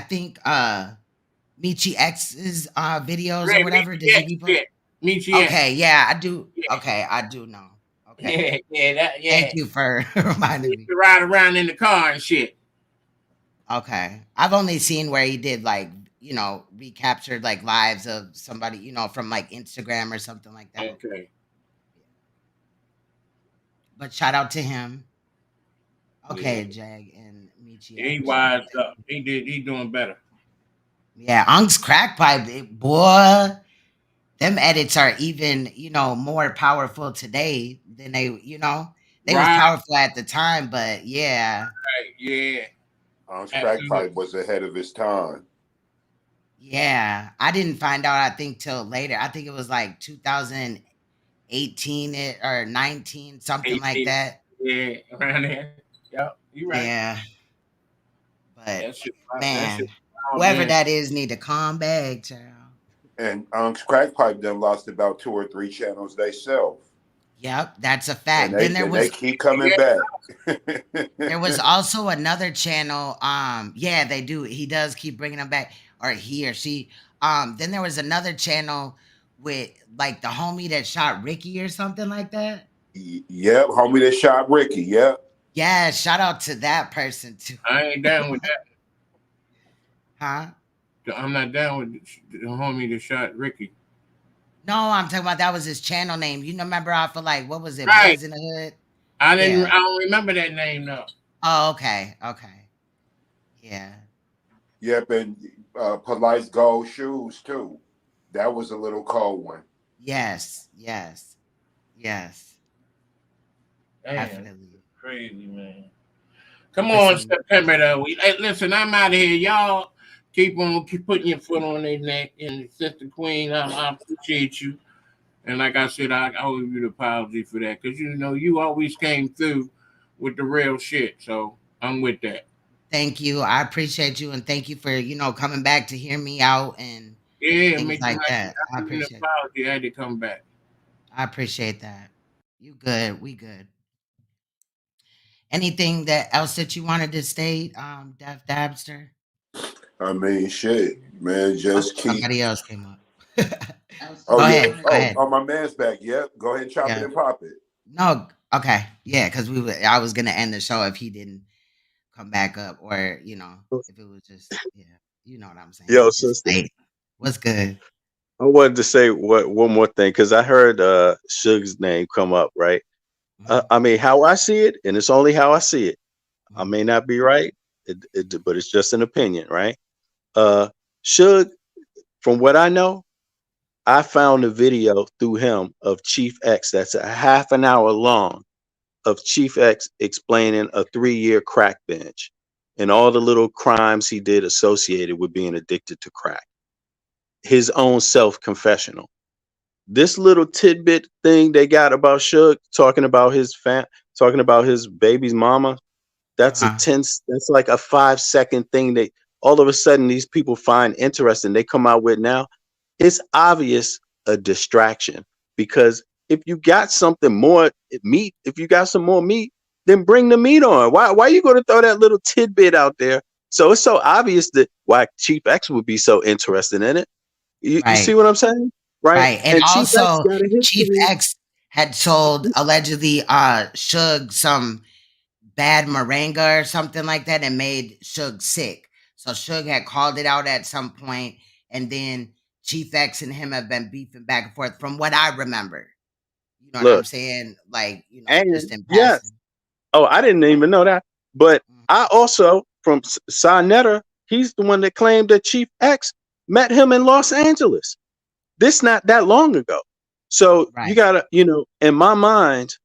think Michi X's videos or whatever. Does he be posting? Michi X. Okay, yeah, I do. Okay, I do know. Okay. Yeah. Thank you for reminding me. To ride around in the car and shit. Okay. I've only seen where he did recaptured lives of somebody, from Instagram or something like that. Okay. But shout out to him. Okay, Yeah. Jag and Michi. He wised up. He doing better. Yeah, ANKH's crack pipe, boy. Them edits are even, more powerful today than they was powerful at the time, but yeah. Right, yeah. ANKH's crack pipe was ahead of his time. Yeah, I didn't find out, I think, till later. I think it was 2018 or 19, something 18, like that. Yeah, around there. Yep, you're right. Yeah. But, man, whoever that is need to calm back, child. And ANKH's crack pipe then lost about 2 or 3 channels they sell. Yep, that's a fact. And they keep coming back. There was also another channel. Yeah, they do. He does keep bringing them back, or he or she. Then there was another channel with the homie that shot Ricky or something like that. Yep, homie that shot Ricky. Yep. Yeah, shout out to that person too. I ain't down with that. Huh? I'm not down with the homie that shot Ricky. No, I'm talking about that was his channel name. You remember off of what was it? Right. Boys in the Hood? I don't remember that name though. Oh, okay. Yeah. Yep, and POLIGHT's gold shoes too. That was a little cold one. Yes. Damn, definitely. Crazy, man. Come on, September though. Listen, I'm out of here. Y'all keep putting your foot on their neck, and Sister Queen, I appreciate you. And like I said, I owe you the apology for that because you always came through with the real shit. So I'm with that. Thank you. I appreciate you, and thank you for coming back to hear me out and things like that. I appreciate it. I had to come back. I appreciate that. You good? We good. Anything else that you wanted to state, Def Dabster? I mean, shit, man. Just keep. Somebody else came up. Go ahead. Go ahead. Oh, my man's back. Yep. Go ahead, chop it and pop it. No, okay, yeah, because I was gonna end the show if he didn't come back up, or if it was just you know what I'm saying. Yo, sister, what's good? I wanted to say one more thing because I heard Suge's name come up, right? I mean, how I see it, and it's only how I see it. I may not be right, but it's just an opinion, right? Suge, from what I know, I found a video through him of Chief X that's a half an hour long of Chief X explaining a 3-year crack binge and all the little crimes he did associated with being addicted to crack. His own self-confessional. This little tidbit thing they got about Suge talking about his baby's mama, that's that's like a 5-second thing that all of a sudden these people find interesting. They come out with now. It's obvious a distraction, because if you got something more meat, if you got some more meat, then bring the meat on. Why are you going to throw that little tidbit out there? So it's so obvious that why Chief X would be so interested in it. You see what I'm saying? Right. And Chief X also, got a history. Chief X had told allegedly Suge some bad moringa or something like that and made Suge sick. So Suge had called it out at some point, and then Chief X and him have been beefing back and forth from what I remember. You know what I'm saying? Like, you know, just in passing. Yes. Oh, I didn't even know that. But I also, from Sanetta, he's the one that claimed that Chief X met him in Los Angeles. This not that long ago. So you gotta, you know, in my mind,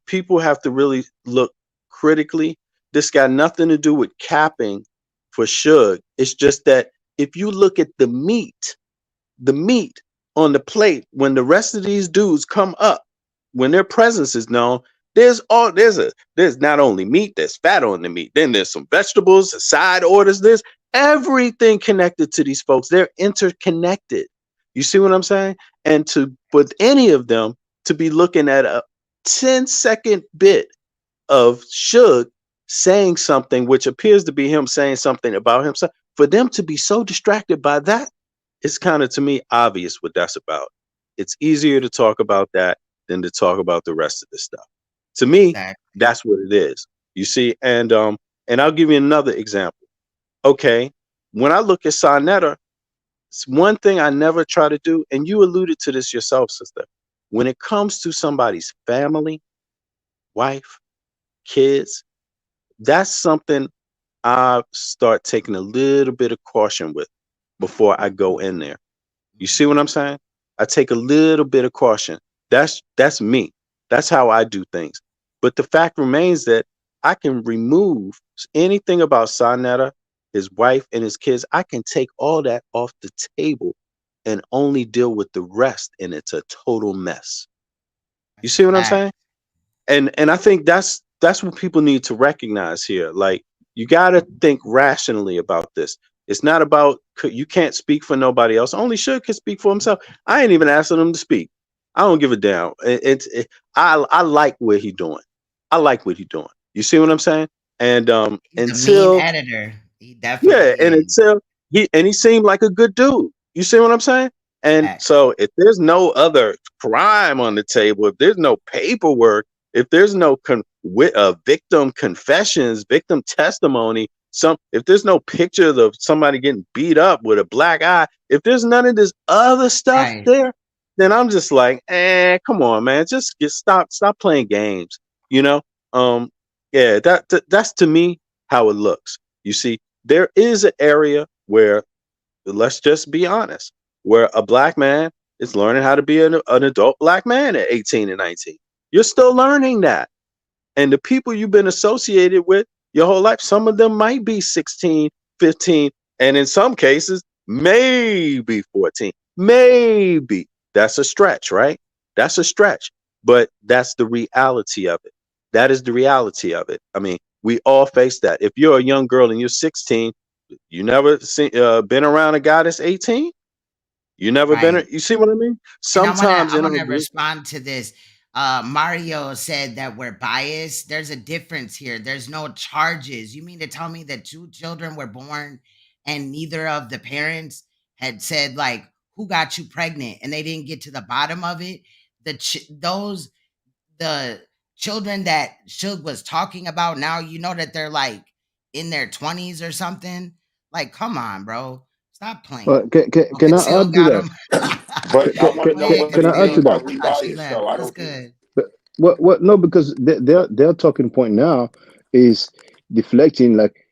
people have to really look critically. This got nothing to do with capping for Suge. It's just that if you look at the meat on the plate, when the rest of these dudes come up, when their presence is known, there's not only meat, there's fat on the meat. Then there's some vegetables, side orders, there's everything connected to these folks. They're interconnected. You see what I'm saying? And with any of them to be looking at a 10-second bit of Suge saying something, which appears to be him saying something about himself, for them to be so distracted by that, it's kind of, to me, obvious what that's about. It's easier to talk about that than to talk about the rest of the stuff. To me, that's what it is. You see, and I'll give you another example. Okay, when I look at Sanetta, it's one thing I never try to do, and you alluded to this yourself, sister. When it comes to somebody's family, wife, kids, that's something I start taking a little bit of caution with before I go in there. You see what I'm saying? I take a little bit of caution. That's me. That's how I do things. But the fact remains that I can remove anything about Sanetta, his wife, and his kids. I can take all that off the table and only deal with the rest, and it's a total mess. You see what I'm saying? And I think that's what people need to recognize here. Like, you got to think rationally about this. It's not about, you can't speak for nobody else. Only Suge can speak for himself. I ain't even asking him to speak. I don't give a damn. I like what he doing. I like what he doing. You see what I'm saying? And until a mean editor, he definitely and until he seemed like a good dude. You see what I'm saying? And so if there's no other crime on the table, if there's no paperwork, if there's no victim confessions, victim testimony, if there's no pictures of somebody getting beat up with a black eye, if there's none of this other stuff there, then I'm just like, come on, man, just stop playing games. You know? Yeah, that's to me how it looks. You see, there is an area where, let's just be honest, where a black man is learning how to be an adult black man at 18 and 19. You're still learning that. And the people you've been associated with your whole life, some of them might be 16, 15, and in some cases, maybe 14. Maybe. That's a stretch, right? That's a stretch. But that's the reality of it. That is the reality of it. I mean, we all face that. If you're a young girl and you're 16, you never been around a guy that's 18? You never been, you see what I mean? Sometimes I want to respond to this. Mario said that we're biased. There's a difference here. There's no charges. You mean to tell me that 2 children were born and neither of the parents had said, like, who got you pregnant, and they didn't get to the bottom of it? The children that Suge was talking about, now you know that they're like in their 20s or something. Like, come on, bro. Stop playing. Can I add to that? But I want to know what Can I add to that? we biased, though. I don't good. What? No, because their talking point now is deflecting. Like,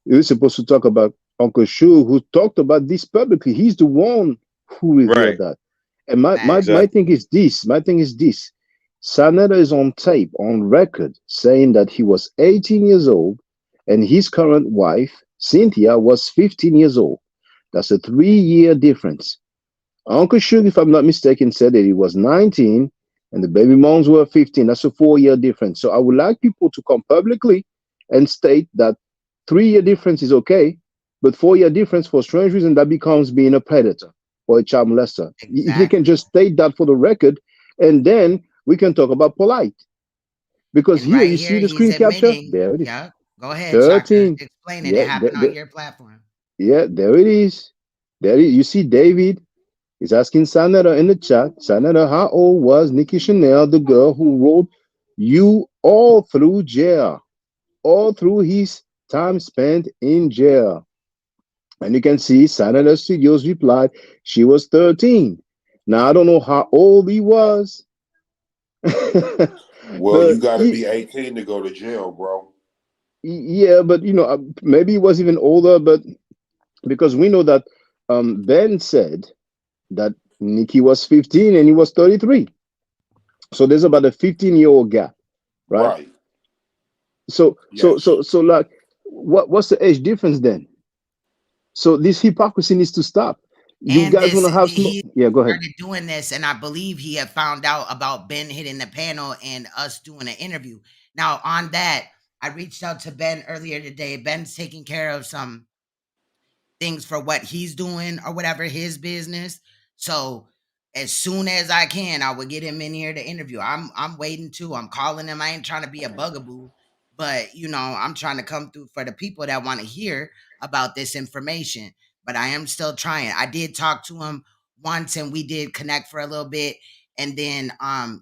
you're supposed to talk about Uncle Shu, who talked about this publicly. He's the one who revealed Right. that. And my Exactly. thing is this. My thing is this. Sanetta is on tape, on record, saying that he was 18 years old and his current wife, Cynthia, was 15 years old. That's a 3-year difference. Uncle Suge, if I'm not mistaken, said that he was 19 and the baby moms were 15. That's a 4-year difference. So I would like people to come publicly and state that 3-year difference is okay, but 4-year difference for strange reason, that becomes being a predator or a child molester. If they can Exactly. just state that for the record, and then we can talk about polite. Because And here, right you see here, the he's screen capture? admitting. There it is. Yeah. Go ahead, Shaka. 13. Explain it. It Yeah, happened on your platform. yeah, there it is. There it is. You see David is asking Sanetta in the chat, Sanetta, how old was Nikki Chanel, the girl who wrote you all through jail, all through his time spent in jail? And you can see Sanetta Studios replied she was 13. Now, I don't know how old he was. Well, but you got to be 18 to go to jail, bro. yeah, but maybe he was even older, but because we know that Ben said that Nikki was 15 and he was 33. So there's about a 15-year-old gap, right? Right. So Yes. like what's the age difference then? So this hypocrisy needs to stop. You And guys want this, to have smoke? he Yeah, go ahead. started doing this, and I believe he had found out about Ben hitting the panel and us doing an interview. Now, on that, I reached out to Ben earlier today. Ben's taking care of some things for what he's doing or whatever, his business. So as soon as I can, I would get him in here to interview. I'm waiting too. I'm calling him. I ain't trying to be a bugaboo, but I'm trying to come through for the people that want to hear about this information. But I am still trying. I did talk to him once and we did connect for a little bit, and then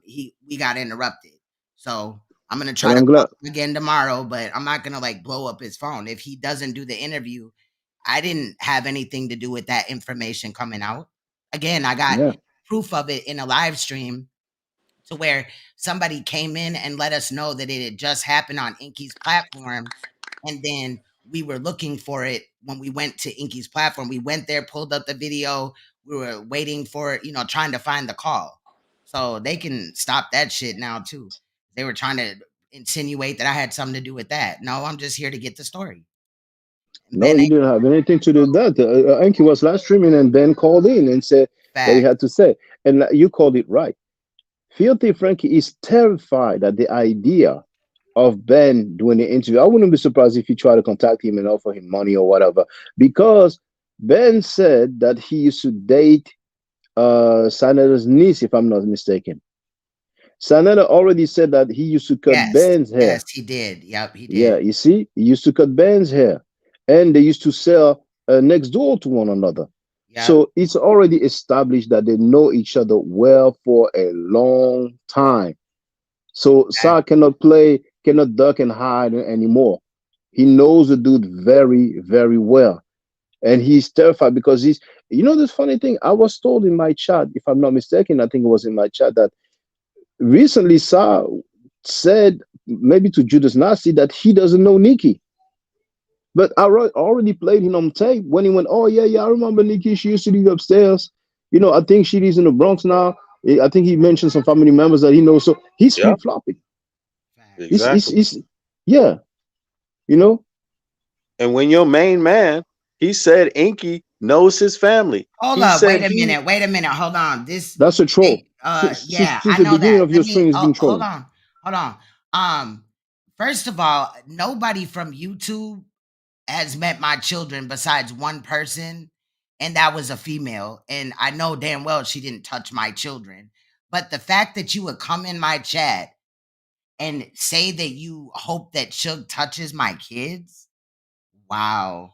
we got interrupted. So I'm gonna try And to I'm call glad. him again tomorrow, but I'm not gonna like blow up his phone. If he doesn't do the interview, I didn't have anything to do with that information coming out. Again, I got Yeah. proof of it in a live stream to where somebody came in and let us know that it had just happened on ANKH's platform. And then we were looking for it when we went to ANKH's platform. We went there, pulled up the video. We were waiting for it, trying to find the call. So they can stop that shit now too. They were trying to insinuate that I had something to do with that. No, I'm just here to get the story. No, you didn't have anything to do with that. Anki was live streaming and Ben called in and said what he had to say. And you called it right. Filthy Frankie is terrified at the idea of Ben doing the interview. I wouldn't be surprised if you try to contact him and offer him money or whatever, because Ben said that he used to date Sanetta's niece, if I'm not mistaken. Sanetta already said that he used to cut Ben's hair. Yes, he did. Yep, he did. Yeah, you see, he used to cut Ben's hair, and they used to sell next door to one another. Yep. So it's already established that they know each other well for a long time. So Sa cannot duck and hide anymore. He knows the dude very, very well. And he's terrified because this funny thing, I was told in my chat, if I'm not mistaken, I think it was in my chat, that recently Sa said, maybe to Judas Nasty, that he doesn't know Nikki. But I already played him on tape when he went, oh, yeah, I remember Nikki. She used to live upstairs. I think she lives in the Bronx now. I think he mentioned some family members that he knows. So he's flip-flopping. Exactly. Yeah. And when your main man, he said ANKH knows his family. Hold He up, said wait a minute, hold on. That's a troll. Yeah, Since I the know beginning that. of your stream, he's been Hold trolling. on. First of all, nobody from YouTube has met my children besides one person, and that was a female. And I know damn well she didn't touch my children. But the fact that you would come in my chat and say that you hope that Suge touches my kids, wow.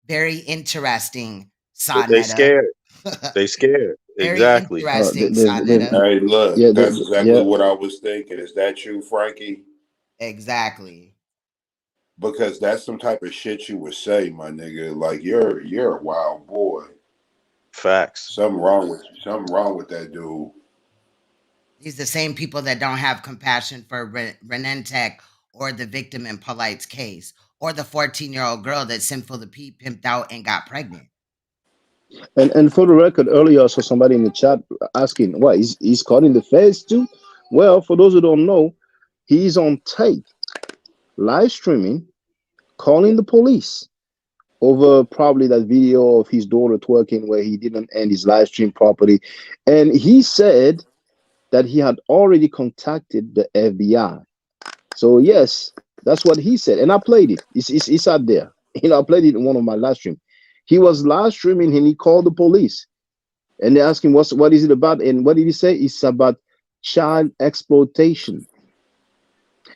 Very interesting, They Sanetta. scared. They scared. Very Exactly. interesting, Sanetta. Hey, look, Yeah, that's exactly what I was thinking. Is that you, Frankie? Exactly. Because that's some type of shit you would say, my nigga. Like you're a wild boy. Facts. Something wrong with that dude. These the same people that don't have compassion for Renentech or the victim in Polite's case, or the 14-year-old girl that Sinful P pimped out and got pregnant. And for the record, earlier I saw somebody in the chat asking, "What he's caught in the face too?" Well, for those who don't know, he's on tape, live streaming, calling the police over probably that video of his daughter twerking where he didn't end his live stream properly, and he said that he had already contacted the FBI. So yes, that's what he said, and I played it. It's out there. I played it in one of my live stream. He was live streaming and he called the police, and they asked him what is it about, and what did he say? It's about child exploitation,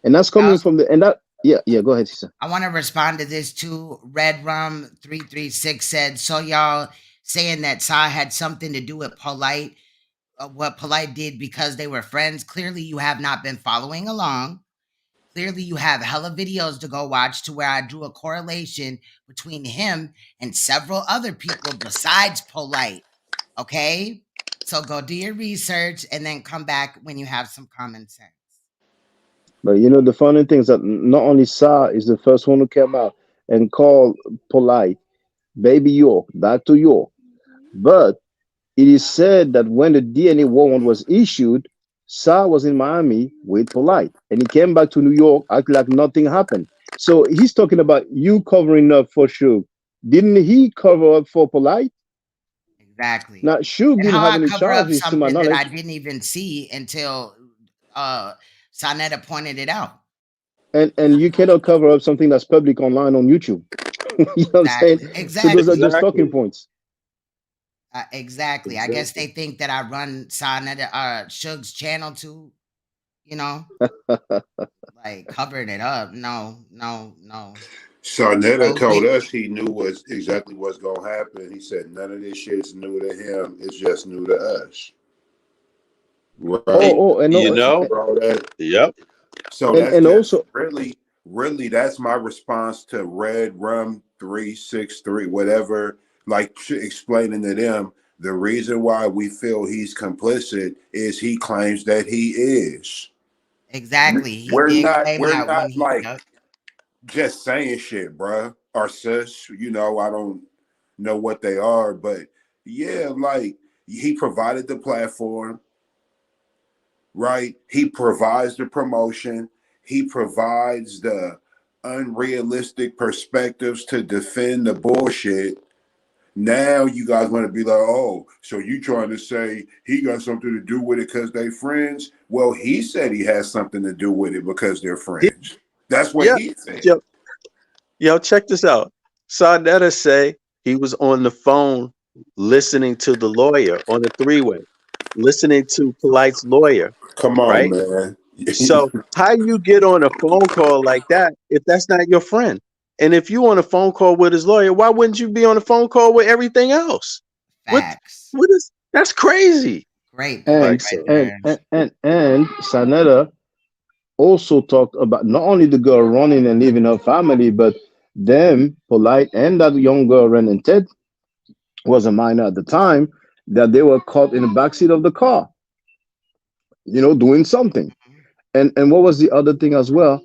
and that's coming from the and that yeah. Go ahead, sister. I want to respond to this too. Red Rum 336 said, so y'all saying that Sa had something to do with POLIGHT, what POLIGHT did because they were friends. Clearly you have not been following along. Clearly you have hella videos to go watch to where I drew a correlation between him and several other people besides POLIGHT. Okay? So go do your research and then come back when you have some common sense. But the funny thing is that not only Sa is the first one who came out and called POLIGHT Baby York, Dr. York, but it is said that when the DNA warrant was issued, Sa was in Miami with POLIGHT, and he came back to New York acting like nothing happened. So he's talking about you covering up for Suge. Didn't he cover up for POLIGHT? Exactly. Now Suge And didn't how have I any cover up charges to my something that I knowledge. didn't even see until Sanetta pointed it out. And you cannot cover up something that's public online on YouTube. You know what I'm saying? Exactly. So those are just talking points. Exactly. I guess they think that I run Sanetta Suge's channel too, like covering it up. No. Sanetta told us he knew exactly what's gonna happen. He said none of this shit's new to him. It's just new to us. Right? Yep. So that's and just also really that's my response to Red Rum 363, whatever. Like explaining to them the reason why we feel he's complicit is he claims that he is. Exactly. We're He did not claim that when he like just saying shit, bruh, or sis. I don't know what they are, but yeah, like he provided the platform, right? He provides the promotion. He provides the unrealistic perspectives to defend the bullshit. Now you guys want to be like, oh, so you trying to say he got something to do with it because they friends? Well, he said he has something to do with it because they're friends. That's what he said. Yo, check this out. Sanetta say he was on the phone listening to the lawyer on the three-way, listening to POLIGHT's lawyer. Come on, right? man. So how you get on a phone call like that if that's not your friend? And if you on a phone call with his lawyer, why wouldn't you be on a phone call with everything else? Facts. What is that's crazy. Great. And Sanetta also talked about not only the girl running and leaving her family, but them, POLIGHT, and that young girl running Ted was a minor at the time, that they were caught in the backseat of the car, doing something. And what was the other thing as well?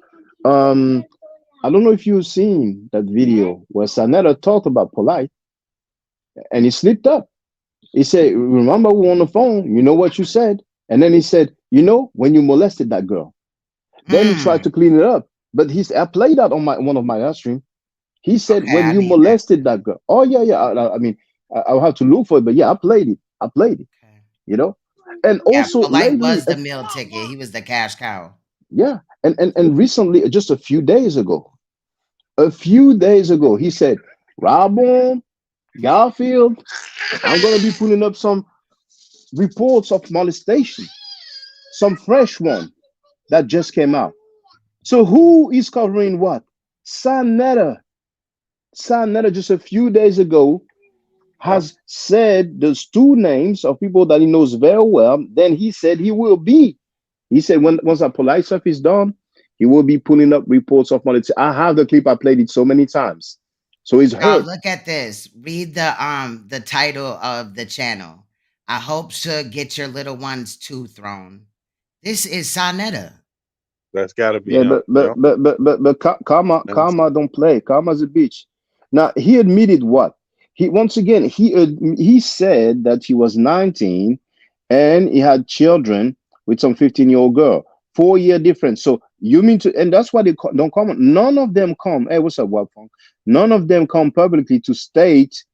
I don't know if you've seen that video where Sanetta talked about POLIGHT and he slipped up. He said, remember we were on the phone, you know what you said? And then he said, when you molested that girl. Then he tried to clean it up. But I played that on one of my live stream. He said, when you molested that girl. Oh, yeah. I mean, I'll have to look for it, but yeah, I played it. And also POLIGHT lately, was the meal ticket. He was the cash cow. Yeah. And recently, just a few days ago, he said, Robin, Garfield, I'm going to be putting up some reports of molestation, some fresh one that just came out. So who is covering what? Sanetta. Sanetta just a few days ago has said those two names of people that he knows very well. Then he said he will be. He said once that POLIGHT stuff is done, he will be pulling up reports of money. I have the clip. I played it so many times. So he's heard. Look at this. Read the title of the channel. I hope to get your little ones too thrown. This is Sanetta. That's gotta be. Yeah, but Karma don't play. Karma's a bitch. Now he admitted what? He once again he said that he was 19 and he had children with some 15-year-old girl. 4-year difference. So you mean to, and that's why they don't comment. None of them come. Hey, what's up, Wild Funk? None of them come publicly to state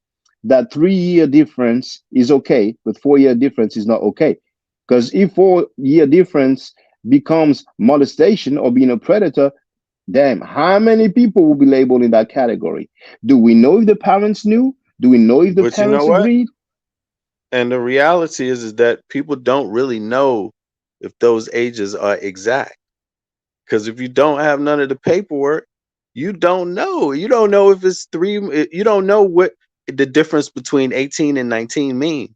that 3-year difference is okay, but 4-year difference is not okay. Because if 4-year difference becomes molestation or being a predator, damn, how many people will be labeled in that category? Do we know if the parents knew? Do we know if the But you know parents what? agreed? And the reality is that people don't really know if those ages are exact. Because if you don't have none of the paperwork, you don't know. You don't know if it's 3. You don't know what the difference between 18 and 19 mean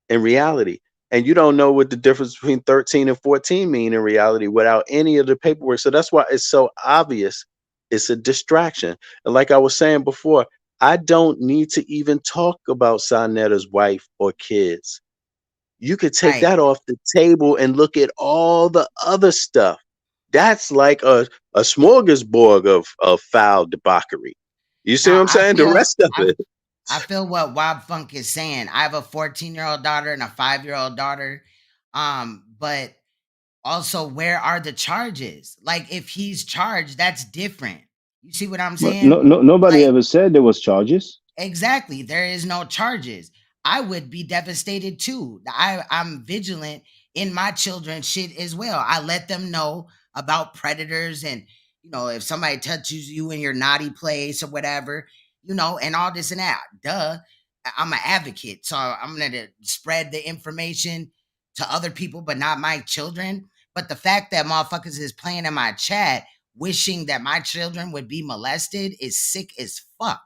in reality. And you don't know what the difference between 13 and 14 mean in reality without any of the paperwork. So that's why it's so obvious. It's a distraction. And like I was saying before, I don't need to even talk about Sanetta's wife or kids. You could take Right. that off the table and look at all the other stuff. That's like a smorgasbord of foul debauchery. You see what Now I'm saying? The rest of it. I feel what Wild Funk is saying. I have a 14-year-old daughter and a 5-year-old daughter. But also, where are the charges? Like, if he's charged, that's different. You see what I'm But saying? nobody Like, ever said there was charges. exactly. There is no charges. I would be devastated too. I'm vigilant in my children's shit as well. I let them know about predators and, if somebody touches you in your naughty place or whatever, and all this and that. Duh. I'm an advocate. So I'm going to spread the information to other people, but not my children. But the fact that motherfuckers is playing in my chat, wishing that my children would be molested is sick as fuck.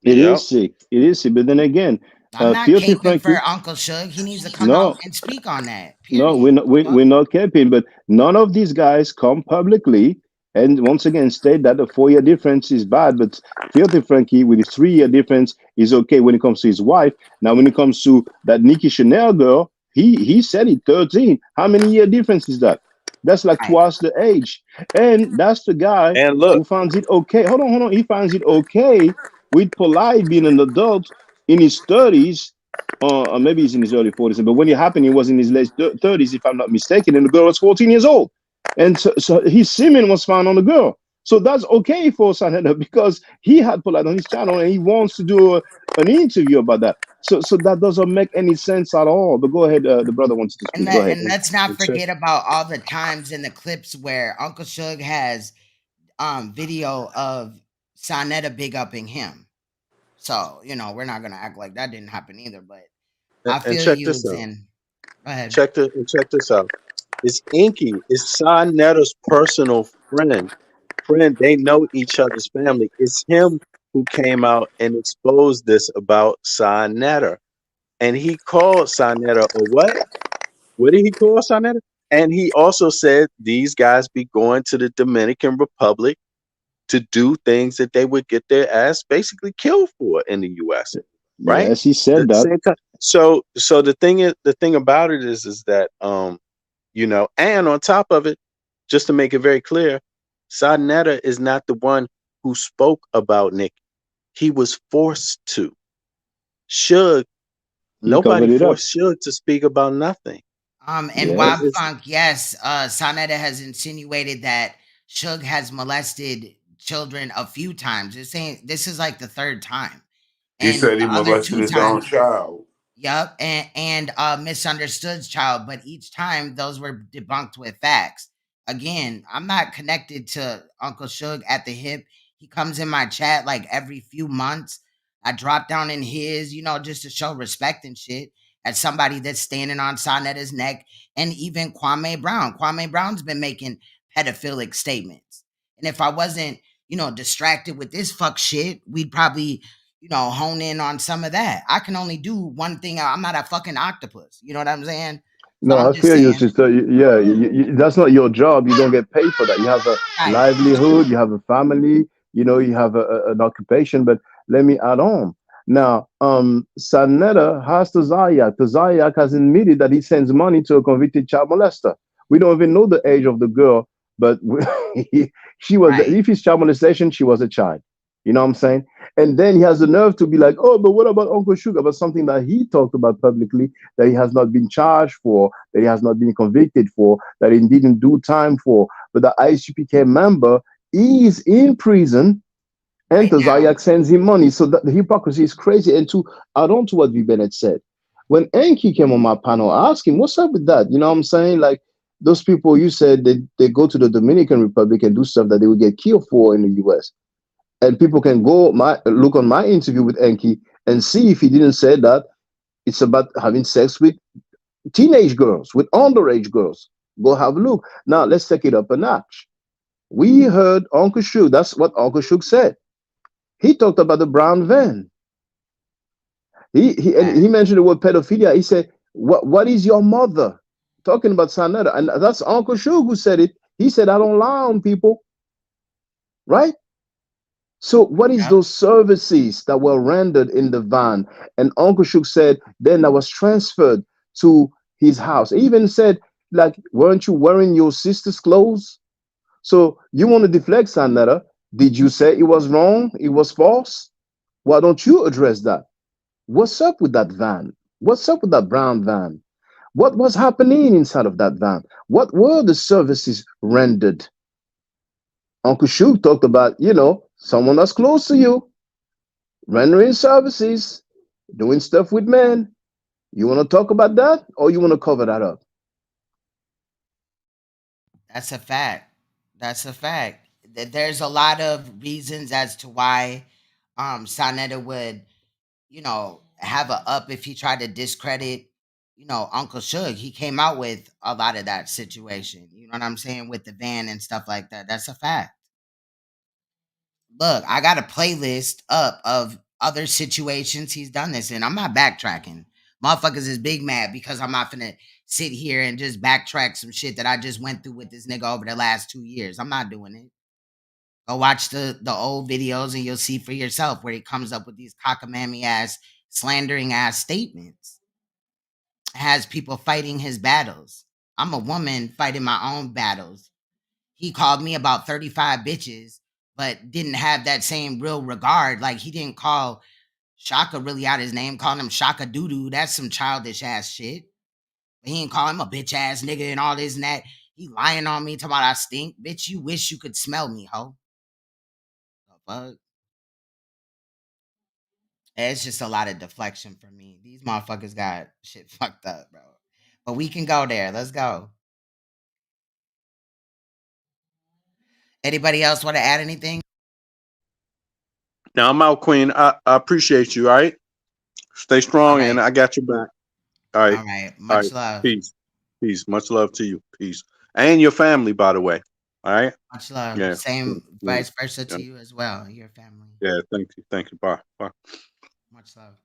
It Yep. is sick. It is sick. But then again, I'm not Filthy caping Frankie. for Uncle Shug. He needs to come No, out and speak on that. no, we're not capping, but none of these guys come publicly and once again state that the 4-year difference is bad. But Filthy Frankie, with his 3-year difference, is okay when it comes to his wife. Now, when it comes to that Nikki Chanel girl, he said it 13. How many year difference is that? That's like twice the age. And that's the guy And look, who finds it okay. Hold on. He finds it okay with POLIGHT being an adult in his 30s. Or maybe he's in his early 40s, but when it happened, he was in his late 30s, if I'm not mistaken, and the girl was 14 years old. And so his semen was found on the girl. So that's okay for Sanetta because he had POLIGHT on his channel and he wants to do an interview about that. So that doesn't make any sense at all. But go ahead, the brother wants to speak. Go ahead. And let's not forget about all the times in the clips where Uncle Shug has video of Sanetta big upping him. So, we're not gonna act like that didn't happen either, but I feel check you this out. saying. Go ahead. Check this out. It's Inky. It's Sanetta's personal friend. They know each other's family. It's him who came out and exposed this about Sanetta. And he called Sanetta a what? What did he call Sanetta? And he also said these guys be going to the Dominican Republic to do things that they would get their ass basically killed for in the US. Right? Yes, he said that. So the thing about it is that and on top of it, just to make it very clear, Sanetta is not the one who spoke about Nick. He was forced to. Nobody forced Shug to speak about nothing. And Wild Funk, yes, Sanetta has insinuated that Shug has molested children a few times. They're saying this is like the 3rd time. He said he molested his own child. Yep, and Misunderstood's child, but each time those were debunked with facts. Again, I'm not connected to Uncle Shug at the hip. He comes in my chat like every few months. I drop down in his, just to show respect and shit as somebody that's standing on Sanetta's neck, and even Kwame Brown. Kwame Brown's been making pedophilic statements. And if I wasn't, distracted with this fuck shit, we'd probably hone in on some of that. I can only do one thing. I'm not a fucking octopus. You know what I'm saying? No, I feel you, sister. Yeah, that's not your job. You don't get paid for that. You have a livelihood, you have a family, you have an occupation. But let me add on. Now, Sanetta has to Zayak. Zayak has admitted that he sends money to a convicted child molester. We don't even know the age of the girl, but she was, if it's child molestation, she was a child. You know what I'm saying? And then he has the nerve to be like, oh, but what about Uncle Sugar? About something that he talked about publicly that he has not been charged for, that he has not been convicted for, that he didn't do time for. But the ICPK member is in prison and the Zayak sends him money. So the hypocrisy is crazy. And to add on to what V. Bennett said, when ANKH came on my panel, I asked him, what's up with that? You know what I'm saying? Like those people you said they go to the Dominican Republic and do stuff that they would get killed for in the US. And people can go look on my interview with ANKH and see if he didn't say that it's about having sex with teenage girls, with underage girls. Go have a look. Now let's take it up a notch. We heard Uncle Shug. That's what Uncle Shug said. He talked about the brown van. He mentioned the word pedophilia. He said, "What is your mother?" Talking about Sanetta, and that's Uncle Shug who said it. He said, "I don't lie on people." Right? So what is those services that were rendered in the van? And Uncle Shug said, then that was transferred to his house. He even said, like, weren't you wearing your sister's clothes? So you want to deflect Sanetta? Did you say it was wrong? It was false? Why don't you address that? What's up with that van? What's up with that brown van? What was happening inside of that van? What were the services rendered? Uncle Shug talked about, someone that's close to you, rendering services, doing stuff with men. You want to talk about that, or you want to cover that up? That's a fact. That's a fact. There's a lot of reasons as to why Sanetta would, have a up if he tried to discredit, Uncle Shug. He came out with a lot of that situation. You know what I'm saying? With the van and stuff like that. That's a fact. Look, I got a playlist up of other situations he's done this in. I'm not backtracking. Motherfuckers is big mad because I'm not finna sit here and just backtrack some shit that I just went through with this nigga over the last 2 years. I'm not doing it. Go watch the old videos and you'll see for yourself where he comes up with these cockamamie ass, slandering ass statements. Has people fighting his battles. I'm a woman fighting my own battles. He called me about 35 bitches, but didn't have that same real regard. Like he didn't call Shaka really out his name, calling him Shaka Doodoo. That's some childish ass shit. But he didn't call him a bitch ass nigga and all this and that. He lying on me, talking about I stink. Bitch, you wish you could smell me, ho. The fuck? It's just a lot of deflection for me. These motherfuckers got shit fucked up, bro. But we can go there. Let's go. Anybody else want to add anything? Now I'm out, Queen. I appreciate you. All right. Stay strong, and I got your back. All right. All right. Much love. Peace. Peace. Much love to you. Peace. And your family, by the way. All right. Much love. Yeah. Same vice versa to you as well. Your family. Yeah. Thank you. Thank you. Bye. Bye. Much love.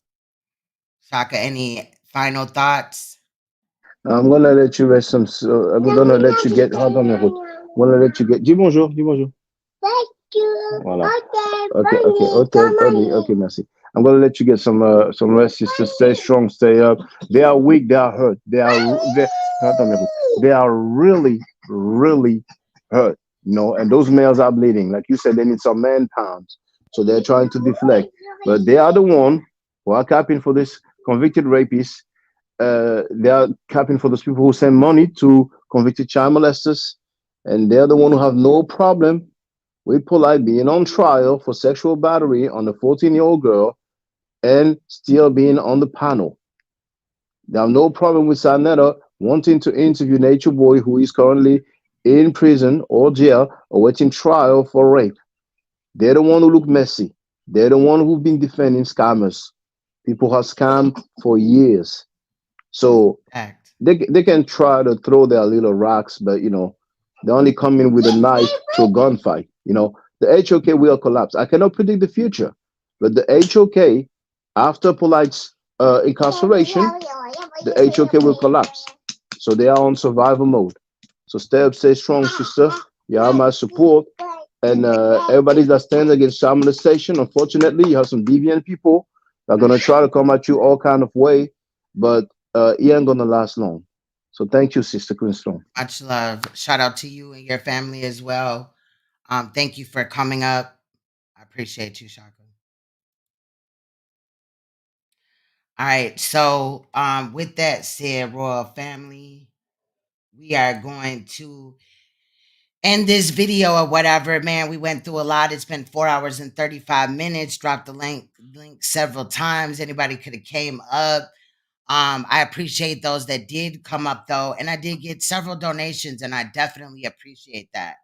Shaka, any final thoughts? I'm gonna let you rest some. I'm gonna let you get. Hold on, I'm gonna let you get. Dis bonjour. Dis bonjour. Thank you. Voilà. Okay, merci. I'm gonna let you get some rest. Just to stay strong, stay up. They are weak. They are hurt. They are really, really hurt. And those males are bleeding. Like you said, they need some man pounds. So they're trying to deflect, but they are the one who are capping for this convicted rapists. They are capping for those people who send money to convicted child molesters, and they're the one who have no problem with POLIGHT being on trial for sexual battery on a 14-year-old girl and still being on the panel. They have no problem with Sanetta wanting to interview Nature Boy, who is currently in prison or jail awaiting trial for rape. They're the one who look messy. They're the one who've been defending scammers. People have scammed for years. So they can try to throw their little rocks, but they only come in with a knife to a gunfight. The HOK will collapse. I cannot predict the future, but the HOK, after POLIGHT's incarceration, the HOK will collapse. So they are on survival mode. So stay up, stay strong, sister. You have my support. And everybody that stands against child molestation, unfortunately, you have some deviant people that are going to try to come at you all kind of way, but it ain't going to last long. So thank you, Sister Queenstone. Much love. Shout out to you and your family as well. Thank you for coming up. I appreciate Appreciate you, Shaka. All right, so with that said, royal family, we are going to end this video or whatever. Man, we went through a lot. It's been 4 hours and 35 minutes. Dropped the link several times. Anybody could have came up. I appreciate those that did come up though, and I did get several donations, and I definitely appreciate that.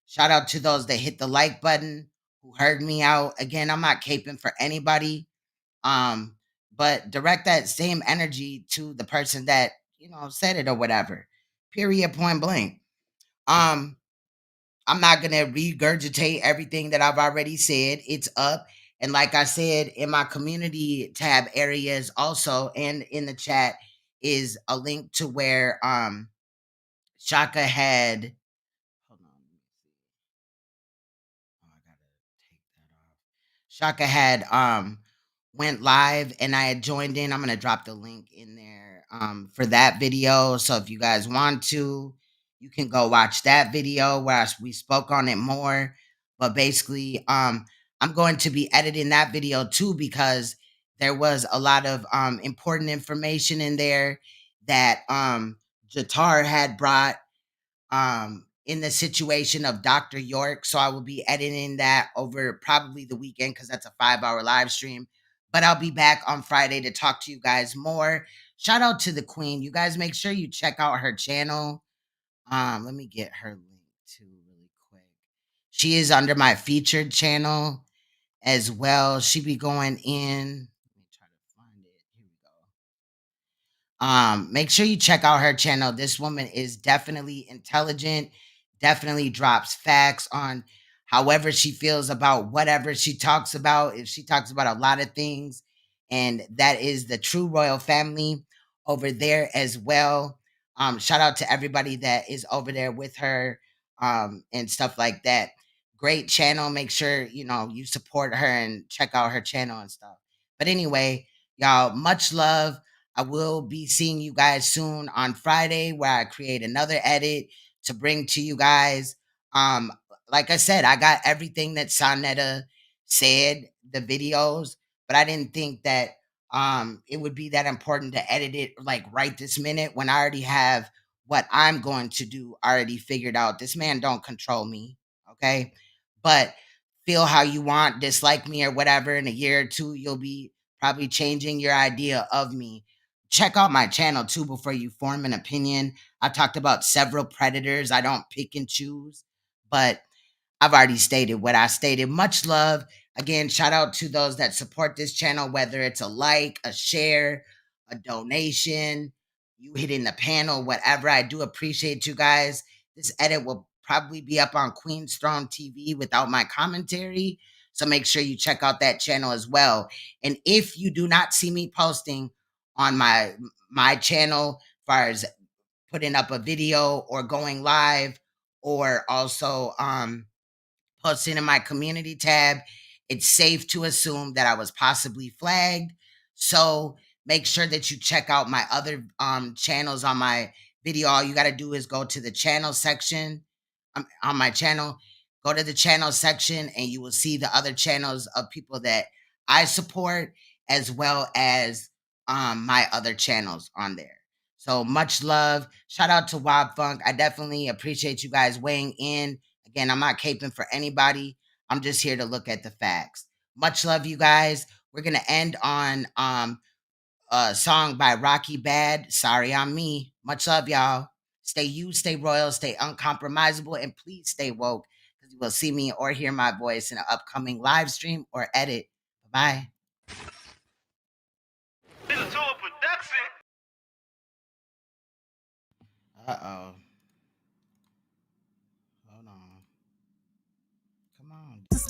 Shout out to those that hit the like button, who heard me out. Again, I'm not caping for anybody. But direct that same energy to the person that, said it or whatever. Period, point blank. I'm not gonna regurgitate everything that I've already said. It's up. And like I said, in my community tab areas also, and in the chat, is a link to where Shaka had, hold on. Shaka had went live, and I had joined in. I'm gonna drop the link in there for that video. So if you guys want to, you can go watch that video where we spoke on it more. But basically, I'm going to be editing that video too, because there was a lot of important information in there that Jatar had brought in the situation of Dr. York. So I will be editing that over probably the weekend, because that's a 5-hour live stream. But I'll be back on Friday to talk to you guys more. Shout out to the queen. You guys make sure you check out her channel. Let me get her link too really quick. She is under my featured channel as well. She be going in. Make sure you check out her channel. This woman is definitely intelligent, definitely drops facts on however she feels about whatever she talks about. If she talks about a lot of things, and that is the true royal family over there as well. Shout out to everybody that is over there with her and stuff like that. Great channel. Make sure you support her and check out her channel and stuff. But anyway, y'all, much love. I will be seeing you guys soon on Friday, where I create another edit to bring to you guys. Like I said, I got everything that Sanetta said, the videos, but I didn't think that it would be that important to edit it like right this minute, when I already have what I'm going to do already figured out. This man don't control me, okay? But feel how you want, dislike me or whatever. In a year or two, you'll be probably changing your idea of me. Check out my channel too before you form an opinion. I talked about several predators. I don't pick and choose, but I've already stated what I stated. Much love. Again, shout out to those that support this channel, whether it's a like, a share, a donation, you hitting the panel, whatever. I do appreciate you guys. This edit will probably be up on Queen's Throne TV without my commentary. So make sure you check out that channel as well. And if you do not see me posting on my channel, as far as putting up a video or going live, or also posting in my community tab, it's safe to assume that I was possibly flagged. So make sure that you check out my other channels on my video. All you got to do is go to the channel section on my channel. Go to the channel section, and you will see the other channels of people that I support, as well as my other channels on there. So much love. Shout out to Wob Funk. I definitely appreciate you guys weighing in. Again, I'm not caping for anybody. I'm just here to look at the facts. Much love, you guys. We're going to end on a song by Rocky Bad. Sorry, I'm me. Much love, y'all. Stay you, stay royal, stay uncompromisable, and please stay woke, because you will see me or hear my voice in an upcoming live stream or edit. Bye-bye. Uh-oh.